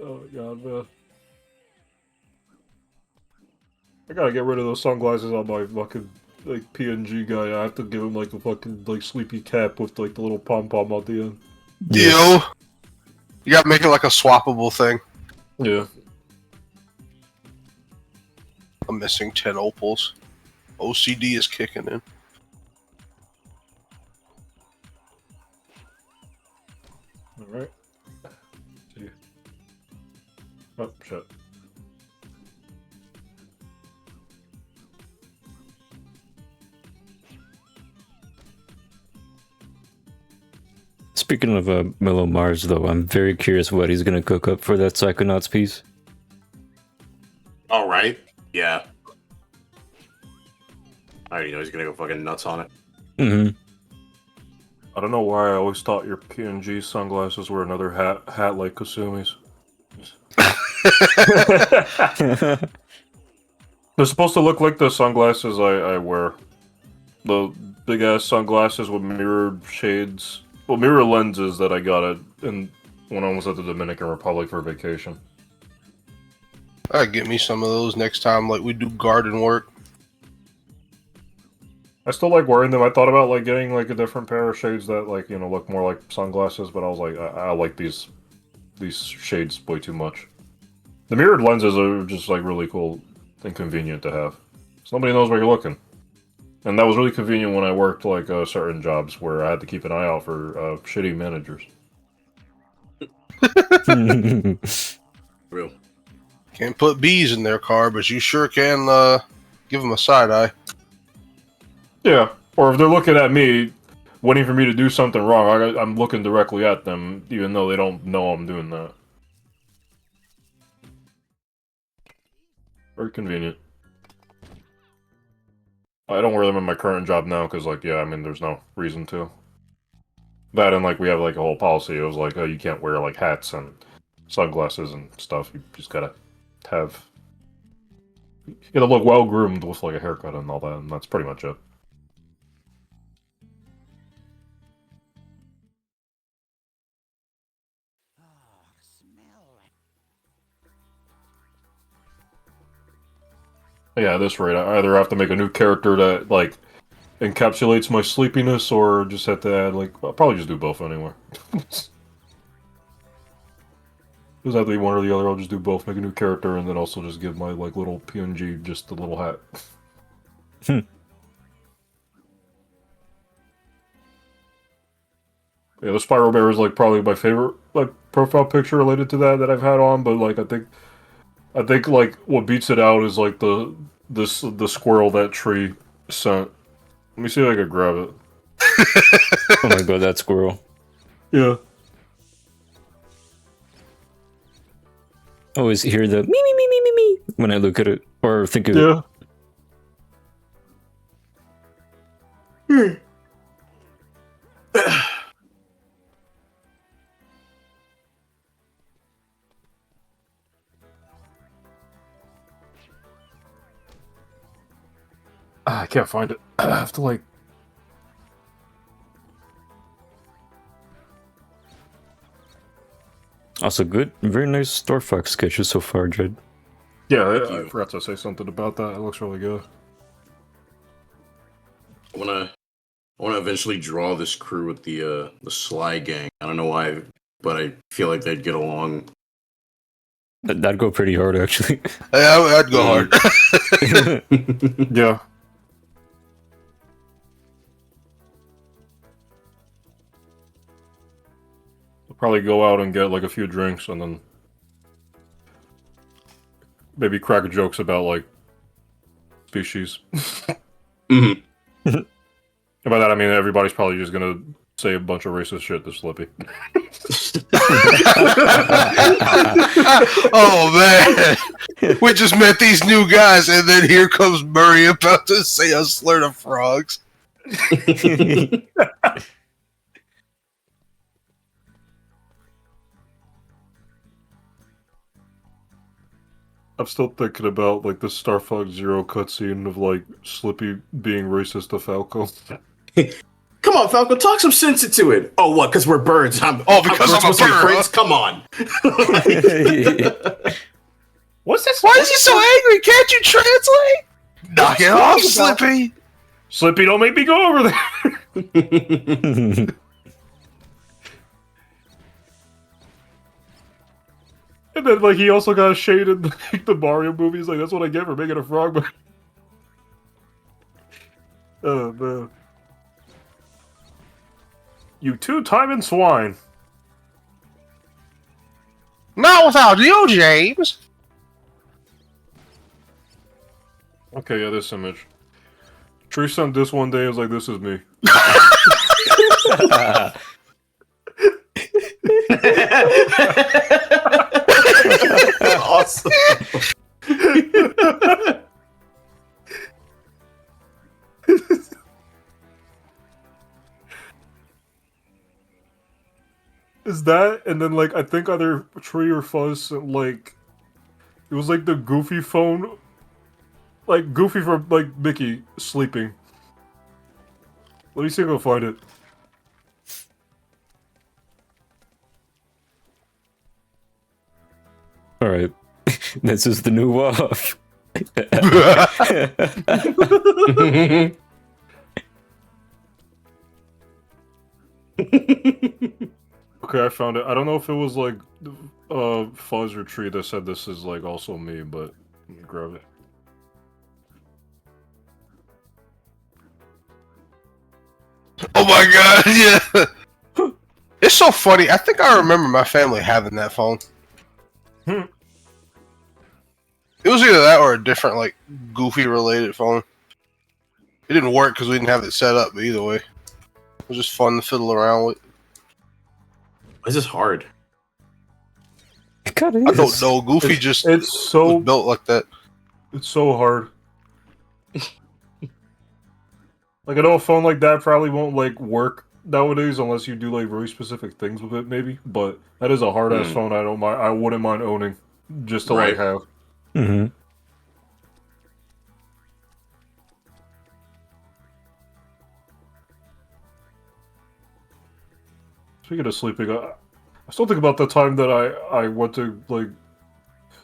Oh my god, man. I gotta get rid of those sunglasses on my fucking like PNG guy. I have to give him like a fucking like sleepy cap with like the little pom pom at the end. You gotta make it like a swappable thing. Yeah. I'm missing 10 opals. OCD is kicking in. Alright. See. Oh shit. Speaking of Mellow Mars, though, I'm very curious what he's gonna cook up for that Psychonauts piece. All right. Yeah. I already know he's gonna go fucking nuts on it. Mm-hmm. I don't know why I always thought your PNG sunglasses were another hat like Kasumi's. They're supposed to look like the sunglasses I wear. The big ass sunglasses with mirrored shades. Well, mirror lenses that I got when I was at the Dominican Republic for vacation. I'd get me some of those next time, like we do garden work. I still like wearing them. I thought about like getting like a different pair of shades that like look more like sunglasses, but I was like, I like these shades way too much. The mirrored lenses are just like really cool and convenient to have, so nobody knows where you're looking. And that was really convenient when I worked like certain jobs where I had to keep an eye out for shitty managers. Real. Can't put bees in their car, but you sure can give them a side eye. Yeah, or if they're looking at me, waiting for me to do something wrong, I'm looking directly at them, even though they don't know I'm doing that. Very convenient. I don't wear them in my current job now, because, like, yeah, I mean, there's no reason to. That and, like, we have, like, a whole policy. It was like, oh, you can't wear, like, hats and sunglasses and stuff. You just gotta have... You gotta look well-groomed with, like, a haircut and all that, and that's pretty much it. Yeah, at this rate, I either have to make a new character that, like, encapsulates my sleepiness, or just have to add, like, I'll probably just do both anyway. Doesn't have to be one or the other, I'll just do both, make a new character, and then also just give my, like, little PNG just the little hat. Yeah, the Spiral Bear is like probably my favorite like profile picture related to that I've had on, but like I think like what beats it out is like the squirrel that tree sent. Let me see if I can grab it. Oh my god, that squirrel. Yeah. I always hear the me me me me me me when I look at it or think of it. Yeah. I can't find it. I have to like. Also good, very nice Star Fox sketches so far, Jed. Yeah, I you. forgot to say something about that. It looks really good. I wanna eventually draw this crew with the Sly Gang. I don't know why, but I feel like they'd get along. That'd go pretty hard, actually. I'd go hard. Yeah. We'll probably go out and get like a few drinks and then maybe crack jokes about like species. Mhm. And by that I mean everybody's probably just gonna say a bunch of racist shit to Slippy. Oh man, we just met these new guys, and then here comes Murray about to say a slur to frogs. I'm still thinking about like the Star Fox Zero cutscene of like Slippy being racist to Falco. Come on, Falco, talk some sense into it. Oh, what? Because we're birds. Because I'm a supposed to be bird, friends? Come on. What's this? Why is he so angry? Can't you translate? Knock it off, Slippy. Slippy, don't make me go over there. And then like he also got shaded like the Mario movies. Like that's what I get for making a frog. But oh man, you two-timing swine. Not without you, James. Okay, yeah, this image. Tree sent this one day. I was like, this is me. Awesome. Is that, and then like I think either Tree or Fuzz like it was like the Goofy phone, like Goofy from like Mickey sleeping. Let me see if I can find it. Alright. This is the new Waff. Okay, I found it. I don't know if it was like Fuzz or Tree that said this is like also me, but let me grab it. Oh my god, yeah. It's so funny. I think I remember my family having that phone. Hmm. It was either that or a different, like, Goofy related phone. It didn't work because we didn't have it set up, but either way. It was just fun to fiddle around with. This is hard. God, it I is. don't know. Goofy It's was so built like that. it's so hard. Like I know a phone like that probably won't like work nowadays unless you do like very specific things with it, maybe. But that is a hard ass phone. I don't mind. I wouldn't mind owning just to like Right. have. Mm-hmm. Speaking of sleeping, I still think about the time that I went to like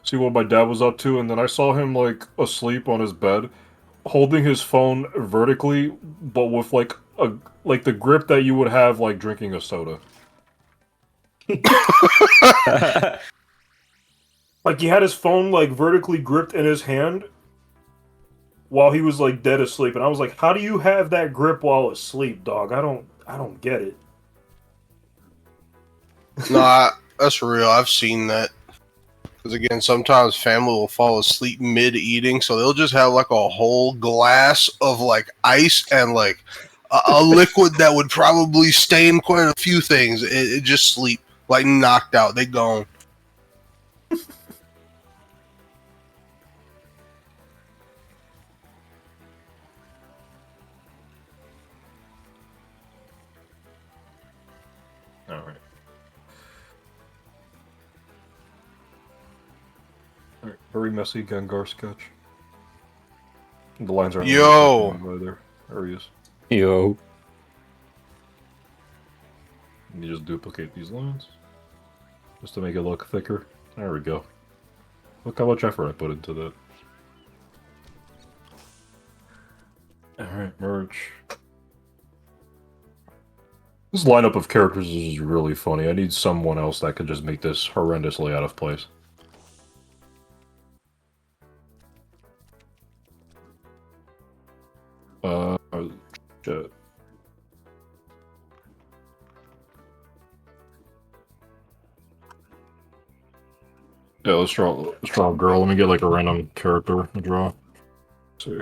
see what my dad was up to, and then I saw him like asleep on his bed, holding his phone vertically, but with like the grip that you would have like drinking a soda. Like he had his phone like vertically gripped in his hand while he was like dead asleep, and I was like, "How do you have that grip while asleep, dog? I don't get it." No, that's real. I've seen that. Because again, sometimes family will fall asleep mid eating, so they'll just have like a whole glass of like ice and like a liquid that would probably stain quite a few things. It just sleep like knocked out. They gone. All right. All right. Very messy Gengar sketch. The lines aren't Yo. really there. There he is. Yo. And you just duplicate these lines just to make it look thicker. There we go. Look how much effort I put into that. Alright, merge. This lineup of characters is really funny. I need someone else that could just make this horrendously out of place. Shit. Yeah, let's draw a girl. Let me get like a random character to draw. Let's see.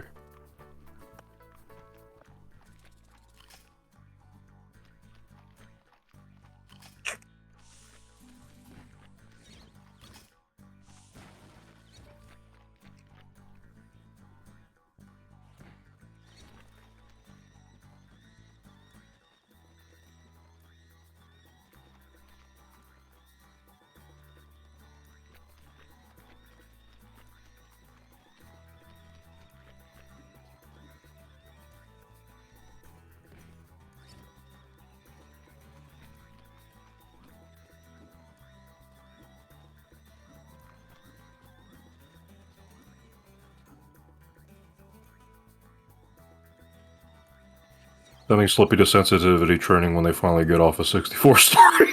Sending Slippy to sensitivity training when they finally get off a 64 story.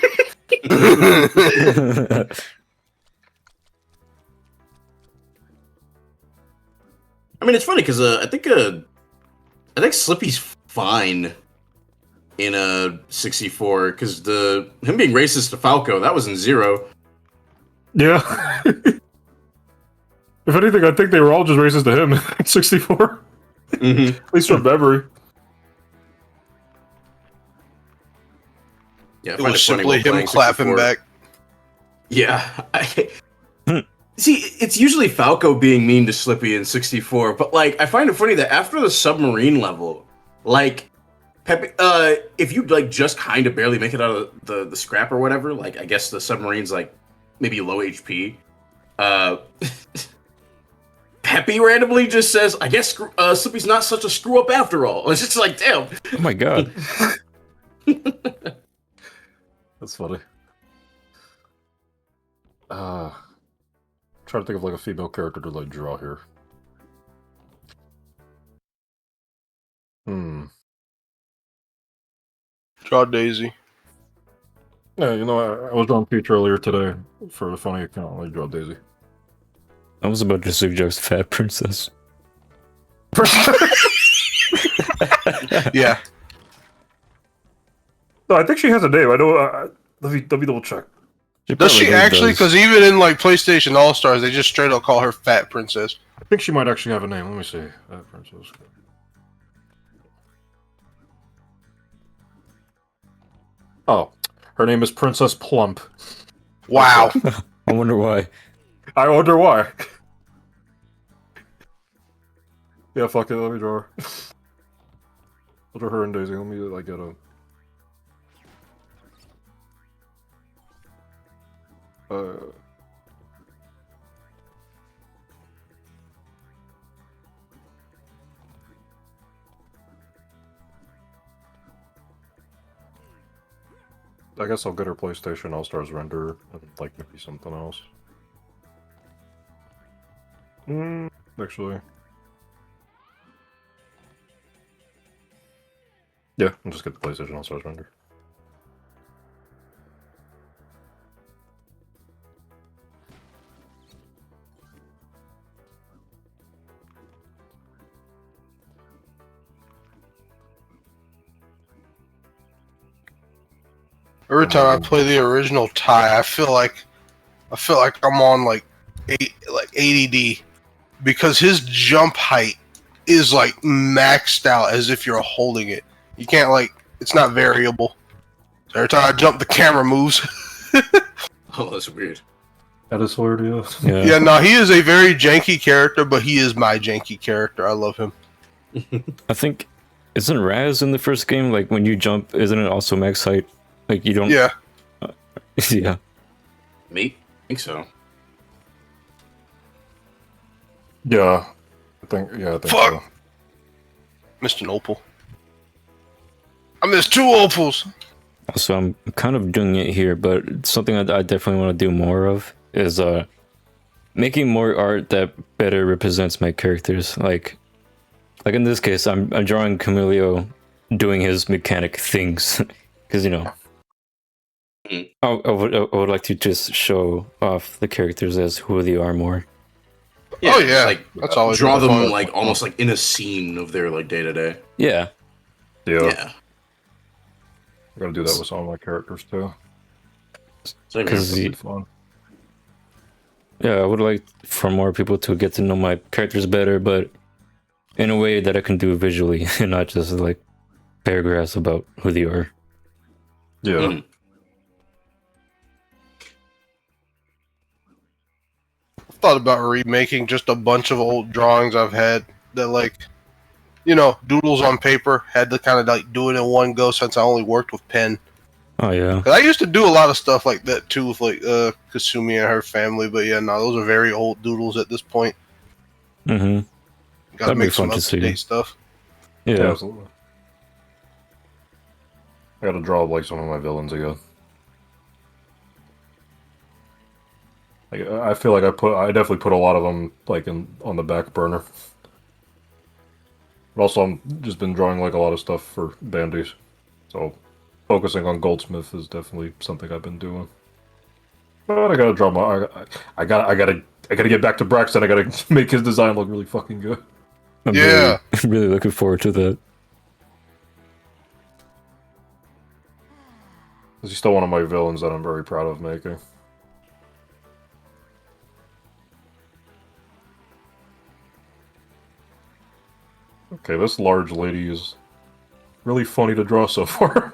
I mean, it's funny because I think Slippy's fine in a 64 because him being racist to Falco, that was in 0. Yeah. If anything, I think they were all just racist to him in 64. Mm-hmm. At least from memory. Yeah, I It find was funny simply while him playing clapping 64. back. Yeah. See, it's usually Falco being mean to Slippy in 64, but like I find it funny that after the submarine level, like Pepe, if you like just kind of barely make it out of the scrap or whatever, like I guess the submarine's like maybe low HP. Peppy randomly just says, "I guess Slippy's not such a screw up after all." It's just like, damn. Oh my god. That's funny. Trying to think of like a female character to like draw here. Draw Daisy. Yeah, you know, I was drawing Peach earlier today for the funny account. I draw Daisy. I was about to suggest Fat Princess. Yeah. No, I think she has a name. I know. Let me double check. Does she probably actually? does. Because even in like PlayStation All Stars, they just straight up call her Fat Princess. I think she might actually have a name. Let me see. Princess. Oh, her name is Princess Plump. Wow. I wonder why. I wonder why. Yeah, fuck it. Let me draw her. I'll draw her and Daisy. Let me like get a. I guess I'll get her PlayStation All-Stars render and like maybe something else. Actually. Yeah, I'll just get the PlayStation All-Stars render. Every time I play the original Ty, I feel like I'm on like 80D because his jump height is like maxed out as if you're holding it. You can't it's not variable. So every time I jump, the camera moves. Oh, that's weird. That is hilarious. Yeah, no, he is a very janky character, but he is my janky character. I love him. I think isn't Raz in the first game like when you jump? Isn't it also max height? Like you don't. Yeah. Yeah. Me? I think so. Yeah. I think Fuck! so. Missed an opal. I missed 2 opals! So I'm kind of doing it here, but something I definitely want to do more of is making more art that better represents my characters. Like in this case, I'm drawing Camilio doing his mechanic things because I would like to just show off the characters as who they are more. Oh yeah, like that's always draw them fun. like almost like in a scene of their like day to day. Yeah. Yeah. I gotta do that with some of my characters too. Because That'd be fun. yeah, I would like for more people to get to know my characters better, but in a way that I can do visually and not just like paragraphs about who they are. Yeah. Mm. Thought about remaking just a bunch of old drawings I've had that doodles on paper. Had to kind of like do it in one go since I only worked with pen. Oh yeah. 'Cause I used to do a lot of stuff like that too with like Kasumi and her family, but yeah, no, those are very old doodles at this point. Mm-hmm. Gotta That'd be make some fun to see. up-to-date stuff. Yeah. Yeah, absolutely. I gotta draw like some of my villains again. Like, I feel like I definitely put a lot of them like on the back burner. But also, I'm just been drawing like a lot of stuff for Bandies, so focusing on Goldsmith is definitely something I've been doing. But I gotta draw my. I gotta get back to Braxton. I gotta make his design look really fucking good. I'm Yeah. really looking forward to that. He's still one of my villains that I'm very proud of making. Okay, this large lady is really funny to draw so far.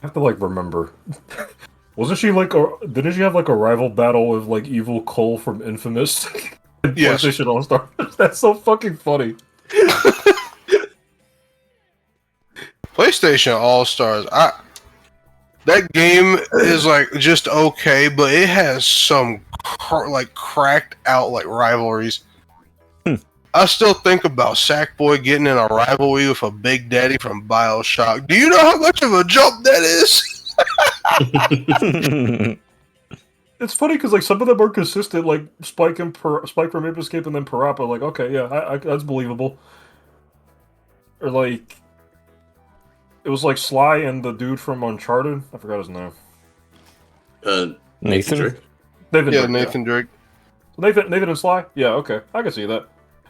I have to like remember. Wasn't she like didn't she have like a rival battle with like Evil Cole from Infamous? In Yes. PlayStation All Star. That's so fucking funny. PlayStation All Stars. That game is like just okay, but it has some cracked out like rivalries. I still think about Sackboy getting in a rivalry with a Big Daddy from BioShock. Do you know how much of a jump that is? It's funny because like some of them are consistent, like Spike from Ape Escape and then Parappa. Like, okay, yeah, I that's believable. Or like, it was like Sly and the dude from Uncharted. I forgot his name. Nathan? Drake? Nathan. Yeah, Drake, Nathan Drake. Nathan and Sly. Yeah, okay, I can see that.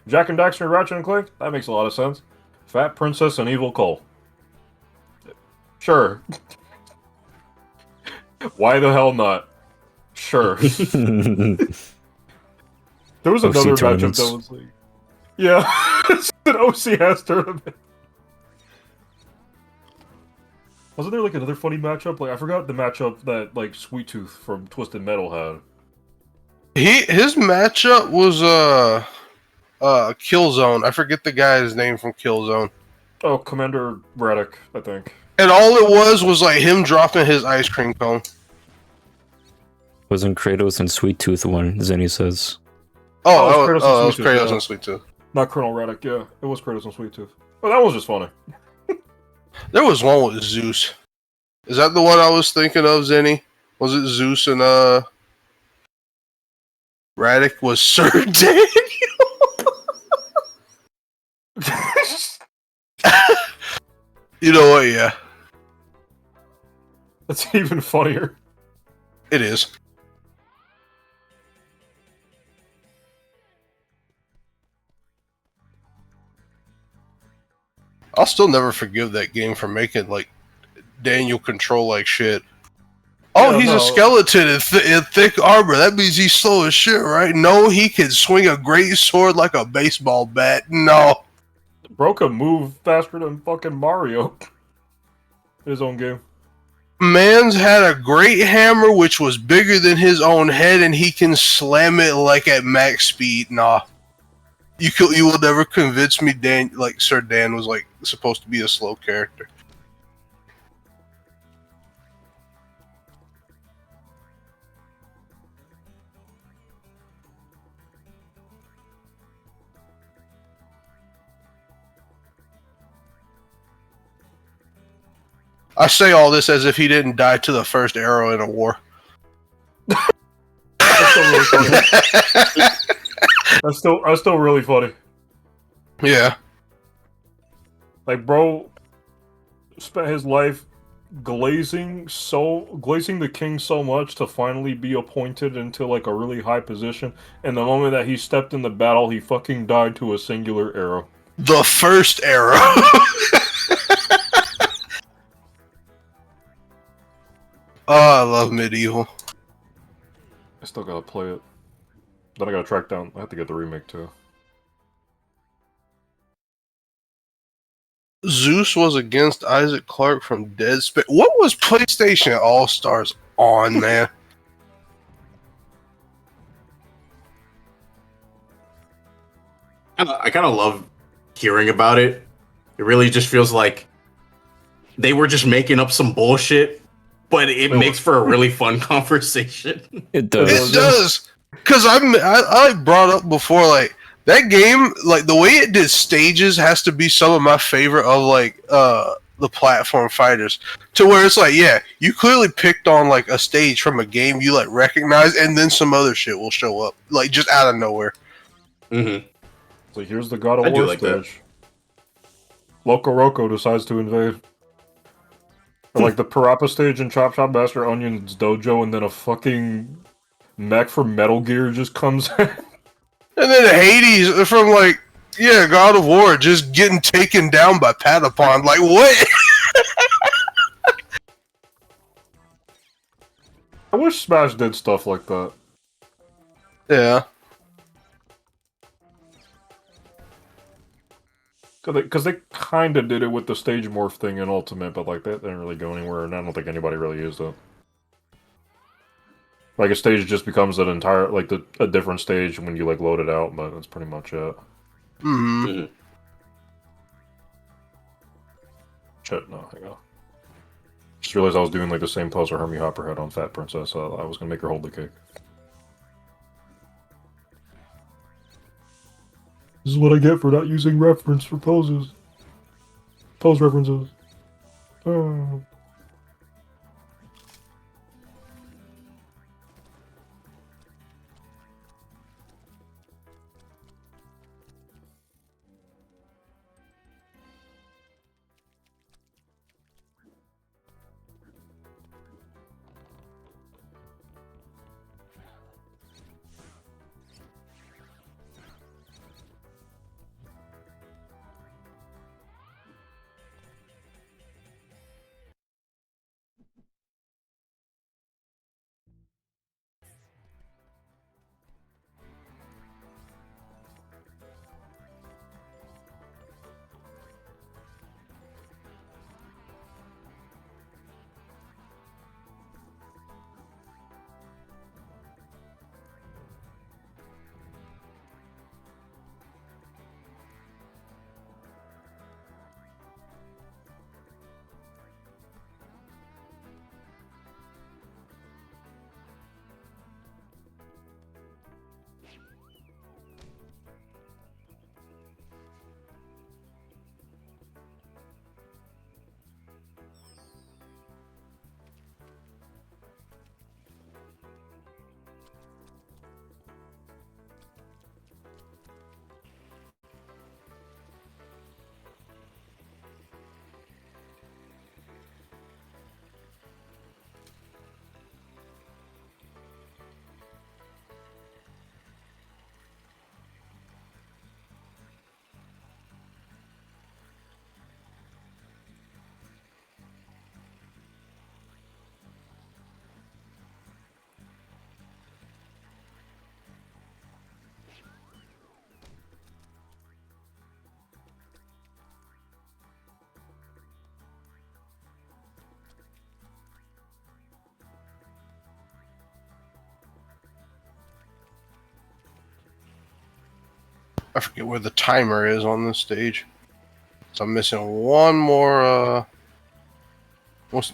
Jack and Daxter and Ratchet and Clank. That makes a lot of sense. Fat Princess and Evil Cole. Sure. Why the hell not? Sure. There was OC another matchup tournaments. that was like, yeah, it's an OCS tournament. Wasn't there like another funny matchup? Like I forgot the matchup that like Sweet Tooth from Twisted Metal had. His matchup was Killzone. I forget the guy's name from Killzone. Oh, Commander Braddock, I think. And all it was like him dropping his ice cream cone. Wasn't Kratos and Sweet Tooth one, Zenny says. Oh, it was that was Kratos and Sweet Tooth, Kratos yeah. and Sweet Tooth. Not Colonel Raddick, yeah. It was Kratos and Sweet Tooth. Oh, that was just funny. There was one with Zeus. Is that the one I was thinking of, Zenny? Was it Zeus and Raddick was Sir Daniel? You know what? Yeah, That's even funnier. it is. I'll still never forgive that game for making like Daniel control like shit. Oh, Yeah, he's no. a skeleton in thick armor. That means he's slow as shit, right? No, he can swing a great sword like a baseball bat. No. Bro can move faster than fucking Mario. His own game. Man's had a great hammer which was bigger than his own head, and he can slam it like at max speed. Nah. You will never convince me Sir Dan was like supposed to be a slow character. I say all this as if he didn't die to the first arrow in a war. That's still really funny. That's still really funny. Yeah. Like, bro spent his life glazing the king so much to finally be appointed into like a really high position, and the moment that he stepped in the battle, he fucking died to a singular arrow. The first arrow. Oh, I love Medieval. I still gotta play it. Then I gotta track down. I have to get the remake too. Zeus was against Isaac Clarke from Dead Space. What was PlayStation All Stars on, man? I kind of love hearing about it. It really just feels like they were just making up some bullshit, but it makes for a really fun conversation. It does. It does. Because I brought up before, like, that game, like, the way it did stages has to be some of my favorite of, like, the platform fighters. To where it's like, yeah, you clearly picked on, like, a stage from a game you, like, recognize, and then some other shit will show up. Like, just out of nowhere. Mm-hmm. So here's the God of I do War like that. stage. Loco Roco decides to invade. Or like the Parappa stage in Chop Chop Master Onion's dojo, and then a fucking mech from Metal Gear just comes in. And then Hades from, like, yeah, God of War just getting taken down by Patapon. Like, what? I wish Smash did stuff like that. Yeah. Because they kind of did it with the stage morph thing in Ultimate, but like that didn't really go anywhere, and I don't think anybody really used it. Like a stage just becomes an entire, like a different stage when you like load it out, but that's pretty much it. Mm-hmm. Shit, no, hang on. Just realized I was doing like the same pose where Hermie Hopper had on Fat Princess, so I was gonna make her hold the cake. This is what I get for not using reference for poses. Pose references. Oh. I forget where the timer is on this stage. So I'm missing one more.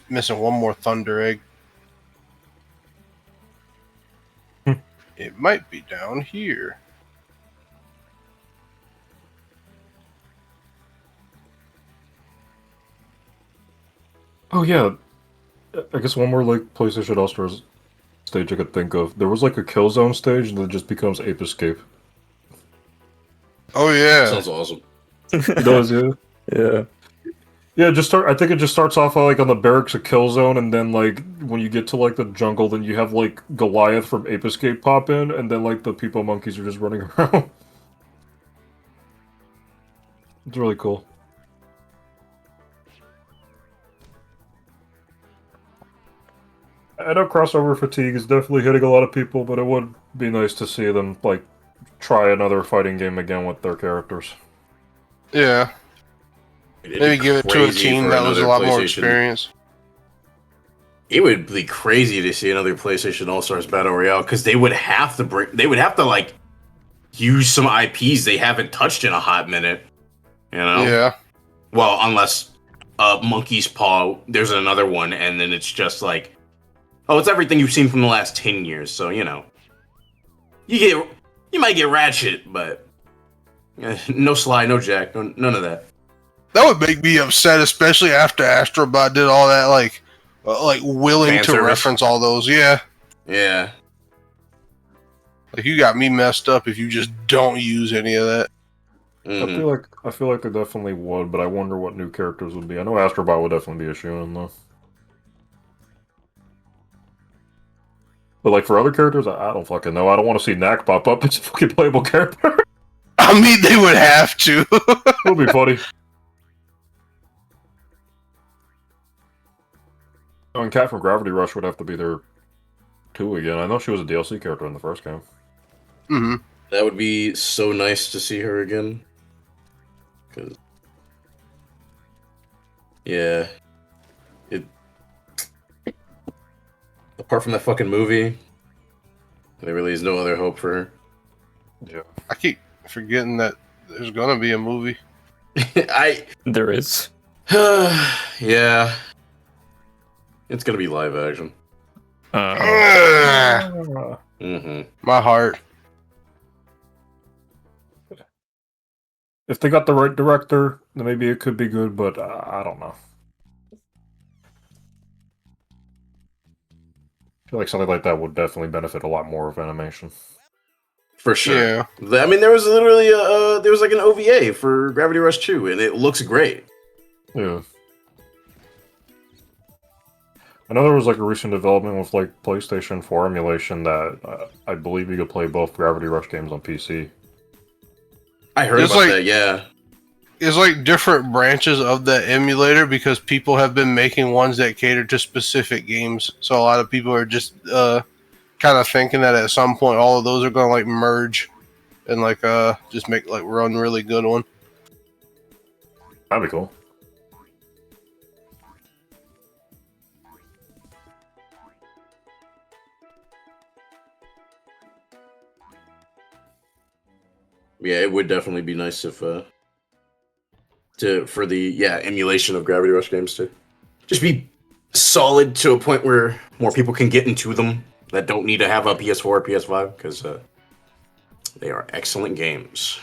Missing one more Thunder Egg. It might be down here. Oh yeah, I guess one more like PlayStation All Stars stage I could think of. There was like a Killzone stage that just becomes Ape Escape. Oh yeah. Sounds awesome. It does, yeah. Yeah. Yeah, I think it just starts off like on the barracks of Killzone, and then like when you get to like the jungle, then you have like Goliath from Ape Escape pop in, and then like the people monkeys are just running around. It's really cool. I know crossover fatigue is definitely hitting a lot of people, but it would be nice to see them like try another fighting game again with their characters. Yeah. It'd Maybe be give it to a crazy team for that was a another lot more PlayStation. experienced. It would be crazy to see another PlayStation All Stars Battle Royale because they would have to like use some IPs they haven't touched in a hot minute. You know? Yeah. Well, unless Monkey's Paw, there's another one, and then it's just like, oh, it's everything you've seen from the last 10 years. So you might get Ratchet, but no Sly, no Jack, none of that. That would make me upset, especially after Astrobot did all that, like willing Fan to service. reference all those. Yeah. Yeah. Like, you got me messed up if you just don't use any of that. Mhm. I feel like they definitely would, but I wonder what new characters would be. I know Astrobot would definitely be a shoe-in though. But like for other characters, I don't fucking know. I don't want to see Knack pop up. It's a fucking playable character. I mean, they would have to. It would be funny. Oh, and Cat from Gravity Rush would have to be there too again. I know she was a DLC character in the first game. hmm That would be so nice to see her again. Cause, yeah, apart from that fucking movie, there really is no other hope for her. Yeah. I keep forgetting that there's gonna be a movie. There is. Yeah, it's gonna be live action. Ugh, Mm-hmm. my heart. If they got the right director, then maybe it could be good, but I don't know. I feel like something like that would definitely benefit a lot more of animation. For sure. Yeah. I mean, there was literally there was like an OVA for Gravity Rush 2, and it looks great. Yeah. I know there was like a recent development with like PlayStation 4 emulation that I believe you could play both Gravity Rush games on PC. I heard It's about like- that. Yeah. It's like different branches of the emulator because people have been making ones that cater to specific games. So a lot of people are just kind of thinking that at some point all of those are going to like merge and like just make like run really good one. That'd be cool. Yeah, it would definitely be nice if for the emulation of Gravity Rush games to just be solid to a point where more people can get into them that don't need to have a PS4 or PS5 because they are excellent games.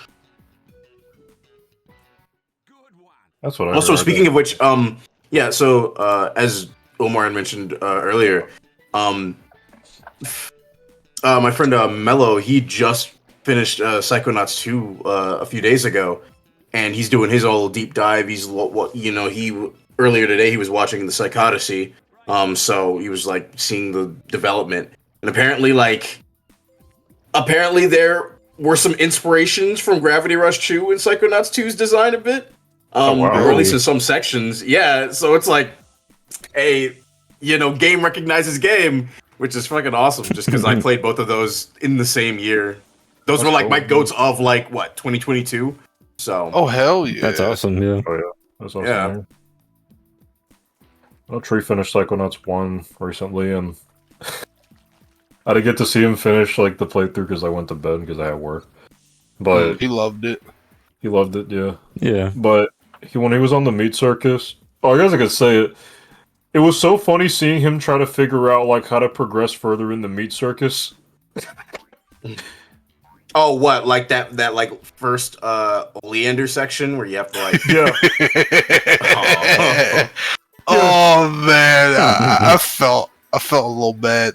That's what I Also, heard. speaking of which, so as Omar had mentioned earlier, my friend Mello, he just finished Psychonauts 2 a few days ago, and he's doing his whole deep dive. He's earlier today he was watching the Psychodyssey, so he was like seeing the development, and apparently there were some inspirations from Gravity Rush 2 and Psychonauts 2's design a bit. wow. Or at least in some sections. Yeah, so it's like, hey, game recognizes game, which is fucking awesome, just because I played both of those in the same year. Those were like my goats of 2022. So Oh, hell yeah. That's awesome, yeah. Oh yeah, that's awesome. Yeah. Man. I know Tree finished Psychonauts 1 recently, and I didn't get to see him finish like the playthrough because I went to bed because I had work. but He loved it. he loved it. Yeah, Yeah. but when he was on the meat circus, oh, I guess I could say it. It was so funny seeing him try to figure out like how to progress further in the meat circus. Oh, what? Like that like first Oleander section where you have to like Yeah, Oh man, I felt a little bad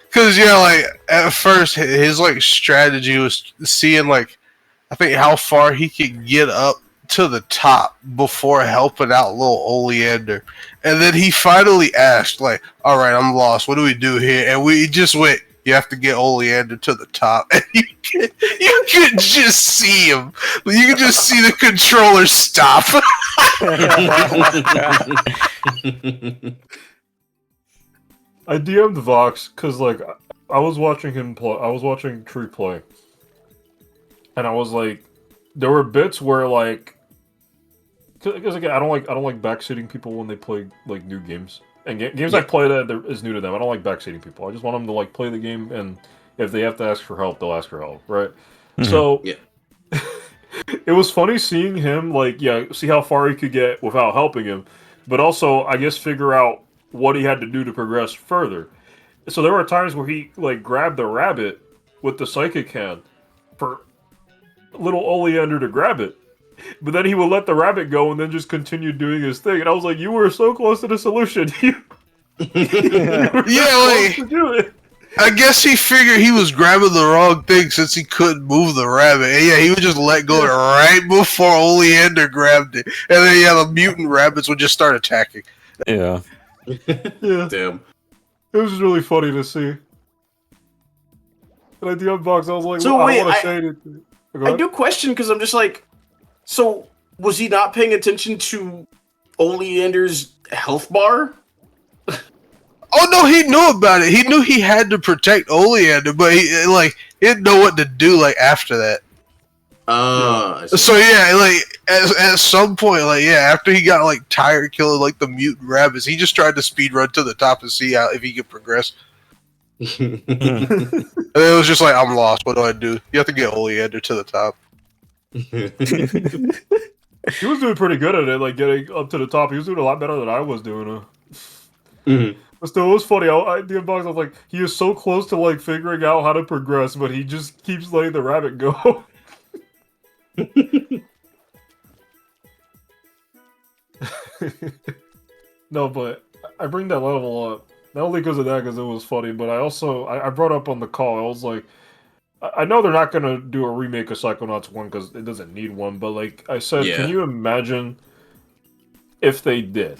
because like at first his like strategy was seeing like I think how far he could get up to the top before helping out little Oleander, and then he finally asked like, "All right, I'm lost. What do we do here?" And we just went. You have to get Oleander to the top, and you can just see him. You can just see the controller stop. I DM'd Voks because like I was watching him play. I was watching Tree play, and I was like, there were bits where like, because again, I don't like backseating people when they play like new games. And games I play that is new to them. I don't like backseating people. I just want them to like play the game, and if they have to ask for help, they'll ask for help, right? So Yeah. it was funny seeing him like see how far he could get without helping him, but also I guess figure out what he had to do to progress further. So there were times where he like grabbed the rabbit with the psychic hand for little Oleander to grab it. But then he would let the rabbit go and then just continue doing his thing. And I was like, you were so close to the solution. You were so close to do it. I guess he figured he was grabbing the wrong thing since he couldn't move the rabbit. And he would just let go right before Oleander grabbed it. And then the mutant rabbits would just start attacking. Yeah. Yeah. Damn. It was just really funny to see. And at the unbox, I was like, So well, wait, I don't want to say anything. I do question because I'm just like, so was he not paying attention to Oleander's health bar? Oh no, he knew about it. He knew he had to protect Oleander, but he didn't know what to do after that. So at some point, after he got tired killing the mutant rabbits, he just tried to speed run to the top and see if he could progress. And it was just I'm lost. What do I do? You have to get Oleander to the top. He was doing pretty good at it, getting up to the top. He was doing a lot better than I was doing. But still, it was funny. The unbox, I was like, he is so close to figuring out how to progress, but he just keeps letting the rabbit go. No, but I bring that level up not only because of that, because it was funny, but I also I brought up on the call. I was like, I know they're not gonna do a remake of Psychonauts 1 because it doesn't need one. But I said, can you imagine if they did?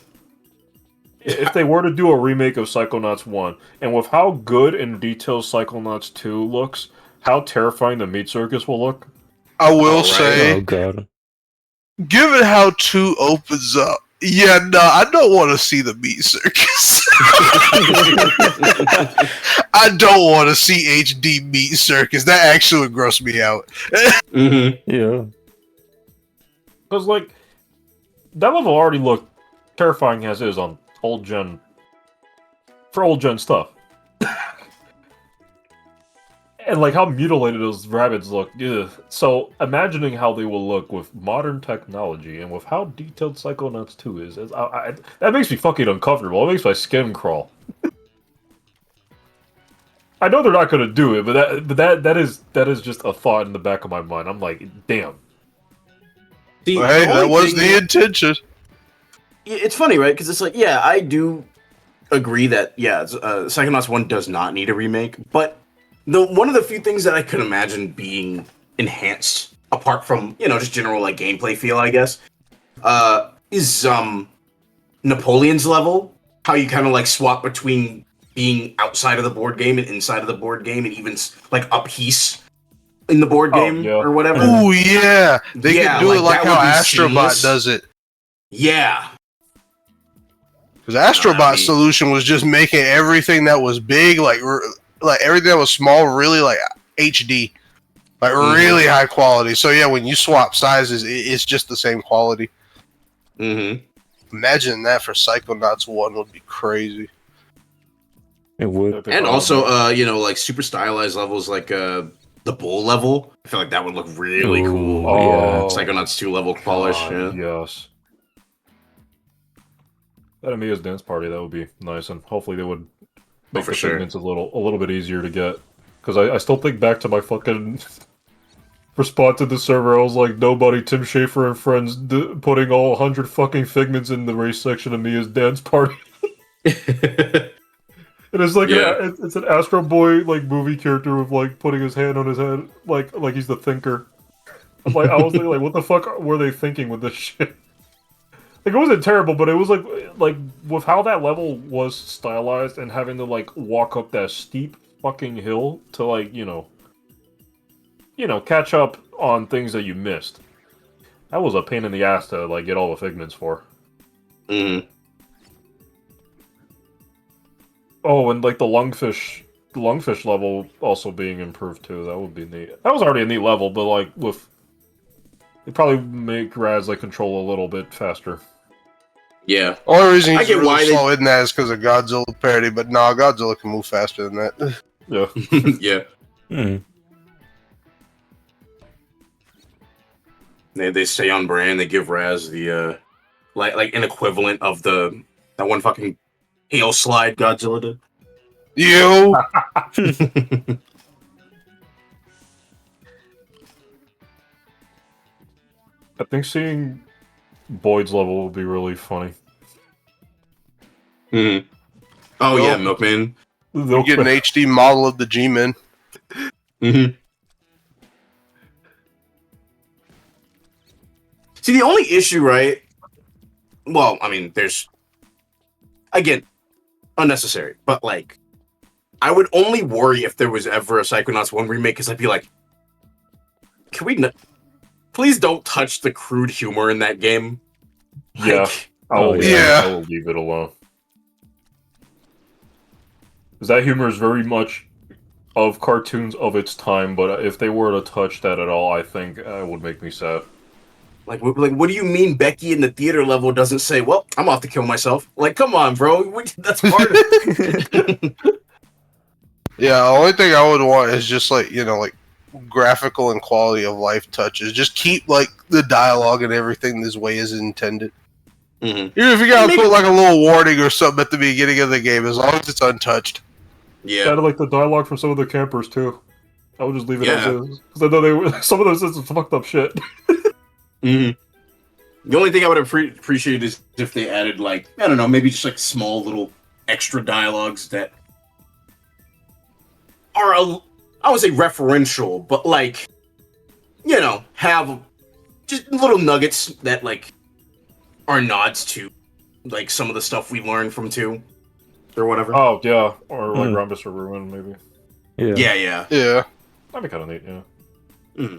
If they were to do a remake of Psychonauts 1, and with how good and detailed Psychonauts 2 looks, how terrifying the Meat Circus will look. I will say, oh god, given how 2 opens up, I don't want to see the Meat Circus. I don't want to see HD Meat Circus. That actually would gross me out. Yeah. Because, that level already looked terrifying as is on old gen stuff. And how mutilated those rabbits look. Ugh. So imagining how they will look with modern technology and with how detailed Psychonauts 2 is that makes me fucking uncomfortable. It makes my skin crawl. I know they're not gonna do it, but that is just a thought in the back of my mind. I'm like, damn. See, hey, that was the intention. It's funny, right? Because it's I do agree that Psychonauts 1 does not need a remake, but one of the few things that I could imagine being enhanced, apart from just general gameplay feel, I guess, is Napoleon's level. How you kind of swap between being outside of the board game and inside of the board game, and even a piece in the board game or whatever. Oh yeah, they can do it how Astrobot seamless. does it. Yeah. Because Astrobot's solution was just making everything that was big, everything that was small, really HD, really high quality. So yeah, when you swap sizes, it's just the same quality. Imagine that for Psychonauts 1 would be crazy. It would. And also, super stylized levels the the bull level. I feel like that would look really cool. Ooh, yeah. Psychonauts 2 level polish. God, Yeah. yes. That Amiya's dance party, that would be nice, and hopefully they would make for the sure. figments a little bit easier to get. Because I still think back to my fucking response to the server. I was like, nobody, Tim Schafer and friends, putting all 100 fucking figments in the race section of Mia's dance party. It is like Yeah. it's an Astro Boy like movie character with like putting his hand on his head like he's the thinker. I was thinking like, what the fuck were they thinking with this shit? Like it wasn't terrible, but it was like with how that level was stylized and having to like walk up that steep fucking hill to like you know catch up on things that you missed. That was a pain in the ass to like get all the figments for. Mm. Oh, and like the lungfish level also being improved too. That would be neat. That was already a neat level, but like with they probably make Raz like control a little bit faster. Yeah. Only reason I he's get really why they- slow in that is because of Godzilla parody, but nah, Godzilla can move faster than that. Yeah. Yeah. Hmm. They stay on brand. They give Raz the like an equivalent of that one fucking hail slide Godzilla did. You. I think seeing Boyd's level would be really funny. Oh Well, yeah, Milkman. You get an HD model of the G-Men. Mm-hmm. See, the only issue, right? Well, I mean, there's again unnecessary, but like, I would only worry if there was ever a Psychonauts 1 remake, because I'd be like, can we? Please don't touch the crude humor in that game. Yeah. Like, I will, yeah. I will leave it alone. Because that humor is very much of cartoons of its time, but if they were to touch that at all, I think it would make me sad. Like, what do you mean Becky in the theater level doesn't say, well, I'm off to kill myself? Like, come on, bro. That's part of it. Yeah, the only thing I would want is just like, like graphical and quality of life touches. Just keep like the dialogue and everything this way as intended. Mm-hmm. Even if you gotta Maybe- put like a little warning or something at the beginning of the game, as long as it's untouched. Yeah. Kind of like the dialogue from some of the campers, too. I would just leave it Yeah. as is. Because I know some of those is some fucked up shit. Mm-hmm. The only thing I would appreciate is if they added, like, I don't know, maybe just like small little extra dialogues that are, I would say referential, but like, have just little nuggets that like are nods to like some of the stuff we learned from 2 or whatever. Oh, yeah. Or like Hmm. Rhombus or Ruin, maybe. Yeah. Yeah. Yeah. That'd be kind of neat, yeah.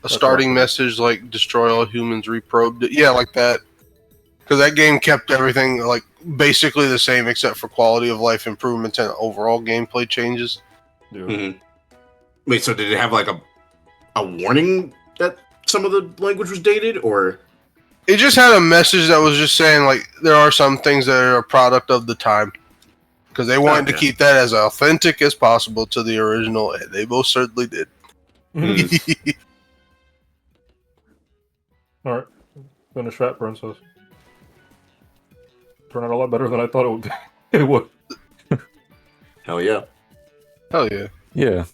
A starting awesome. message like destroy all humans, reprobed. Yeah, like that. Because that game kept everything like basically the same except for quality of life improvements and overall gameplay changes. Yeah. Mm-hmm. Wait, so did it have like a warning that some of the language was dated, or? It just had a message that was just saying like there are some things that are a product of the time. Because they wanted to Okay. keep that as authentic as possible to the original, and they most certainly did. Mm. Alright. Finish that, Princess. Turned out a lot better than I thought it would be. It would. Hell yeah. Hell yeah. Yeah.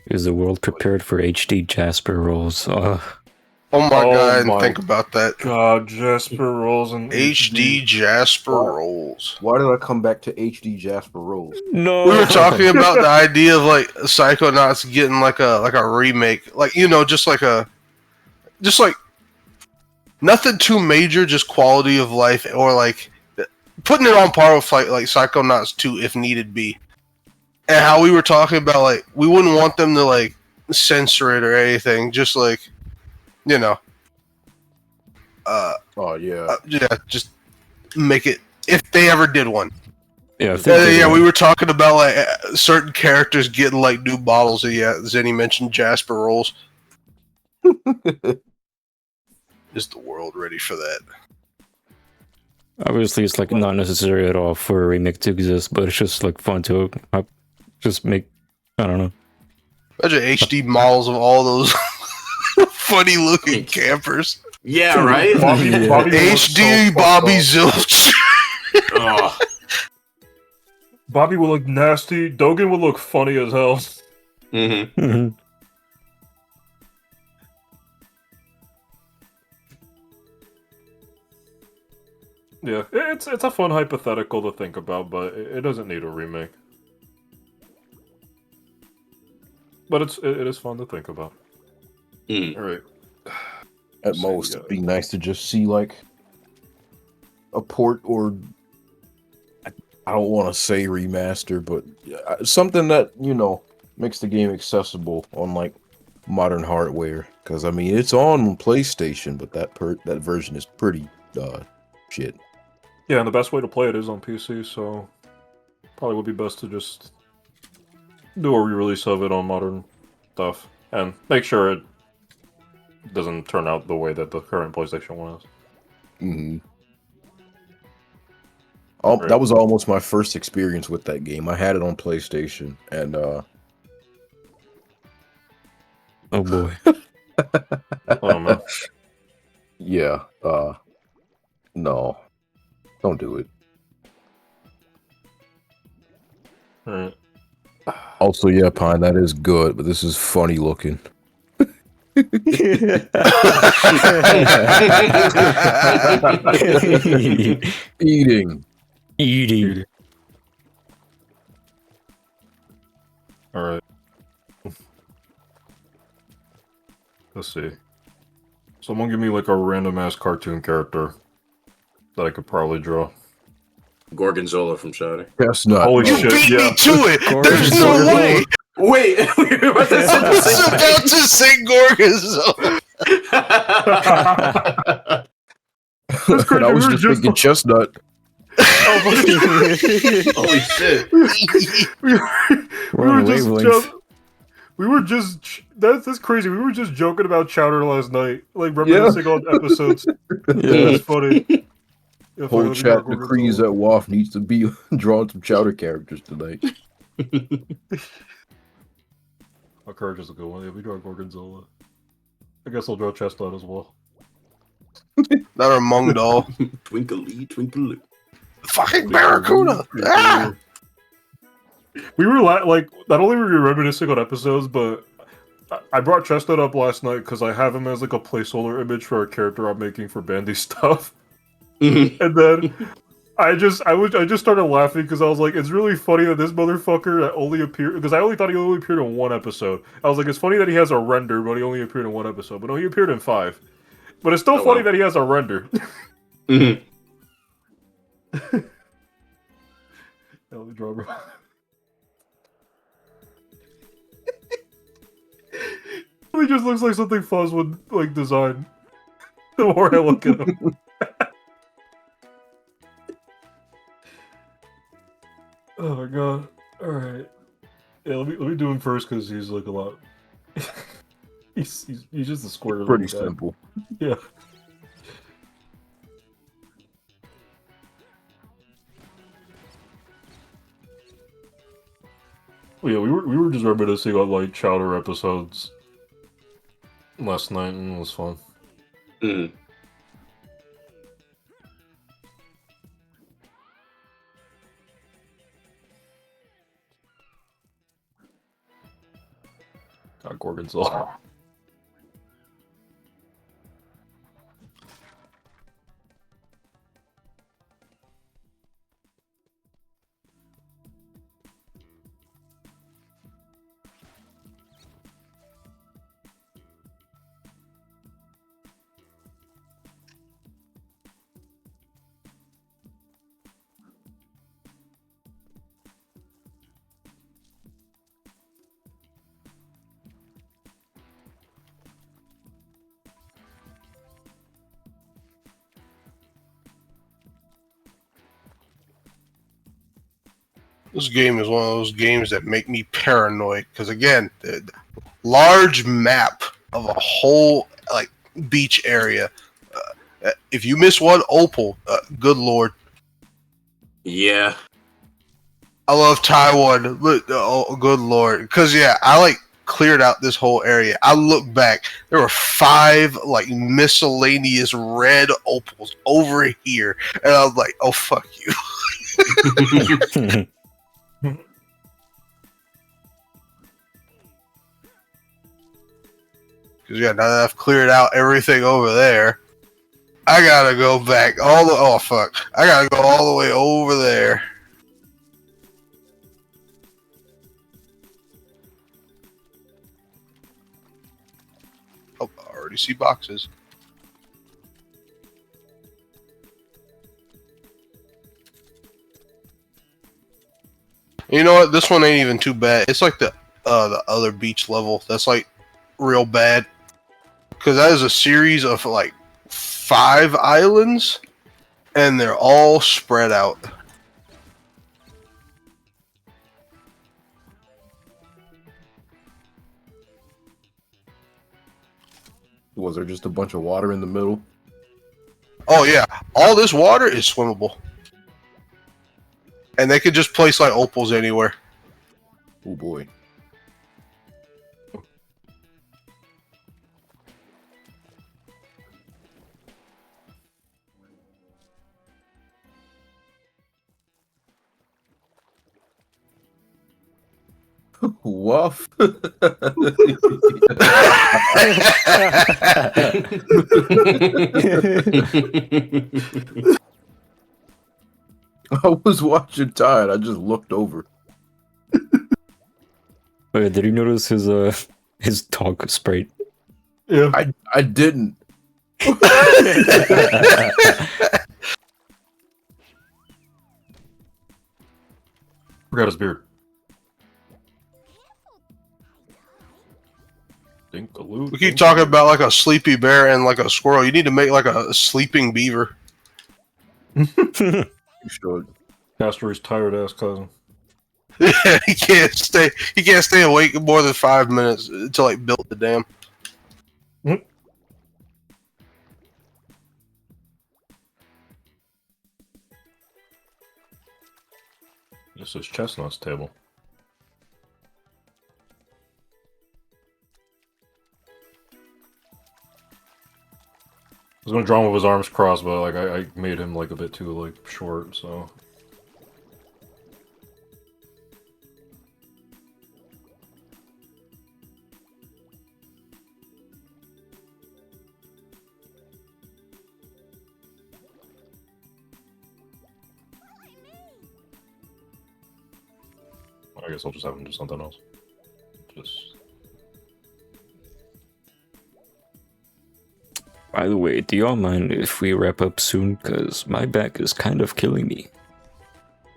Is the world prepared for HD Jasper rolls? Oh my Oh god, and my think about that. God, Jasper rolls and HD Jasper rolls. Why did I come back to HD Jasper Rolls? No. We were talking about the idea of like Psychonauts getting like a remake, like just like nothing too major, just quality of life, or like putting it on par with like Psychonauts 2 if needed be. And how we were talking about like we wouldn't want them to like censor it or anything, just like Oh yeah. yeah, just make it if they ever did one. Yeah, I think they Yeah, will. we were talking about like certain characters getting like new bottles. Yeah, Zenny mentioned Jasper rolls. Is the world ready for that? Obviously, it's like not necessary at all for a remake to exist, but it's just like fun to just make I don't know. Imagine HD models of all those funny looking campers. Yeah, right. Bobby would look HD so Bobby fucked up. Zilch. Oh, Bobby would look nasty. Dogen would look funny as hell. mm-hmm. Mhm. Yeah, it's a fun hypothetical to think about, but it doesn't need a remake. But it is fun to think about. Mm. All right. At So, most, yeah. it'd be nice to just see like a port or I don't want to say remaster, but something that makes the game accessible on like modern hardware. Because I mean, it's on PlayStation, but that version is pretty shit. Yeah, and the best way to play it is on PC, so probably would be best to just do a re-release of it on modern stuff and make sure it doesn't turn out the way that the current PlayStation one is. Mm-hmm. Right. That was almost my first experience with that game. I had it on PlayStation, and Oh boy. Oh man. yeah, no, don't do it. Alright. Also, yeah, Pine, that is good, but this is funny looking. Eating. Eating. Alright. Let's see. Someone give me like a random ass cartoon character that I could probably draw. Gorgonzola from Shadow. Chestnut. Holy You shit, beat yeah. me to it. There's no Gorgonzola. way. Wait, we were about to say I was about to say Gorgonzola. That's crazy, I was we were just just- thinking chestnut. Holy shit. we We're on were just wavelengths. we were just that's crazy. We were just joking about Chowder last night, like reminiscing on episodes. Yeah. That's funny. Yeah, Whole let me chat draw decrees Gorgonzola. that Waff needs to be drawing some chowder characters tonight. Oh, Courage is a good one. Yeah, we draw Gorgonzola. I guess I'll draw Chestnut as well. Not a Mung doll. Twinkly, twinkly. Fucking Barracuda. Ah! We were like, not only were we reminiscing on episodes, but I brought Chestnut up last night because I have him as like a placeholder image for a character I'm making for Bandy stuff. Mhm. And then I just started laughing because I was like, it's really funny that this motherfucker that only appeared, because I only thought he only appeared in one episode. I was like, it's funny that he has a render, but he only appeared in one episode. But no, he appeared in 5. But it's still Oh, funny wow. that he has a render. Mhm. Yeah, let me draw, bro. He just looks like something Fuzz would like design. The more I look at him. Oh my god. Alright. Yeah, let me do him first because he's like a lot. he's just a square. Pretty little guy. simple. Yeah. Yeah, we were just reminiscing on like Chowder episodes last night, and it was fun. Mhm. Got Gorgonzola. This game is one of those games that make me paranoid because again, the large map of a whole like beach area. If you miss one opal, good lord. Yeah. I love Taiwan, but oh, good lord, because yeah, I like cleared out this whole area. I look back, there were 5 like miscellaneous red opals over here, and I was like, oh fuck you. Because yeah, now that I've cleared out everything over there, I gotta go back all the I gotta go all the way over there. Oh, I already see boxes. You know what? This one ain't even too bad. It's like the other beach level. That's like real bad. Because that is a series of like 5 islands, and they're all spread out. Was there just a bunch of water in the middle? Oh yeah, all this water is swimmable. And they could just place like opals anywhere. Oh boy. Waff. I was watching Tide. I just looked over. Wait, did you notice his dog sprite? Yeah. I didn't. Forgot his beard. Dinkaloo. We keep talking about like a sleepy bear and like a squirrel. You need to make like a sleeping beaver. You should. Castor's tired ass cousin. Yeah, he can't stay awake more than 5 minutes to like build the dam. This is Chestnut's table. I was gonna draw him with his arms crossed, but like I made him like a bit too like short, so. I guess I'll just have him do something else. Just. By the way, do y'all mind if we wrap up soon? Because my back is kind of killing me.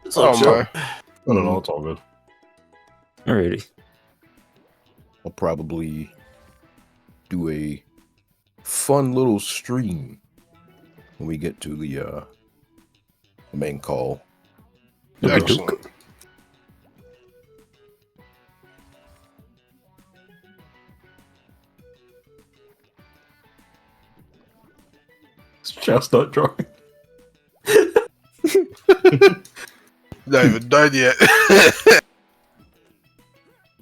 It's all my. I don't know, it's all good. Alrighty. I'll probably do a fun little stream when we get to the main call. Excellent. It's Chestnut drawing. Not even done yet.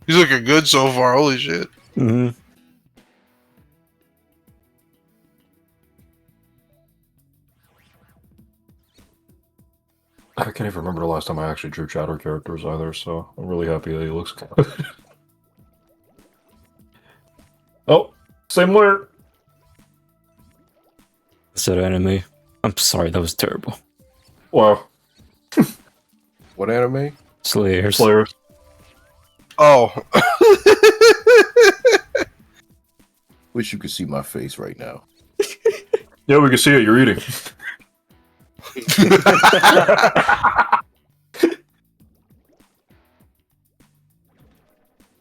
He's looking good so far. Holy shit. Mm-hmm. I can't even remember the last time I actually drew Chatter characters either, so I'm really happy that he looks good. Oh, same layer. Is that anime? I'm sorry, that was terrible. Wow. What anime? Slayers. Slayers. Oh. Wish you could see my face right now. Yeah, we can see it. You're eating.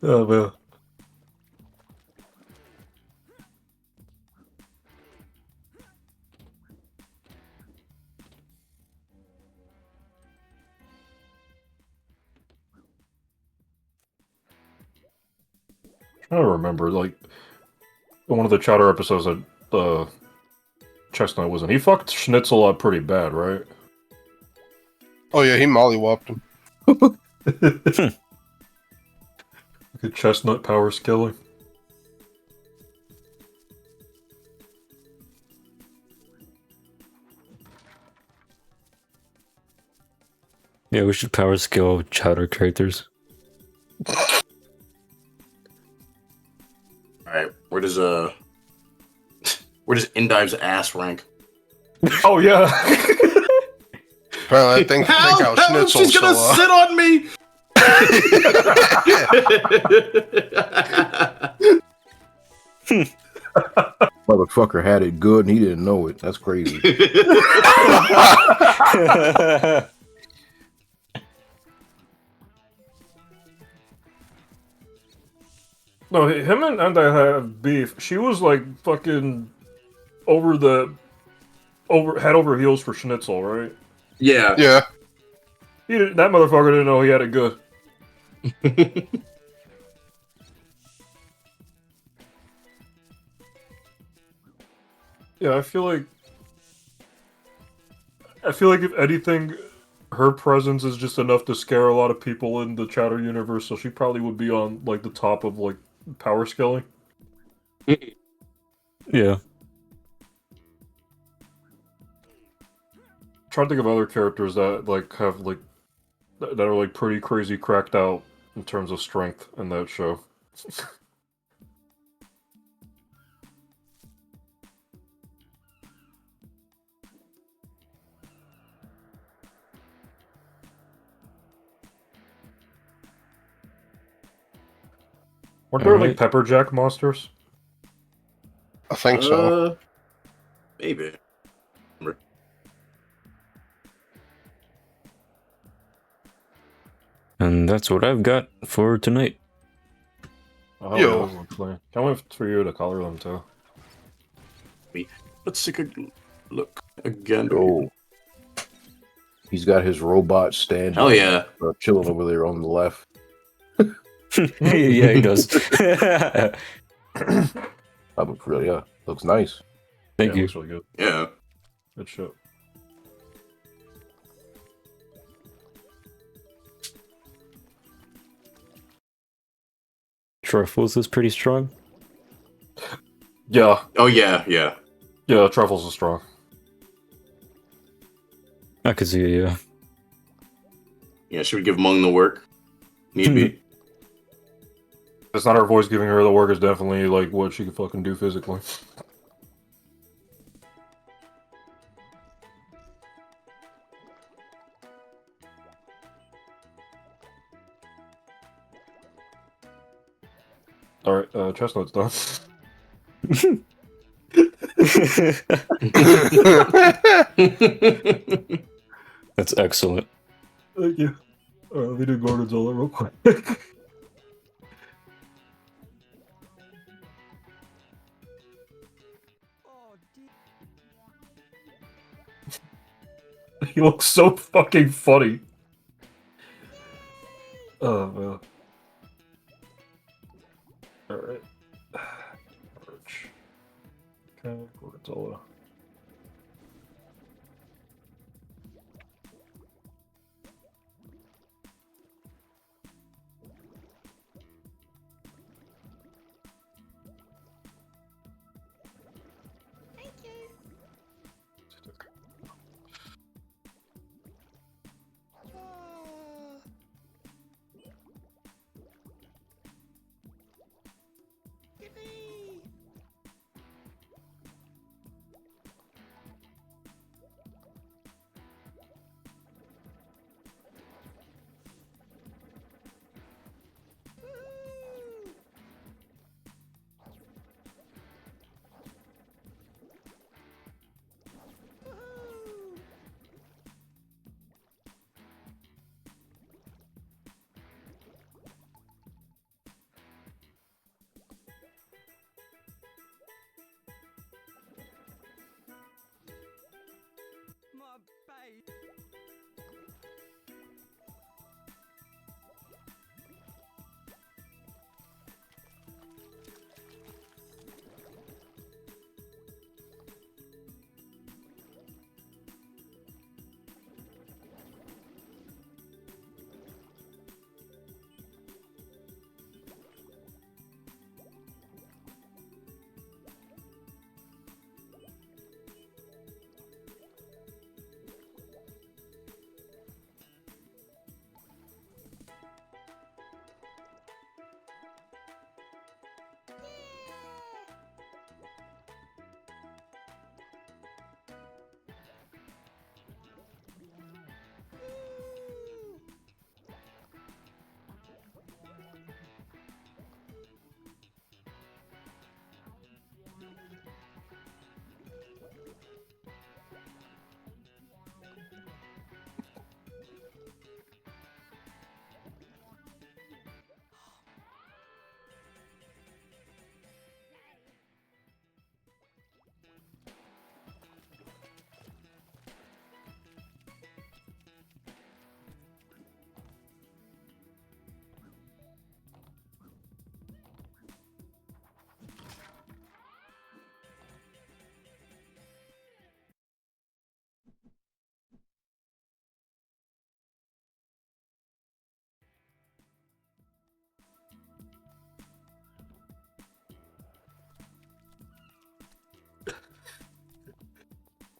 Oh man. I don't remember, like, one of the Chowder episodes that Chestnut was in. He fucked Schnitzel up pretty bad, right? Oh yeah, he mollywopped him. Good chestnut power scaling. Yeah, we should power skill chowder characters. Alright, where does Endive's ass rank? Oh yeah. Apparently, I think how Help! Schnitzel's She's gonna so, sit on me! Motherfucker had it good and he didn't know it. That's crazy. No, him and I have beef. She was like fucking head over heels for Schnitzel, right? Yeah. yeah. That motherfucker didn't know he had it good. Yeah, I feel like if anything, her presence is just enough to scare a lot of people in the Chowder universe, so she probably would be on like the top of like power scaling. Yeah. Trying to think of other characters that like have like that are like pretty crazy cracked out in terms of strength in that show. Weren't there like Alright. pepper jack monsters? I think so. Maybe. And that's what I've got for tonight. Oh, Yo. those look clean. Can't wait for you to color them too. Let's take a look again. Oh. He's got his robot stand. Hell yeah. Chilling over there on the left. Yeah, he does. That looks really, yeah. Looks nice. Thank Yeah, you. looks really good. Yeah. Good shit. Truffles is pretty strong. Yeah, Oh yeah, yeah. yeah, truffles are strong. I could see it, yeah. Yeah, should we give Mung the work? Need be. It's not her voice giving her the work, it's definitely like what she can fucking do physically. Alright, chestnut's done. That's excellent. Thank you. Let me do Gorgonzola real quick. He looks so fucking funny. Oh man. Alright. Okay, Gorgonzola.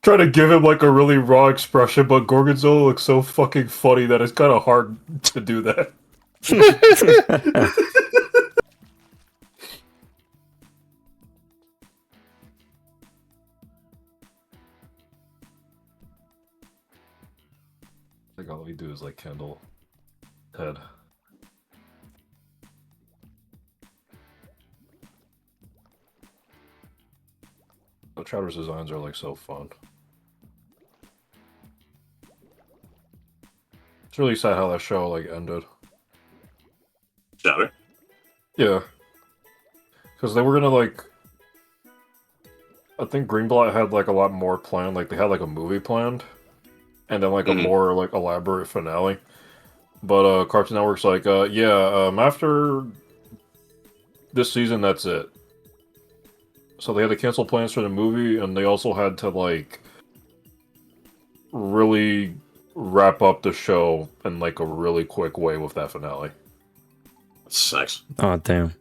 trying to give him like a really raw expression, but Gorgonzola looks so fucking funny that it's kind of hard to do that. Like all we do is like Kendall head. The Chowder's designs are like so fun. It's really sad how that show like ended. Chowder. Yeah, because they were gonna like. I think Greenblatt had like a lot more planned. Like they had like a movie planned, and then like a more like elaborate finale. But Cartoon Network's like, after this season, that's it. So they had to cancel plans for the movie, and they also had to like really wrap up the show in like a really quick way with that finale. That sucks. Oh damn.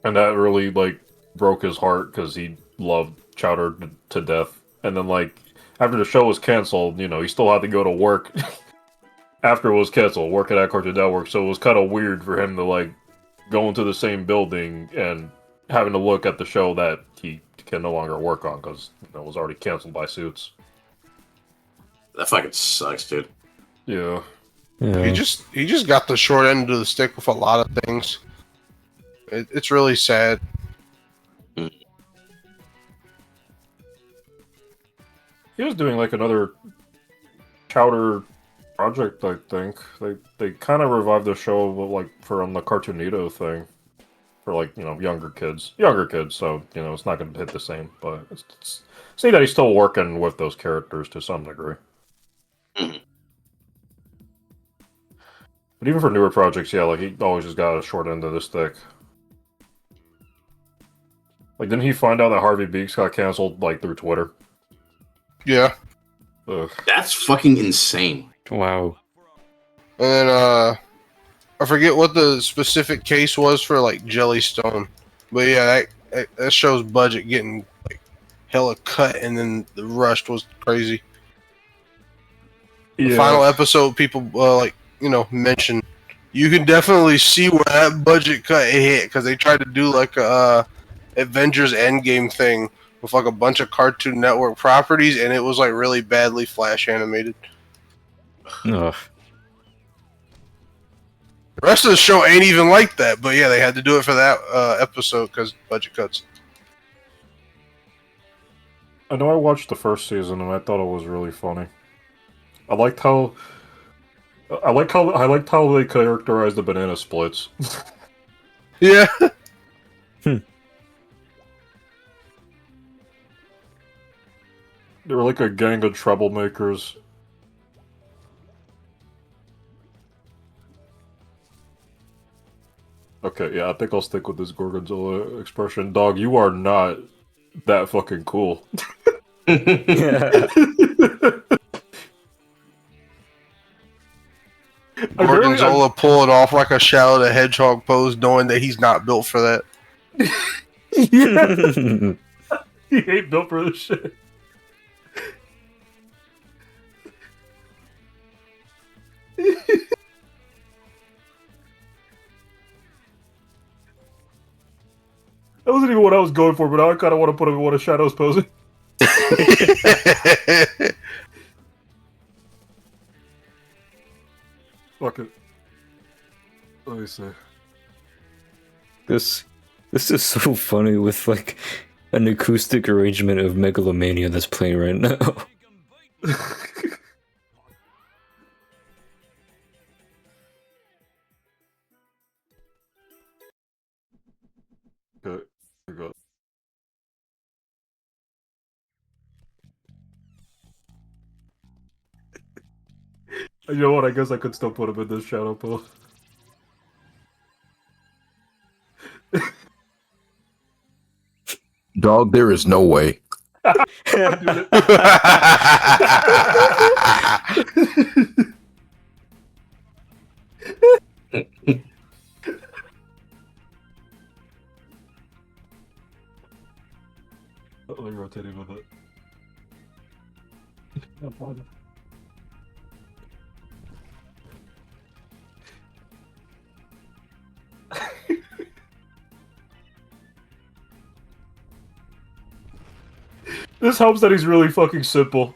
And that really like broke his heart because he loved Chowder to death. And then like after the show was canceled, you know, he still had to go to work after it was canceled, working at Cartoon Network. So it was kind of weird for him to like go into the same building and having to look at the show that he can no longer work on because it was already canceled by Suits. That fucking sucks, dude. Yeah. Yeah. He just got the short end of the stick with a lot of things. It's really sad. He was doing like another Chowder project, I think. They kind of revived the show, but like from the Cartoonito thing, for like younger kids. So it's not going to hit the same, but it's see that he's still working with those characters to some degree. Mhm. But even for newer projects, yeah, like he always just got a short end of the stick. Like, didn't he find out that Harvey Beaks got canceled like through Twitter? Yeah. Ugh. That's fucking insane. Wow. And then I forget what the specific case was for like Jellystone, but yeah, that show's budget getting like hella cut, and then the rushed was crazy. The final episode, people mentioned you can definitely see where that budget cut hit because they tried to do like a Avengers Endgame thing with like a bunch of Cartoon Network properties, and it was like really badly flash animated. Ugh. The rest of the show ain't even like that, but yeah, they had to do it for that episode because budget cuts. I know I watched the first season and I thought it was really funny. I liked how they characterized the banana splits. Yeah. They were like a gang of troublemakers. Okay, yeah, I think I'll stick with this Gorgonzola expression. Dog, you are not that fucking cool. Yeah. Gorgonzola pulling off like a Shadow the Hedgehog pose, knowing that he's not built for that. Yeah. He ain't built for this shit. That wasn't even what I was going for, but now I kind of want to put him in one of Shadow's posing. Fuck it. Let me see. This is so funny with like an acoustic arrangement of Megalomania that's playing right now. Okay, I got it. You know what? I guess I could still put him in this shadow pose. Dog, there is no way. irritated with it. This helps that he's really fucking simple.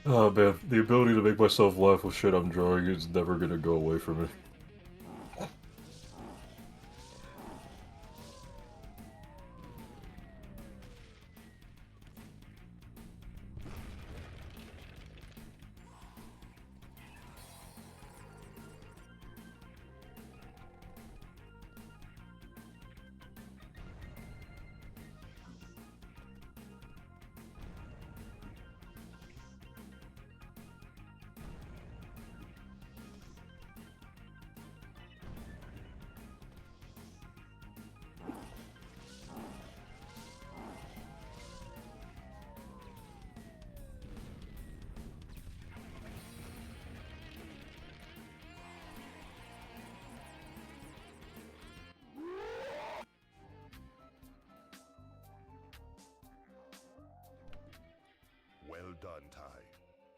Oh man, the ability to make myself laugh with shit I'm drawing is never gonna go away from me. Well done, Tai.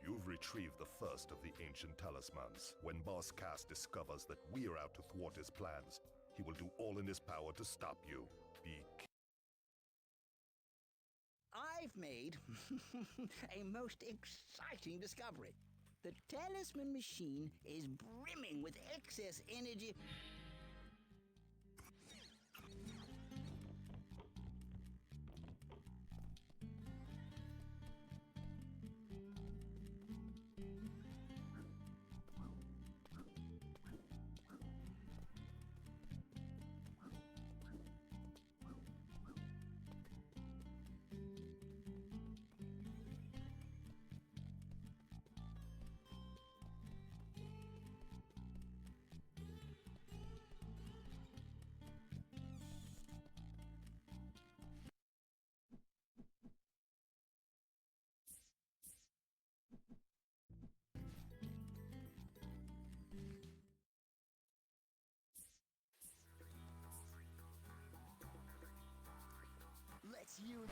You've retrieved the first of the ancient talismans. When Boss Cass discovers that we're out to thwart his plans, he will do all in his power to stop you. Be I've made a most exciting discovery. The talisman machine is brimming with excess energy. Let's use...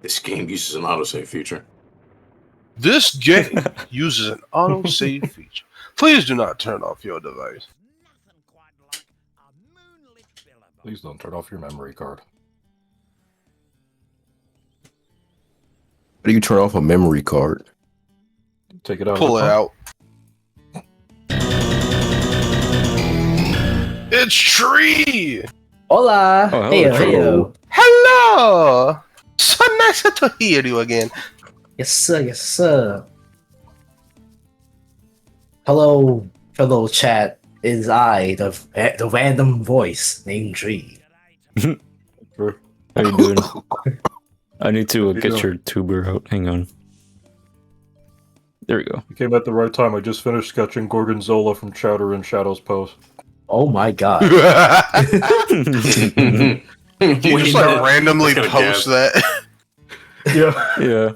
This game uses an autosave feature. This game uses an autosave feature. Please do not turn off your device. Nothing quite like a moonlit billabong. Please don't turn off your memory card. How do you turn off a memory card? Take it out. Pull of it the out. It's Tree! Hola! Oh, hello, Heyo, Tree. heyo. Hello! So nice to hear you again. Yes, sir, yes, sir. Hello, fellow chat. It is I, the random voice named Tree. Sure. How you doing? I need to you get doing? your tuber out. Hang on. There we go. You came at the right time. I just finished sketching Gorgonzola from Chowder and Shadow's Pose. Oh my god. You just like randomly post that. Yeah. Yeah.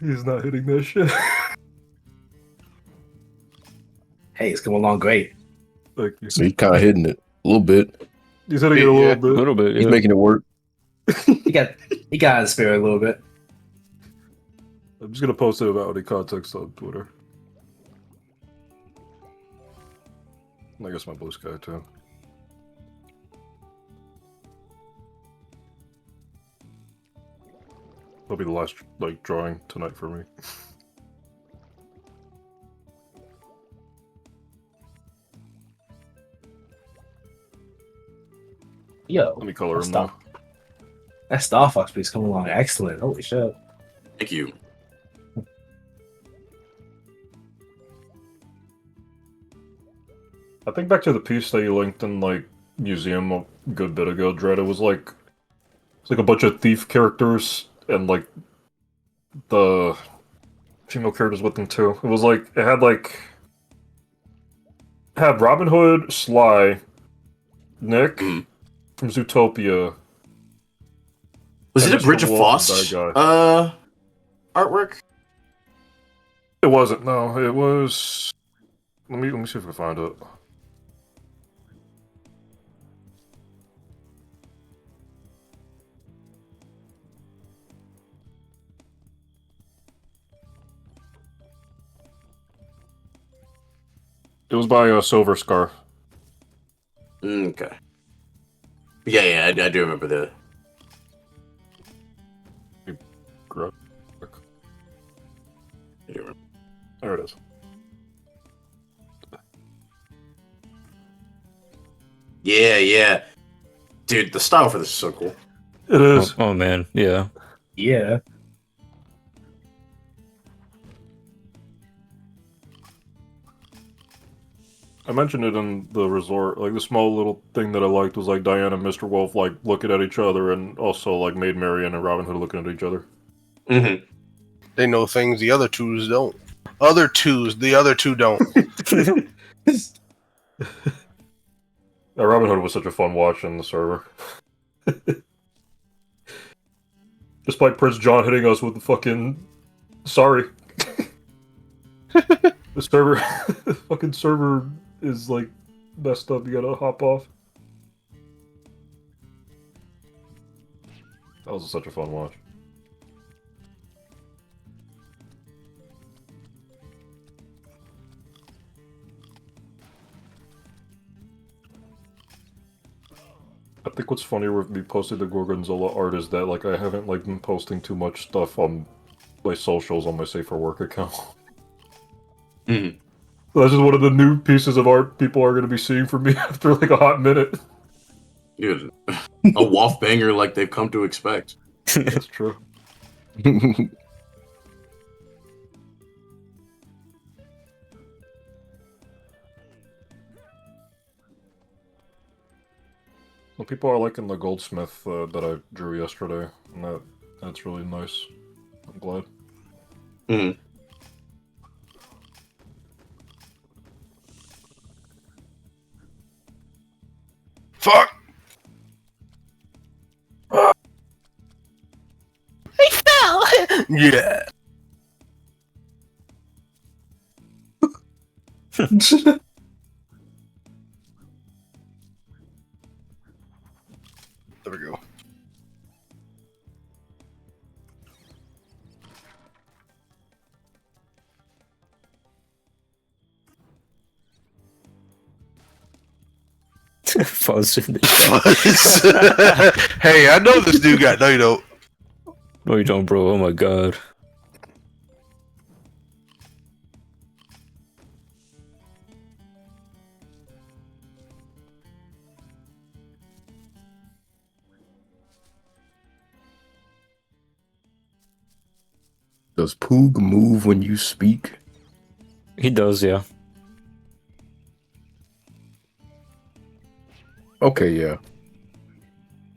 He's not hitting that shit. Hey, it's going along great. Thank you. So he's kind of hitting it a little bit. He's hitting it a Yeah. little A bit. little bit. He's Yeah. making it work. He got in the spirit a little bit. I'm just gonna post it without any context on Twitter. And I guess my blue sky too. That'll be the last like drawing tonight for me. Yo, Let me color him Stop. now. that Star Fox piece coming along excellent. Holy shit. Thank you. I think back to the piece that you linked in like museum a good bit ago, Dread. It was like a bunch of thief characters and like the female characters with them too. It was like it had Robin Hood, Sly, Nick Mhm. from Zootopia. Was And it a Mr. Bridge of Wolf and Foss that guy. artwork? It wasn't. No, it was. Let me see if I can find it. It was by Silver Scar. Okay. Yeah, I do remember the. Gro- I do remember. There it is. Yeah. Dude, the style for this is so cool. It is. Oh man. Yeah. Yeah. I mentioned it in the resort. Like the small little thing that I liked was like Diana and Mr. Wolf like looking at each other, and also like Maid Marian and Robin Hood looking at each other. Mm-hmm. They know things the other twos don't. The other two don't. Robin Hood was such a fun watch in the server. Despite Prince John hitting us with the fucking sorry. The server the fucking server is like messed up, you gotta hop off. That was such a fun watch. I think what's funnier with me posting the Gorgonzola art is that like I haven't like been posting too much stuff on my socials on my Safe for Work account. Mhm. That's just one of the new pieces of art people are going to be seeing from me after like a hot minute. Dude, a Waff banger like they've come to expect. That's true. Well, people are liking the goldsmith that I drew yesterday, and that's really nice. I'm glad. Mhm. Fuck! He fell! Yeah. Fuzz. Hey, I know this dude got. No, you don't. No, you don't, bro. Oh my god. Does Poog move when you speak? He does, yeah. Okay, yeah.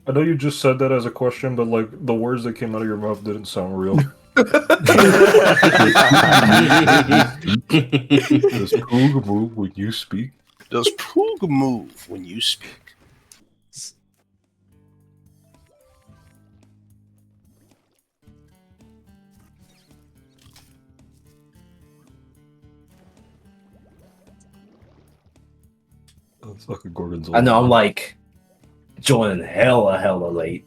I know you just said that as a question, but like the words that came out of your mouth didn't sound real. Does Poog move when you speak? Does Poog move when you speak? That's fucking Gorgonzola. I know I'm like joining hella late,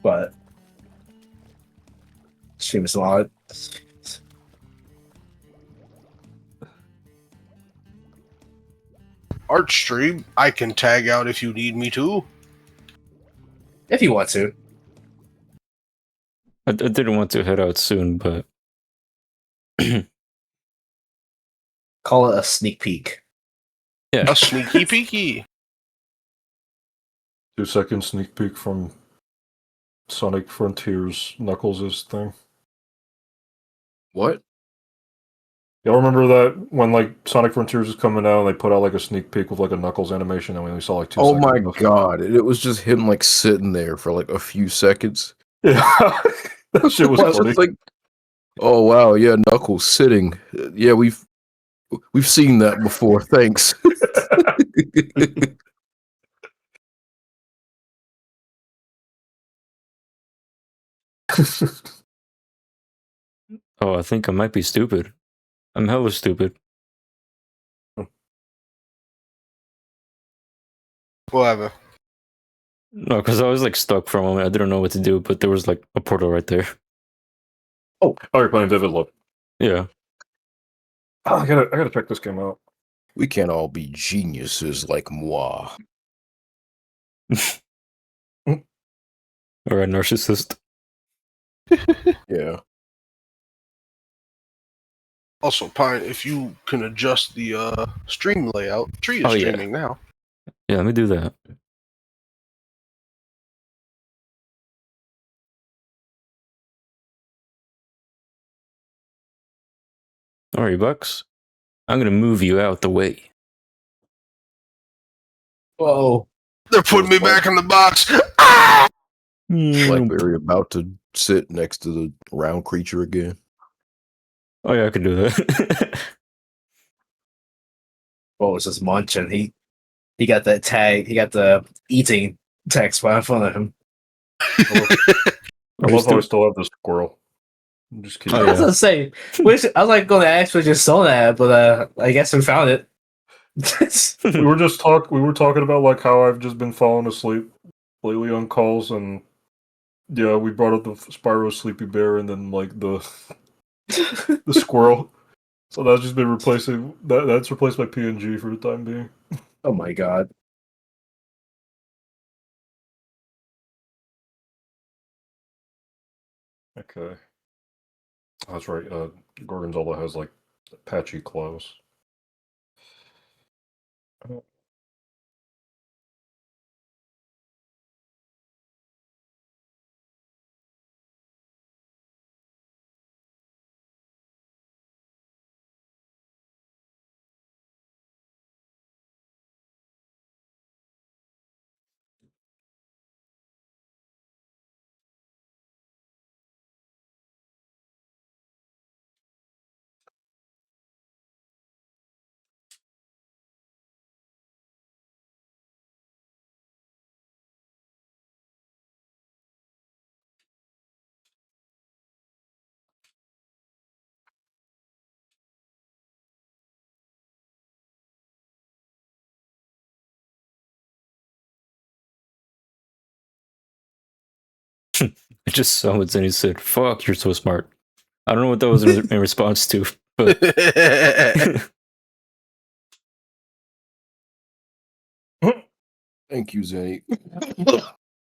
but stream is a lot. Art stream. I can tag out if you need me to. If you want to. I didn't want to head out soon, but Call it a sneak peek. yeah. A sneaky peeky. 2-second sneak peek from Sonic Frontiers Knuckles' thing. What? Y'all remember that when like Sonic Frontiers was coming out and they put out like a sneak peek with like a Knuckles animation and we only saw like 2 Oh seconds my of it? god. It was just him like sitting there for like a few seconds. Yeah. That shit was I was funny. just like, oh wow, yeah, Knuckles sitting. Yeah, we've seen that before, thanks. Oh, I think I might be stupid. I'm hella stupid. Whatever. No, because I was like stuck for a moment. I didn't know what to do, but there was like a portal right there. Oh, you're playing Vivid Look. Yeah. Oh, I gotta check this game out. We can't all be geniuses like moi. Or a narcissist. Yeah. Also, Pine, if you can adjust the stream layout, Tree is Oh, yeah. streaming now. Yeah, let me do that. Alright, Bucks. I'm gonna move you out the way. Whoa. They're putting me back in the box. Ah! Like we were about to sit next to the round creature again. Oh yeah, I can do that. Whoa, it's just munching. He got that tag. He got the eating text right in front of him. I love how I still have this squirrel. I'm just kidding. Oh, I was yeah. gonna say, I was like going to ask for just saw that, but I guess we found it. We were talking about like how I've just been falling asleep lately on calls, and yeah, we brought up the Spyro Sleepy Bear and then like the squirrel. So that's just been replacing that's replaced by PNG for the time being. Oh my god. Okay. That's right, Gorgonzola has like patchy claws. I just summons and he said, "Fuck, you're so smart." I don't know what that was in response to, but Thank you, Zenny.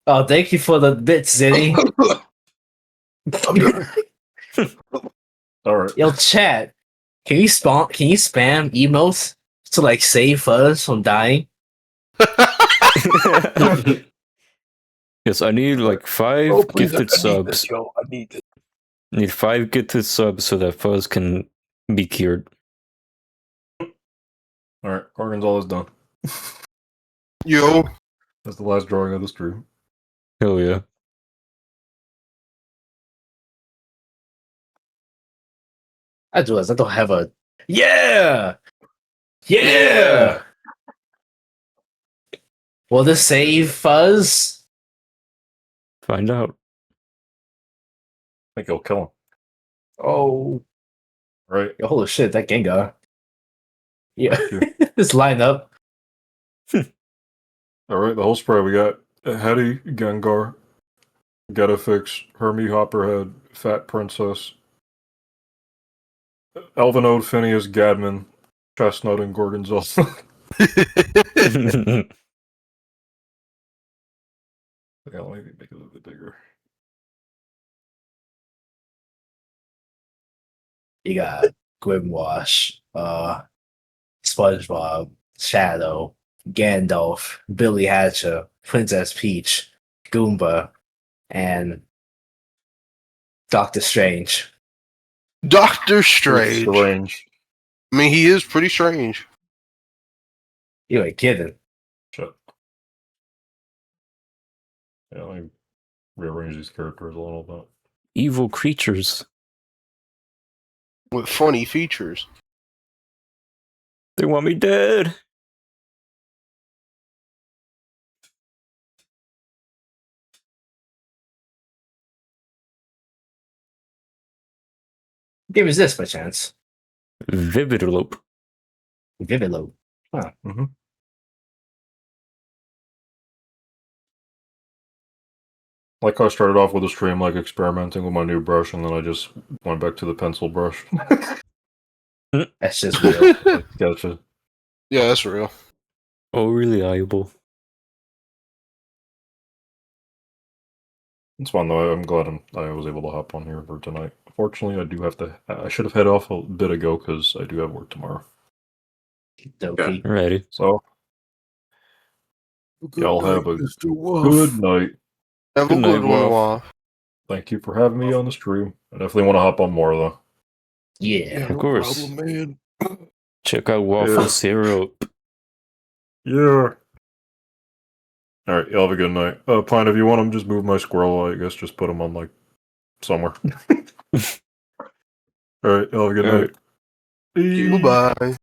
Oh, thank you for the bits, Zinny. All right. Yo, chat. Can you spam emotes to like save Fuzz from dying? Yes, I need like 5 gifted subs. yo. I need this. Need 5 gifted subs so that Fuzz can be cured. All right. Gorgonzola's done. Yo, That's the last drawing of the stream. Hell yeah. I don't have a. Yeah! Yeah! Will this save Fuzz? Find out. I think he'll kill him. Oh. Right. Yo, holy shit, that Gengar. Yeah. Thank This lineup. All right. The whole spray. We got Hetty, Gengar, Getafix, Hermie, Hopperhead, Fat Princess, Elvinode, Phineas, Gadman, Chestnut, and Gorgonzola. Yeah, let me make it a little bit bigger. You got Grimwash, SpongeBob, Shadow, Gandalf, Billy Hatcher, Princess Peach, Goomba, and Doctor Strange. Doctor Strange. Strange. I mean, he is pretty strange. You ain't kidding. Shit. Yeah, let me rearrange these characters a little bit. Evil creatures. With funny features. They want me dead. What game is this by chance? Vividelope. Vivilo. Huh. Mm-hmm. Like I started off with a stream, like experimenting with my new brush, and then I just went back to the pencil brush. That's just real. Gotcha. Yeah, that's real. Oh, reliable. It's fun though. I'm glad I was able to hop on here for tonight. Fortunately, I do have to. I should have head off a bit ago because I do have work tomorrow. Dopey. Alrighty. So y'all have a good night. Have Good a night, good one, Waff. Waff. Thank you for having me on the stream. I definitely want to hop on more though. Yeah. Of course. man. Check out Waffle Yeah. Syrup. Yeah. All right, y'all have a good night. Pine, if you want them, just move my squirrel. I guess just put them on like somewhere. All right, y'all have a good All night. Peace. Goodbye.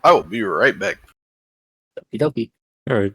I will be right back. Dopey dopey. Alright.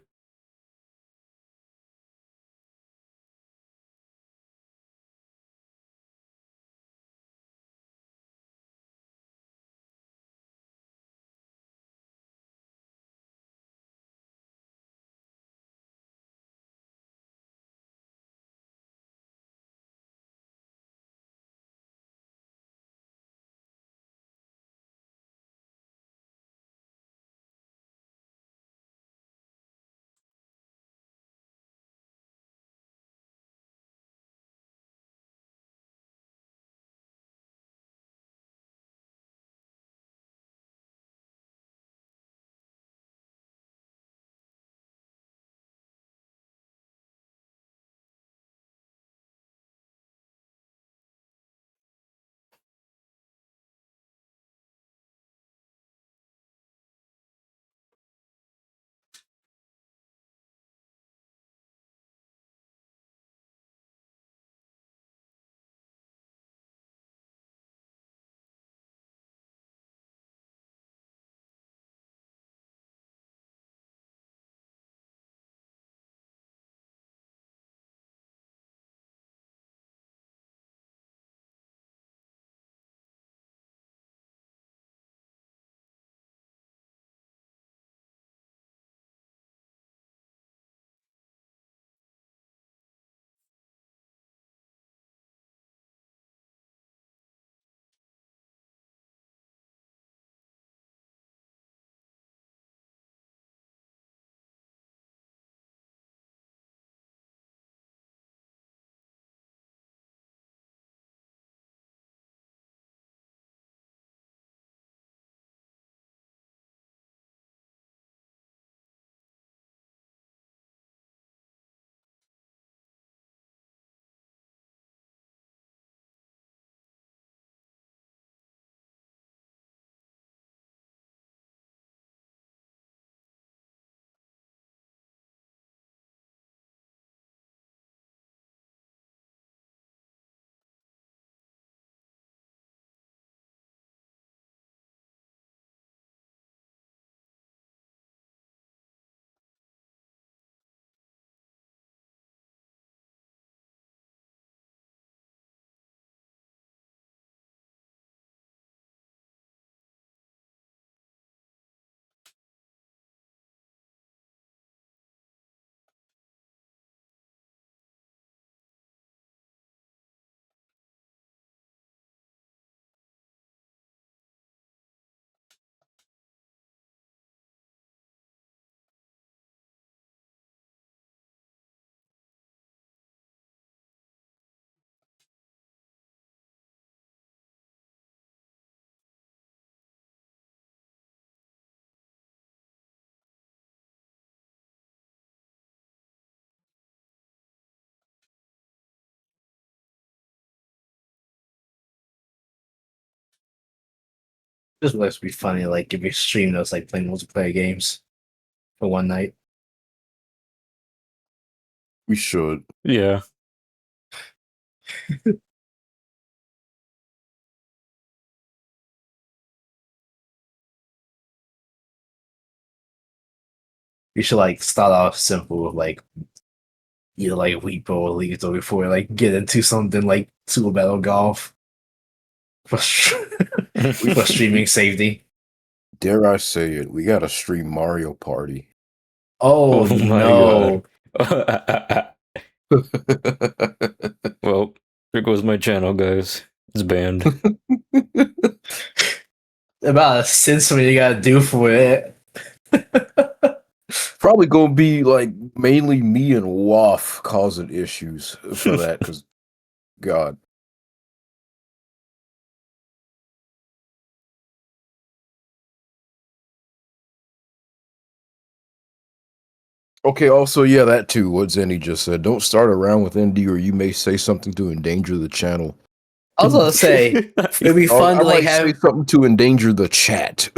This would actually be funny, like if we stream those like playing multiplayer games for one night. We should. Yeah. We should like start off simple with like either like Wii Pro or League or before like get into something like Super Battle Golf for, for streaming safety. Dare I say it? We gotta stream Mario Party. Oh, Oh my no. god. Well, there goes my channel, guys. It's banned. About a sense what you gotta do for it. Probably gonna be like mainly me and Waff causing issues for that, because God. Okay, also, yeah, that too. What Zenny just said. Don't start around with ND or you may say something to endanger the channel. I was gonna say it'd be fun I to like might say have something to endanger the chat.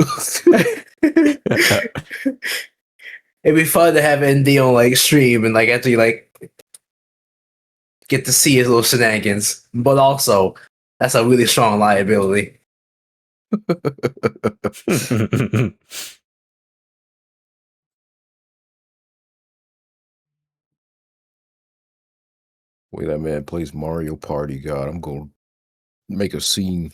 it'd be fun to have ND on like stream and like actually like get to see his little shenanigans. But also that's a really strong liability. Way that man plays Mario Party, God, I'm gonna make a scene.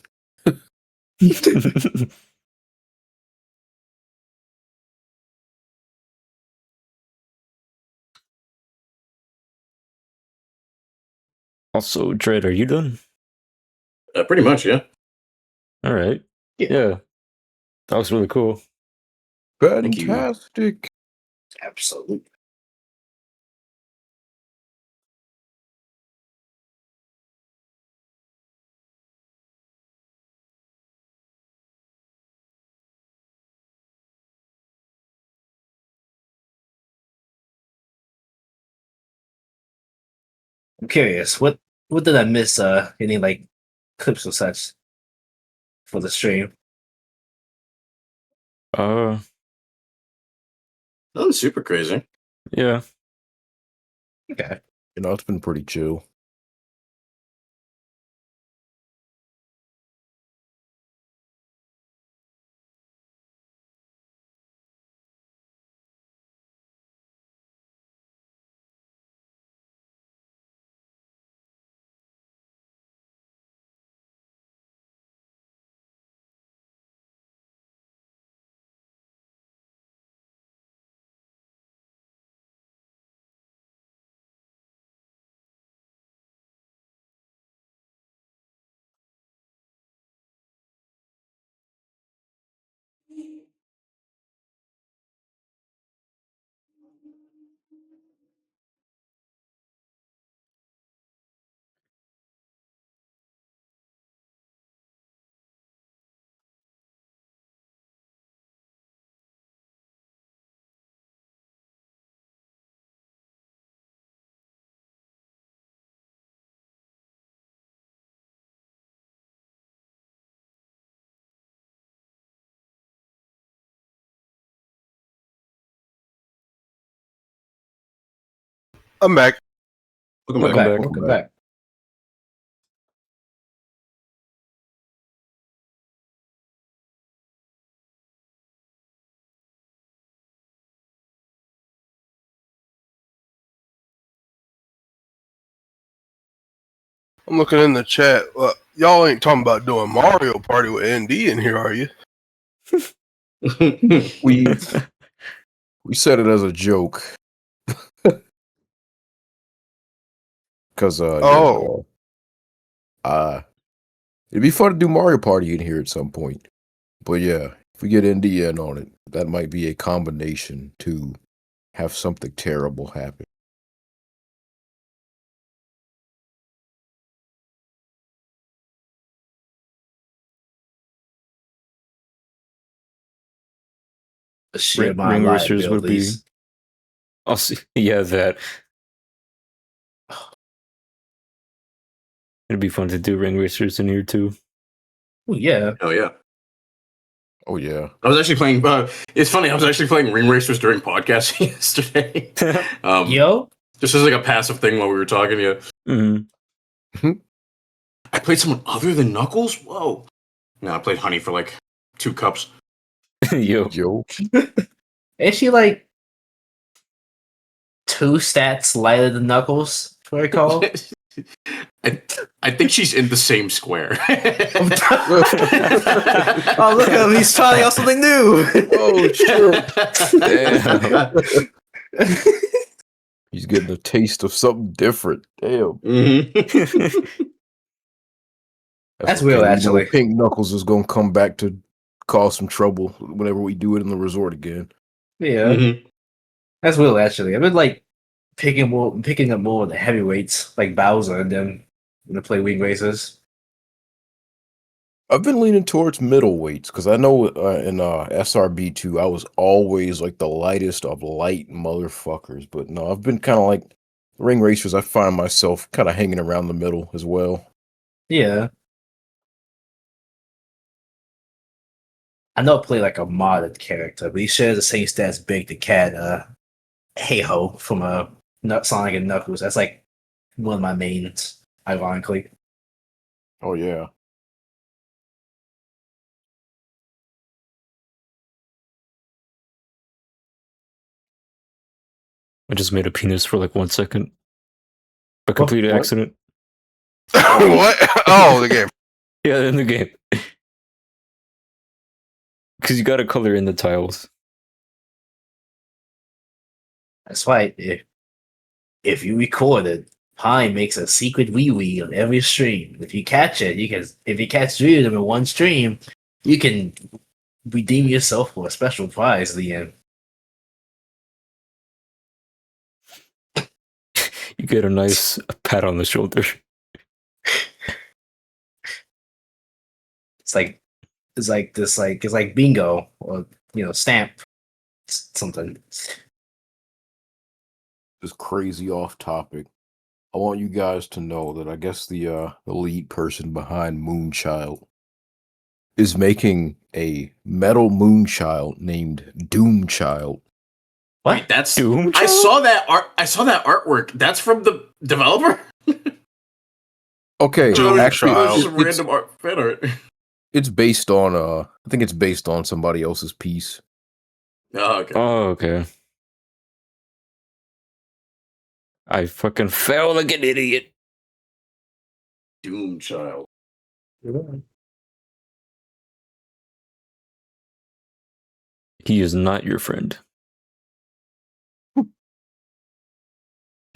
Also, Dread, are you done? Pretty much, yeah. All right. Yeah. That was really cool. Thank you. Fantastic. Absolutely. I'm curious, what did I miss any like clips or such for the stream? Nothing super crazy. Yeah. Okay. You know, it's been pretty chill. I'm back. Welcome back. Welcome back. I'm looking in the chat. Y'all ain't talking about doing Mario Party with ND in here, are you? We said it as a joke. Cause Oh. it'd be fun to do Mario Party in here at some point. But yeah, if we get ND in on it, that might be a combination to have something terrible happen. The sheer my Ring racers would be. liabilities. I'll see. Yeah, that. It'd be fun to do ring racers in here too. Oh yeah. Oh yeah. Oh yeah. I was actually playing. It's funny. I was actually playing Ring Racers during podcasting yesterday. Yo, Just as like a passive thing while we were talking to you. Mm-hmm. I played someone other than Knuckles. Whoa. No, I played Honey for like 2 cups. Yo. Yo. is she like 2 stats lighter than Knuckles? If I recall. I think she's in the same square. Oh, look at him! He's trying out something new. Oh shit. Damn. He's getting a taste of something different. Damn. Mhm. That's real, You know actually. Pink Knuckles is gonna come back to cause some trouble whenever we do it in the resort again. Yeah, Mhm. that's real. Actually, I've been like picking up more of the heavyweights, like Bowser, and then when I play Wing Racers. I've been leaning towards middleweights because I know in SRB2 I was always like the lightest of light motherfuckers, but no, I've been kind of like ring racers. I find myself kind of hanging around the middle as well. Yeah, I know I play like a modded character, but he shares the same stats big the cat Hey Ho from Sonic and Knuckles. That's like one of my mains, ironically. Oh yeah. I just made a penis for like 1 second. A complete What? accident. What? Oh, the game. Yeah, in the game. Because you gotta color in the tiles. That's right. If you record it, Pine makes a secret wee wee on every stream. If you catch it, you can. If you catch 3 of them in one stream, you can redeem yourself for a special prize at the end. You get a nice pat on the shoulder. It's like bingo or stamp something. Just crazy off topic. I want you guys to know that I guess the lead person behind Moonchild is making a metal Moonchild named Doomchild. What? Wait, that's Doom I Child? saw that art. I saw that artwork. That's from the developer. Okay, Doom actually, Child. Just random art fan art. it's based on I think it's based on somebody else's piece. Oh, okay. Oh, okay. I fucking fell like an idiot. Doom Child. He is not your friend.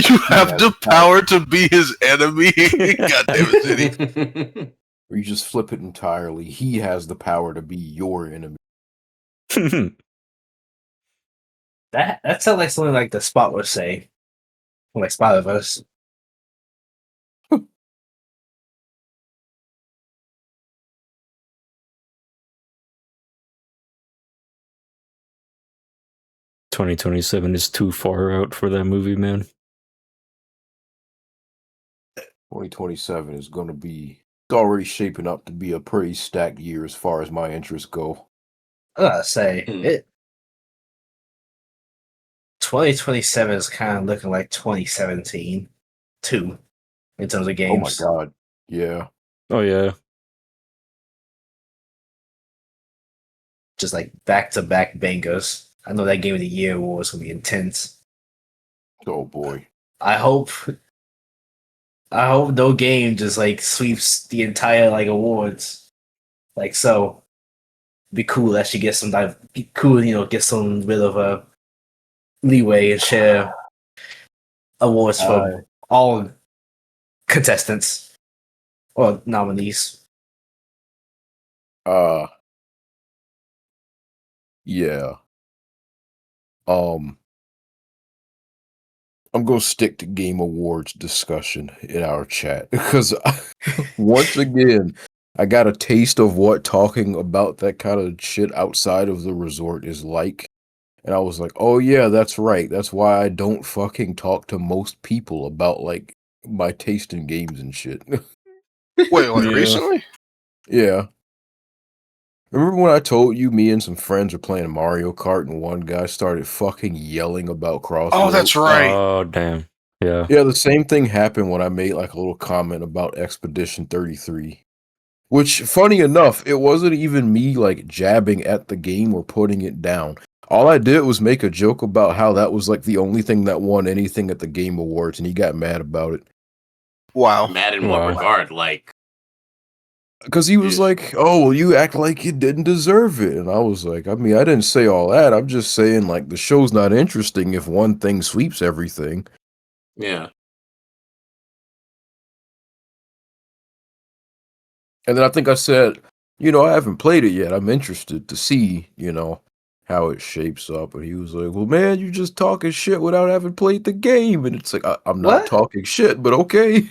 You have the power to be his enemy. God damn it, City. Or you just flip it entirely. He has the power to be your enemy. That sounds like something like the Spot would say, or like Spider-Verse. 2027 is too far out for that movie, man. 2027 is going to be. It's already shaping up to be a pretty stacked year as far as my interests go. I gotta say, Hmm. 2027 is kind of looking like 2017 too, in terms of games. Oh my god. Yeah. Oh, yeah. Just like back-to-back bangers. I know that Game of the Year award is gonna be intense. Oh boy. I hope no game just like sweeps the entire like awards. Like so, be cool that she gets some get some bit of a leeway and share awards for all contestants or nominees. Yeah. I'm gonna stick to Game Awards discussion in our chat because once again, I got a taste of what talking about that kind of shit outside of the resort is like. And I was like, oh yeah, that's right. That's why I don't fucking talk to most people about like my taste in games and shit. Wait, like Yeah. recently? Yeah. Remember when I told you me and some friends were playing Mario Kart and one guy started fucking yelling about Crossroads? Oh, that's right. Oh damn. Yeah. Yeah, the same thing happened when I made like a little comment about Expedition 33. Which, funny enough, it wasn't even me like jabbing at the game or putting it down. All I did was make a joke about how that was like the only thing that won anything at the Game Awards, and he got mad about it. Wow. Mad in what Wow. regard? Like, Because he was Yeah. like, oh, well, you act like you didn't deserve it. And I was like, I mean, I didn't say all that. I'm just saying, like, the show's not interesting if one thing sweeps everything. yeah. And then I think I said, you know, I haven't played it yet. I'm interested to see, you know, how it shapes up. And he was like, well, man, you just talking shit without having played the game. And it's like, I'm not What? talking shit, but okay.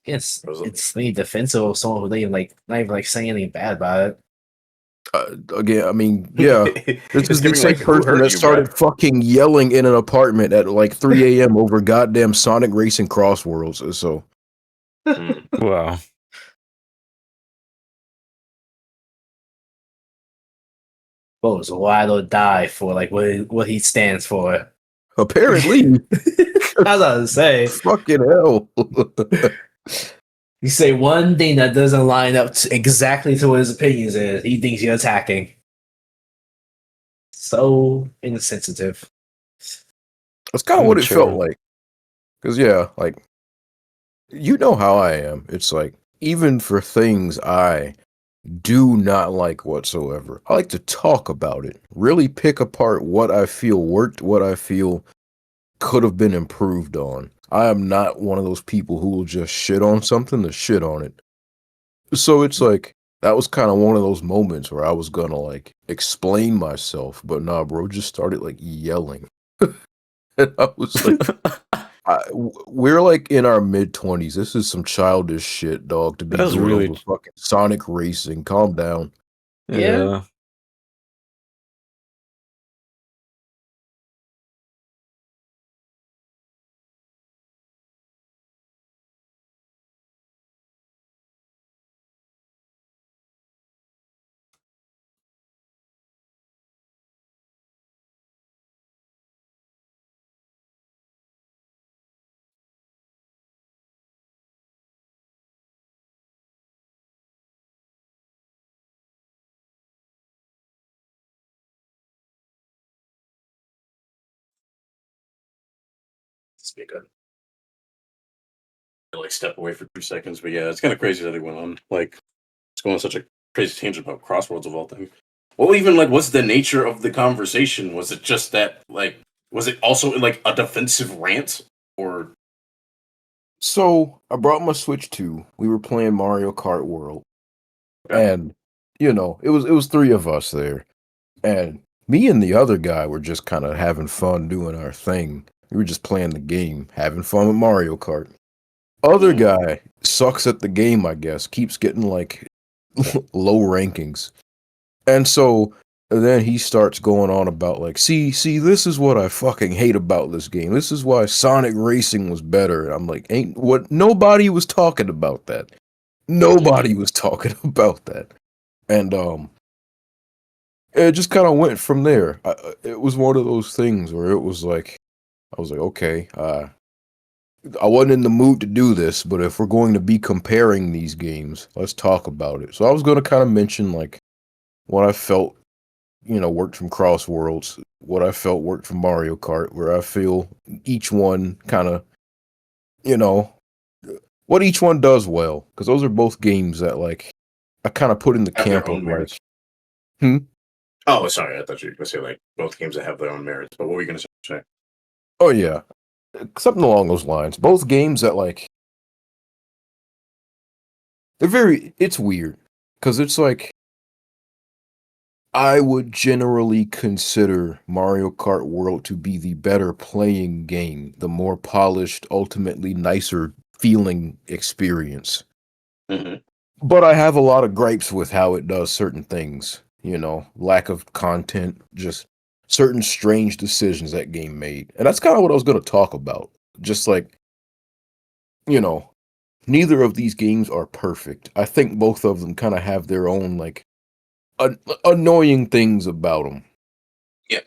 It's really defensive of someone who they like not even like saying anything bad about it. Again, I mean, yeah. This is the giving, same like, who person hurt that you, started bruh? fucking yelling in an apartment at like 3 a.m. over goddamn Sonic Racing Crossworlds. So, Wow. What was ride or die for like what he stands for. apparently, I was about to say, fucking hell. you say one thing that doesn't line up exactly to what his opinions is, he thinks you're attacking. So insensitive. That's kind of what it Immature. felt like. Because, yeah, like, you know how I am. It's like, even for things I do not like whatsoever, I like to talk about it. Really pick apart what I feel worked, what I feel could have been improved on. I am not one of those people who will just shit on something to shit on it. So it's like, that was kind of one of those moments where I was gonna, like, explain myself, but nah, bro, just started, like, yelling. And I was like, we're like in our mid-20s. This is some childish shit, dog, to be That's doing really- over fucking Sonic Racing. Calm down. Yeah. Speak good. Like step away for 2 seconds, but yeah, it's kind of crazy that it went on. Like, it's going on such a crazy tangent about Crossroads of all things. What even like what's the nature of the conversation? Was it just that like was it also like a defensive rant or So I brought my Switch 2. We were playing Mario Kart World. Okay. And, you know, it was three of us there. And me and the other guy were just kind of having fun doing our thing. We were just playing the game, having fun with Mario Kart. Other guy sucks at the game, I guess, keeps getting like low rankings. And so then he starts going on about like, see, this is what I fucking hate about this game. This is why Sonic Racing was better. And I'm like, nobody was talking about that. Nobody was talking about that. And it just kind of went from there. It was one of those things where it was like, I was like, okay, I wasn't in the mood to do this, but if we're going to be comparing these games, let's talk about it. So I was going to kind of mention like what I felt, you know, worked from Crossworlds, what I felt worked from Mario Kart, where I feel each one kind of, you know, what each one does well, because those are both games that like I kind of put in the have their camp own of merits? like, Oh, sorry, I thought you were gonna say like both games that have their own merits. But what were you gonna say? oh yeah, something along those lines. Both games that like it's weird because it's like I would generally consider Mario Kart World to be the better playing game, the more polished, ultimately nicer feeling experience. Mm-hmm. But I have a lot of gripes with how it does certain things, you know, lack of content, just certain strange decisions that game made. And that's kind of what I was going to talk about. Just like, you know, neither of these games are perfect. I think both of them kind of have their own like annoying things about them. Yeah.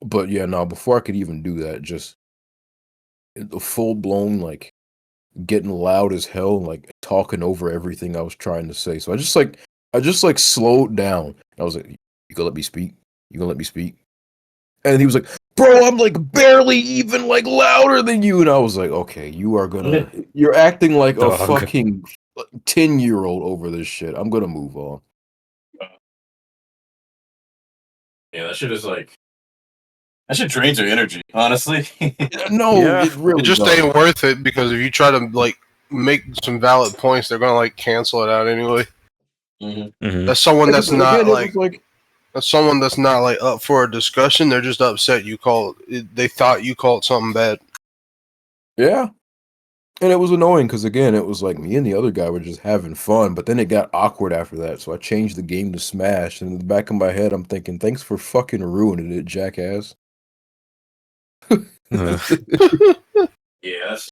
But yeah, no, before I could even do that, just the full blown like getting loud as hell, like talking over everything I was trying to say. So I just like slowed down. I was like, "You gonna let me speak? You gonna let me speak?" And he was like, "Bro, I'm like barely even like louder than you." And I was like, "Okay, you're acting like a Dog. fucking 10-year-old over this shit. I'm gonna move on." Yeah, that shit is like that shit drains your energy, honestly. No, Yeah. it really It just does. ain't worth it because if you try to like make some valid points, they're gonna like cancel it out anyway. Mhm. That's someone that's Again, not it was like like that's someone that's not like up for a discussion. They're just upset you called. They thought you called something bad. yeah. And it was annoying because again, it was like me and the other guy were just having fun, but then it got awkward after that. So I changed the game to Smash, and in the back of my head, I'm thinking, "Thanks for fucking ruining it, jackass." Uh, Yeah, that's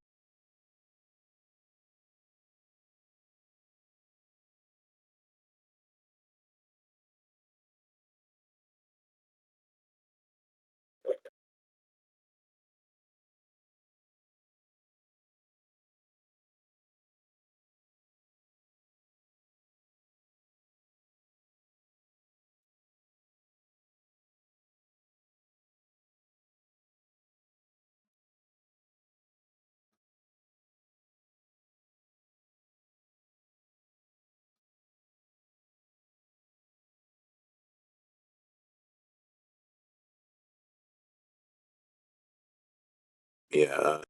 yeah.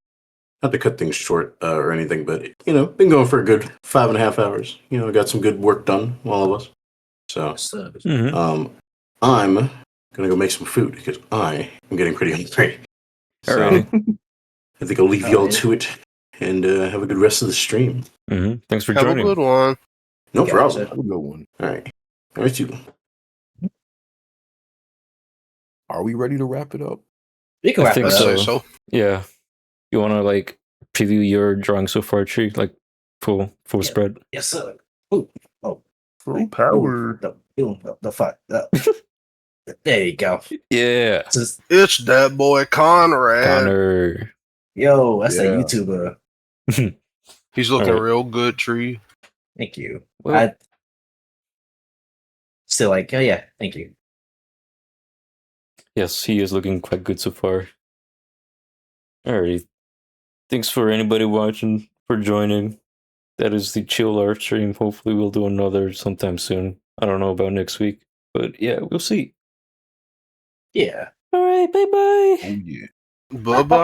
Not to cut things short or anything, but been going for a good 5.5 hours. Got some good work done, all of us. So, mhm. I'm gonna go make some food because I am getting pretty hungry. So, Alrighty. I think I'll leave y'all Alrighty. to it and have a good rest of the stream. Thanks for Have a joining. good one. No Gotcha. problem. Have a good one. All right. All right, you. Are we ready to wrap it up? We can I wrap think it I'd up. say so. so. Yeah. You want to like preview your drawing so far, Tree? Like full Yeah. spread. Yes, sir. Ooh, oh, Full power. the fuck. There you go. Yeah. Just, It's that boy Conrad. Connor. yo, that's a Yeah. YouTuber. He's looking Alright. real good, Tree. Thank you. Well- I still like, oh yeah, thank you. Yes, he is looking quite good so far. Alrighty. Thanks for anybody watching, for joining. That is the chill art stream. Hopefully we'll do another sometime soon. I don't know about next week. But yeah, we'll see. Yeah. Alright, bye bye. Oh yeah. Bye bye.